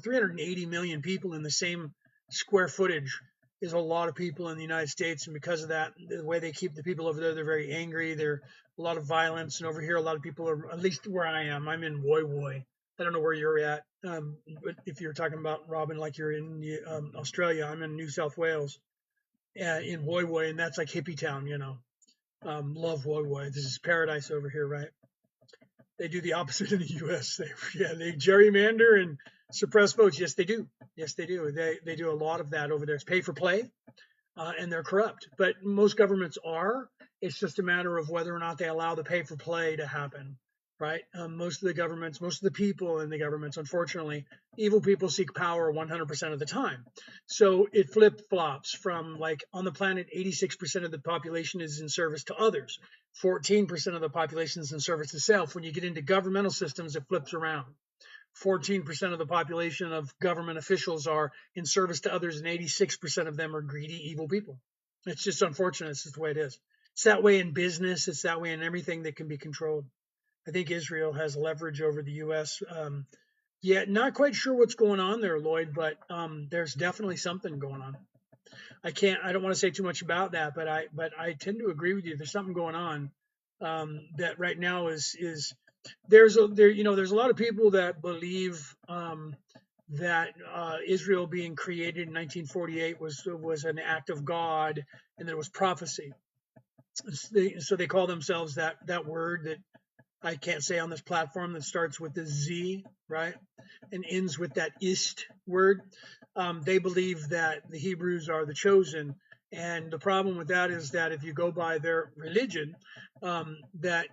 380 million people in the same square footage is a lot of people in the United States. And because of that, the way they keep the people over there, they're very angry. There's a lot of violence. And over here, a lot of people are, at least where I am, I'm in Woy Woy. I don't know where you're at. But if you're talking about, Robin, like you're in Australia, I'm in New South Wales in Woy Woy. And that's like hippie town, love Woy Woy. This is paradise over here, right? They do the opposite in the U.S. They gerrymander and suppress votes. Yes, they do. Yes, they do. They do a lot of that over there. It's pay for play, and they're corrupt. But most governments are. It's just a matter of whether or not they allow the pay for play to happen, right? Most of the governments, most of the people in the governments, unfortunately, evil people seek power 100% of the time. So it flip flops from, like, on the planet, 86% of the population is in service to others. 14% of the population is in service to self. When you get into governmental systems, it flips around. 14% of the population of government officials are in service to others, and 86% of them are greedy, evil people. It's just unfortunate. It's just the way it is. It's that way in business. It's that way in everything that can be controlled. I think Israel has leverage over the U.S. Yeah, not quite sure what's going on there, Lloyd, but there's definitely something going on. I don't want to say too much about that, but I tend to agree with you. There's something going on that right now is there's a lot of people that believe that Israel being created in 1948 was an act of God and that it was prophecy. So they call themselves that word that I can't say on this platform that starts with the Z, right, and ends with that ist word. They believe that the Hebrews are the chosen, and the problem with that is that if you go by their religion, that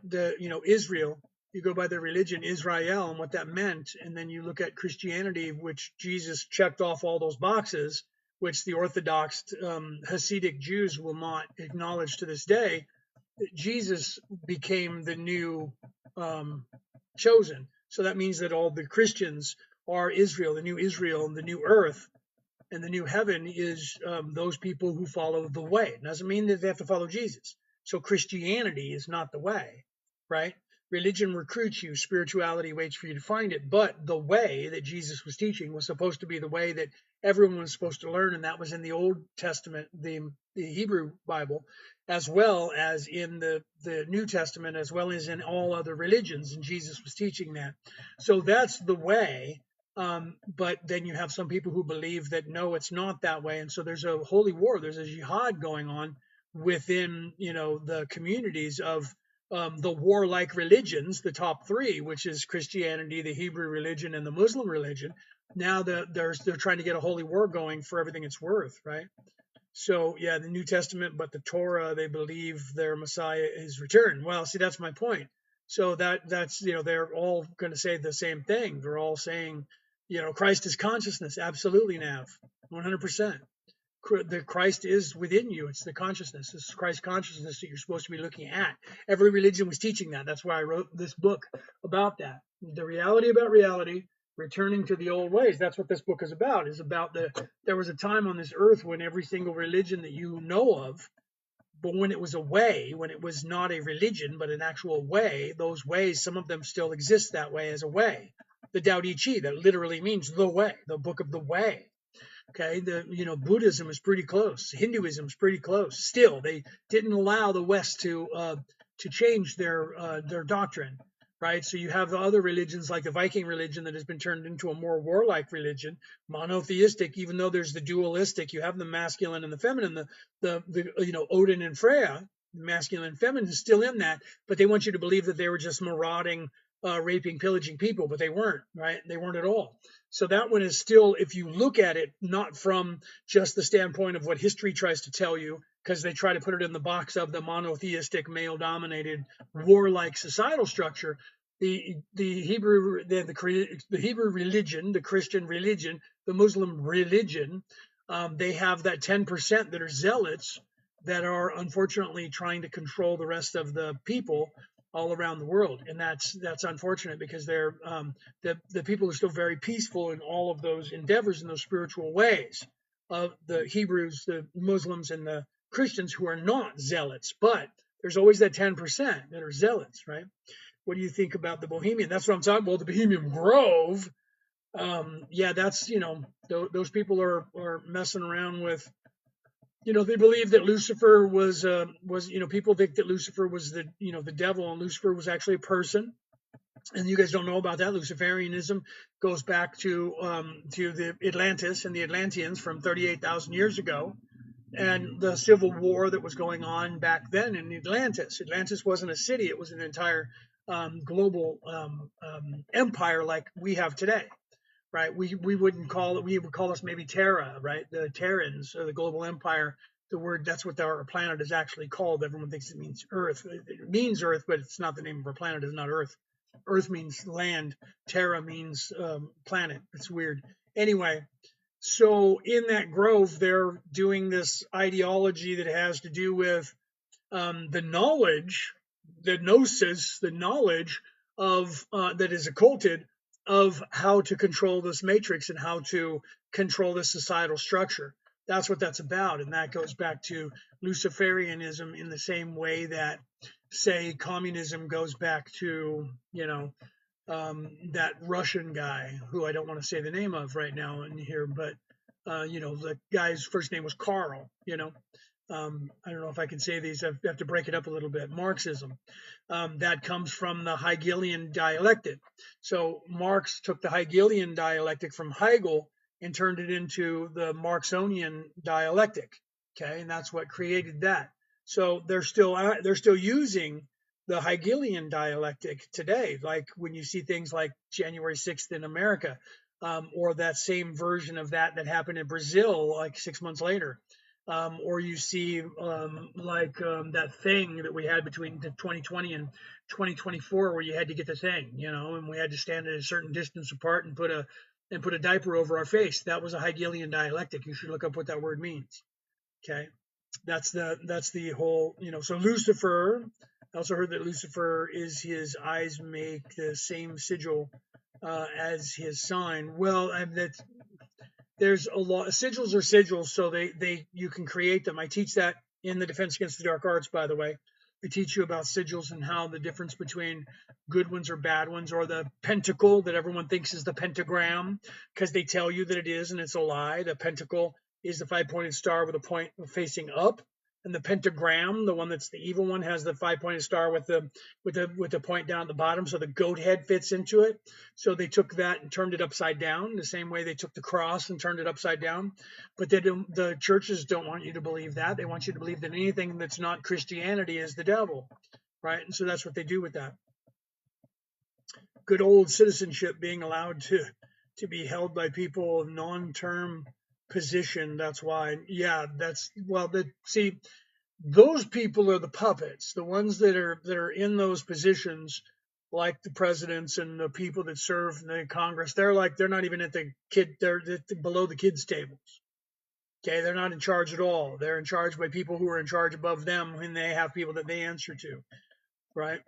Israel, you go by their religion, Israel, and what that meant, and then you look at Christianity, which Jesus checked off all those boxes, which the Orthodox Hasidic Jews will not acknowledge to this day. Jesus became the new chosen. So that means that all the Christians are Israel, and the new earth, and the new heaven is those people who follow the way. It doesn't mean that they have to follow Jesus. So Christianity is not the way, right? Religion recruits you, spirituality waits for you to find it. But the way that Jesus was teaching was supposed to be the way that everyone was supposed to learn, and that was in the Old Testament, the Hebrew Bible, as well as in the New Testament, as well as in all other religions. And Jesus was teaching that. So that's the way. But then you have some people who believe that no, it's not that way, and so there's a holy war, there's a jihad going on within the communities of the warlike religions, the top three, which is Christianity, the Hebrew religion, and the Muslim religion. Now they're trying to get a holy war going for everything it's worth, right? So yeah, the New Testament, but the Torah, they believe their Messiah is returned. Well, see, that's my point. So that's they're all going to say the same thing. They're all saying, Christ is consciousness. Absolutely, Nav, 100%. The Christ is within you. It's the consciousness. It's Christ consciousness that you're supposed to be looking at. Every religion was teaching that. That's why I wrote this book about that. The reality about reality, returning to the old ways. That's what this book is about. Is about there was a time on this earth when every single religion that you know of, but when it was a way, when it was not a religion but an actual way, those ways, some of them still exist that way as a way. The Tao Te Ching, that literally means the way, the book of the way. Okay, Buddhism is pretty close. Hinduism is pretty close. Still, they didn't allow the West to change their doctrine, right? So you have the other religions like the Viking religion that has been turned into a more warlike religion, monotheistic. Even though there's the dualistic, you have the masculine and the feminine. The Odin and Freya, masculine and feminine, is still in that, but they want you to believe that they were just marauding, raping, pillaging people, but they weren't, right? They weren't at all. So that one is still, if you look at it, not from just the standpoint of what history tries to tell you, because they try to put it in the box of the monotheistic, male-dominated, warlike societal structure. The Hebrew religion, the Christian religion, the Muslim religion, they have that 10% that are zealots that are unfortunately trying to control the rest of the people all around the world, and that's unfortunate because they're the people are still very peaceful in all of those endeavors in those spiritual ways of the Hebrews, the Muslims, and the Christians who are not zealots. But there's always that 10% that are zealots, right? What do you think about the Bohemian? That's what I'm talking about. The Bohemian Grove. Yeah, that's those people are messing around with. They believe that Lucifer was people think that Lucifer was the devil, and Lucifer was actually a person. And you guys don't know about that. Luciferianism goes back to the Atlantis and the Atlanteans from 38,000 years ago, and the civil war that was going on back then in Atlantis. Atlantis wasn't a city; it was an entire global empire like we have today. Right, we wouldn't call it. We would call us maybe Terra, right? The Terrans, or the global empire. The word, that's what our planet is actually called. Everyone thinks it means Earth. It means Earth, but it's not the name of our planet. It's not Earth. Earth means land. Terra means planet. It's weird. Anyway, so in that grove, they're doing this ideology that has to do with the knowledge, the gnosis, the knowledge of that is occulted of how to control this matrix and how to control this societal structure. That's what that's about, and that goes back to Luciferianism in the same way that, say, communism goes back to that Russian guy who I don't want to say the name of right now in here, but the guy's first name was Karl. I don't know if I can say these. I have to break it up a little bit. Marxism, that comes from the Hegelian dialectic. So Marx took the Hegelian dialectic from Hegel and turned it into the Marxonian dialectic. Okay, and that's what created that. So they're still using the Hegelian dialectic today. Like when you see things like January 6th in America, or that same version of that happened in Brazil like 6 months later. Or you see that thing that we had between 2020 and 2024 where you had to get the thing, and we had to stand at a certain distance apart and put a diaper over our face. That was a Hegelian dialectic. You should look up what that word means. Okay, that's the whole, so Lucifer, I also heard that Lucifer is his eyes make the same sigil as his sign. Well, that's there's a lot. Sigils are sigils, so they you can create them. I teach that in the Defense Against the Dark Arts, by the way. I teach you about sigils and how the difference between good ones or bad ones, or the pentacle that everyone thinks is the pentagram, because they tell you that it is, and it's a lie. The pentacle is the five-pointed star with a point facing up, and the pentagram, the one that's the evil one, has the five-pointed star with the point down at the bottom, so the goat head fits into it. So they took that and turned it upside down, the same way they took the cross and turned it upside down. But the churches don't want you to believe that. They want you to believe that anything that's not Christianity is the devil, right? And so that's what they do with that. Good old citizenship being allowed to be held by people of non-term position. That's why, yeah, that's well. See, those people are the puppets, the ones that are in those positions, like the presidents and the people that serve the Congress. They're not even at the kid. They're below the kids' tables. Okay, they're not in charge at all. They're in charge by people who are in charge above them, and they have people that they answer to. Right.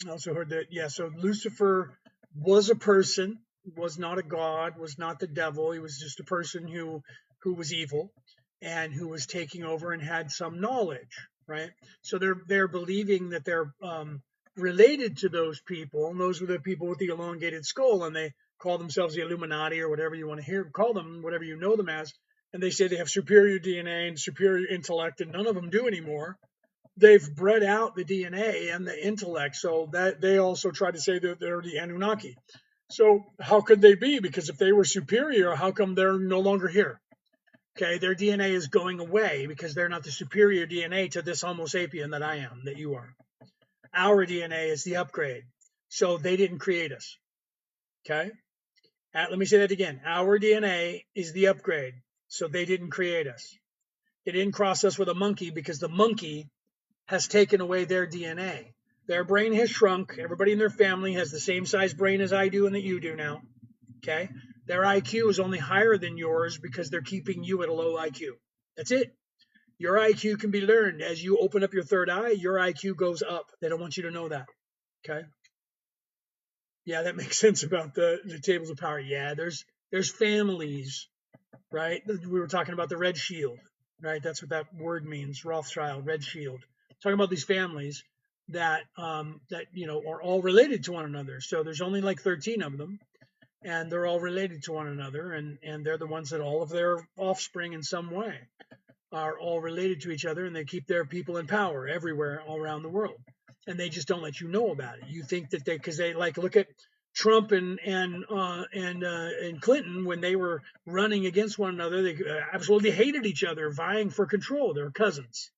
I also heard that, yeah, so Lucifer was a person, was not a god, was not the devil. He was just a person who was evil and who was taking over and had some knowledge, right? So they're believing that they're related to those people, and those were the people with the elongated skull, and they call themselves the Illuminati or whatever you want to hear, call them, whatever you know them as, and they say they have superior DNA and superior intellect, and none of them do anymore. They've bred out the DNA and the intellect, so that they also try to say that they're the Anunnaki. So how could they be? Because if they were superior, how come they're no longer here? Okay, their DNA is going away because they're not the superior DNA to this Homo sapien that I am, that you are. Our DNA is the upgrade. So they didn't create us. Okay? Let me say that again. Our DNA is the upgrade. So they didn't create us. They didn't cross us with a monkey because the monkey has taken away their DNA. Their brain has shrunk. Everybody in their family has the same size brain as I do and that you do now. Okay? Their IQ is only higher than yours because they're keeping you at a low IQ. That's it. Your IQ can be learned. As you open up your third eye, your IQ goes up. They don't want you to know that. Okay? Yeah, that makes sense about the tables of power. Yeah, there's families, right? We were talking about the red shield, right? That's what that word means, Rothschild, red shield. Talking about these families that are all related to one another. So there's only like 13 of them, and they're all related to one another, and they're the ones that all of their offspring in some way are all related to each other, and they keep their people in power everywhere all around the world, and they just don't let you know about it. You think that because they like look at Trump and Clinton when they were running against one another, they absolutely hated each other, vying for control. They're cousins.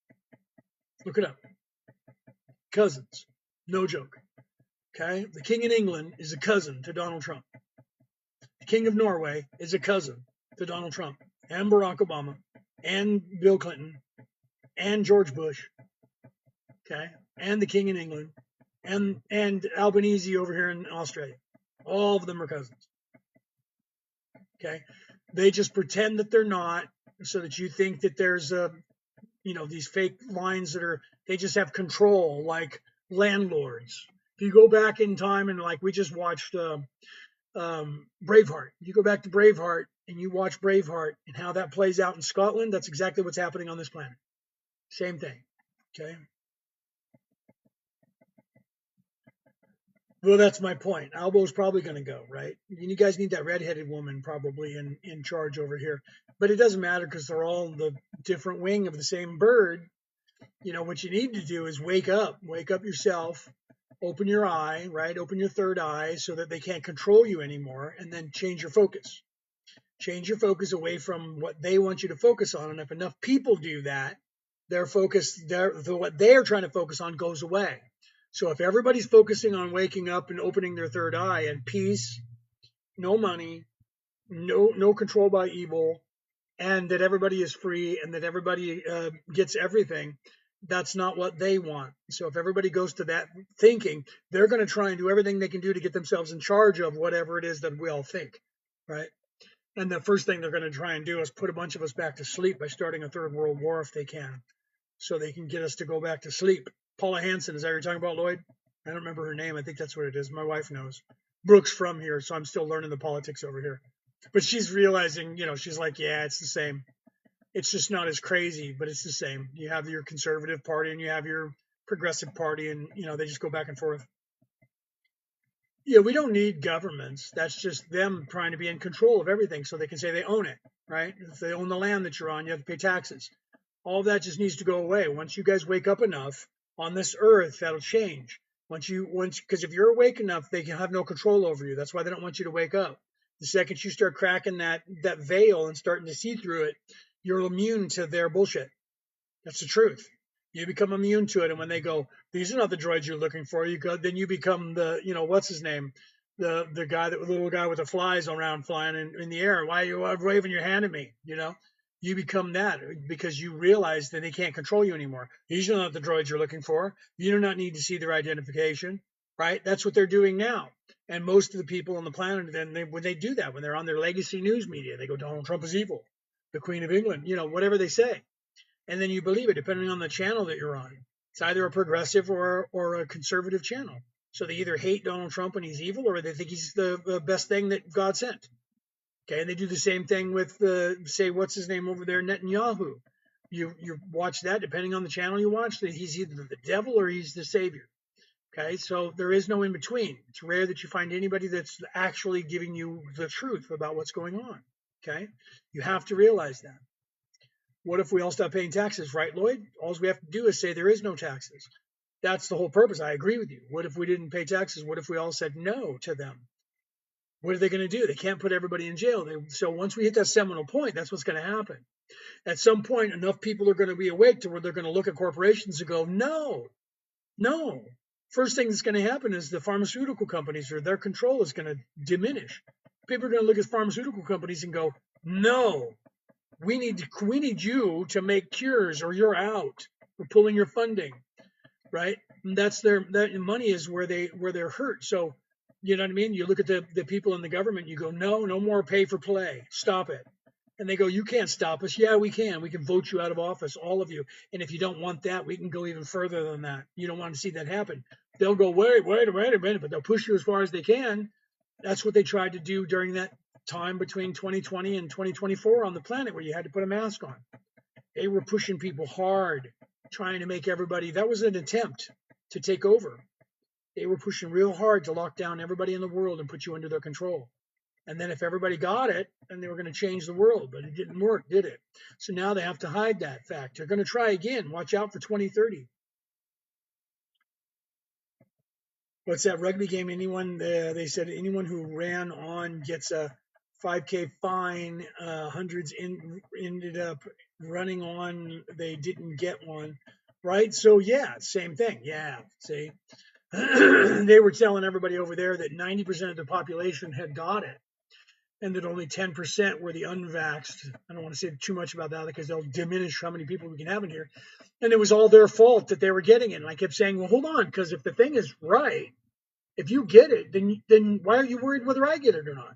Look it up. Cousins. No joke. Okay? The King in England is a cousin to Donald Trump. The King of Norway is a cousin to Donald Trump and Barack Obama and Bill Clinton and George Bush. Okay? And the King in England and Albanese over here in Australia. All of them are cousins. Okay? They just pretend that they're not so that you think that there's these fake lines they just have control like landlords. If you go back in time and like we just watched Braveheart, you go back to Braveheart and you watch Braveheart and how that plays out in Scotland, that's exactly what's happening on this planet. Same thing. Okay. Well, that's my point. Albo's probably going to go, right? You guys need that redheaded woman probably in charge over here. But it doesn't matter because they're all the different wing of the same bird. What you need to do is wake up yourself, open your eye, right? Open your third eye so that they can't control you anymore, and then change your focus. Change your focus away from what they want you to focus on. And if enough people do that, their focus, what they're trying to focus on goes away. So if everybody's focusing on waking up and opening their third eye and peace, no money, no control by evil, and that everybody is free and that everybody gets everything, that's not what they want. So if everybody goes to that thinking, they're going to try and do everything they can do to get themselves in charge of whatever it is that we all think, right? And the first thing they're going to try and do is put a bunch of us back to sleep by starting a third world war if they can, so they can get us to go back to sleep. Paula Hansen. Is that what you're talking about, Lloyd? I don't remember her name. I think that's what it is. My wife knows. Brooke's from here, so I'm still learning the politics over here. But she's realizing, she's like, yeah, it's the same. It's just not as crazy, but it's the same. You have your conservative party and you have your progressive party, and they just go back and forth. Yeah, we don't need governments. That's just them trying to be in control of everything so they can say they own it, right? If they own the land that you're on, you have to pay taxes. All of that just needs to go away. Once you guys wake up enough on this earth, that'll change. Because if you're awake enough, they can have no control over you. That's why they don't want you to wake up. The second you start cracking that veil and starting to see through it, you're immune to their bullshit. That's the truth. You become immune to it, and when they go, these are not the droids you're looking for, then you become the, what's his name, the little guy with the flies around flying in the air. Why are you waving your hand at me? You become that because you realize that they can't control you anymore. These are not the droids you're looking for. You do not need to see their identification, right? That's what they're doing now. And most of the people on the planet, when they do that, when they're on their legacy news media, they go, Donald Trump is evil, the Queen of England, whatever they say. And then you believe it, depending on the channel that you're on. It's either a progressive or a conservative channel. So they either hate Donald Trump and he's evil, or they think he's the best thing that God sent. Okay, and they do the same thing with say, what's his name over there, Netanyahu. You watch that, depending on the channel you watch, that he's either the devil or he's the savior. Okay, so there is no in between. It's rare that you find anybody that's actually giving you the truth about what's going on. Okay, you have to realize that. What if we all stop paying taxes, right, Lloyd? All we have to do is say there is no taxes. That's the whole purpose. I agree with you. What if we didn't pay taxes? What if we all said no to them? What are they going to do? They can't put everybody in jail. So once we hit that seminal point, that's what's going to happen. At some point, enough people are going to be awake to where they're going to look at corporations and go, no. First thing that's going to happen is the pharmaceutical companies, or their control is going to diminish. People are going to look at pharmaceutical companies and go, no, we need you to make cures, or you're out. We're pulling your funding, right? And that money is where they're hurt. So, you know what I mean? You look at the people in the government, you go, no more pay for play. Stop it. And they go, you can't stop us. Yeah, we can. We can vote you out of office, all of you. And if you don't want that, we can go even further than that. You don't want to see that happen. They'll go, wait a minute, but they'll push you as far as they can. That's what they tried to do during that time between 2020 and 2024 on the planet, where you had to put a mask on. They were pushing people hard, trying to make everybody, that was an attempt to take over. They were pushing real hard to lock down everybody in the world and put you under their control. And then if everybody got it, then they were going to change the world, but it didn't work, did it? So now they have to hide that fact. They're going to try again. Watch out for 2030. What's that rugby game? They said anyone who ran on gets a 5K fine. Hundreds ended up running on. They didn't get one. Right? So, yeah, same thing. Yeah, see? They were telling everybody over there that 90% of the population had got it, and that only 10% were the unvaxxed. I don't want to say too much about that because they'll diminish how many people we can have in here. And it was all their fault that they were getting it. And I kept saying, well, hold on, because if the thing is right, if you get it, then why are you worried whether I get it or not?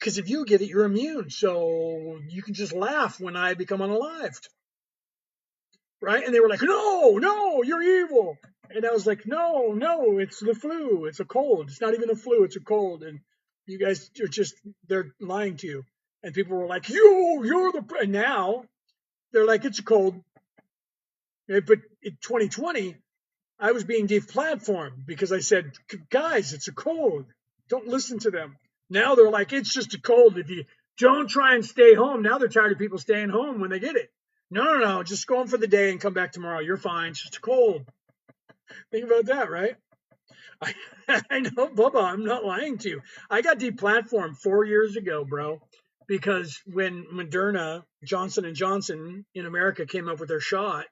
Because if you get it, you're immune. So you can just laugh when I become unalived. Right? And they were like, no, you're evil. And I was like, no, it's the flu. It's a cold. It's not even a flu. It's a cold. And you guys are they're lying to you. And people were like, you're and now they're like, it's a cold. But in 2020, I was being deplatformed because I said, guys, it's a cold. Don't listen to them. Now they're like, it's just a cold. If you don't try and stay home, now they're tired of people staying home when they get it. No, just go home for the day and come back tomorrow. You're fine. It's just a cold. Think about that, right? I know, Bubba, I'm not lying to you. I got deplatformed 4 years ago, bro, because when Moderna, Johnson & Johnson in America came up with their shot,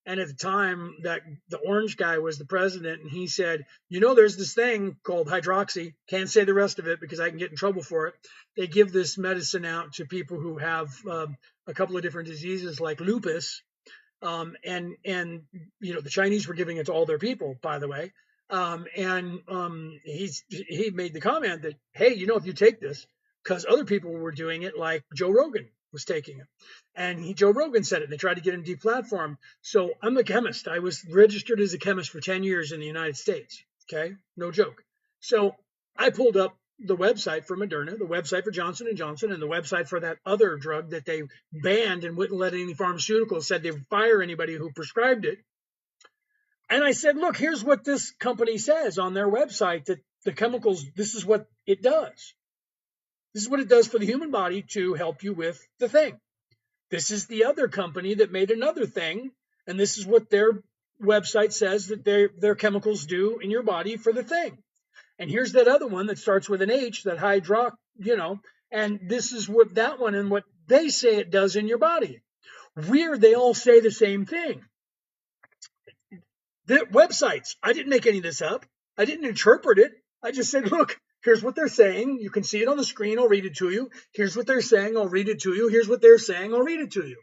and at the time that the orange guy was the president, and he said, there's this thing called hydroxy. Can't say the rest of it because I can get in trouble for it. They give this medicine out to people who have a couple of different diseases like lupus. And the Chinese were giving it to all their people, by the way. He made the comment that, hey, if you take this, because other people were doing it, like Joe Rogan. was taking it. And Joe Rogan said it. They tried to get him deplatformed. So I'm a chemist. I was registered as a chemist for 10 years in the United States. Okay, no joke. So I pulled up the website for Moderna, the website for Johnson and Johnson, and the website for that other drug that they banned and wouldn't let any pharmaceuticals, said they would fire anybody who prescribed it. And I said, look, here's what this company says on their website, that the chemicals, this is what it does. This is what it does for the human body to help you with the thing. This is the other company that made another thing, and this is what their website says that their chemicals do in your body for the thing. And here's that other one that starts with an H, that and this is what that one and what they say it does in your body. Weird, they all say the same thing. The websites, I didn't make any of this up. I didn't interpret it. I just said, look, here's what they're saying. You can see it on the screen. I'll read it to you. Here's what they're saying. I'll read it to you. Here's what they're saying. I'll read it to you.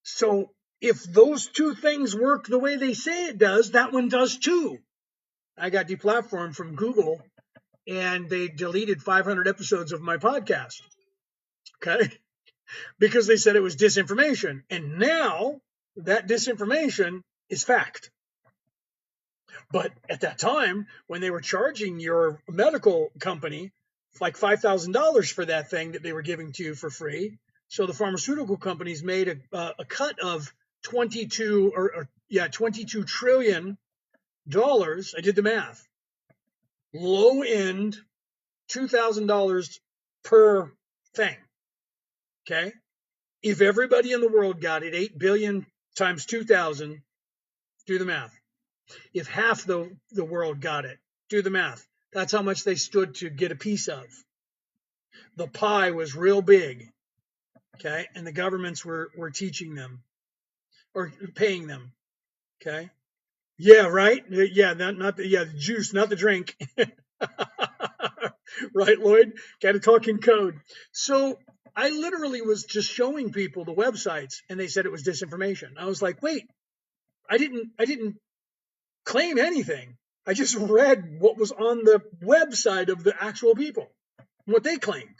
So if those two things work the way they say it does, that one does too. I got deplatformed from Google, and they deleted 500 episodes of my podcast. Okay? Because they said it was disinformation. And now that disinformation is fact. But at that time, when they were charging your medical company like $5,000 for that thing that they were giving to you for free, so the pharmaceutical companies made a cut of 22 trillion dollars. I did the math. Low end, $2,000 per thing. Okay, if everybody in the world got it, 8 billion times 2,000, do the math. If half the world got it, do the math. That's how much they stood to get a piece of. The pie was real big, okay, and the governments were teaching them or paying them, okay. Yeah, right. Yeah, not the juice, not the drink. Right, Lloyd? Got to talk in code. So I literally was just showing people the websites, and they said it was disinformation. I was like, wait, I didn't claim anything. I just read what was on the website of the actual people, what they claimed.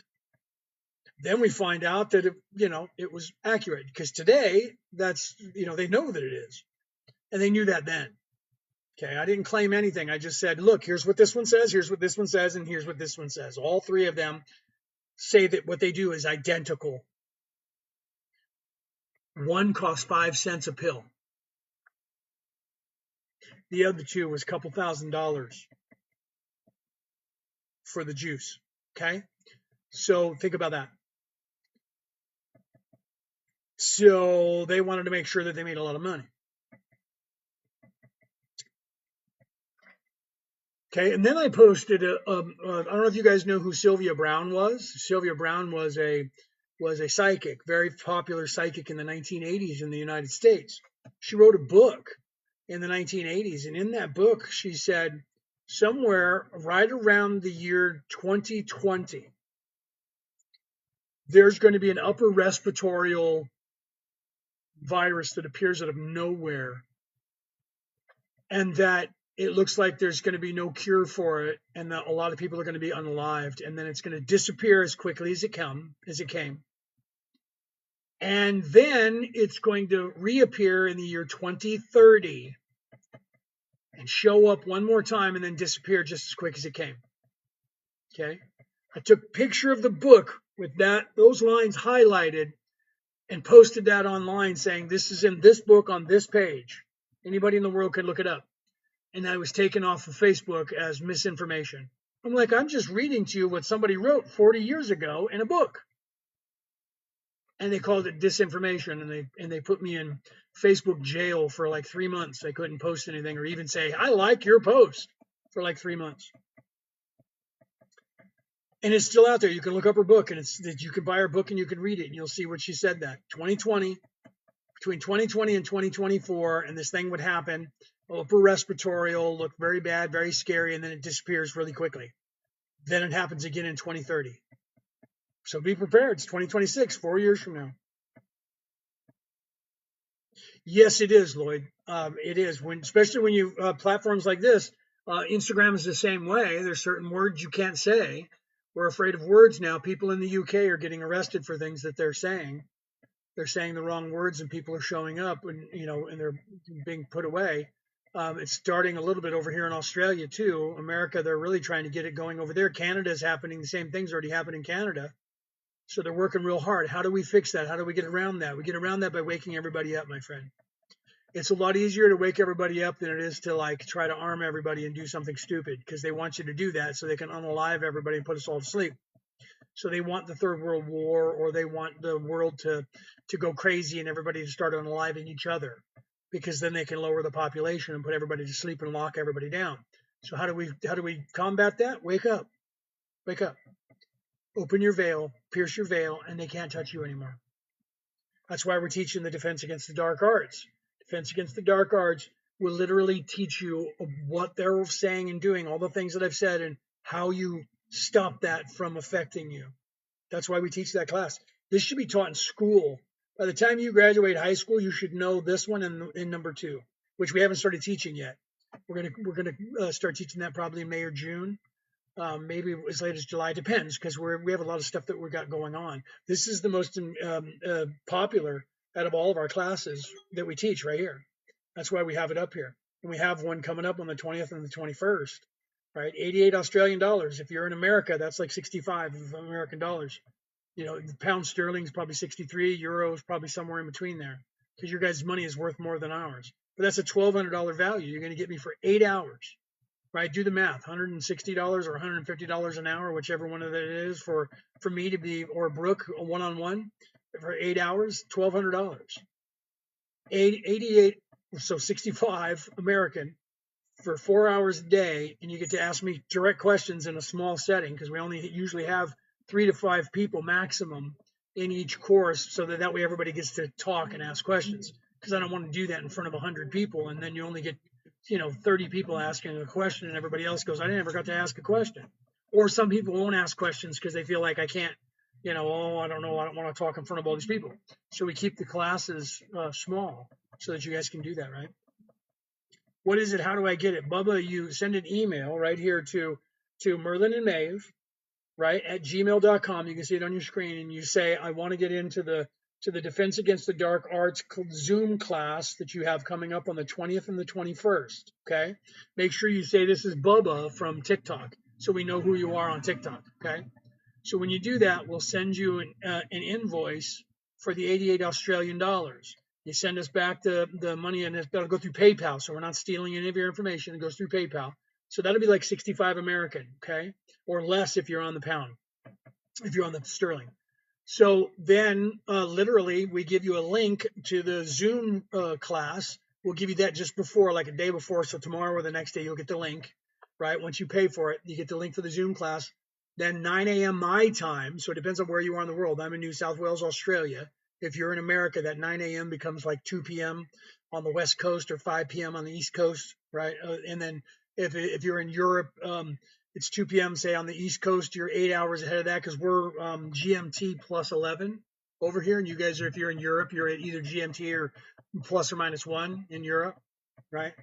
Then we find out that it was accurate, because today they know that it is, and they knew that then. Okay, I didn't claim anything. I just said, look, here's what this one says, here's what this one says, and here's what this one says. All three of them say that what they do is identical. One costs 5 cents a pill. The other two was a couple $1,000s for the juice. Okay, so think about that. So they wanted to make sure that they made a lot of money. Okay, and then I posted I don't know if you guys know who Sylvia Browne was. Sylvia Browne was a psychic, very popular psychic in the 1980s in the United States. She wrote a book in the 1980s, and in that book she said somewhere right around the year 2020 there's going to be an upper respiratory virus that appears out of nowhere, and that it looks like there's going to be no cure for it, and that a lot of people are going to be unalived, and then it's going to disappear as quickly as it came. And then it's going to reappear in the year 2030 and show up one more time and then disappear just as quick as it came. Okay? I took a picture of the book with those lines highlighted and posted that online, saying this is in this book on this page. Anybody in the world could look it up. And I was taken off of Facebook as misinformation. I'm like, I'm just reading to you what somebody wrote 40 years ago in a book. And they called it disinformation, and they put me in Facebook jail for like 3 months. I couldn't post anything or even say, I like your post, for like 3 months. And it's still out there. You can look up her book, and you can buy her book and you can read it, and you'll see what she said that. 2020, between 2020 and 2024, and this thing would happen. Upper respiratory will look very bad, very scary, and then it disappears really quickly. Then it happens again in 2030. So be prepared. It's 2026, 4 years from now. Yes, it is, Lloyd. It is, especially when you platforms like this. Instagram is the same way. There's certain words you can't say. We're afraid of words now. People in the UK are getting arrested for things that they're saying. They're saying the wrong words, and people are showing up, and and they're being put away. It's starting a little bit over here in Australia too. America, they're really trying to get it going over there. Canada is happening. The same things already happened in Canada. So they're working real hard. How do we fix that? How do we get around that? We get around that by waking everybody up, my friend. It's a lot easier to wake everybody up than it is to like try to arm everybody and do something stupid, because they want you to do that so they can unalive everybody and put us all to sleep. So they want the third world war, or they want the world to go crazy and everybody to start unaliving each other, because then they can lower the population and put everybody to sleep and lock everybody down. So how do we combat that? Wake up. Wake up. Open your veil, pierce your veil, and they can't touch you anymore. That's why we're teaching the defense against the dark arts. Defense against the dark arts will literally teach you what they're saying and doing, all the things that I've said, and how you stop that from affecting you. That's why we teach that class. This should be taught in school. By the time you graduate high school, you should know this one and number 2, which we haven't started teaching yet. We're gonna start teaching that probably in May or June. Maybe as late as July, depends, because we have a lot of stuff that we got going on. This is the most popular out of all of our classes that we teach right here. That's why we have it up here. And we have one coming up on the 20th and the 21st, right? 88 Australian dollars. If you're in America, that's like 65 American dollars. The pound sterling is probably 63, euro is probably somewhere in between there, because your guys' money is worth more than ours. But that's a $1,200 value. You're going to get me for 8 hours. Right, do the math. $160 or $150 an hour, whichever one of it is, for me to be, or Brooke, a one-on-one for 8 hours, $1,200. 88, so 65 American for 4 hours a day, and you get to ask me direct questions in a small setting, because we only usually have 3 to 5 people maximum in each course, so that way everybody gets to talk and ask questions. Because I don't want to do that in front of 100 people, and then you only get 30 people asking a question, and everybody else goes, I never got to ask a question. Or some people won't ask questions because they feel like I can't, oh, I don't know, I don't want to talk in front of all these people. So we keep the classes small so that you guys can do that, right? What is it? How do I get it? Bubba, you send an email right here to Merlin and Maeve, right, at gmail.com. You can see it on your screen, and you say, I want to get into the Defense Against the Dark Arts Zoom class that you have coming up on the 20th and the 21st, okay? Make sure you say this is Bubba from TikTok, so we know who you are on TikTok, okay? So when you do that, we'll send you an invoice for the 88 Australian dollars. You send us back the money, and that'll go through PayPal, so we're not stealing any of your information. It goes through PayPal. So that'll be like 65 American, okay? Or less if you're on the pound, if you're on the sterling. So then literally we give you a link to the Zoom class. We'll give you that just before, like a day before. So tomorrow or the next day, you'll get the link, right? Once you pay for it, you get the link for the Zoom class. Then 9 a.m. my time. So it depends on where you are in the world. I'm in New South Wales, Australia. If you're in America, that 9 a.m. becomes like 2 p.m. on the West Coast, or 5 p.m. on the East Coast, right? And then if you're in Europe, it's 2 p.m. say on the East Coast. You're 8 hours ahead of that, because we're GMT plus 11 over here, and you guys are, if you're in Europe, you're at either GMT or plus or minus 1 in Europe, right?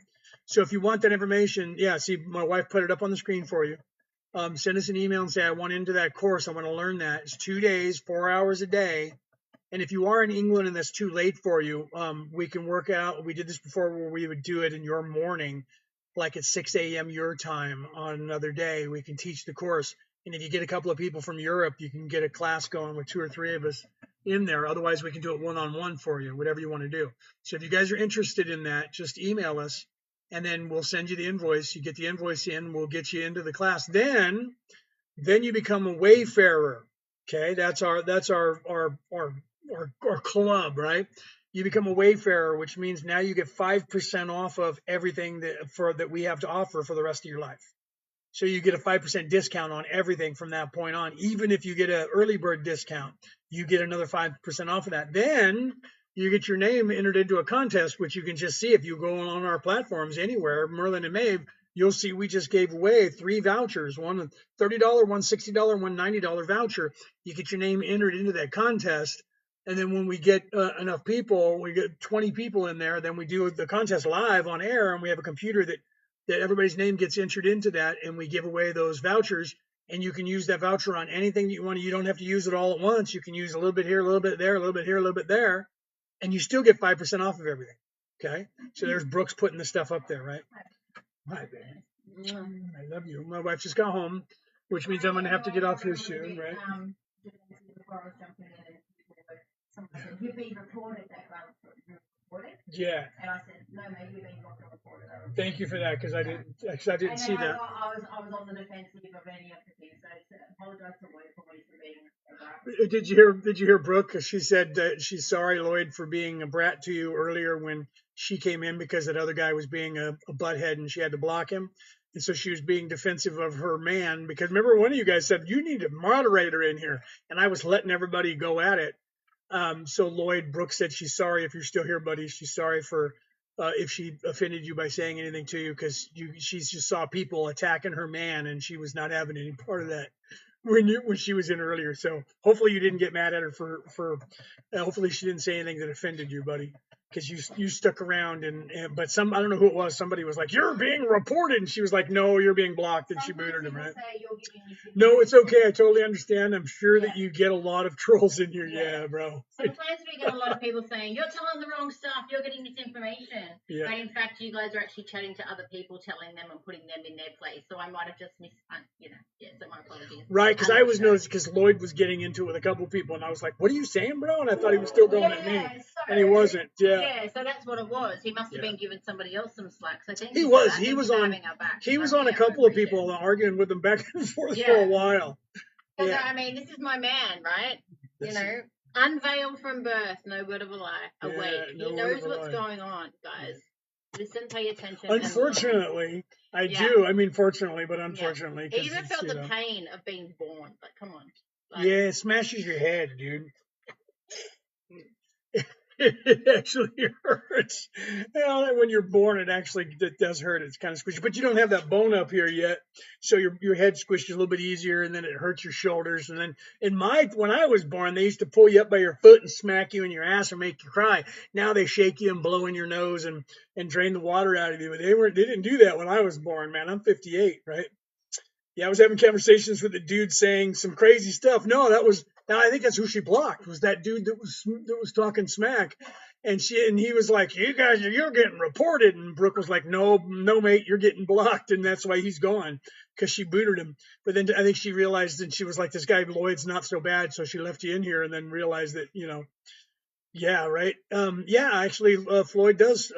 So if you want that information, yeah, see, my wife put it up on the screen for you. Send us an email and say, I want into that course. I want to learn that. It's 2 days, 4 hours a day. And if you are in England and that's too late for you, we can work out. We did this before, where we would do it in your morning, like at 6 a.m. your time on another day. We can teach the course. And if you get a couple of people from Europe, you can get a class going with 2 or 3 of us in there. Otherwise, we can do it one-on-one for you, whatever you want to do. So if you guys are interested in that, just email us, and then we'll send you the invoice. You get the invoice in, we'll get you into the class. Then you become a wayfarer. Okay, that's our club, right? You become a wayfarer, which means now you get 5% off of everything that we have to offer for the rest of your life. So you get a 5% discount on everything from that point on. Even if you get an early bird discount, you get another 5% off of that. Then you get your name entered into a contest, which you can just see if you go on our platforms anywhere, Merlin and Maeve. You'll see we just gave away 3 vouchers, one $30, one $60, one $90 voucher. You get your name entered into that contest. And then when we get enough people, we get 20 people in there, then we do the contest live on air, and we have a computer that everybody's name gets entered into that, and we give away those vouchers. and you can use that voucher on anything that you want. You don't have to use it all at once. You can use a little bit here, a little bit there, a little bit here, a little bit there, and you still get 5% off of everything. Okay, so there's Brooks putting the stuff up there, right? Hi, baby. I love you. My wife just got home, which means I'm gonna have to get off here soon, right? Yeah. And I said, no, maybe you've been reported. Thank you for that, because I didn't see that. I was on the defensive of any of the things, so I apologize to Lloyd for being. Did you hear Brooke? Because she said she's sorry, Lloyd, for being a brat to you earlier when she came in because that other guy was being a butthead and she had to block him. And so she was being defensive of her man, because remember one of you guys said you need a moderator in here, and I was letting everybody go at it. So Lloyd, Brooke said she's sorry if you're still here, buddy. She's sorry for if she offended you by saying anything to you, because she just saw people attacking her man, and she was not having any part of that when she was in earlier. So hopefully you didn't get mad at her for hopefully she didn't say anything that offended you, buddy, because you stuck around and but I don't know who it was. Somebody was like, "You're being reported," and she was like, "No, you're being blocked," and she booted him, right? No, it's okay. I totally understand. I'm sure that you get a lot of trolls in here. Yeah, bro. Sometimes we get a lot of people saying, you're telling the wrong stuff, you're getting misinformation. Yeah. But in fact, you guys are actually chatting to other people, telling them and putting them in their place. So I might have just so my apologies. Right, because I was noticed because Lloyd was getting into it with a couple of people, and I was like, what are you saying, bro? And I thought he was still going at me. And he wasn't. Yeah, so that's what it was. He must have been giving somebody else some slack. So thank he you was. for that. He was on. He was on a couple of people arguing with them back and forth for a while. Because I mean, this is my man, right? You know, unveiled from birth, no word of a lie. Awake. He knows what's going on, guys. Listen, pay attention. Unfortunately, I do. I mean, fortunately, but unfortunately. He even felt the pain of being born. Like, come on. Like, yeah, it smashes your head, dude. It actually hurts. When you're born, it does hurt. It's kind of squishy, but you don't have that bone up here yet, so your head squishes a little bit easier, and then it hurts your shoulders. And then when I was born, they used to pull you up by your foot and smack you in your ass or make you cry. Now they shake you and blow in your nose and drain the water out of you. But they didn't do that when I was born, man. I'm 58, right? Yeah, I was having conversations with a dude saying some crazy stuff. No, I think that's who she blocked, was that dude that was talking smack. And he was like, you're getting reported. And Brooke was like, no, mate, you're getting blocked. And that's why he's gone, because she booted him. But then I think she realized, and she was like, this guy Lloyd's not so bad. So she left you in here, and then realized that, yeah, right. Actually, Floyd does.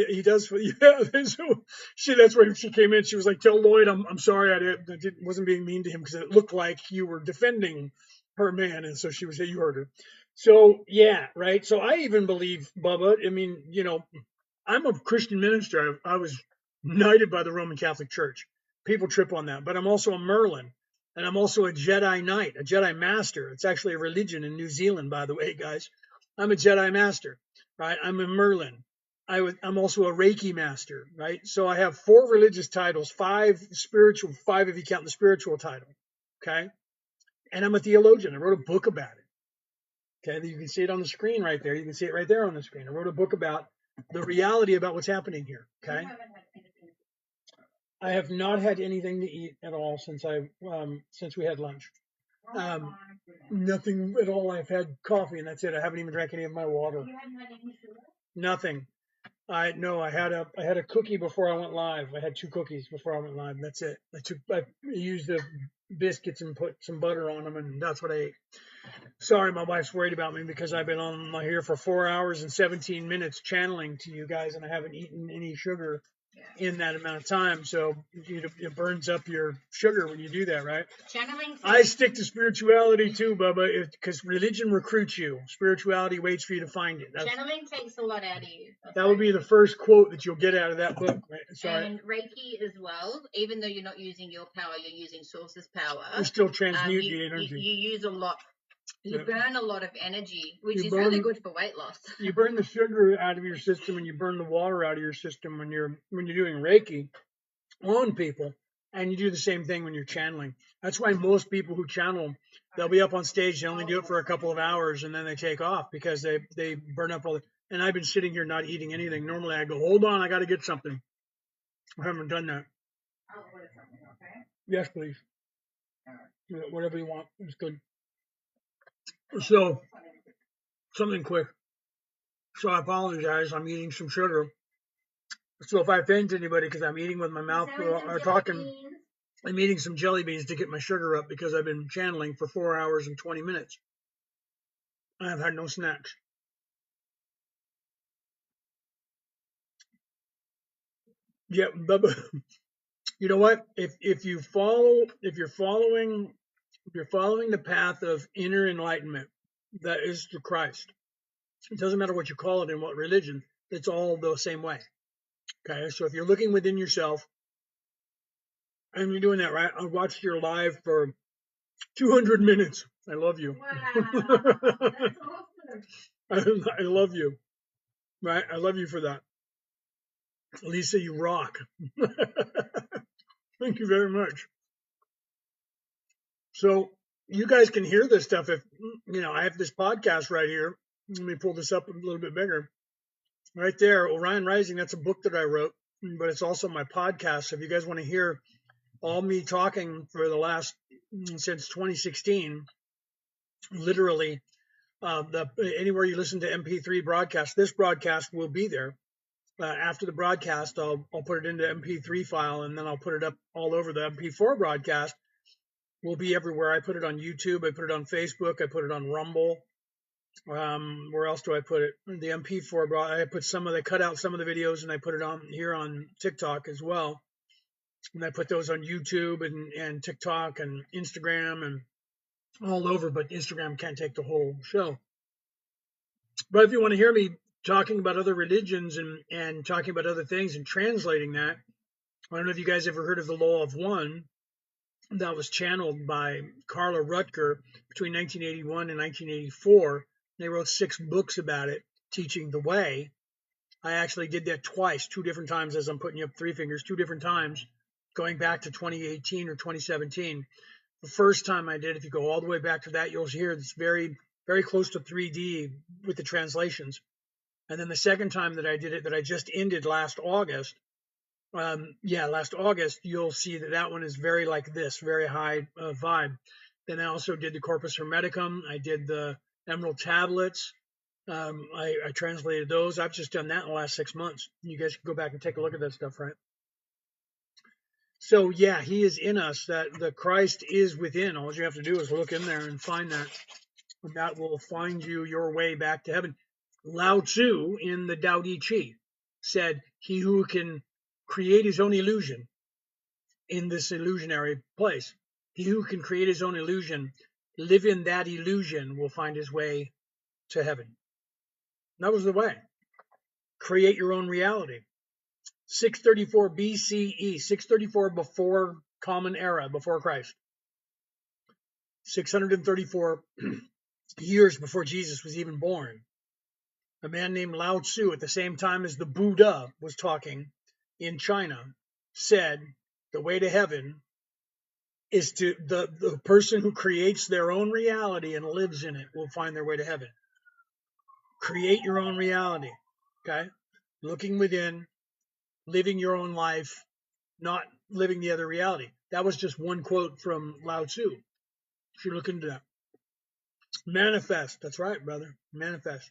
He does. Yeah, that's where she came in. She was like, "Tell Lloyd, I'm sorry, I wasn't being mean to him, because it looked like you were defending her man." And so she was, you heard her. So yeah, right. So I even believe, Bubba. I mean, I'm a Christian minister. I was knighted by the Roman Catholic Church. People trip on that, but I'm also a Merlin, and I'm also a Jedi Knight, a Jedi Master. It's actually a religion in New Zealand, by the way, guys. I'm a Jedi Master, right? I'm a Merlin. I'm also a Reiki Master, right? So I have 4 religious titles, 5 spiritual, 5 if you count the spiritual title, okay? And I'm a theologian. I wrote a book about it, okay? You can see it on the screen right there. You can see it right there on the screen. I wrote a book about the reality about what's happening here, okay? I have not had anything to eat at all since we had lunch. Nothing at all. I've had coffee, and that's it. I haven't even drank any of my water. Nothing. I had a cookie before I went live. I had 2 cookies before I went live. That's it. I used the biscuits and put some butter on them, and that's what I ate. Sorry, my wife's worried about me because I've been on here for 4 hours and 17 minutes channeling to you guys, and I haven't eaten any sugar in that amount of time. So it burns up your sugar when you do that, right? Channeling. I stick to spirituality too, Bubba, because religion recruits you. Spirituality waits for you to find it. Channeling takes a lot out of you. That would be the first quote that you'll get out of that book. Right? Sorry. And Reiki as well. Even though you're not using your power, you're using Source's power. You still transmute the energy. You use a lot. You burn a lot of energy, which is really good for weight loss. You burn the sugar out of your system, and you burn the water out of your system when you're doing Reiki on people, and you do the same thing when you're channeling. That's why most people who channel, they'll be up on stage, they only do it for a couple of hours, and then they take off because they burn up all the. And I've been sitting here not eating anything. Normally I go, hold on, I got to get something. I haven't done that. Yes, please. Whatever you want. It's good. So, something quick. So I apologize. I'm eating some sugar. So if I offend anybody because I'm eating with my mouth or talking, I'm eating some jelly beans to get my sugar up because I've been channeling for 4 hours and 20 minutes. I've had no snacks. Yeah, but you know what? If you're following the path of inner enlightenment, that is through Christ. It doesn't matter what you call it and what religion. It's all the same way. Okay, so if you're looking within yourself, and you're doing that right, I watched your live for 200 minutes. I love you. Wow, that's awesome. I love you. Right, I love you for that. Lisa, you rock. Thank you very much. So you guys can hear this stuff if I have this podcast right here. Let me pull this up a little bit bigger. Right there, Orion Rising, that's a book that I wrote, but it's also my podcast. So if you guys want to hear all me talking for the last since 2016, literally, anywhere you listen to MP3 broadcast, this broadcast will be there. After the broadcast, I'll put it into MP3 file, and then I'll put it up all over the MP4 broadcast. Will be everywhere. I put it on YouTube. I put it on Facebook. I put it on Rumble. Where else do I put it? The MP4. I put cut out some of the videos, and I put it on here on TikTok as well. And I put those on YouTube and TikTok and Instagram and all over. But Instagram can't take the whole show. But if you want to hear me talking about other religions and talking about other things and translating that, I don't know if you guys ever heard of the Law of One. That was channeled by Carla Rutger between 1981 and 1984. They wrote 6 books about it, teaching the way. I actually did that twice, 2 different times, as I'm putting you up 3 fingers, 2 different times, going back to 2018 or 2017. The first time I did, if you go all the way back to that, you'll hear it's very, very close to 3D with the translations. And then the second time that I did it, that I just ended last August, last August, you'll see that one is very like this, very high vibe. Then I also did the Corpus Hermeticum. I did the Emerald Tablets. I translated those. I've just done that in the last 6 months. You guys can go back and take a look at that stuff, right? So yeah, he is in us. That the Christ is within. All you have to do is look in there and find that. And that will find you your way back to heaven. Lao Tzu in the Tao Te Ching said, "He who can create his own illusion in this illusionary place, he who can create his own illusion, live in that illusion, will find his way to heaven." That was the way. Create your own reality. 634 BCE, 634 before Common Era, before Christ. 634 years before Jesus was even born. A man named Lao Tzu, at the same time as the Buddha was talking in China, said the way to heaven is to the person who creates their own reality and lives in it will find their way to heaven. Create your own reality, okay? Looking within, living your own life, not living the other reality. That was just one quote from Lao Tzu. You should look into that. Manifest. That's right, brother. Manifest.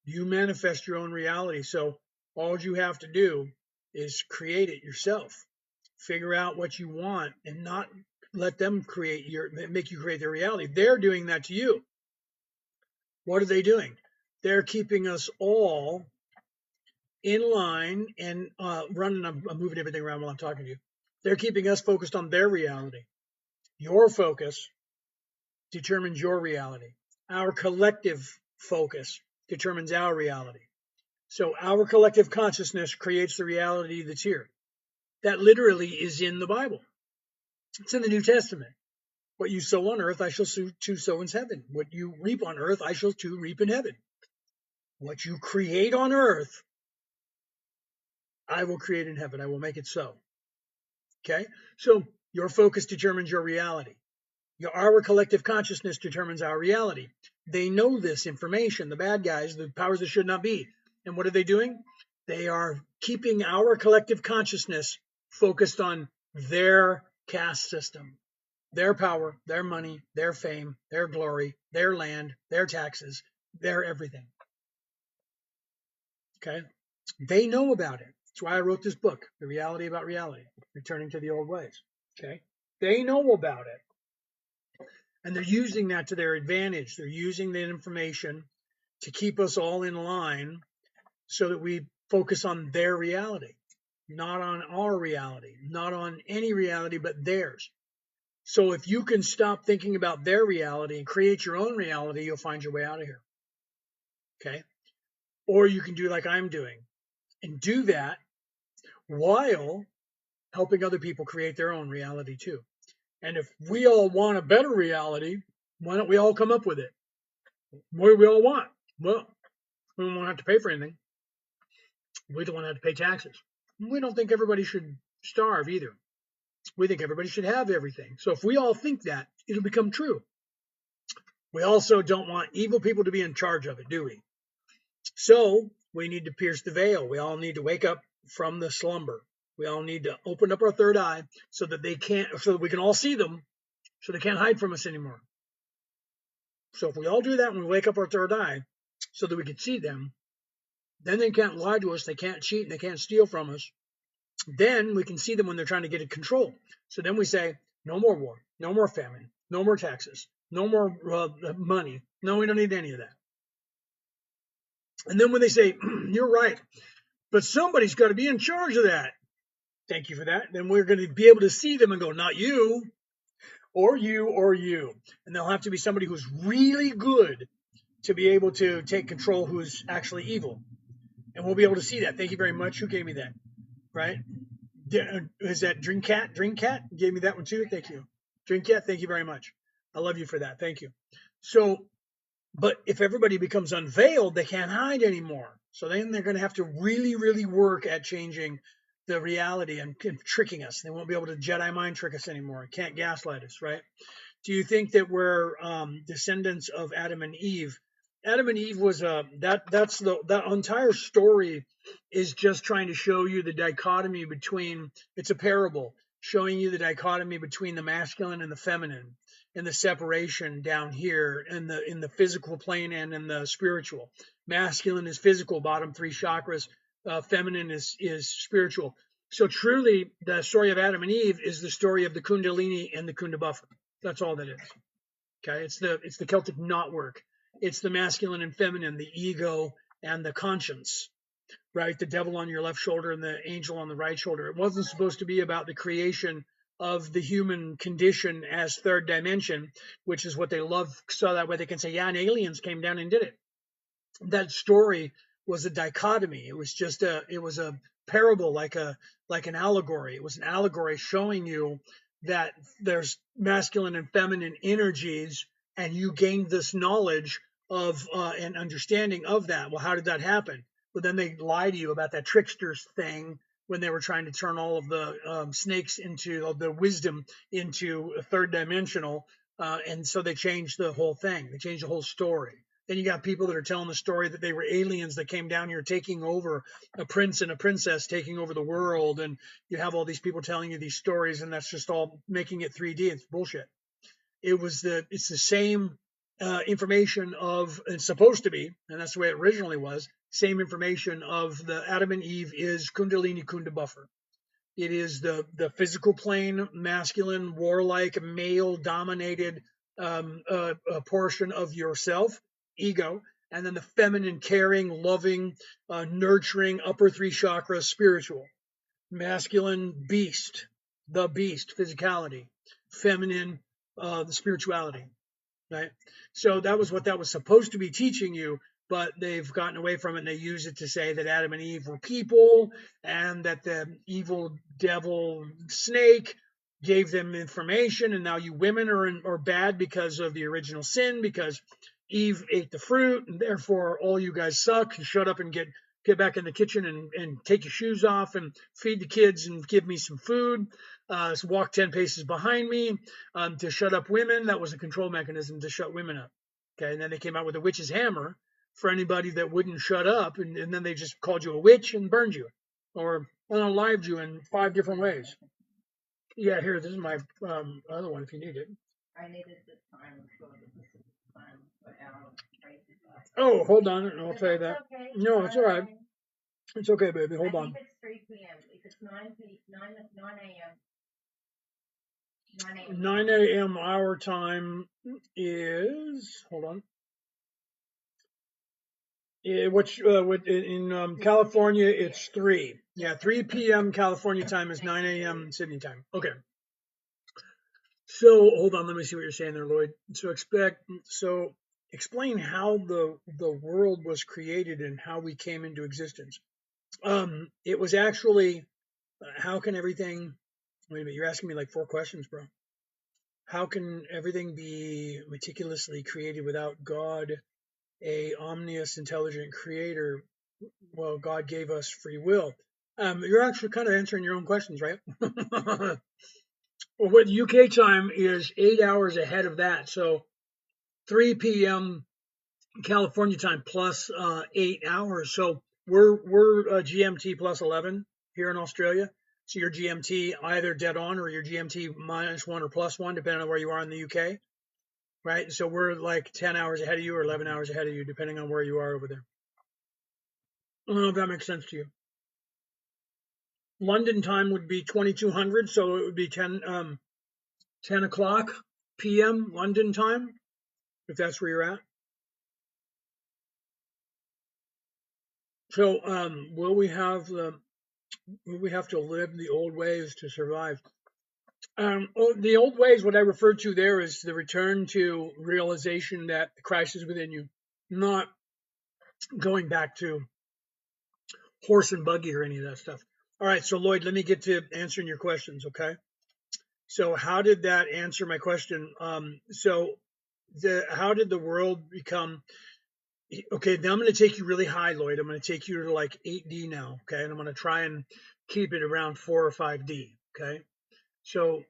You manifest your own reality. So all you have to do is create it yourself. Figure out what you want and not let them make you create their reality. They're doing that to you. What are they doing? They're keeping us all in line and running. I'm moving everything around while I'm talking to you. They're keeping us focused on their reality. Your focus determines your reality. Our collective focus determines our reality. So our collective consciousness creates the reality that's here. That literally is in the Bible. It's in the New Testament. What you sow on earth, I shall too sow in heaven. What you reap on earth, I shall too reap in heaven. What you create on earth, I will create in heaven. I will make it so. Okay? So your focus determines your reality. Our collective consciousness determines our reality. They know this information, the bad guys, the powers that should not be. And what are they doing? They are keeping our collective consciousness focused on their caste system. their power, their money, their fame, their glory, their land, their taxes, their everything. Okay? They know about it. That's why I wrote this book, The Reality About Reality, Returning to the Old Ways. Okay? They know about it. And they're using that to their advantage. They're using that information to keep us all in line so that we focus on their reality, not on our reality, not on any reality but theirs. So if you can stop thinking about their reality and create your own reality, you'll find your way out of here. Okay? Or you can do like I'm doing and do that while helping other people create their own reality too. And if we all want a better reality, why don't we all come up with it? What do we all want? Well, we don't want to have to pay for anything. We don't want to have to pay taxes. We don't think everybody should starve either. We think everybody should have everything. So if we all think that, it'll become true. We also don't want evil people to be in charge of it, do we? So we need to pierce the veil. We all need to wake up from the slumber. We all need to open up our third eye so that we can all see them, so they can't hide from us anymore. So if we all do that when we wake up our third eye so that we can see them, then they can't lie to us, they can't cheat, and they can't steal from us. Then we can see them when they're trying to get in control. So then we say, no more war, no more famine, no more taxes, no more money. No, we don't need any of that. And then when they say, you're right, but somebody's got to be in charge of that. Thank you for that. Then we're going to be able to see them and go, not you, or you, or you. And they'll have to be somebody who's really good to be able to take control, who's actually evil. And we'll be able to see that. Thank you very much. Who gave me that? Right? Is that Drink Cat? Drink Cat gave me that one too. Thank you. Drink Cat, thank you very much. I love you for that. Thank you. So, but if everybody becomes unveiled, they can't hide anymore. So then they're going to have to really, really work at changing the reality and tricking us. They won't be able to Jedi mind trick us anymore. Can't gaslight us, right? Do you think that we're descendants of Adam and Eve? Adam and Eve was that entire story is just trying to show you the dichotomy between, it's a parable showing you the dichotomy between the masculine and the feminine, and the separation down here in the physical plane and in the spiritual. Masculine is physical, bottom three chakras. Feminine is spiritual. So truly, the story of Adam and Eve is the story of the Kundalini and the Kunda buffer. That's all that is. Okay, it's the Celtic knotwork. It's the masculine and feminine, the ego and the conscience, right? The devil on your left shoulder and the angel on the right shoulder. It wasn't supposed to be about the creation of the human condition as third dimension, which is what they love, so that way they can say, yeah, and aliens came down and did it. That story was a dichotomy. It was just a parable, like an allegory. It was an allegory showing you that there's masculine and feminine energies, and you gained this knowledge of and understanding of that. Well, how did that happen? Well, then they lie to you about that tricksters thing when they were trying to turn all of the snakes into the wisdom into a third dimensional, and so they changed the whole thing. They changed the whole story. Then you got people that are telling the story that they were aliens that came down here taking over, a prince and a princess taking over the world. And you have all these people telling you these stories, and that's just all making it 3D. It's bullshit. It's the same information of, it's supposed to be, and that's the way it originally was, same information of the Adam and Eve is Kundalini Kunda buffer. It is the physical plane, masculine, warlike, male dominated portion of yourself, ego, and then the feminine, caring, loving, nurturing, upper three chakras, spiritual. Masculine, beast, the beast, physicality. Feminine, the spirituality, right? So that was what that was supposed to be teaching you, but they've gotten away from it, and they use it to say that Adam and Eve were people, and that the evil devil snake gave them information, and now you women are bad because of the original sin, because Eve ate the fruit, and therefore all you guys suck. Shut up and get back in the kitchen and take your shoes off and feed the kids and give me some food. So walk 10 paces behind me to shut up women. That was a control mechanism to shut women up. Okay, and then they came out with a witch's hammer for anybody that wouldn't shut up, and then they just called you a witch and burned you, or unalived you in 5 different ways. Yeah, here, this is my other one if you need it. I needed the time. I'm sure that this is the time for our crazy stuff. Oh, hold on. I'll tell you that. Okay. No, it's all right. It's okay, baby. Hold on. I think it's 3 p.m. If it's 9 a.m. 9 a.m. our time is, hold on. Which in California it's 3. Yeah, 3 p.m. California time is 9 a.m. Sydney time. Okay. So hold on, let me see what you're saying there, Lloyd. So explain how the world was created and how we came into existence. It was actually how can everything? Wait a minute, you're asking me like 4 questions, bro. How can everything be meticulously created without God, a omniscient, intelligent creator? Well, God gave us free will. You're actually kind of answering your own questions, right? Well, what UK time is 8 hours ahead of that. So 3 p.m. California time plus 8 hours. So we're GMT plus 11 here in Australia. So your GMT either dead on or your GMT minus 1 or plus 1, depending on where you are in the UK, right? So we're like 10 hours ahead of you or 11 hours ahead of you, depending on where you are over there. I don't know if that makes sense to you. London time would be 2200, so it would be 10 o'clock p.m. London time, if that's where you're at. So will we have to live the old ways to survive? The old ways, what I referred to there is the return to realization that Christ is within you, not going back to horse and buggy or any of that stuff. All right, so Lloyd, let me get to answering your questions, okay? So how did that answer my question? How did the world become? Okay, now I'm going to take you really high, Lloyd. I'm going to take you to like 8D now, okay? And I'm going to try and keep it around 4 or 5D, okay? So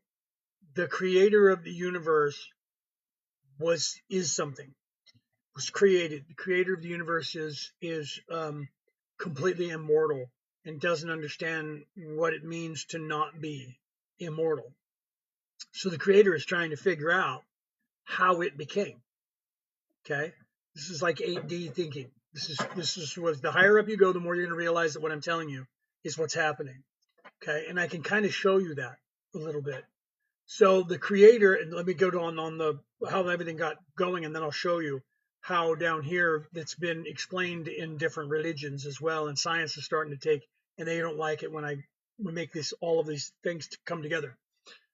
the creator of the universe is something, was created. The creator of the universe is completely immortal and doesn't understand what it means to not be immortal. So the creator is trying to figure out how it became. Okay, this is like 8D thinking. This is what, the higher up you go, the more you're going to realize that what I'm telling you is what's happening. Okay, and I can kind of show you that a little bit. So the creator, and let me go on the how everything got going, and then I'll show you how down here that's been explained in different religions as well, and science is starting to take, and they don't like it when we make all of these things to come together.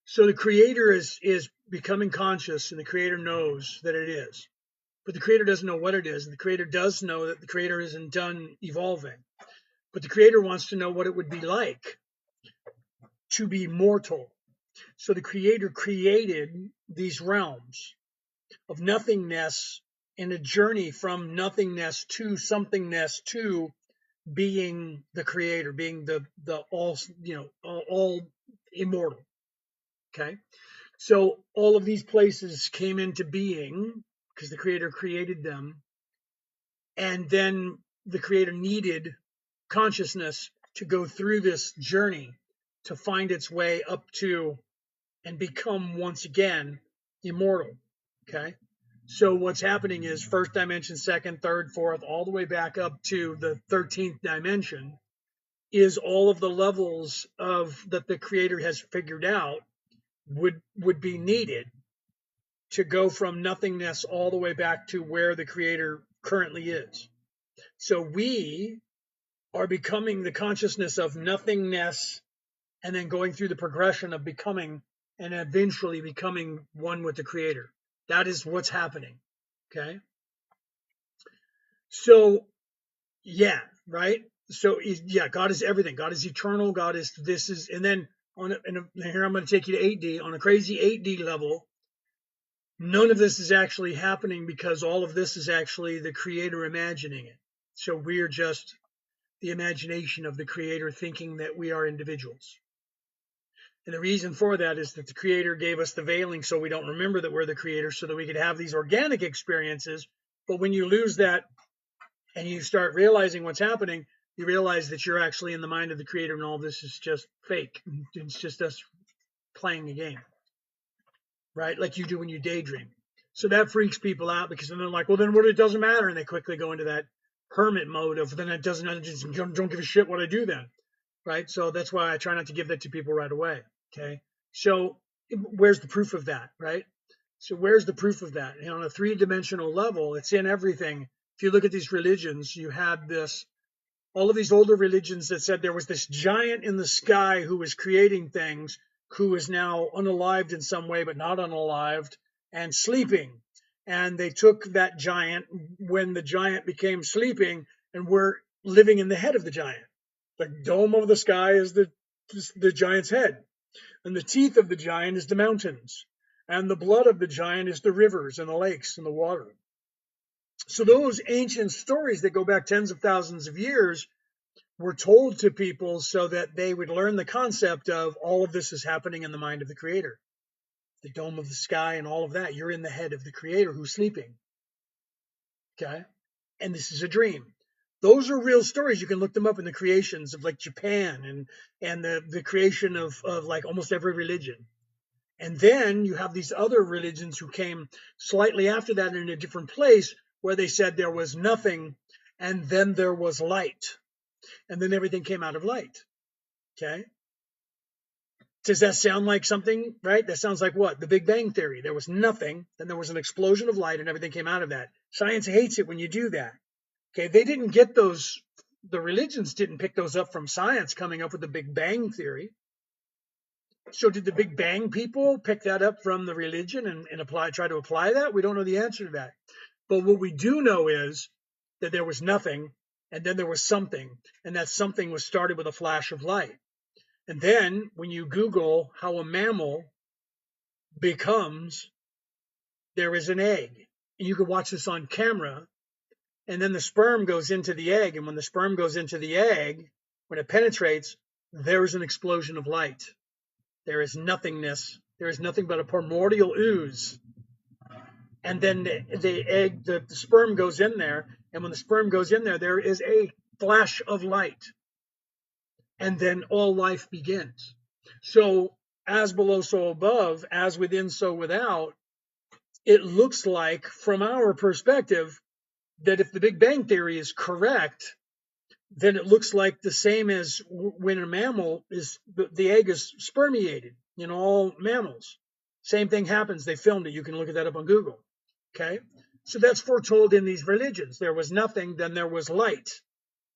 So the creator is becoming conscious, and the creator knows that it is, but the creator doesn't know what it is, and the creator does know that the creator isn't done evolving, but the creator wants to know what it would be like to be mortal. So the creator created these realms of nothingness and a journey from nothingness to somethingness to being the creator, being the all immortal. Okay. So all of these places came into being because the creator created them. And then the creator needed consciousness to go through this journey to find its way up to and become once again immortal. Okay. So what's happening is first dimension, second, third, fourth, all the way back up to the 13th dimension is all of the levels of that the creator has figured out would be needed to go from nothingness all the way back to where the creator currently is. So we are becoming the consciousness of nothingness and then going through the progression of becoming and eventually becoming one with the creator. That is what's happening. Okay. So, yeah, right. So, yeah, God is everything. God is eternal. God is and then here I'm going to take you to 8D on a crazy 8D level. None of this is actually happening because all of this is actually the creator imagining it. So we're just the imagination of the creator thinking that we are individuals. And the reason for that is that the creator gave us the veiling so we don't remember that we're the creator so that we could have these organic experiences. But when you lose that and you start realizing what's happening, you realize that you're actually in the mind of the creator and all this is just fake. It's just us playing a game, right? Like you do when you daydream. So that freaks people out because then they're like, well, then what? It doesn't matter, and they quickly go into that hermit mode of then it doesn't. I just don't give a shit what I do then, right? So that's why I try not to give that to people right away. Okay. So where's the proof of that, right? So where's the proof of that? And on a three-dimensional level, it's in everything. If you look at these religions, you had this, all of these older religions that said there was this giant in the sky who was creating things, who is now unalived in some way, but not unalived, and sleeping. And they took that giant when the giant became sleeping, and were living in the head of the giant. The dome of the sky is the giant's head, and the teeth of the giant is the mountains, and the blood of the giant is the rivers and the lakes and the water. So those ancient stories that go back tens of thousands of years were told to people so that they would learn the concept of all of this is happening in the mind of the creator. The dome of the sky and all of that. You're in the head of the creator who's sleeping. Okay? And this is a dream. Those are real stories. You can look them up in the creations of like Japan and the creation of like almost every religion. And then you have these other religions who came slightly after that in a different place where they said there was nothing and then there was light. And then everything came out of light. Okay? Does that sound like something, right? That sounds like what? The Big Bang Theory. There was nothing, then there was an explosion of light and everything came out of that. Science hates it when you do that. Okay, they didn't get those, the religions didn't pick those up from science coming up with the Big Bang Theory. So did the Big Bang people pick that up from the religion and try to apply that? We don't know the answer to that. But what we do know is that there was nothing, and then there was something, and that something was started with a flash of light. And then when you Google how a mammal becomes, there is an egg. And you can watch this on camera. And then the sperm goes into the egg. And when the sperm goes into the egg, when it penetrates, there is an explosion of light. There is nothingness. There is nothing but a primordial ooze. And then the sperm goes in there. And when the sperm goes in there, there is a flash of light. And then all life begins. So as below, so above, as within, so without, it looks like from our perspective that if the Big Bang Theory is correct, then it looks like the same as when a mammal is, the egg is spermiated in all mammals. Same thing happens. They filmed it. You can look at that up on Google. Okay. So that's foretold in these religions. There was nothing, then there was light.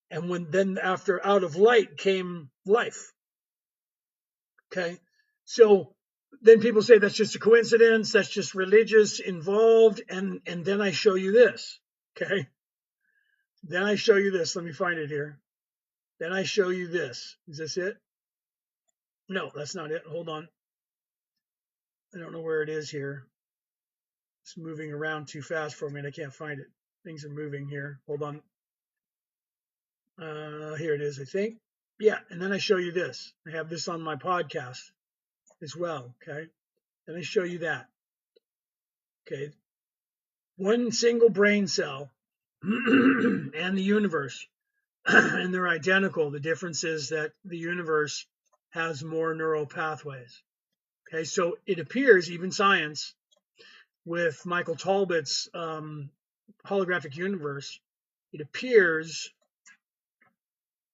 And then after out of light came life. Okay. So then people say that's just a coincidence. That's just religious involved. And then I show you this. Okay. Then I show you this. Let me find it here. Then I show you this. Is this it? No, that's not it. Hold on. I don't know where it is here. It's moving around too fast for me and I can't find it. Things are moving here. Hold on. Here it is, I think. Yeah, and then I show you this. I have this on my podcast as well, okay? Then I show you that. Okay. One single brain cell and the universe, and they're identical. The difference is that the universe has more neural pathways. Okay, so it appears, even science, with Michael Talbot's holographic universe, it appears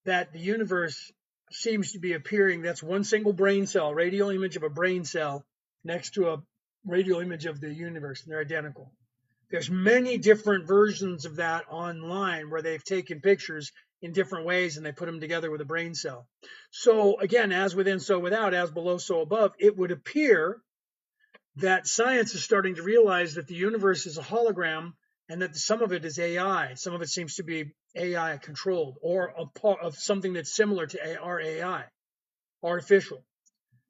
that the universe seems to be appearing, that's one single brain cell, radial image of a brain cell next to a radial image of the universe, and they're identical. There's many different versions of that online where they've taken pictures in different ways and they put them together with a brain cell. So again, as within, so without, as below, so above, it would appear that science is starting to realize that the universe is a hologram and that some of it is AI. Some of it seems to be AI controlled or a part of something that's similar to our AI, artificial.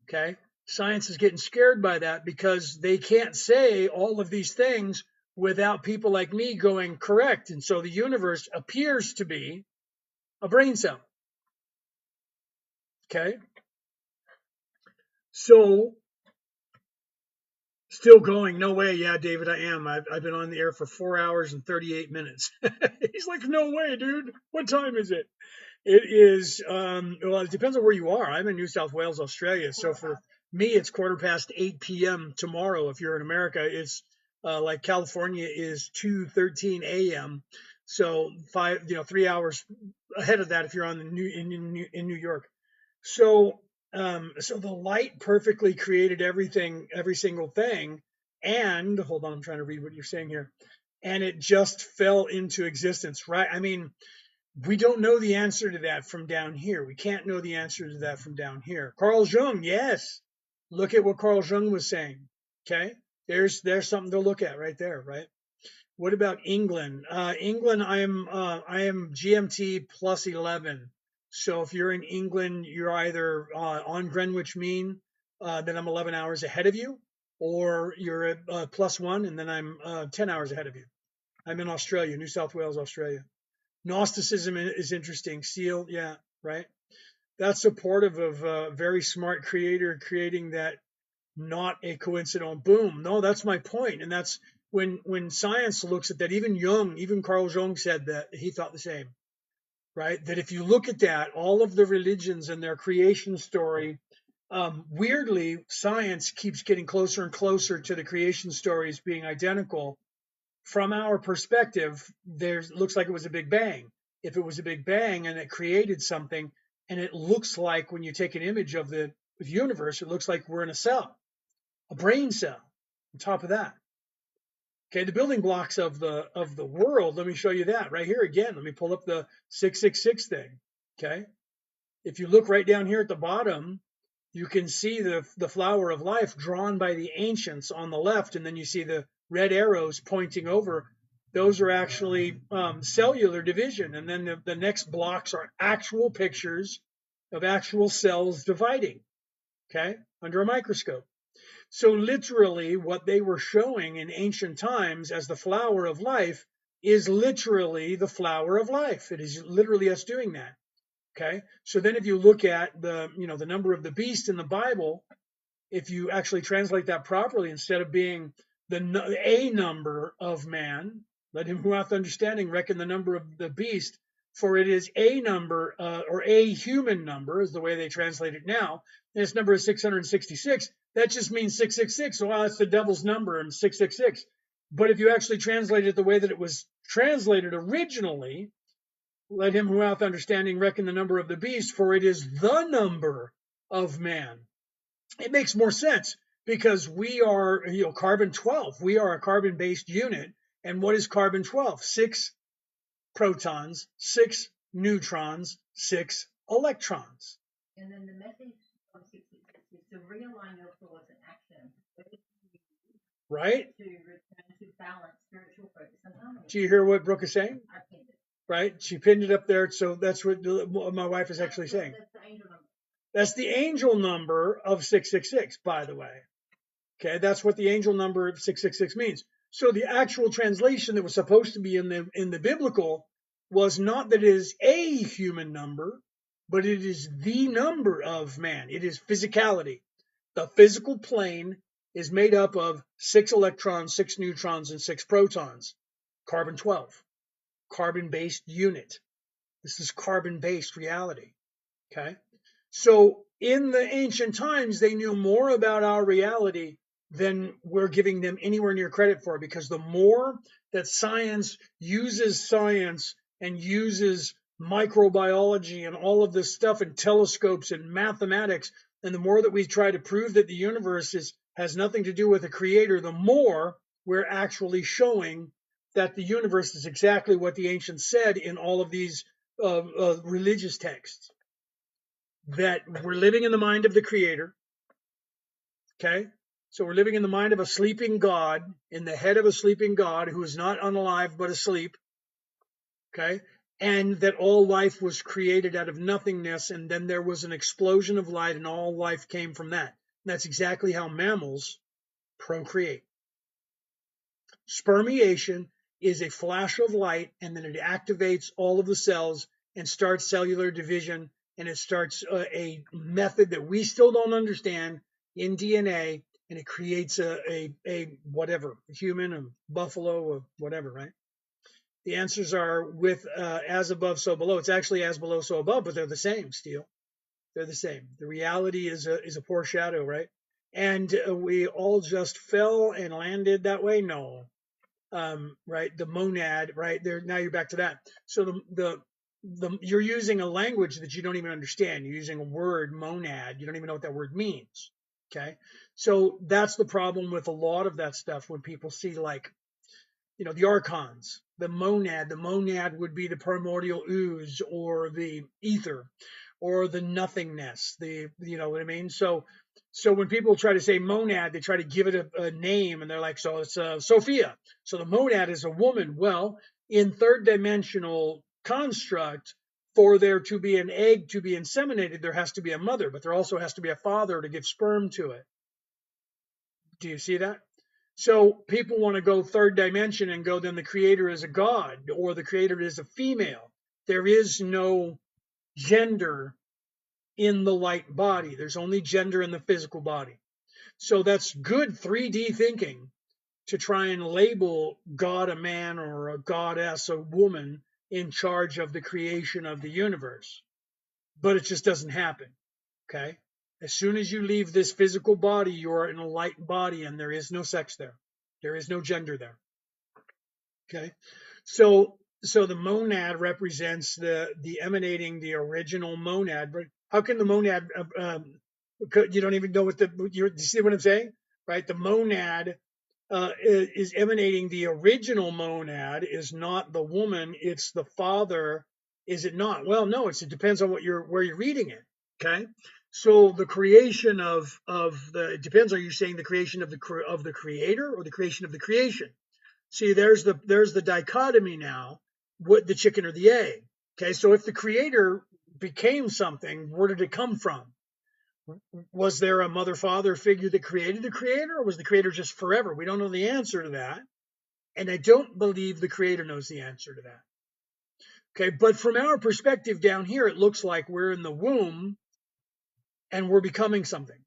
Okay. Science is getting scared by that because they can't say all of these things without people like me going correct. And so the universe appears to be a brain cell. Okay. So still going, no way. Yeah, David, I am. I've been on the air for 4 hours and 38 minutes. He's like, no way, dude. What time is it? It is, well, it depends on where you are. I'm in New South Wales, Australia. So for Me, it's 8:15 p.m. tomorrow. If you're in America, it's like California is 2:13 a.m. So 3 hours ahead of that if you're on the in New York. So so the light perfectly created everything, every single thing. And hold on, I'm trying to read what you're saying here. And it just fell into existence, right? I mean, we don't know the answer to that from down here. We can't know the answer to that from down here. Carl Jung, yes. Look at what Carl Jung was saying. Okay, there's something to look at right there, right? What about England? England, I am GMT plus 11. So if you're in England, you're either on Greenwich Mean, then I'm 11 hours ahead of you, or you're at +1, and then I'm 10 hours ahead of you. I'm in Australia, New South Wales, Australia. Gnosticism is interesting. Seal, yeah, right. That's supportive of a very smart creator creating that, not a coincidental boom. No, that's my point, and that's when science looks at that. Even Carl Jung said that he thought the same, right? That if you look at that, all of the religions and their creation story, weirdly, science keeps getting closer and closer to the creation stories being identical. From our perspective, there looks like it was a big bang. If it was a big bang and it created something, and it looks like when you take an image of the universe, it looks like we're in a cell, a brain cell on top of that. Okay, the building blocks of the world. Let me show you that right here again. Let me pull up the 666 thing. Okay, if you look right down here at the bottom, you can see the flower of life drawn by the ancients on the left, and then you see the red arrows pointing over. Those are actually cellular division, and then the next blocks are actual pictures of actual cells dividing, okay, under a microscope. So literally what they were showing in ancient times as the flower of life is literally the flower of life. It is literally us doing that. Okay. So then if you look at the number of the beast in the Bible, if you actually translate that properly, instead of being a number of man, let him who hath understanding reckon the number of the beast, for it is a number, or a human number is the way they translate it now. And its number is 666. That just means 666. Well, that's the devil's number and 666. But if you actually translate it the way that it was translated originally, let him who hath understanding reckon the number of the beast, for it is the number of man. It makes more sense because we are, carbon 12. We are a carbon-based unit. And what is carbon 12? 6 protons, 6 neutrons, 6 electrons. And then the message of 666 is to realign your thoughts and action. Right? To return to balance, spiritual focus, and harmony. Do you hear what Brooke is saying? I pinned it. Right? She pinned it up there. So that's what my wife is actually saying. That's the angel number. That's the angel number of 666, by the way. Okay, that's what the angel number of 666 means. So the actual translation that was supposed to be in the biblical was not that it is a human number, but it is the number of man. It is physicality. The physical plane is made up of 6 electrons, 6 neutrons, and 6 protons. Carbon 12. Carbon-based unit. This is carbon-based reality. Okay? So in the ancient times, they knew more about our reality than we're giving them anywhere near credit for, because the more that science and uses microbiology and all of this stuff and telescopes and mathematics, and the more that we try to prove that the universe has nothing to do with a creator, the more we're actually showing that the universe is exactly what the ancients said in all of these religious texts. That we're living in the mind of the creator. Okay? So we're living in the mind of a sleeping God, in the head of a sleeping God who is not unalive but asleep. Okay? And that all life was created out of nothingness, and then there was an explosion of light, and all life came from that. And that's exactly how mammals procreate. Spermiation is a flash of light, and then it activates all of the cells and starts cellular division, and it starts a method that we still don't understand in DNA, and it creates a whatever, a human, a buffalo, a whatever, right? The answers are with as above, so below. It's actually as below, so above, but they're the same, Steele. They're the same. The reality is a poor shadow, right? and we all just fell and landed that way? No. Right, the monad, right there. Now you're back to that. So you're using a language that you don't even understand. You're using a word, monad. You don't even know what that word means. Okay, so that's the problem with a lot of that stuff. When people see, like, the archons, the monad would be the primordial ooze or the ether or the nothingness, you know what I mean? So when people try to say monad, they try to give it a name, and they're like, so it's Sophia. So the monad is a woman. Well, in third dimensional construct, for there to be an egg to be inseminated, there has to be a mother, but there also has to be a father to give sperm to it. Do you see that? So people want to go third dimension and go, then the creator is a god or the creator is a female. There is no gender in the light body. There's only gender in the physical body. So that's good 3D thinking to try and label God a man or a goddess a woman in charge of the creation of the universe. But it just doesn't happen. Okay? As soon as you leave this physical body, you are in a light body, and there is no sex there. There is no gender there. Okay? So the monad represents the emanating, the original monad. But how can the monad? You don't even know what you see what I'm saying, right? The monad is emanating. The original monad is not the woman; it's the father. Is it not? Well, no. It depends on where you're reading it. Okay. So the creation of the, it depends. Are you saying the creation of the creator or the creation of the creation? See, there's the dichotomy now. What, the chicken or the egg? Okay, so if the creator became something, where did it come from? Was there a mother father figure that created the creator, or was the creator just forever? We don't know the answer to that, and I don't believe the creator knows the answer to that. Okay, but from our perspective down here, it looks like we're in the womb and we're becoming something,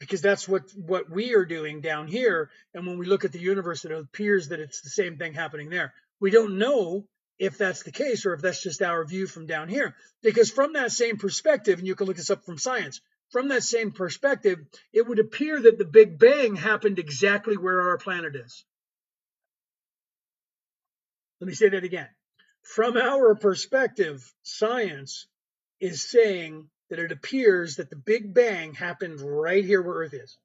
because that's what we are doing down here. And when we look at the universe, it appears that it's the same thing happening there. We don't know if that's the case or if that's just our view from down here, because from that same perspective, and you can look this up from science, from that same perspective, it would appear that the Big Bang happened exactly where our planet is. Let me say that again. From our perspective, science is saying that it appears that the Big Bang happened right here where Earth is.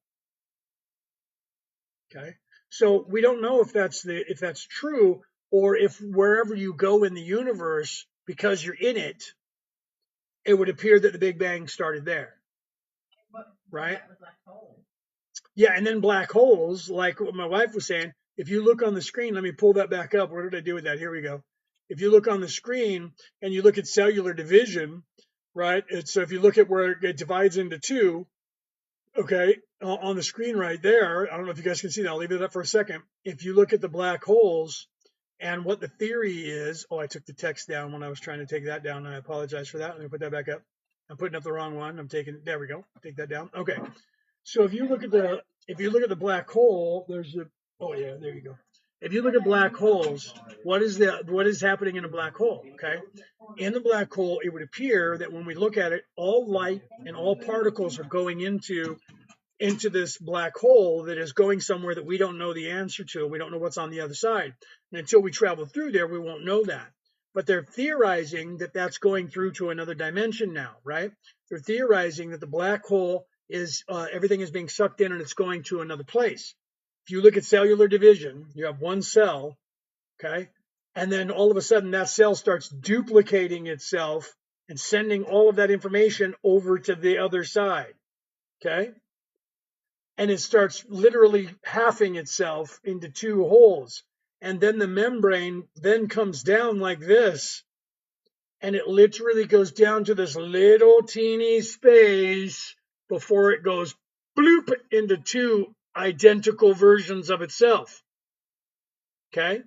Okay, so we don't know if that's true, or if wherever you go in the universe, because you're in it, it would appear that the Big Bang started there, right? Yeah, and then black holes, like what my wife was saying. If you look on the screen, let me pull that back up. What did I do with that? Here we go. If you look on the screen and you look at cellular division, right? So if you look at where it divides into two, okay, on the screen right there, I don't know if you guys can see that. I'll leave it up for a second. If you look at the black holes and what the theory is, oh, I took the text down when I was trying to take that down. And I apologize for that. Let me put that back up. I'm putting up the wrong one. There we go. Take that down. Okay. So if you look at the black hole, oh yeah, there you go. If you look at black holes, what is happening in a black hole? Okay. In the black hole, it would appear that when we look at it, all light and all particles are going into this black hole that is going somewhere that we don't know the answer to. We don't know what's on the other side. And until we travel through there, we won't know that. But they're theorizing that that's going through to another dimension now, right? They're theorizing that the black hole is everything is being sucked in and it's going to another place. If you look at cellular division, you have one cell, okay? And then all of a sudden that cell starts duplicating itself and sending all of that information over to the other side, okay? And it starts literally halving itself into two holes. And then the membrane then comes down like this, and it literally goes down to this little teeny space before it goes bloop into two identical versions of itself. Okay?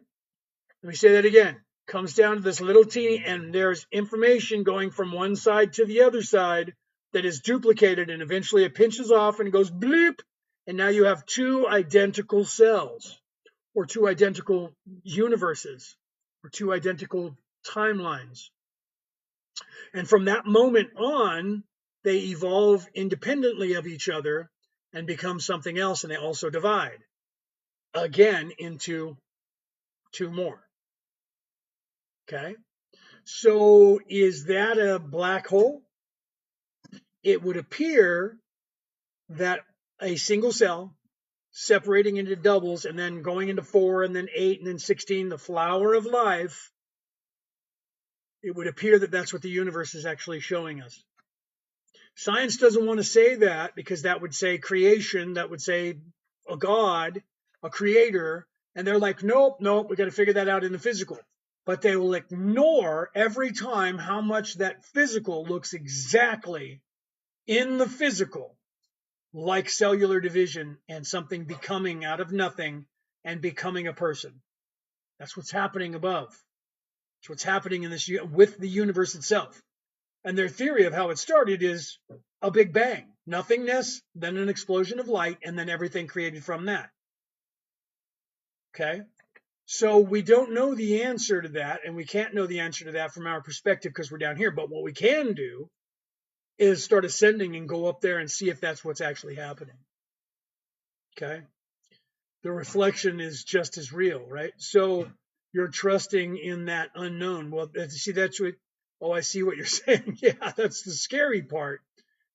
Let me say that again. Comes down to this little teeny, and there's information going from one side to the other side that is duplicated, and eventually it pinches off and goes bloop, and now you have two identical cells, or two identical universes, or two identical timelines. And from that moment on, they evolve independently of each other, and become something else, and they also divide again into two more. Okay, so is that a black hole? It would appear that a single cell separating into doubles and then going into 4 and then 8 and then 16, the flower of life, it would appear that that's what the universe is actually showing us. Science doesn't want to say that because that would say creation, that would say a God, a creator, and they're like, nope, we got to figure that out in the physical. But they will ignore every time how much that physical looks exactly in the physical like cellular division and something becoming out of nothing and becoming a person. That's what's happening above. That's what's happening in this with the universe itself. And their theory of how it started is a big bang, nothingness, then an explosion of light, and then everything created from that. Okay? So we don't know the answer to that, and we can't know the answer to that from our perspective because we're down here. But what we can do is start ascending and go up there and see if that's what's actually happening. Okay? The reflection is just as real, right? So you're trusting in that unknown. Well, see, that's what, oh, I see what you're saying. Yeah, that's the scary part.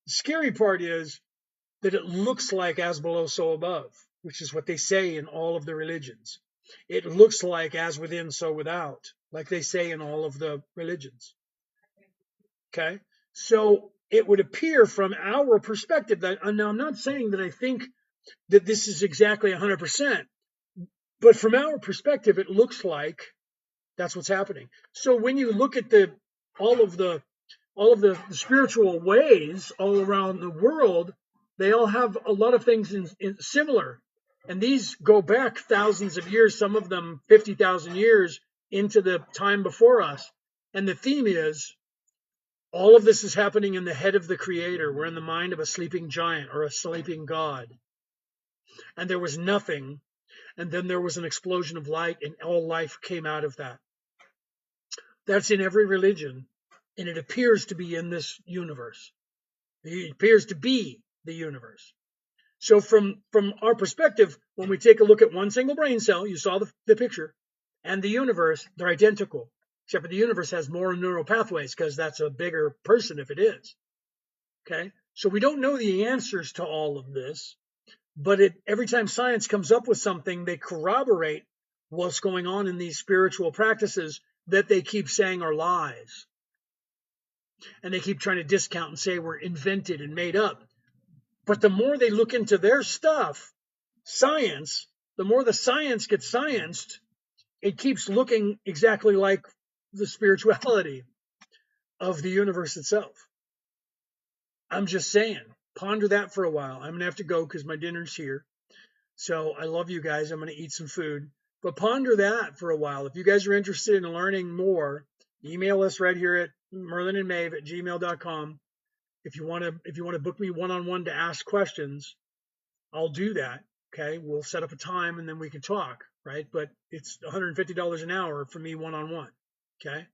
The scary part is that it looks like as below, so above, which is what they say in all of the religions. It looks like as within, so without, like they say in all of the religions. Okay? So it would appear from our perspective that, now I'm not saying that I think that this is exactly 100%, but from our perspective, it looks like that's what's happening. So when you look at all of the spiritual ways all around the world, they all have a lot of things in similar, and these go back thousands of years. Some of them 50,000 years into the time before us. And the theme is all of this is happening in the head of the Creator. We're in the mind of a sleeping giant or a sleeping God, and there was nothing. And then there was an explosion of light, and all life came out of that. That's in every religion, and it appears to be in this universe. It appears to be the universe. So from our perspective, when we take a look at one single brain cell, you saw the picture, and the universe, they're identical, except for the universe has more neural pathways because that's a bigger person if it is. Okay? So we don't know the answers to all of this. But every time science comes up with something, they corroborate what's going on in these spiritual practices that they keep saying are lies. And they keep trying to discount and say we're invented and made up. But the more they look into their stuff, science, the more the science gets scienced, it keeps looking exactly like the spirituality of the universe itself. I'm just saying, ponder that for a while. I'm going to have to go because my dinner's here. So I love you guys. I'm going to eat some food. But ponder that for a while. If you guys are interested in learning more, email us right here at merlinandmaeve@gmail.com. If you want to book me one-on-one to ask questions, I'll do that. Okay, we'll set up a time and then we can talk, right? But it's $150 an hour for me one-on-one. Okay,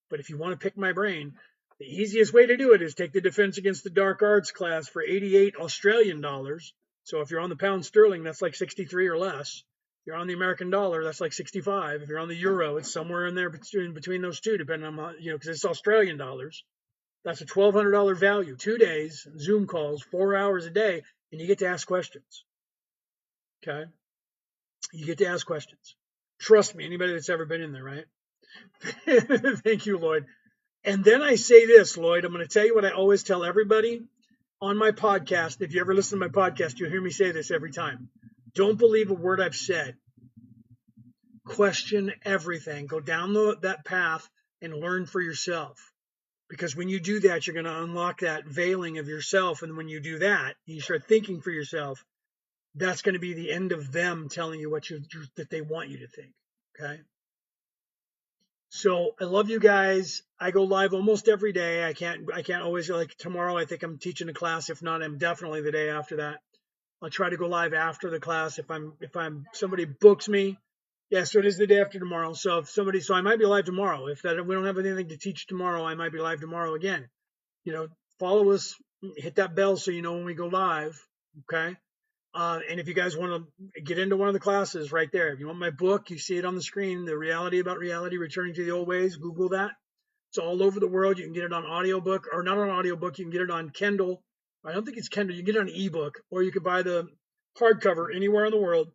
but if you want to pick my brain, the easiest way to do it is take the Defense Against the Dark Arts class for 88 Australian dollars. So if you're on the pound sterling, that's like 63 or less. If you're on the American dollar, that's like 65. If you're on the euro, it's somewhere in there between those two, depending on, because it's Australian dollars. That's a $1,200 value, 2 days, Zoom calls, 4 hours a day, and you get to ask questions. Okay? You get to ask questions. Trust me, anybody that's ever been in there, right? Thank you, Lloyd. And then I say this, Lloyd, I'm going to tell you what I always tell everybody on my podcast. If you ever listen to my podcast, you'll hear me say this every time. Don't believe a word I've said. Question everything. Go down that path and learn for yourself. Because when you do that, you're going to unlock that veiling of yourself. And when you do that, you start thinking for yourself, that's going to be the end of them telling you what that they want you to think. Okay? So I love you guys. I go live almost every day. I can't always, like tomorrow I think I'm teaching a class. If not, I'm definitely the day after that. I'll try to go live after the class if somebody books me. Yeah, so it is the day after tomorrow. So so I might be live tomorrow. If we don't have anything to teach tomorrow, I might be live tomorrow again. Follow us, hit that bell so you know when we go live. Okay. And if you guys want to get into one of the classes right there, if you want my book, you see it on the screen, The Reality About Reality, Returning to the Old Ways, Google that. It's all over the world. You can get it on audiobook, or not on audiobook. You can get it on Kindle. I don't think it's Kindle. You can get it on ebook, or you can buy the hardcover anywhere in the world.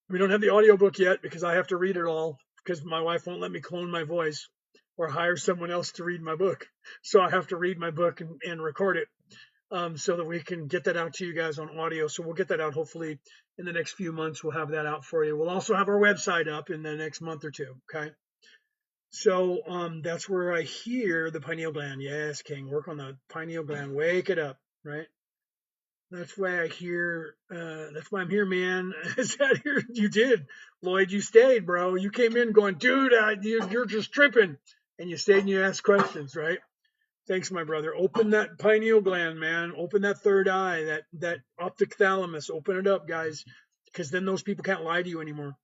We don't have the audiobook yet because I have to read it all because my wife won't let me clone my voice or hire someone else to read my book. So I have to read my book and record it so that we can get that out to you guys on audio. So we'll get that out hopefully in the next few months. We'll have that out for you. We'll also have our website up in the next month or two. Okay. So that's where I hear the pineal gland. Yes, King, work on the pineal gland. Wake it up, right? That's why I hear. That's why I'm here, man. Is that here? You did, Lloyd. You stayed, bro. You came in going, dude, you're just tripping, and you stayed and you asked questions, right? Thanks, my brother. Open that pineal gland, man. Open that third eye, that optic thalamus. Open it up, guys, because then those people can't lie to you anymore.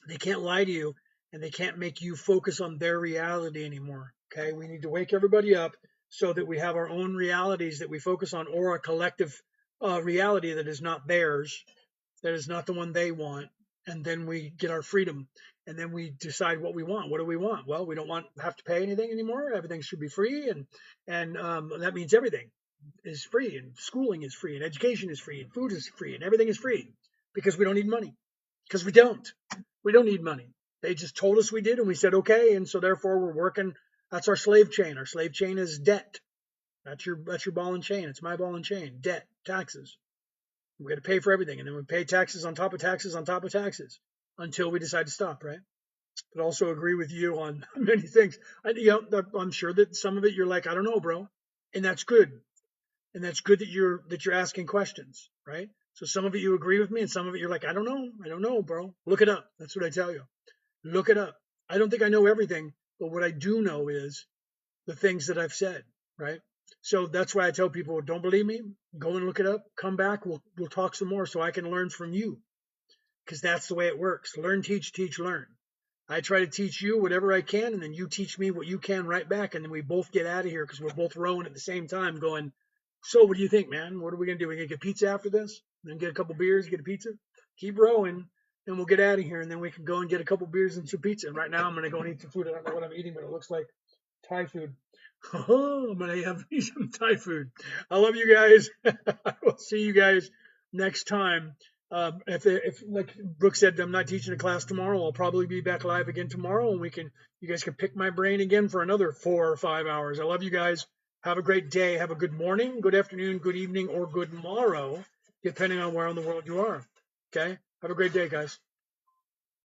They can't lie to you, and they can't make you focus on their reality anymore. Okay, we need to wake everybody up so that we have our own realities that we focus on, or a collective reality that is not theirs, that is not the one they want, and then we get our freedom, and then we decide what we want. What do we want? Well, we don't want have to pay anything anymore. Everything should be free, and that means everything is free, and schooling is free, and education is free, and food is free, and everything is free because we don't need money. Because we don't. We don't need money. They just told us we did, and we said okay, and so therefore we're working. That's our slave chain. Our slave chain is debt. That's your ball and chain. It's my ball and chain. Debt, taxes. We got to pay for everything, and then we pay taxes on top of taxes on top of taxes until we decide to stop, right? But also agree with you on many things. I'm sure that some of it you're like, I don't know, bro, and that's good, and that's good that you're asking questions, right? So some of it you agree with me, and some of it you're like, I don't know, bro. Look it up. That's what I tell you. Look it up. I don't think I know everything, but what I do know is the things that I've said, right? So that's why I tell people, don't believe me, go and look it up, come back, we'll talk some more so I can learn from you, because that's the way it works. Learn, teach, learn. I try to teach you whatever I can, and then you teach me what you can right back, and then we both get out of here because we're both rowing at the same time going, so what do you think, man? What are we going to do? We're going to get pizza after this? Then get a couple beers, get a pizza? Keep rowing, and we'll get out of here, and then we can go and get a couple beers and some pizza. And right now I'm going to go and eat some food. I don't know what I'm eating, but it looks like Thai food. Oh, I'm gonna have some Thai food. I love you guys. I will see you guys next time. If like Brooke said, I'm not teaching a class tomorrow. I'll probably be back live again tomorrow, and you guys can pick my brain again for another 4 or 5 hours. I love you guys. Have a great day. Have a good morning, good afternoon, good evening, or good morrow, depending on where in the world you are. Okay. Have a great day, guys.